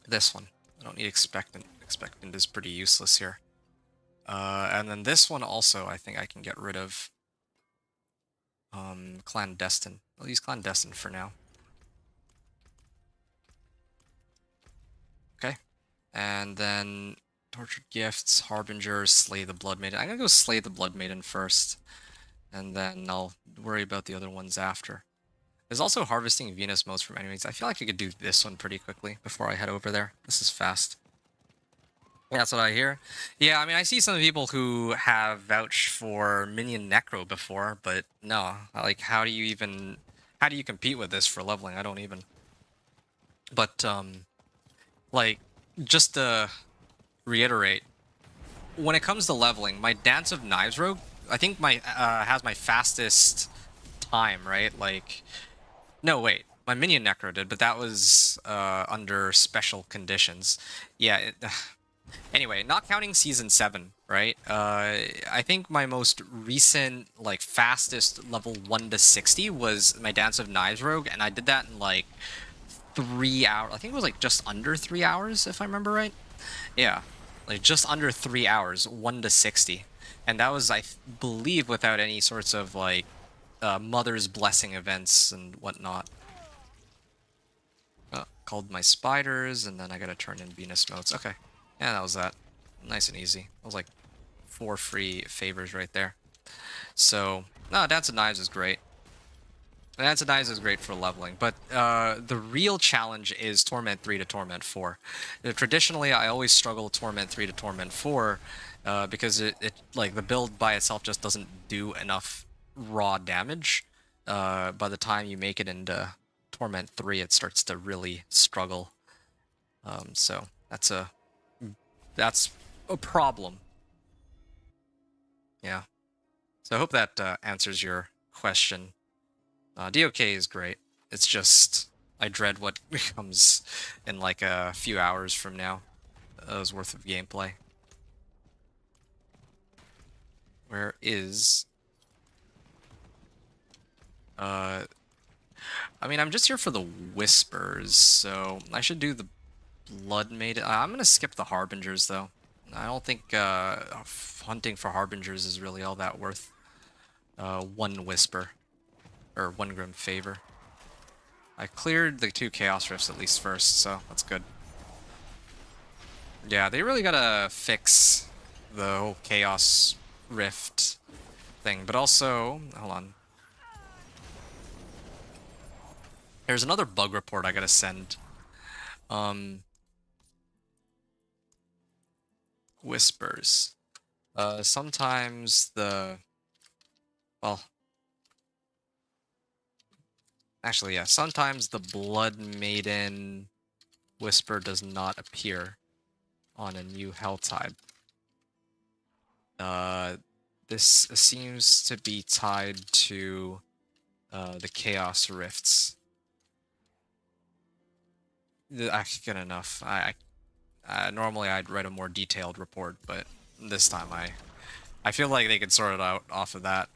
Speaker 1: this one. I don't need Expectant. Expectant is pretty useless here. And then this one also, I think I can get rid of. Clandestine. I'll use Clandestine for now. Okay. And then Tortured Gifts, Harbingers, Slay the Blood Maiden. I'm gonna go Slay the Blood Maiden first, and then I'll worry about the other ones after. There's also Harvesting Venus Motes from enemies. I feel like I could do this one pretty quickly before I head over there. This is fast. That's what I hear. Yeah, I mean, I see some people who have vouched for Minion Necro before, but no, like, how do you compete with this for leveling? I don't even. But, like, just to reiterate, when it comes to leveling, my Dance of Knives Rogue, I think has my fastest time, right? Like, no, wait, my Minion Necro did, but that was, under special conditions. Yeah, anyway, not counting season 7, right? I think my most recent, like, fastest level 1 to 60 was my Dance of Knives Rogue, and I did that in like 3 hours. I think it was like just under 3 hours, if I remember right. Yeah, like just under 3 hours, 1 to 60, and that was, believe, without any sorts of like mother's blessing events and whatnot. Called my spiders, and then I gotta turn in Venus motes. Okay, yeah, that was that. Nice and easy. That was like 4 free favors right there. So, no, Dance of Knives is great. Dance of Knives is great for leveling, but the real challenge is Torment 3 to Torment 4. Traditionally, I always struggle Torment 3 to Torment 4 because it like the build by itself just doesn't do enough raw damage. By the time you make it into Torment 3, it starts to really struggle. So that's a problem. Yeah. So I hope that answers your question. DOK is great. It's just I dread what comes in like a few hours from now. Worth of gameplay. Where is? I mean, I'm just here for the whispers, so I should do the blood maiden. I'm gonna skip the harbingers though. I don't think hunting for harbingers is really all that worth. One whisper or one grim favor. I cleared the 2 chaos rifts at least first, so that's good. Yeah, they really gotta fix the whole chaos rift thing, but also, hold on. There's another bug report I gotta send. Whispers. Sometimes well, actually, yeah, sometimes the Blood Maiden whisper does not appear on a new hell type. This seems to be tied to the chaos rifts. Good enough. Normally I'd write a more detailed report, but this time I feel like they could sort it out off of that.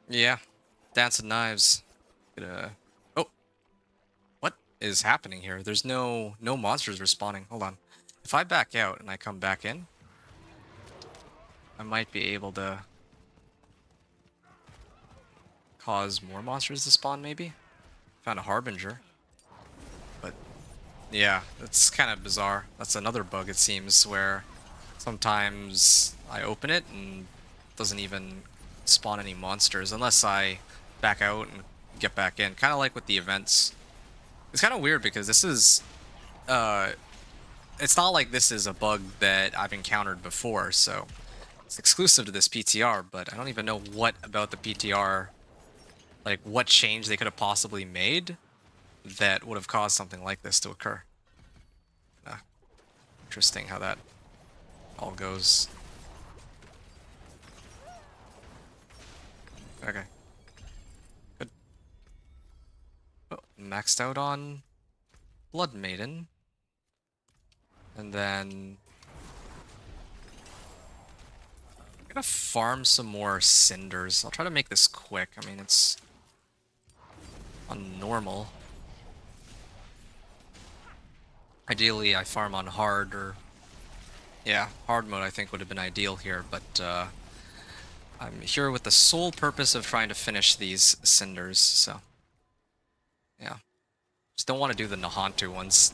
Speaker 1: Yeah, Dance of Knives. Oh, what is happening here? There's no monsters respawning. Hold on. If I back out and I come back in, I might be able to cause more monsters to spawn, maybe? Found a Harbinger. But, yeah, it's kind of bizarre. That's another bug, it seems, where sometimes I open it and it doesn't even spawn any monsters unless I back out and get back in. Kind of like with the events. It's kind of weird because this is... it's not like this is a bug that I've encountered before, so... It's exclusive to this PTR, but I don't even know what about the PTR, like what change they could have possibly made that would have caused something like this to occur. Interesting how that all goes. Okay. Good. Oh, maxed out on Blood Maiden. And then... I'm gonna farm some more cinders. I'll try to make this quick. I mean, it's on normal. Ideally, I farm on hard or... Yeah, hard mode I think would have been ideal here, but I'm here with the sole purpose of trying to finish these cinders, so... Yeah. Just don't want to do the Nahantu ones.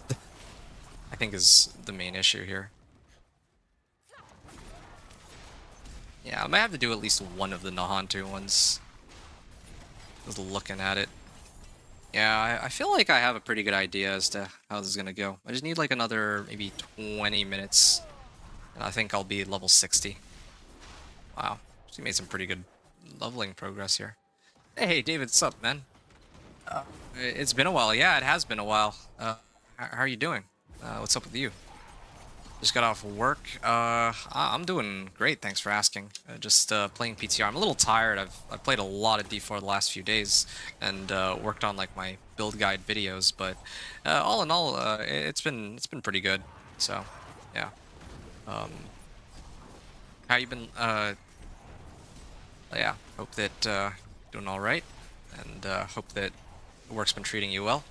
Speaker 1: I think is the main issue here. Yeah, I might have to do at least one of the Nahantu ones. Just looking at it. Yeah, I feel like I have a pretty good idea as to how this is gonna go. I just need like another maybe 20 minutes, and I think I'll be level 60. Wow, she made some pretty good leveling progress here. Hey, David, what's up, man? It's been a while. Yeah, it has been a while. How are you doing? What's up with you? Just got off work. I'm doing great. Thanks for asking. Just playing PTR. I'm a little tired. I've played a lot of D4 the last few days and worked on like my build guide videos. But all in all, it's been pretty good. So yeah. Um, how you been? Yeah. Hope that doing all right, and hope that work's been treating you well.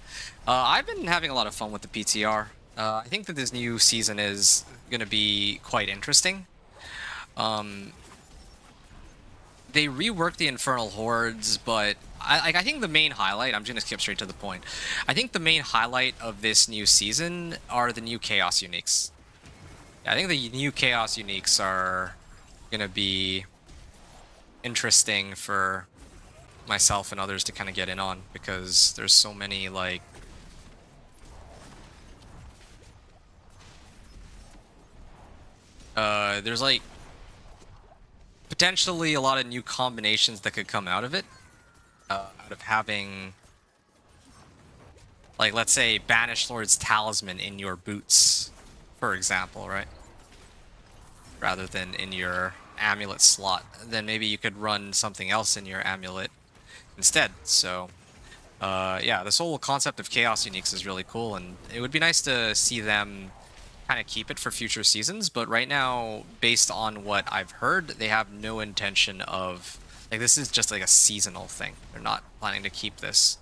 Speaker 1: I've been having a lot of fun with the PTR. I think that this new season is going to be quite interesting. They reworked the Infernal Hordes, but I think the main highlight, I'm just going to skip straight to the point. I think the main highlight of this new season are the new Chaos Uniques. Yeah, I think the new Chaos Uniques are going to be interesting for myself and others to kind of get in on, because there's so many like there's like potentially a lot of new combinations that could come out of it, out of having like, let's say, Banished Lord's Talisman in your boots, for example, right? Rather than in your amulet slot. Then maybe you could run something else in your amulet instead. So yeah, this whole concept of Chaos Uniques is really cool, and it would be nice to see them kind of keep it for future seasons. But right now, based on what I've heard, they have no intention of, like, this is just like a seasonal thing. They're not planning to keep this.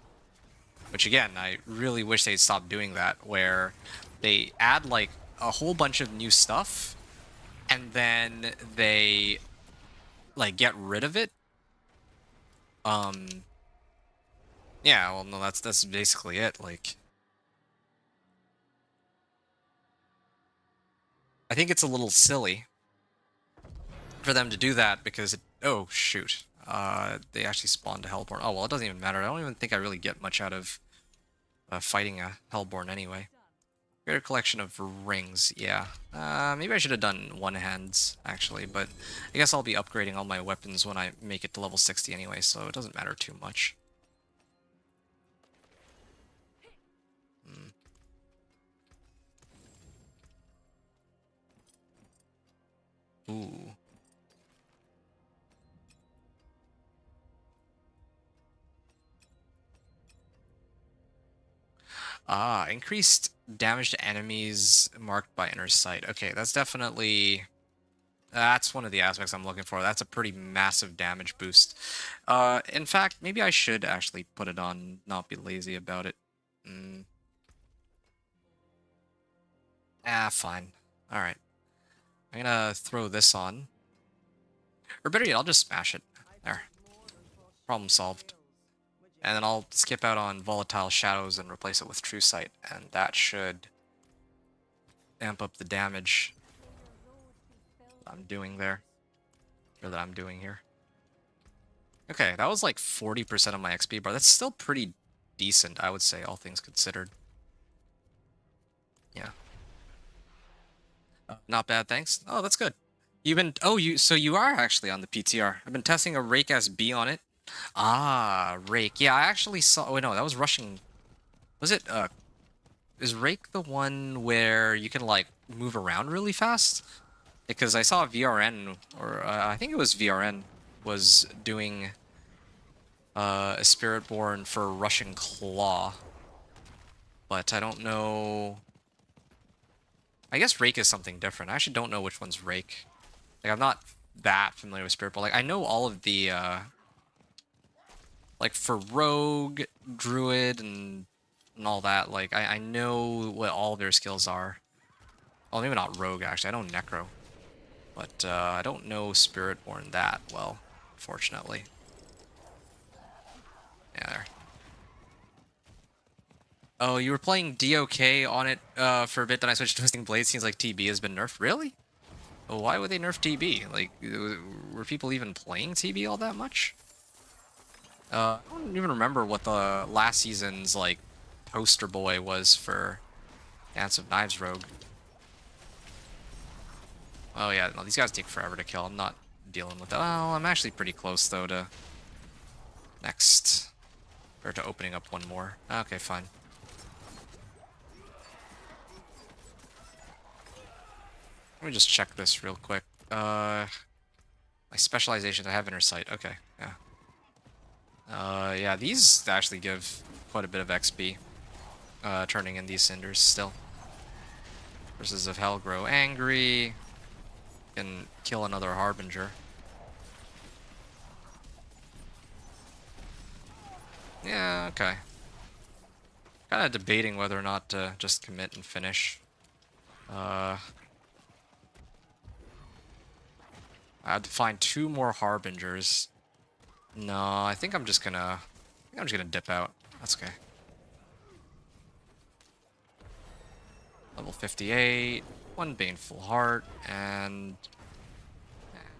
Speaker 1: Which again, I really wish they'd stop doing that, where they add like a whole bunch of new stuff and then they like get rid of it. Yeah, well, no, that's basically it. Like, I think it's a little silly for them to do that, because oh shoot, they actually spawned a Hellborn. Oh well, it doesn't even matter. I don't even think I really get much out of fighting a Hellborn anyway. Greater collection of rings, yeah. Maybe I should have done one hands actually, but I guess I'll be upgrading all my weapons when I make it to level 60 anyway, so it doesn't matter too much. Ooh. Ah, increased damage to enemies marked by inner sight. Okay, that's definitely... That's one of the aspects I'm looking for. That's a pretty massive damage boost. In fact, maybe I should actually put it on, not be lazy about it. Fine. Alright. I'm gonna throw this on. Or better yet, I'll just smash it. There. Problem solved. And then I'll skip out on Volatile Shadows and replace it with True Sight, and that should amp up the damage I'm doing there. Or that I'm doing here. Okay, that was like 40% of my XP bar. That's still pretty decent, I would say, all things considered. Yeah. Not bad, thanks. Oh, that's good. You've been... Oh, so you are actually on the PTR. I've been testing a Rake SB on it. Ah, Rake. Yeah, I actually saw... Oh, no, that was Rushing... Was it, is Rake the one where you can, like, move around really fast? Because I saw VRN, or I think it was VRN, was doing a Spiritborn for Rushing Claw. But I don't know... I guess Rake is something different. I actually don't know which one's Rake. Like, I'm not that familiar with Spiritborn. Like, I know all of the, like, for Rogue, Druid, and all that, like, I know what all their skills are. Well, maybe not Rogue, actually. I know Necro. But, I don't know Spiritborn that well, unfortunately. Yeah, there. Oh, you were playing DOK on it, for a bit, then I switched to Twisting Blade. Seems like TB has been nerfed. Really? Why would they nerf TB? Like, were people even playing TB all that much? I don't even remember what the last season's, like, poster boy was for Dance of Knives Rogue. Oh yeah, no, these guys take forever to kill. I'm not dealing with that. Well, I'm actually pretty close, though, to next. Or to opening up one more. Okay, fine. Let me just check this real quick. My specialization, I have inner sight. Okay, yeah. Yeah, these actually give quite a bit of XP. Turning in these cinders still. Versus if Hell grow angry, can kill another Harbinger. Yeah, okay. Kind of debating whether or not to just commit and finish. I had to find 2 more Harbingers. No, I think I'm just gonna dip out. That's okay. Level 58, 1 Baneful Heart, and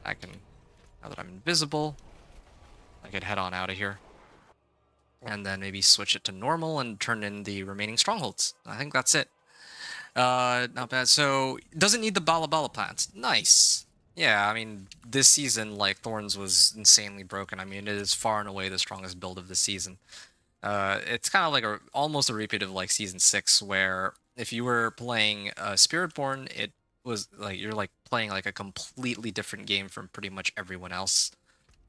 Speaker 1: I can, now that I'm invisible, I could head on out of here. And then maybe switch it to normal and turn in the remaining strongholds. I think that's it. Not bad. So, doesn't need the Bala Bala plants. Nice. Yeah, I mean, this season, like, Thorns was insanely broken. I mean, it is far and away the strongest build of the season. It's kind of like almost a repeat of, like, Season 6, where if you were playing Spiritborn, it was, like, you're, like, playing, like, a completely different game from pretty much everyone else.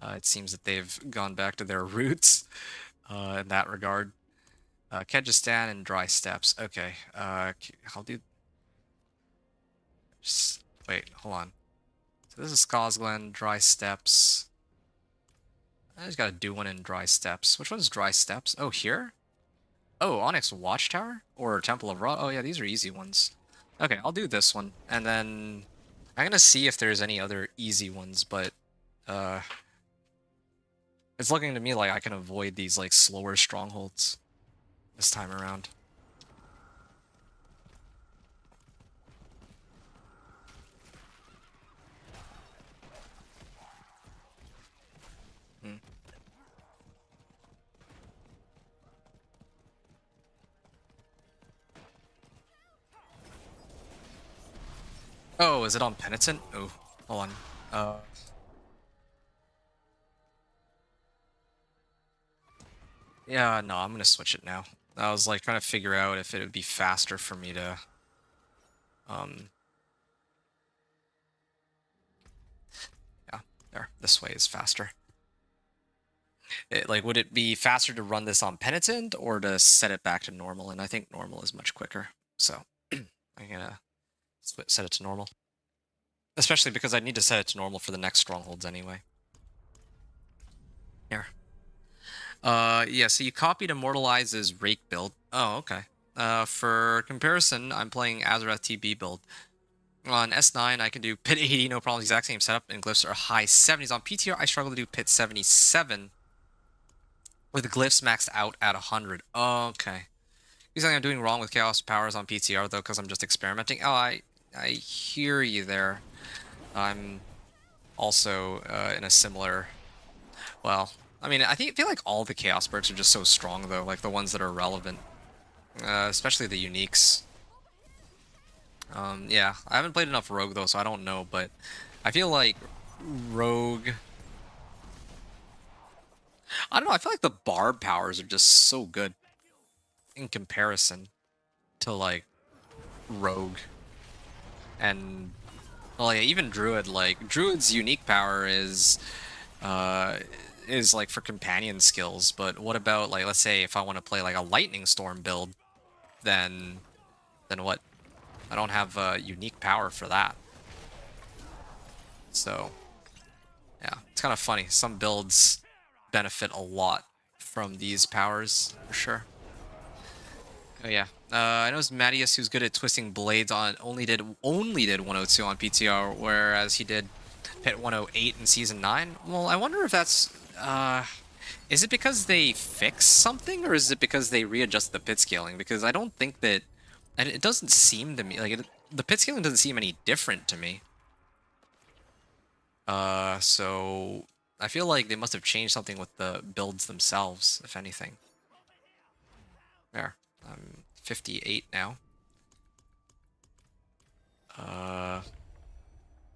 Speaker 1: It seems that they've gone back to their roots. In that regard. Kyrgyzstan and Dry Steppes. Okay. I'll do... Just... Wait, hold on. So this is Skazglen, Dry Steppes. I just gotta do one in Dry Steppes. Which one's Dry Steppes? Oh, here? Oh, Onyx Watchtower? Or Temple of Ra? Oh yeah, these are easy ones. Okay, I'll do this one. And then... I'm gonna see if there's any other easy ones, but... It's looking to me like I can avoid these, like, slower strongholds this time around. Hmm. Oh, is it on Penitent? Oh, hold on. Yeah, no, I'm gonna switch it now. I was like trying to figure out if it would be faster for me to yeah, there. This way is faster. Like, would it be faster to run this on Penitent or to set it back to normal? And I think normal is much quicker. So I'm gonna set it to normal. Especially because I need to set it to normal for the next strongholds anyway. Here. Yeah, so you copied Immortalize's Rake build. Oh, okay. For comparison, I'm playing Azarath TB build. On S9, I can do Pit 80, no problem, exact same setup, and glyphs are high 70s. On PTR, I struggle to do Pit 77, with the glyphs maxed out at 100. Okay. There's something I'm doing wrong with Chaos Powers on PTR, though, because I'm just experimenting. Oh, I hear you there. I'm also in a similar... Well, I mean, I feel like all the Chaos perks are just so strong, though, like the ones that are relevant. Especially the uniques. Yeah, I haven't played enough Rogue, though, so I don't know, but I feel like Rogue... I don't know, I feel like the Barb powers are just so good in comparison to, like, Rogue. And, well, yeah, even Druid, like, Druid's unique power is like for companion skills, but what about, like, let's say if I want to play like a Lightning Storm build, then what? I don't have unique power for that. So yeah, it's kind of funny. Some builds benefit a lot from these powers for sure. Oh yeah, I know it's Mattias who's good at twisting blades on only did 102 on PTR, whereas he did Pit 108 in Season 9. Well, I wonder if that's... is it because they fixed something, or is it because they readjust the pit scaling? Because I don't think that... It doesn't seem to me... Like, the pit scaling doesn't seem any different to me. So I feel like they must have changed something with the builds themselves, if anything. There. I'm 58 now.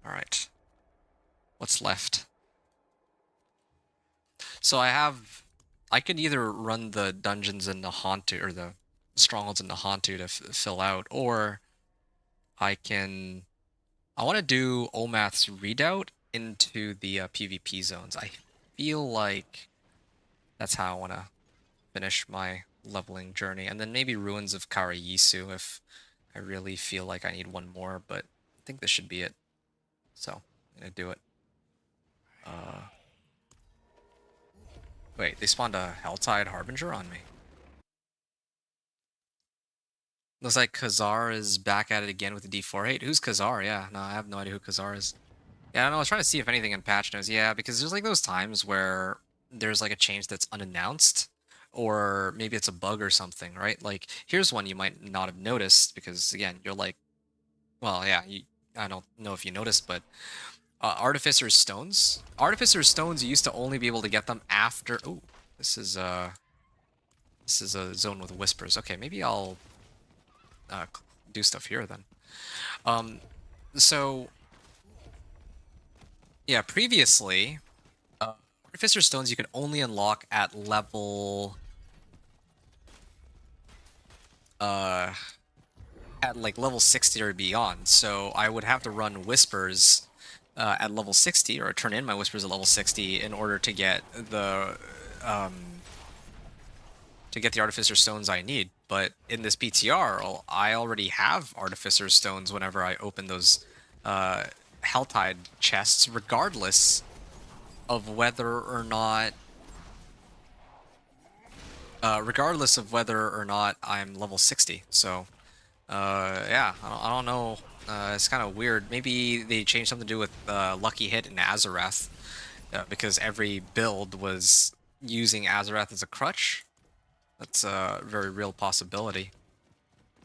Speaker 1: Alright. What's left? So I could either run the dungeons in Nahantu, or the strongholds in Nahantu to fill out, or I want to do Omath's Redoubt into the PvP zones. I feel like that's how I want to finish my leveling journey. And then maybe Ruins of Karayisu if I really feel like I need one more, but I think this should be it. So, I'm going to do it. Wait, they spawned a Helltide Harbinger on me. Looks like Khazar is back at it again with the D48. Who's Khazar? Yeah, no, I have no idea who Khazar is. Yeah, I don't know, I was trying to see if anything in patch notes. Yeah, because there's like those times where there's like a change that's unannounced, or maybe it's a bug or something, right? Like, here's one you might not have noticed because, again, you're like, well, yeah, I don't know if you noticed, but Artificer's Stones. Artificer's Stones, you used to only be able to get them after... Oh, this is a zone with whispers. Okay, maybe I'll do stuff here then. So... Yeah, previously, Artificer Stones you could only unlock at level... at like level 60 or beyond, so I would have to run Whispers at level 60, or turn in my Whispers at level 60 in order to get the Artificer Stones I need. But in this PTR, I already have Artificer Stones whenever I open those Helltide chests, regardless of whether or not I'm level 60. So yeah, I don't know. It's kind of weird. Maybe they changed something to do with Lucky Hit and Azarath, because every build was using Azarath as a crutch. That's a very real possibility.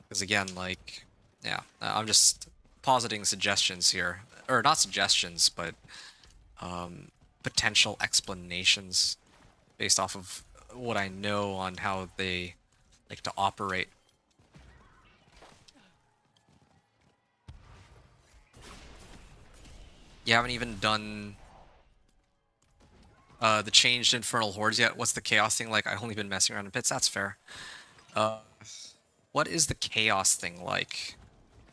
Speaker 1: Because again, like, yeah, I'm just positing suggestions here. Or not suggestions, but potential explanations based off of what I know on how they like to operate. You haven't even done the changed Infernal Hordes yet? What's the Chaos thing like? I've only been messing around in pits. That's fair. What is the Chaos thing like?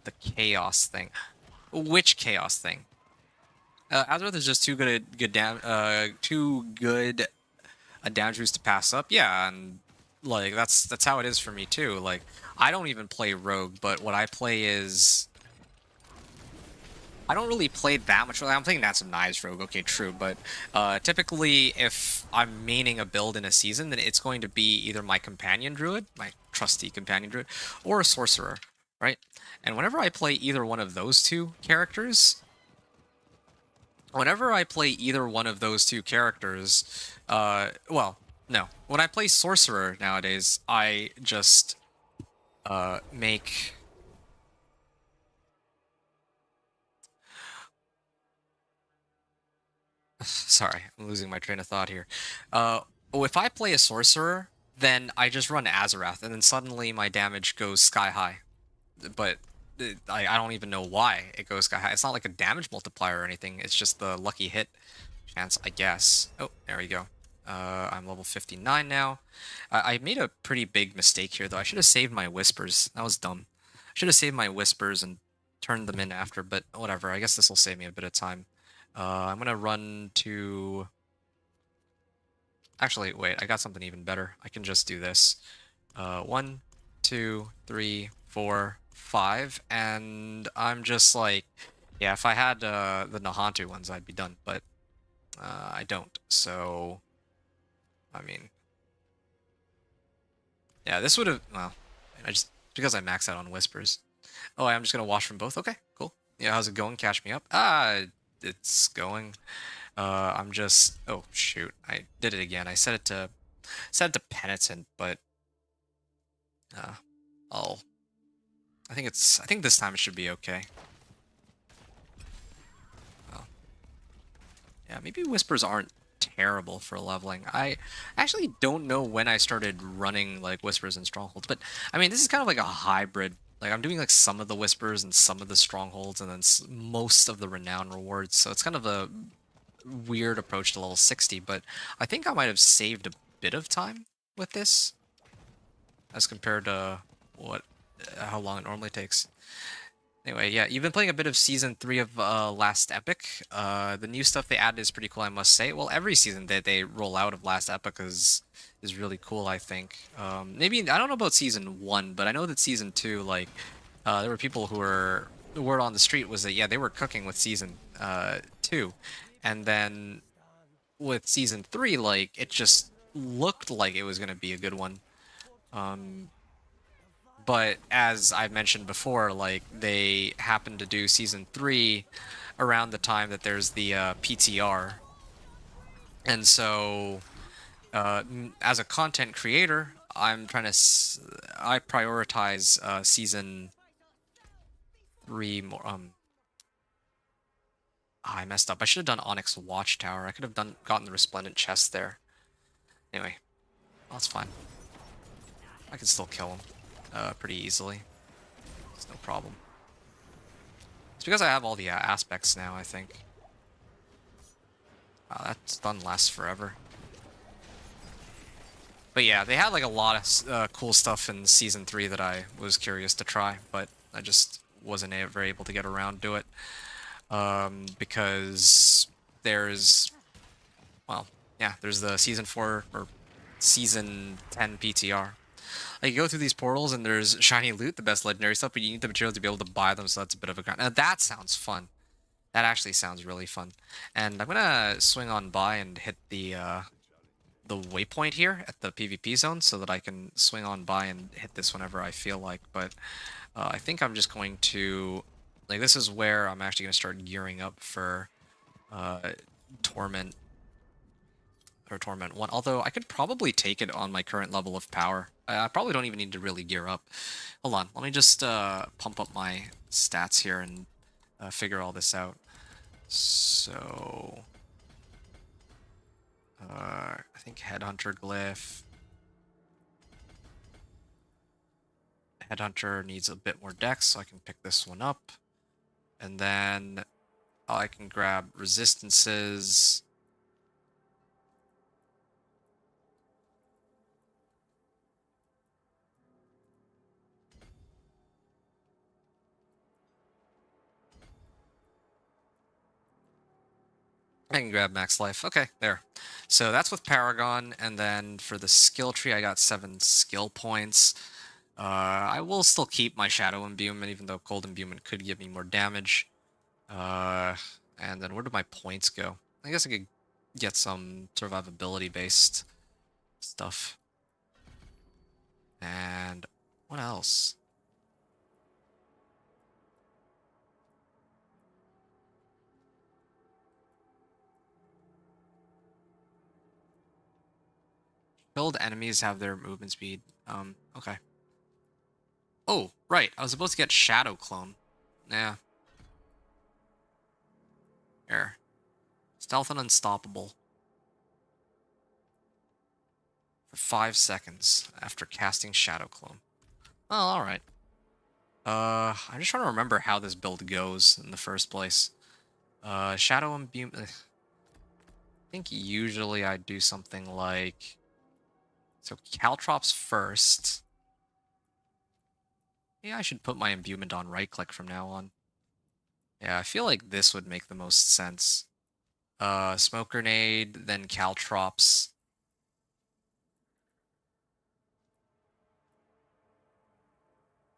Speaker 1: The Chaos thing. Which Chaos thing? Azeroth is just too good a damage boost to pass up. Yeah, and like that's how it is for me too. Like, I don't even play Rogue, but what I play is... I don't really play that much. I'm playing Knights of Knives Rogue, okay, true, but typically if I'm maining a build in a season, then it's going to be either my Companion Druid, my trusty Companion Druid, or a Sorcerer, right? And whenever I play either one of those two characters, well, no. When I play Sorcerer nowadays, I just make... Sorry, I'm losing my train of thought here. If I play a Sorcerer, then I just run Azarath, and then suddenly my damage goes sky high. But I don't even know why it goes sky high. It's not like a damage multiplier or anything. It's just the lucky hit chance, I guess. Oh, there we go. I'm level 59 now. I made a pretty big mistake here, though. I should have saved my Whispers. That was dumb. I should have saved my Whispers and turned them in after, but whatever. I guess this will save me a bit of time. I'm gonna run to... Actually, wait, I got something even better. I can just do this. 1, 2, 3, 4, 5, and I'm just like... Yeah, if I had the Nahantu ones, I'd be done, but I don't, so... I mean... Yeah, this would have... Well, because I maxed out on Whispers. Oh, I'm just gonna wash from both? Okay, cool. Yeah, how's it going? Catch me up. It's going. I'm just... Oh, shoot. I did it again. I set it to Penitent, but... I think this time it should be okay. Oh. Yeah, maybe Whispers aren't terrible for leveling. I actually don't know when I started running like Whispers and Strongholds, but I mean, this is kind of like a hybrid. Like I'm doing like some of the Whispers and some of the Strongholds and then most of the Renown rewards. So it's kind of a weird approach to level 60, but I think I might have saved a bit of time with this as compared to what how long it normally takes. Anyway, yeah, you've been playing a bit of Season 3 of Last Epic. The new stuff they added is pretty cool, I must say. Well, every season that they roll out of Last Epic is really cool, I think. Maybe, I don't know about Season 1, but I know that Season 2, like, there were people who were... The word on the street was that, yeah, they were cooking with Season 2. And then with Season 3, like, it just looked like it was going to be a good one. But as I've mentioned before, like they happen to do season 3 around the time that there's the PTR, and so as a content creator, I'm trying to I prioritize season 3 more. I messed up. I should have done Onyx Watchtower. I could have gotten the Resplendent chest there. Anyway, that's fine. I can still kill him pretty easily. It's no problem. It's because I have all the aspects now, I think. Wow, that stun lasts forever. But yeah, they had like a lot of cool stuff in Season 3 that I was curious to try, but I just wasn't ever able to get around to it. Because there's... Well, yeah, there's the Season 4 or Season 10 PTR. Like, you go through these portals and there's shiny loot, the best legendary stuff, but you need the materials to be able to buy them, so that's a bit of a grind. Now, that sounds fun. That actually sounds really fun. And I'm gonna swing on by and hit the waypoint here at the PvP zone so that I can swing on by and hit this whenever I feel like. But I think I'm just going to... Like, this is where I'm actually going to start gearing up for Torment. Or Torment 1. Although, I could probably take it on my current level of power. I probably don't even need to really gear up. Hold on. Let me just pump up my stats here and figure all this out. So... I think Headhunter Glyph. Headhunter needs a bit more dex, so I can pick this one up. And then I can grab resistances. I can grab max life. Okay, there. So that's with Paragon, and then for the skill tree, I got 7 skill points. I will still keep my Shadow Imbuement, even though Cold Imbuement could give me more damage. And then where do my points go? I guess I could get some survivability-based stuff. And what else? Killed enemies have their movement speed. Okay. Oh, right. I was supposed to get Shadow Clone. Yeah. Here. Stealth and Unstoppable. For 5 seconds after casting Shadow Clone. Oh, alright. I'm just trying to remember how this build goes in the first place. Shadow Imbuement... I think usually I do something like... So, Caltrops first. Yeah, I should put my imbuement on right-click from now on. Yeah, I feel like this would make the most sense. Smoke Grenade, then Caltrops.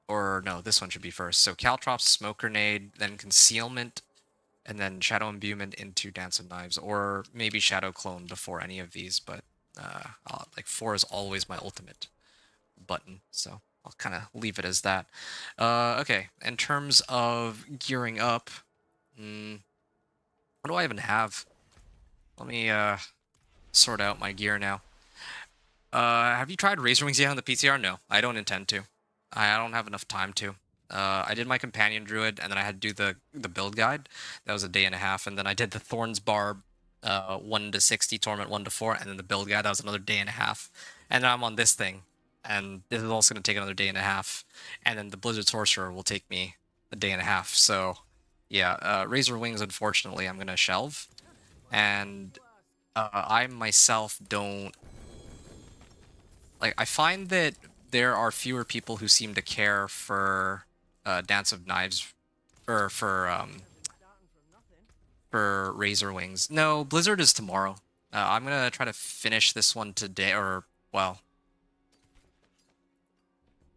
Speaker 1: Or, no, this one should be first. So, Caltrops, Smoke Grenade, then Concealment, and then Shadow Imbuement into Dance of Knives. Or maybe Shadow Clone before any of these, but like 4 is always my ultimate button, so I'll kind of leave it as that. Okay, in terms of gearing up, what do I even have? Let me sort out my gear now. Have you tried Razor Wings yet on the PTR? No, I don't intend to. I don't have enough time to. I did my Companion Druid, and then I had to do the build guide. That was a day and a half, and then I did the Thorns Barb 1 to 60, Torment 1 to 4, and then the build guide, that was another day and a half. And then I'm on this thing, and this is also going to take another day and a half. And then the Blizzard Sorcerer will take me a day and a half. So, yeah, Razor Wings, unfortunately, I'm going to shelve. And I myself don't... Like, I find that there are fewer people who seem to care for Dance of Knives, or for Razor Wings. No, Blizzard is tomorrow. I'm gonna try to finish this one today, or, well...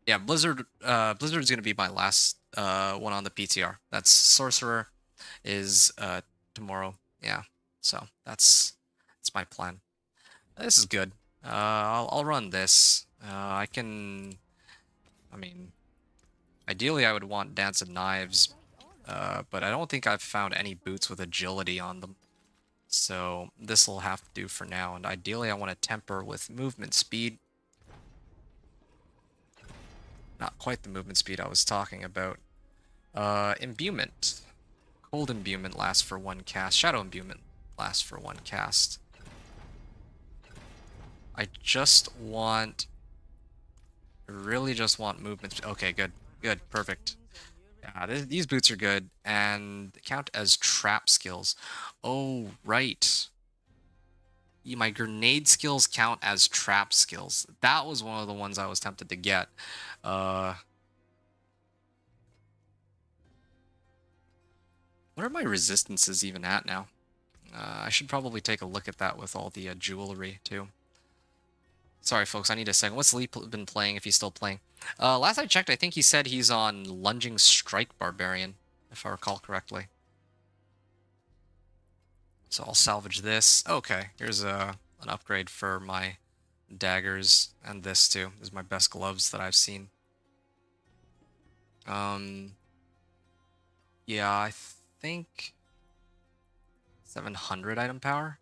Speaker 1: Yeah, Blizzard is gonna be my last one on the PTR. That's Sorcerer is tomorrow. Yeah, so that's my plan. This is good. I'll run this. I mean, ideally I would want Dance of Knives, but I don't think I've found any boots with agility on them. So this will have to do for now, and ideally I want to temper with movement speed. Not quite the movement speed I was talking about. Imbuement. Cold Imbuement lasts for 1 cast. Shadow Imbuement lasts for 1 cast. I really just want movement. Okay, good. Good, perfect. Yeah, these boots are good, and count as trap skills. Oh, right. My grenade skills count as trap skills. That was one of the ones I was tempted to get. What are my resistances even at now? I should probably take a look at that with all the jewelry, too. Sorry, folks, I need a second. What's Lee been playing, if he's still playing? Last I checked, I think he said he's on Lunging Strike Barbarian, if I recall correctly. So I'll salvage this. Okay, here's an upgrade for my daggers, and this too. This is my best gloves that I've seen. Yeah, I think 700 item power.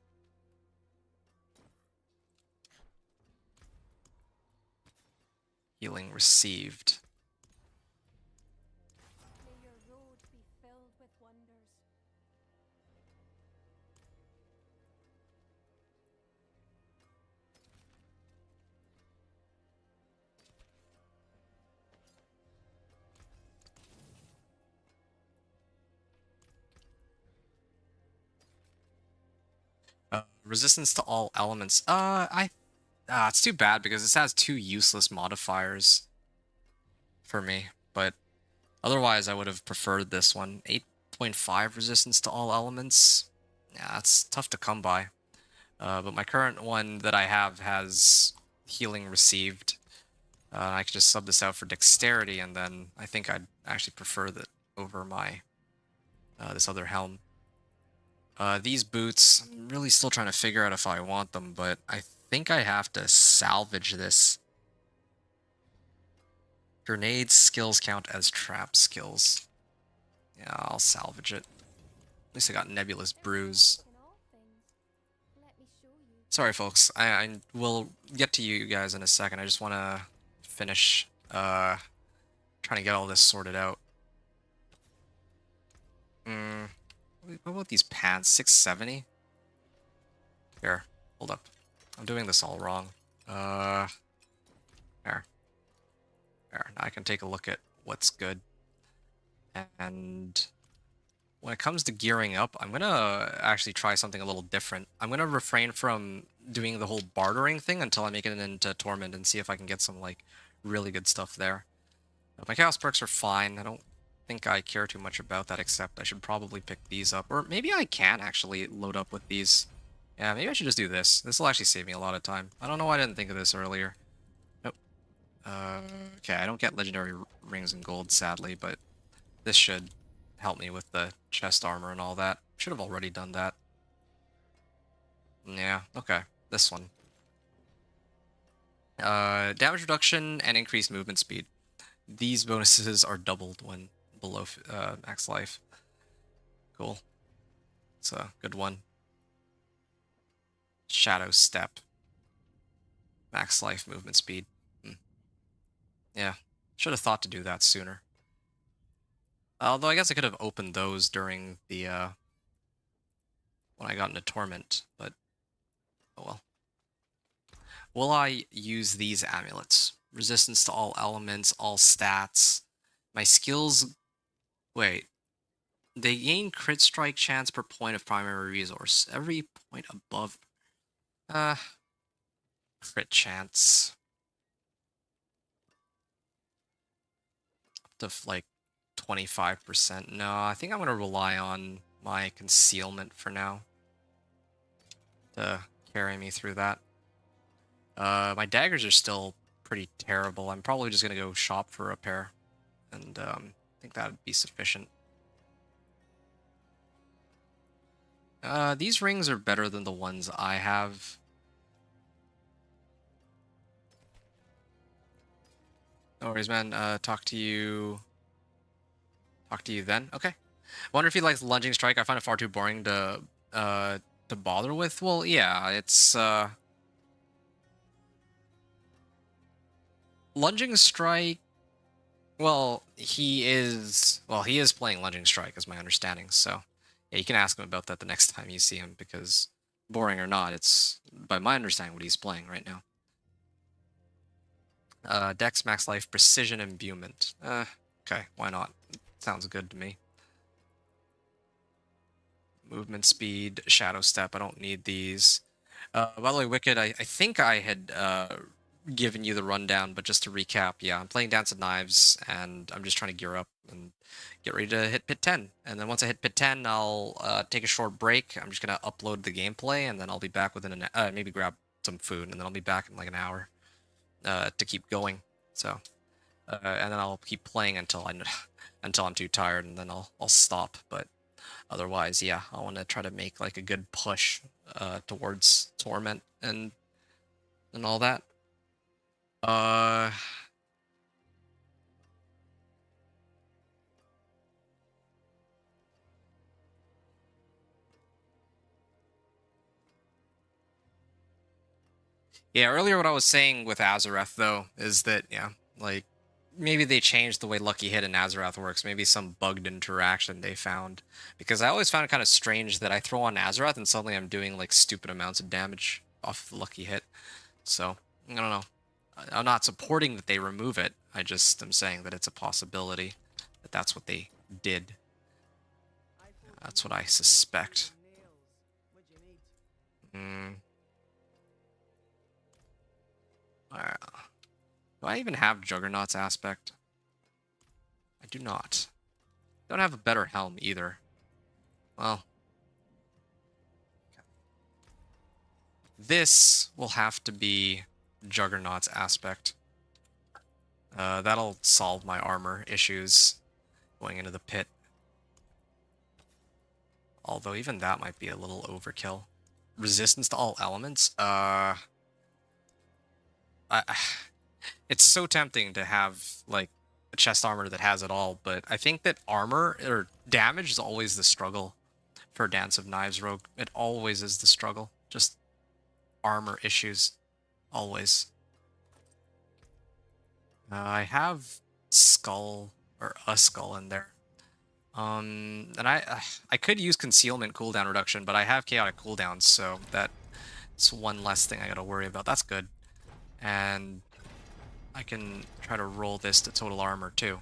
Speaker 1: Healing received.
Speaker 3: May your road be filled with wonders.
Speaker 1: Resistance to all elements. It's too bad because this has 2 useless modifiers for me, but otherwise I would have preferred this one. 8.5 resistance to all elements. Yeah, that's tough to come by. But my current one that I have has healing received. I could just sub this out for dexterity, and then I think I'd actually prefer that over my this other helm. These boots, I'm really still trying to figure out if I want them, but I think I have to salvage this. Grenade skills count as trap skills. Yeah, I'll salvage it. At least I got Nebulous Bruise.
Speaker 3: In all things, let me show you.
Speaker 1: Sorry, folks. I will get to you guys in a second. I just want to finish trying to get all this sorted out. What about these pants? 670? Here, hold up. I'm doing this all wrong. There. There. Now I can take a look at what's good. And when it comes to gearing up, I'm gonna actually try something a little different. I'm gonna refrain from doing the whole bartering thing until I make it into Torment and see if I can get some, like, really good stuff there. But my Chaos perks are fine. I don't think I care too much about that, except I should probably pick these up. Or maybe I can actually load up with these. Yeah, maybe I should just do this. This will actually save me a lot of time. I don't know why I didn't think of this earlier. Nope. Okay, I don't get legendary rings and gold, sadly, but this should help me with the chest armor and all that. Should have already done that. Yeah, okay. This one. Damage reduction and increased movement speed. These bonuses are doubled when below max life. Cool. It's a good one. Shadow Step. Max life movement speed. Yeah, should have thought to do that sooner. Although I guess I could have opened those during the when I got into Torment, but oh well. Will I use these amulets? Resistance to all elements, all stats. My skills... Wait. They gain crit strike chance per point of primary resource. Every point above... Crit chance. Up to, like, 25%. No, I think I'm going to rely on my concealment for now to carry me through that. My daggers are still pretty terrible. I'm probably just going to go shop for a pair, and I think that would be sufficient. These rings are better than the ones I have. No worries, man. Talk to you then. Okay. Wonder if he likes lunging strike. I find it far too boring to bother with. Well, yeah, it's lunging strike. Well, he is playing lunging strike, is my understanding. So, yeah, you can ask him about that the next time you see him, because boring or not, it's by my understanding what he's playing right now. Dex, max life, precision, imbuement. Okay, why not? Sounds good to me. Movement speed, shadow step. I don't need these. By the way, Wicked, I think I had given you the rundown, but just to recap, yeah, I'm playing Dance of Knives, and I'm just trying to gear up and get ready to hit Pit 10. And then once I hit Pit 10, I'll take a short break. I'm just going to upload the gameplay, and then I'll be back within maybe grab some food, and then I'll be back in like an hour to keep going. So, and then I'll keep playing until I'm too tired, and then I'll stop. But otherwise, yeah, I want to try to make like a good push towards Torment and all that. Yeah, earlier what I was saying with Azarath, though, is that, yeah, like, maybe they changed the way Lucky Hit in Azarath works. Maybe some bugged interaction they found. Because I always found it kind of strange that I throw on Azarath and suddenly I'm doing, like, stupid amounts of damage off the Lucky Hit. So, I don't know. I'm not supporting that they remove it. I just am saying that it's a possibility that that's what they did. That's what I suspect. Hmm. Do I even have Juggernaut's aspect? I do not. Don't have a better helm either. Well. This will have to be Juggernaut's aspect. That'll solve my armor issues going into the pit. Although even that might be a little overkill. Resistance to all elements? It's so tempting to have, like, a chest armor that has it all, but I think that armor, or damage, is always the struggle for Dance of Knives Rogue. It always is the struggle. Just armor issues. Always. I have skull, or a skull in there. And I could use concealment cooldown reduction, but I have chaotic cooldowns, so that's one less thing I gotta worry about. That's good. And I can try to roll this to total armor too.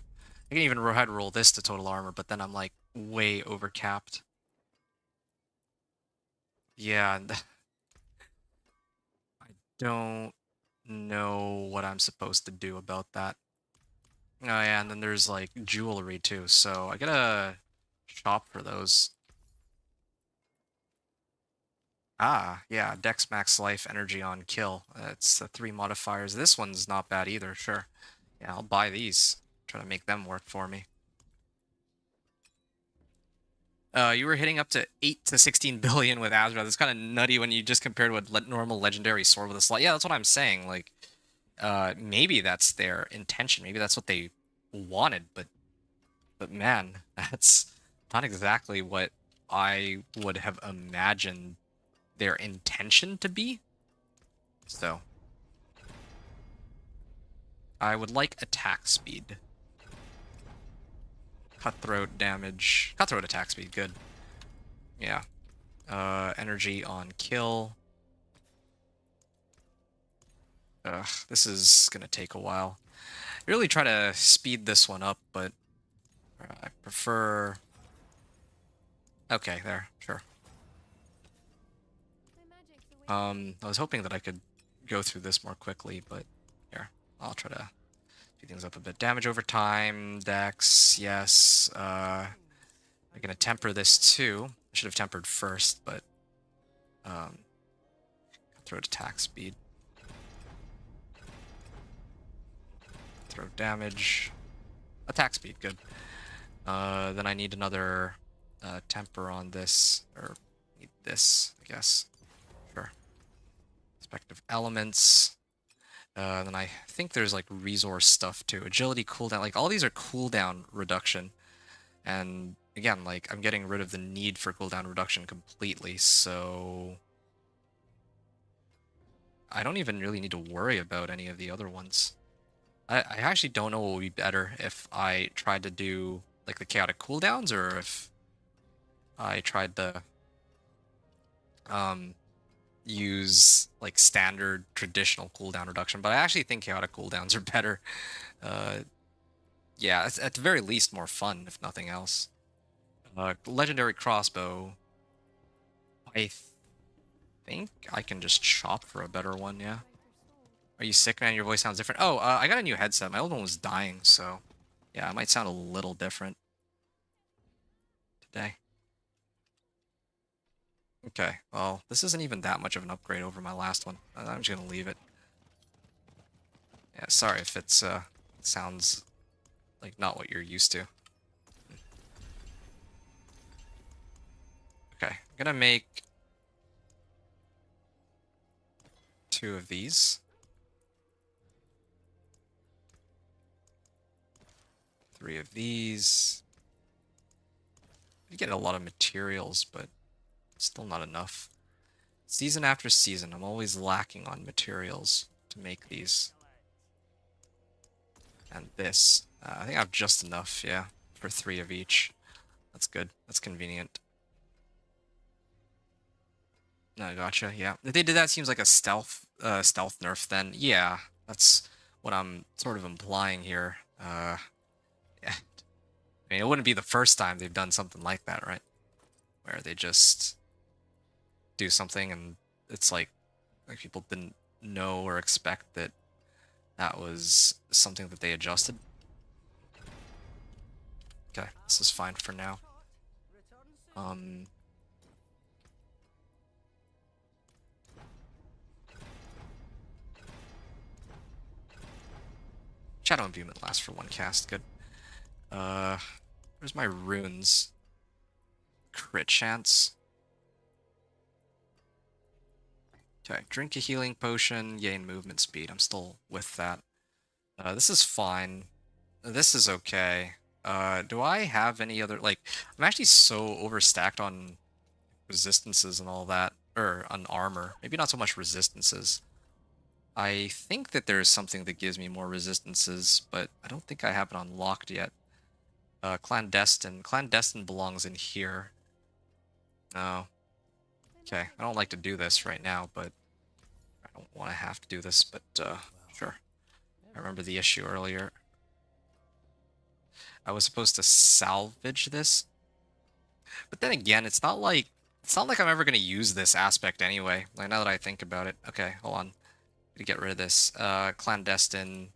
Speaker 1: I can even roll this to total armor, but then I'm like way overcapped. Yeah, and I don't know what I'm supposed to do about that. Oh yeah, and then there's like jewelry too, so I gotta shop for those. Ah, yeah, Dex Max Life, Energy on Kill. It's the 3 modifiers. This one's not bad either, sure. Yeah, I'll buy these. Try to make them work for me. You were hitting up to 8 to 16 billion with Azrath. It's kind of nutty when you just compared with normal legendary sword with a slot. Yeah, that's what I'm saying. Like, maybe that's their intention. Maybe that's what they wanted, but man, that's not exactly what I would have imagined their intention to be. So I would like attack speed. Cutthroat damage. Cutthroat attack speed, good. Yeah. Energy on kill. Ugh, this is gonna take a while. I really try to speed this one up, but I prefer... Okay, there, sure.
Speaker 3: My magic's away.
Speaker 1: I was hoping that I could go through this more quickly, but here, I'll try to speed things up a bit. Damage over time, dex, yes. I'm gonna temper this too. I should have tempered first, but throw attack speed. Throw damage. Attack speed, good. Then I need another temper on this, or need this, I guess. Sure. Respective elements. Then I think there's like resource stuff too. Agility cooldown, like all these are cooldown reduction. And again, like I'm getting rid of the need for cooldown reduction completely, so I don't even really need to worry about any of the other ones. I actually don't know what would be better if I tried to do like the chaotic cooldowns or if I tried to use like standard traditional cooldown reduction, but I actually think chaotic cooldowns are better. Yeah, it's at the very least more fun, if nothing else. Legendary crossbow. I think I can just shop for a better one, yeah. Are you sick, man? Your voice sounds different. Oh, I got a new headset. My old one was dying, so yeah, it might sound a little different today. Okay, well, this isn't even that much of an upgrade over my last one. I'm just gonna leave it. Yeah, sorry if it's sounds like not what you're used to. Okay, I'm gonna make 2 of these. 3 of these. You get a lot of materials, but still not enough. Season after season, I'm always lacking on materials to make these. And this. I think I have just enough, yeah, for 3 of each. That's good. That's convenient. No, gotcha, yeah. If they did that, seems like a stealth nerf then. Yeah, that's what I'm sort of implying here. Yeah. I mean, it wouldn't be the first time they've done something like that, right? Where they just do something and it's like people didn't know or expect that that was something that they adjusted. Okay, this is fine for now. Shadow Imbuement lasts for 1 cast, good. Where's my runes? Crit chance. Okay, drink a healing potion, gain movement speed. I'm still with that. This is fine. This is okay. Do I have any other, like, I'm actually so overstacked on resistances and all that, or on armor. Maybe not so much resistances. I think that there's something that gives me more resistances, but I don't think I have it unlocked yet. Clandestine. Clandestine belongs in here. Oh. Okay, I don't like to do this right now, but I don't want to have to do this, but sure. I remember the issue earlier. I was supposed to salvage this, but then again, it's not like I'm ever gonna use this aspect anyway. Like now that I think about it. Okay, hold on. To get rid of this. Clandestine.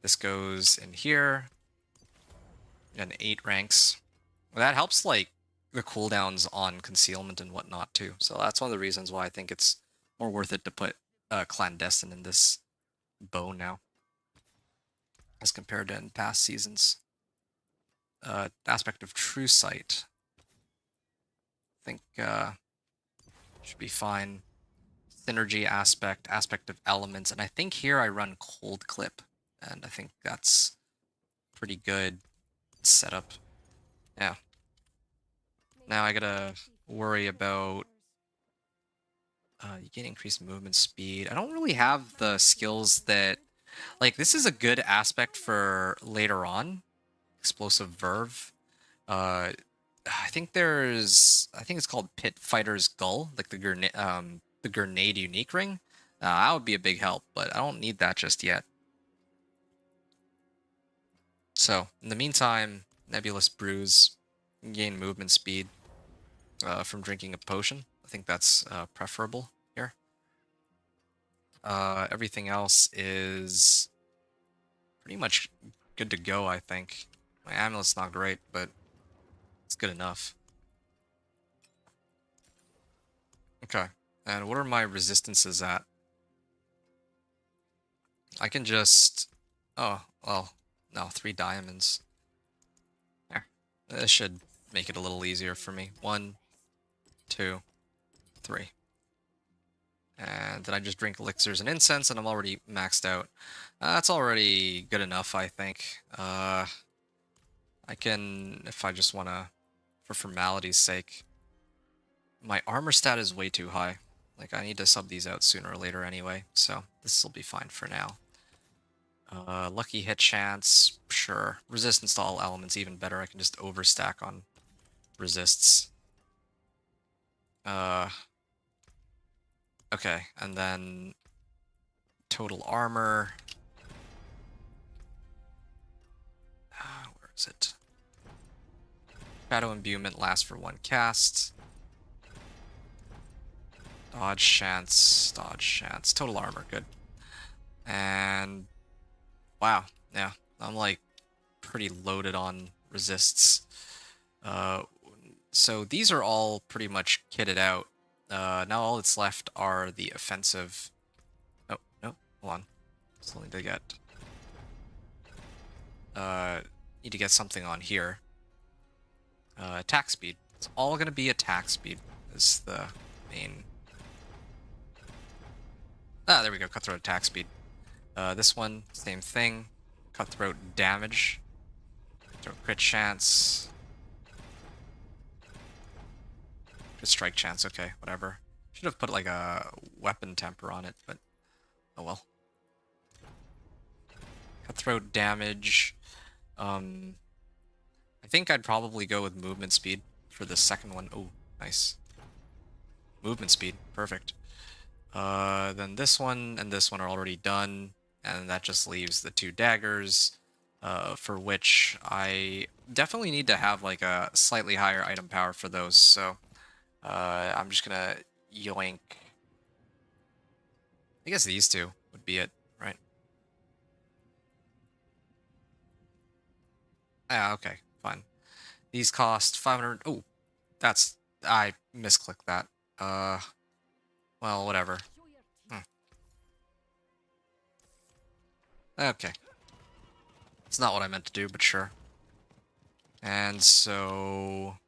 Speaker 1: This goes in here. And 8 ranks. Well, that helps like the cooldowns on concealment and whatnot too. So that's one of the reasons why I think it's more worth it to put Clandestine in this bow now. As compared to in past seasons. Aspect of True Sight. I think should be fine. Synergy aspect of elements, and I think here I run cold clip, and I think that's pretty good setup. Yeah. Now I gotta worry about you get increased movement speed. I don't really have the skills that, like, this is a good aspect for later on. Explosive Verve. I think it's called Pit Fighter's Gull, like the grenade unique ring. That would be a big help, but I don't need that just yet. So, in the meantime, Nebulous Brews, gain movement speed from drinking a potion. I think that's preferable here. Everything else is pretty much good to go, I think. My amulet's not great, but it's good enough. Okay, and what are my resistances at? I can just... Oh, well, no, 3 diamonds. There. This should make it a little easier for me. 1, 2, 3. And then I just drink elixirs and incense, and I'm already maxed out. That's already good enough, I think. I can, if I just want to, for formality's sake. My armor stat is way too high. Like, I need to sub these out sooner or later anyway, so this will be fine for now. Lucky hit chance, sure. Resistance to all elements, even better. I can just overstack on resists. Okay, and then total armor. Where is it? Shadow imbuement lasts for 1 cast. Dodge chance, total armor, good. And wow, yeah, I'm like pretty loaded on resists. So these are all pretty much kitted out. Now all that's left are the offensive. Oh, no, hold on. Still need to get something on here. Attack speed. It's all gonna be attack speed is the main. Ah, there we go. Cutthroat attack speed. This one, same thing. Cutthroat damage. Cutthroat crit chance. Crit strike chance. Okay, whatever. Should have put like a weapon temper on it, but oh well. Cutthroat damage. I think I'd probably go with movement speed for the second one. Oh, nice. Movement speed. Perfect. Then this one and this one are already done, and that just leaves the 2 daggers, for which I definitely need to have like a slightly higher item power for those, so I'm just gonna yoink. I guess these 2 would be it, right? Ah, okay, fine. These cost 500. Oh, I misclicked that. Well, whatever. Okay. It's not what I meant to do, but sure. And so...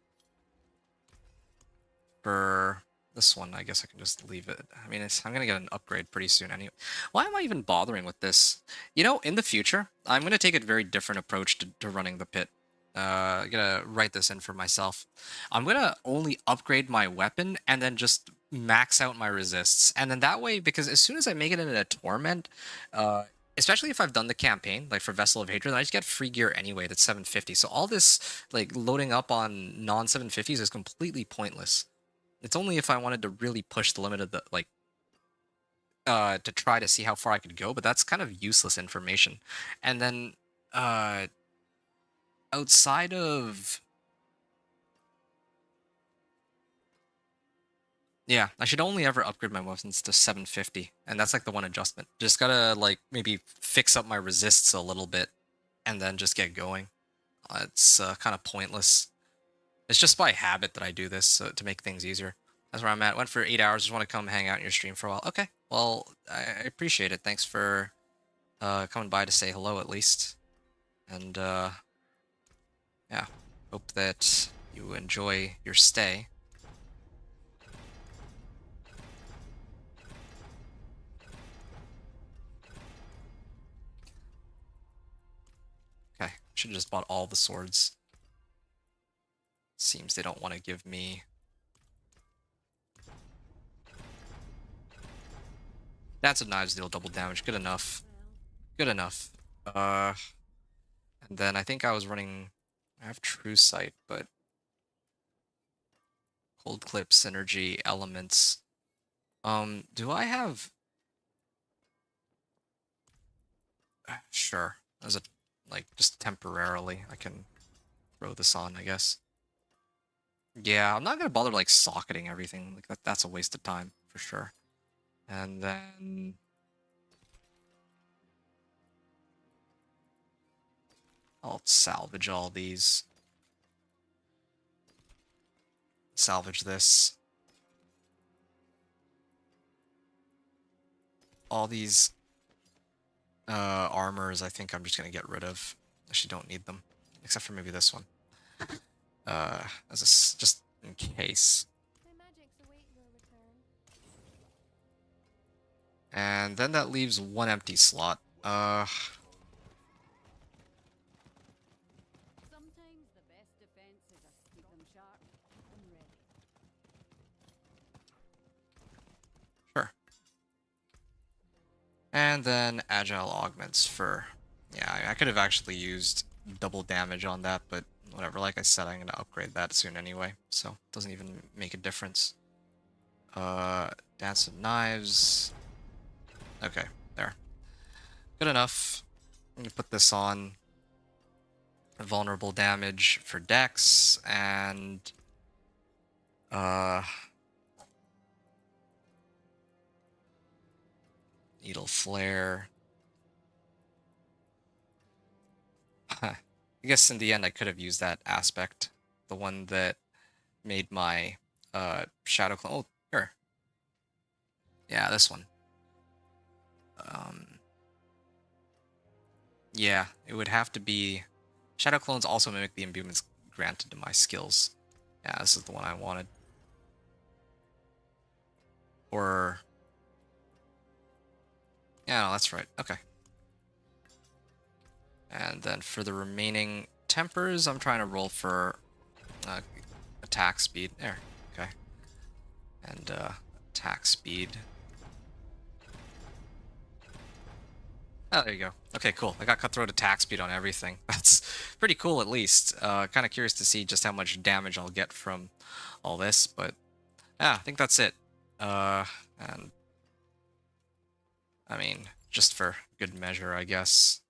Speaker 1: for this one, I guess I can just leave it. I mean, I'm going to get an upgrade pretty soon anyway. Why am I even bothering with this? You know, in the future, I'm going to take a very different approach to running the pit. I'm going to write this in for myself. I'm going to only upgrade my weapon and then just max out my resists. And then that way, because as soon as I make it into a Torment, especially if I've done the campaign, like for Vessel of Hatred, I just get free gear anyway that's 750. So all this, like, loading up on non-750s is completely pointless. It's only if I wanted to really push the limit of the, like, to try to see how far I could go, but that's kind of useless information. And then, outside of... yeah, I should only ever upgrade my weapons to 750, and that's like the one adjustment. Just gotta, like, maybe fix up my resists a little bit, and then just get going. It's kind of pointless. It's just by habit that I do this to make things easier. That's where I'm at. Went for 8 hours. Just want to come hang out in your stream for a while. Okay. Well, I appreciate it. Thanks for coming by to say hello at least. And yeah, hope that you enjoy your stay. Okay, should have just bought all the swords. Seems they don't want to give me... That's a knives deal double damage. Good enough. Good enough. And then I think I was running... I have True Sight, but Cold clip, synergy, elements. Do I have... Sure. As a, like, just temporarily, I can throw this on, I guess. Yeah, I'm not gonna bother, like, socketing everything. Like, that's a waste of time, for sure. And then... I'll salvage all these. Salvage this. All these armors, I think I'm just gonna get rid of. Actually, don't need them, except for maybe this one. As a just in case.
Speaker 3: My magics await your return.
Speaker 1: And then that leaves one empty slot.
Speaker 2: Sometimes the best defense is to keep them sharp and ready.
Speaker 1: Sure. And then agile augments for... Yeah, I could have actually used double damage on that, but whatever. Like I said, I'm gonna upgrade that soon anyway, so it doesn't even make a difference. Dance of Knives. Okay, there. Good enough. I'm gonna put this on. Vulnerable damage for Dex, and... Needle Flare. I guess in the end I could have used that aspect. The one that made my Shadow Clone. Oh, sure. Yeah, this one. Yeah, it would have to be... Shadow Clones also mimic the imbuements granted to my skills. Yeah, this is the one I wanted. Or... Yeah, no, that's right. Okay. And then for the remaining tempers, I'm trying to roll for attack speed. There. Okay. And attack speed. Oh, there you go. Okay, cool. I got cutthroat attack speed on everything. That's pretty cool, at least. Kind of curious to see just how much damage I'll get from all this, but yeah, I think that's it. And I mean, just for good measure, I guess.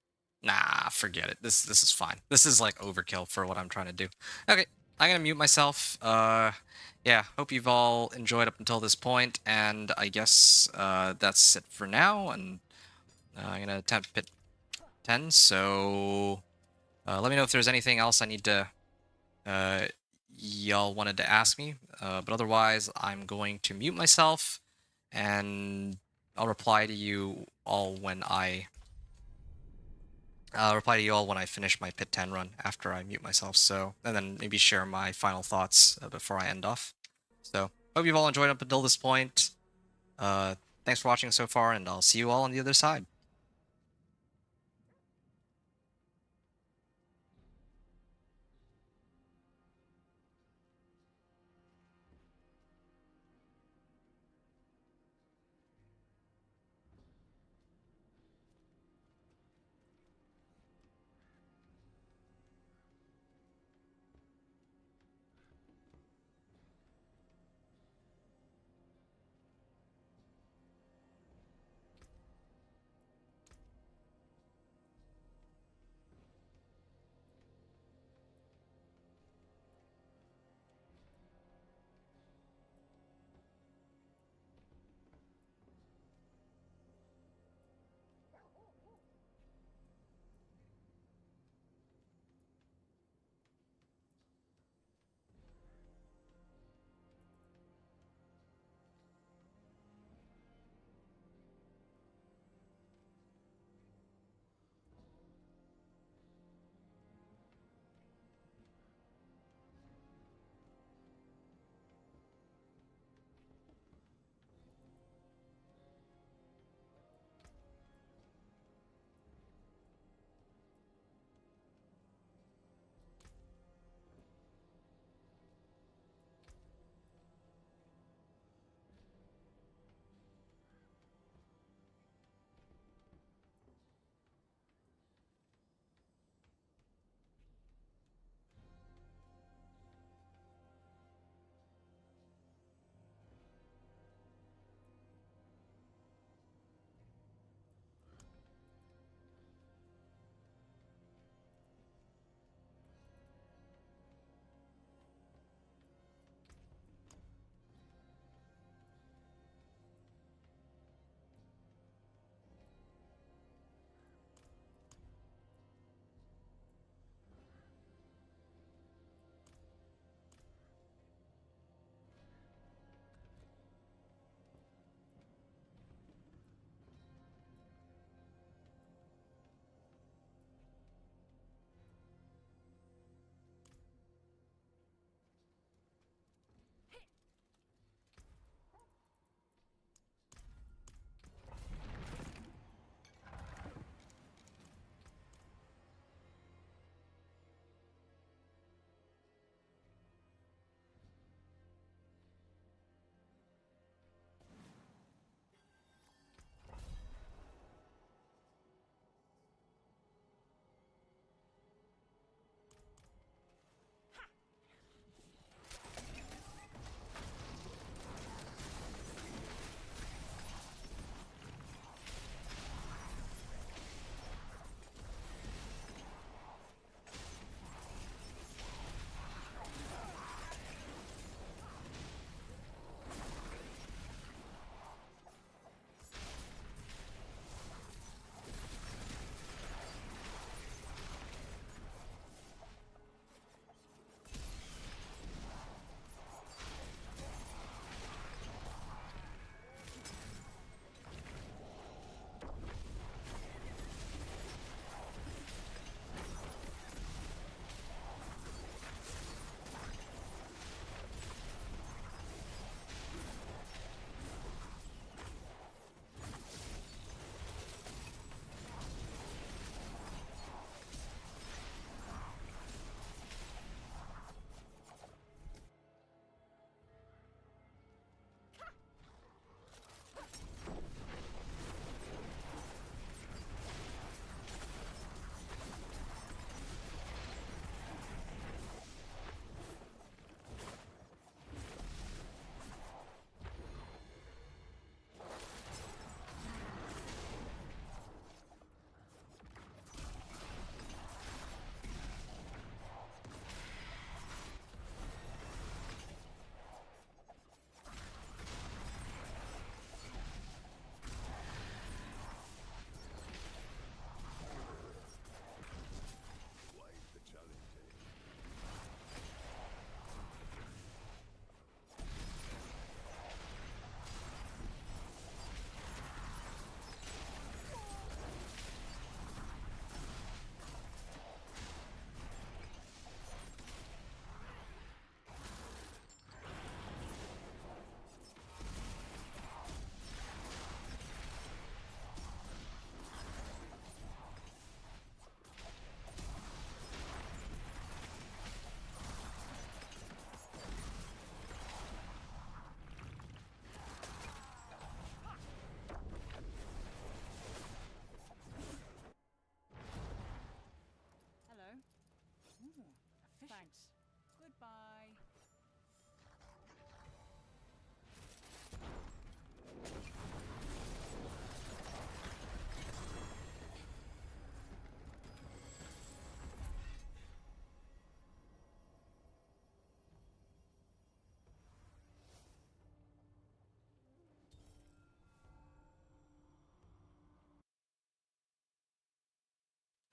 Speaker 1: Nah, forget it. This is fine. This is like overkill for what I'm trying to do. Okay, I'm gonna mute myself. Yeah, hope you've all enjoyed up until this point, and I guess that's it for now. And I'm gonna attempt pit 10. So let me know if there's anything else I need to y'all wanted to ask me. But otherwise, I'm going to mute myself, and I'll reply to you all when I finish my pit 10 run after I mute myself. So, and then maybe share my final thoughts before I end off. So, hope you've all enjoyed up until this point. Thanks for watching so far, and I'll see you all on the other side.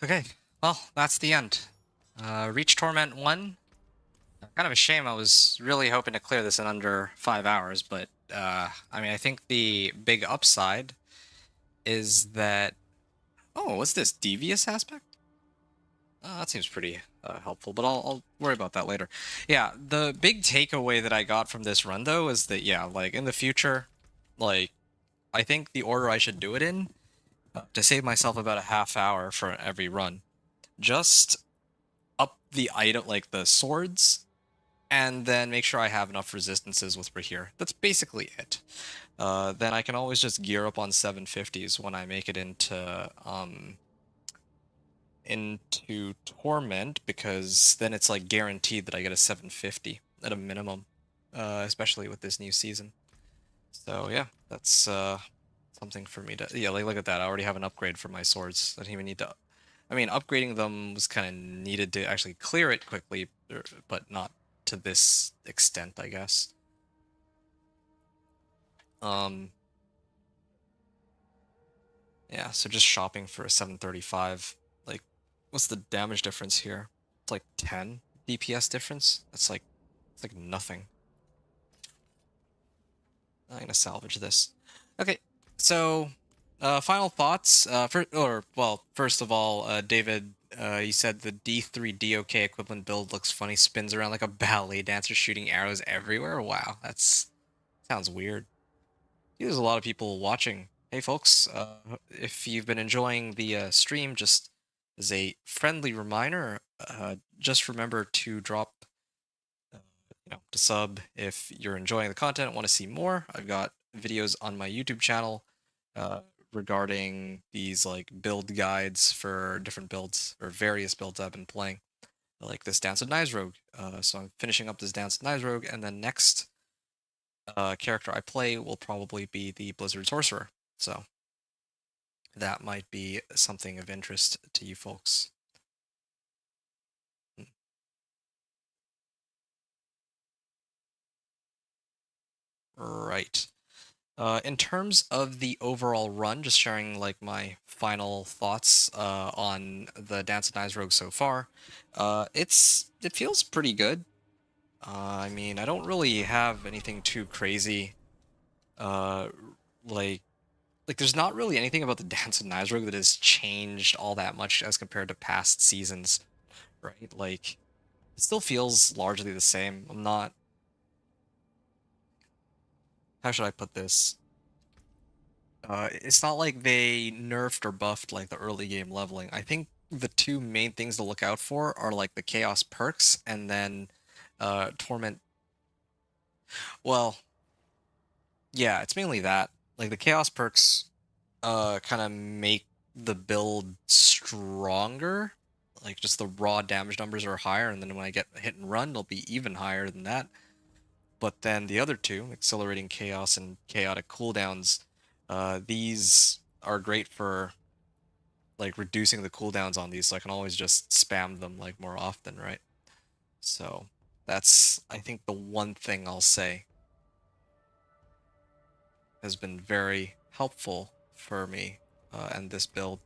Speaker 1: Okay, well, that's the end. Reach Torment 1. Kind of a shame. I was really hoping to clear this in under 5 hours, but I mean, I think the big upside is that... Oh, what's this? Devious aspect? That seems pretty helpful, but I'll worry about that later. Yeah, the big takeaway that I got from this run, though, is that, yeah, like, in the future, like, I think the order I should do it in, to save myself about a half hour for every run, just up the item, like the swords, and then make sure I have enough resistances with Rahir. That's basically it. Then I can always just gear up on 750s when I make it into Torment, because then it's like guaranteed that I get a 750 at a minimum, especially with this new season. So yeah, that's something for me to... Yeah, like, look at that. I already have an upgrade for my swords. I don't even need to... I mean, upgrading them was kind of needed to actually clear it quickly, but not to this extent, I guess. Yeah, so just shopping for a 735. Like, what's the damage difference here? It's like 10 DPS difference? It's like nothing. I'm gonna salvage this. Okay, so final thoughts. First of all, David, you said the D3 DOK equivalent build looks funny, spins around like a ballet dancer shooting arrows everywhere. Wow, sounds weird. There's a lot of people watching. Hey folks, if you've been enjoying the stream, just as a friendly reminder, just remember to drop to sub if you're enjoying the content and want to see more. I've got videos on my YouTube channel regarding these like build guides for different builds or various builds I've been playing, like this Dance of Knives Rogue. So I'm finishing up this Dance of Knives Rogue, and then next character I play will probably be the Blizzard Sorcerer. So that might be something of interest to you folks. Right. In terms of the overall run, just sharing like my final thoughts on the Dance of Knives Rogue so far, it feels pretty good. I mean, I don't really have anything too crazy. Uh, like there's not really anything about the Dance of Knives Rogue that has changed all that much as compared to past seasons, right? Like, it still feels largely the same. I'm not... How should I put this? It's not like they nerfed or buffed like the early game leveling. I think the two main things to look out for are like the Chaos perks and then Torment. Well, yeah, it's mainly that. Like the Chaos perks kind of make the build stronger. Like just the raw damage numbers are higher, and then when I get hit and run, they'll be even higher than that. But then the other two, Accelerating Chaos and Chaotic cooldowns, these are great for like reducing the cooldowns on these, so I can always just spam them like more often, right? So that's, I think, the one thing I'll say has been very helpful for me and this build.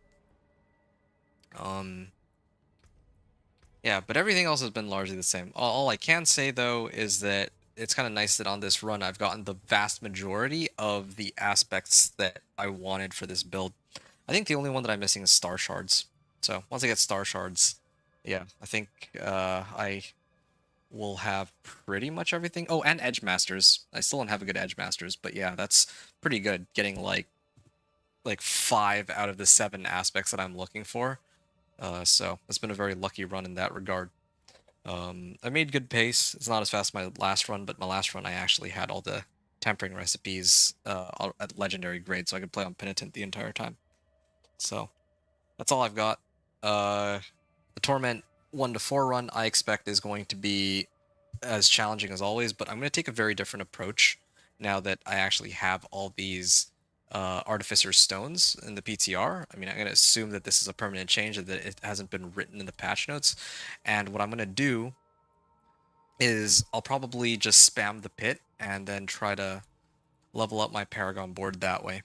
Speaker 1: Yeah, but everything else has been largely the same. All I can say, though, is that it's kind of nice that on this run I've gotten the vast majority of the aspects that I wanted for this build. I think the only one that I'm missing is Star Shards. So once I get Star Shards, yeah, I think I will have pretty much everything. Oh, and Edge Masters. I still don't have a good Edge Masters, but yeah, that's pretty good. Getting like 5 out of the 7 aspects that I'm looking for. So it's been a very lucky run in that regard. I made good pace. It's not as fast as my last run, but my last run I actually had all the tempering recipes at legendary grade, so I could play on Penitent the entire time. So that's all I've got. The Torment 1 to 4 run I expect is going to be as challenging as always, but I'm going to take a very different approach now that I actually have all these Artificer Stones in the PTR. I mean, I'm going to assume that this is a permanent change, that it hasn't been written in the patch notes. And what I'm going to do is I'll probably just spam the pit and then try to level up my Paragon board that way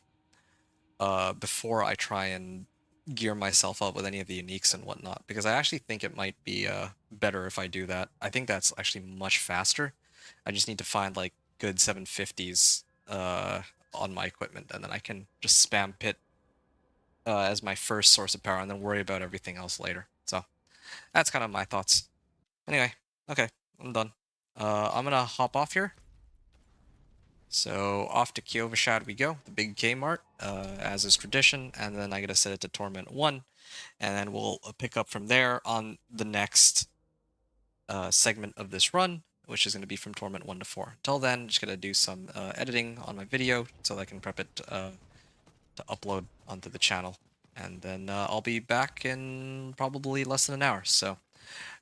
Speaker 1: before I try and gear myself up with any of the uniques and whatnot, because I actually think it might be better if I do that. I think that's actually much faster. I just need to find like good 750s on my equipment, and then I can just spam pit as my first source of power and then worry about everything else later. So that's kind of my thoughts. Anyway, okay, I'm done. I'm gonna hop off here. So off to Kyovashad we go, the big Kmart, as is tradition, and then I gotta set it to Torment 1, and then we'll pick up from there on the next segment of this run, which is going to be from Torment 1 to 4. Until then, just gonna do some editing on my video so that I can prep it to upload onto the channel. And then I'll be back in probably less than an hour. So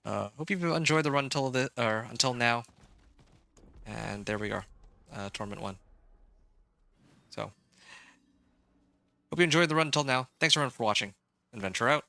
Speaker 1: hope you've enjoyed the run until now. And there we are, Torment 1. So hope you enjoyed the run until now. Thanks everyone for watching. Adventure out.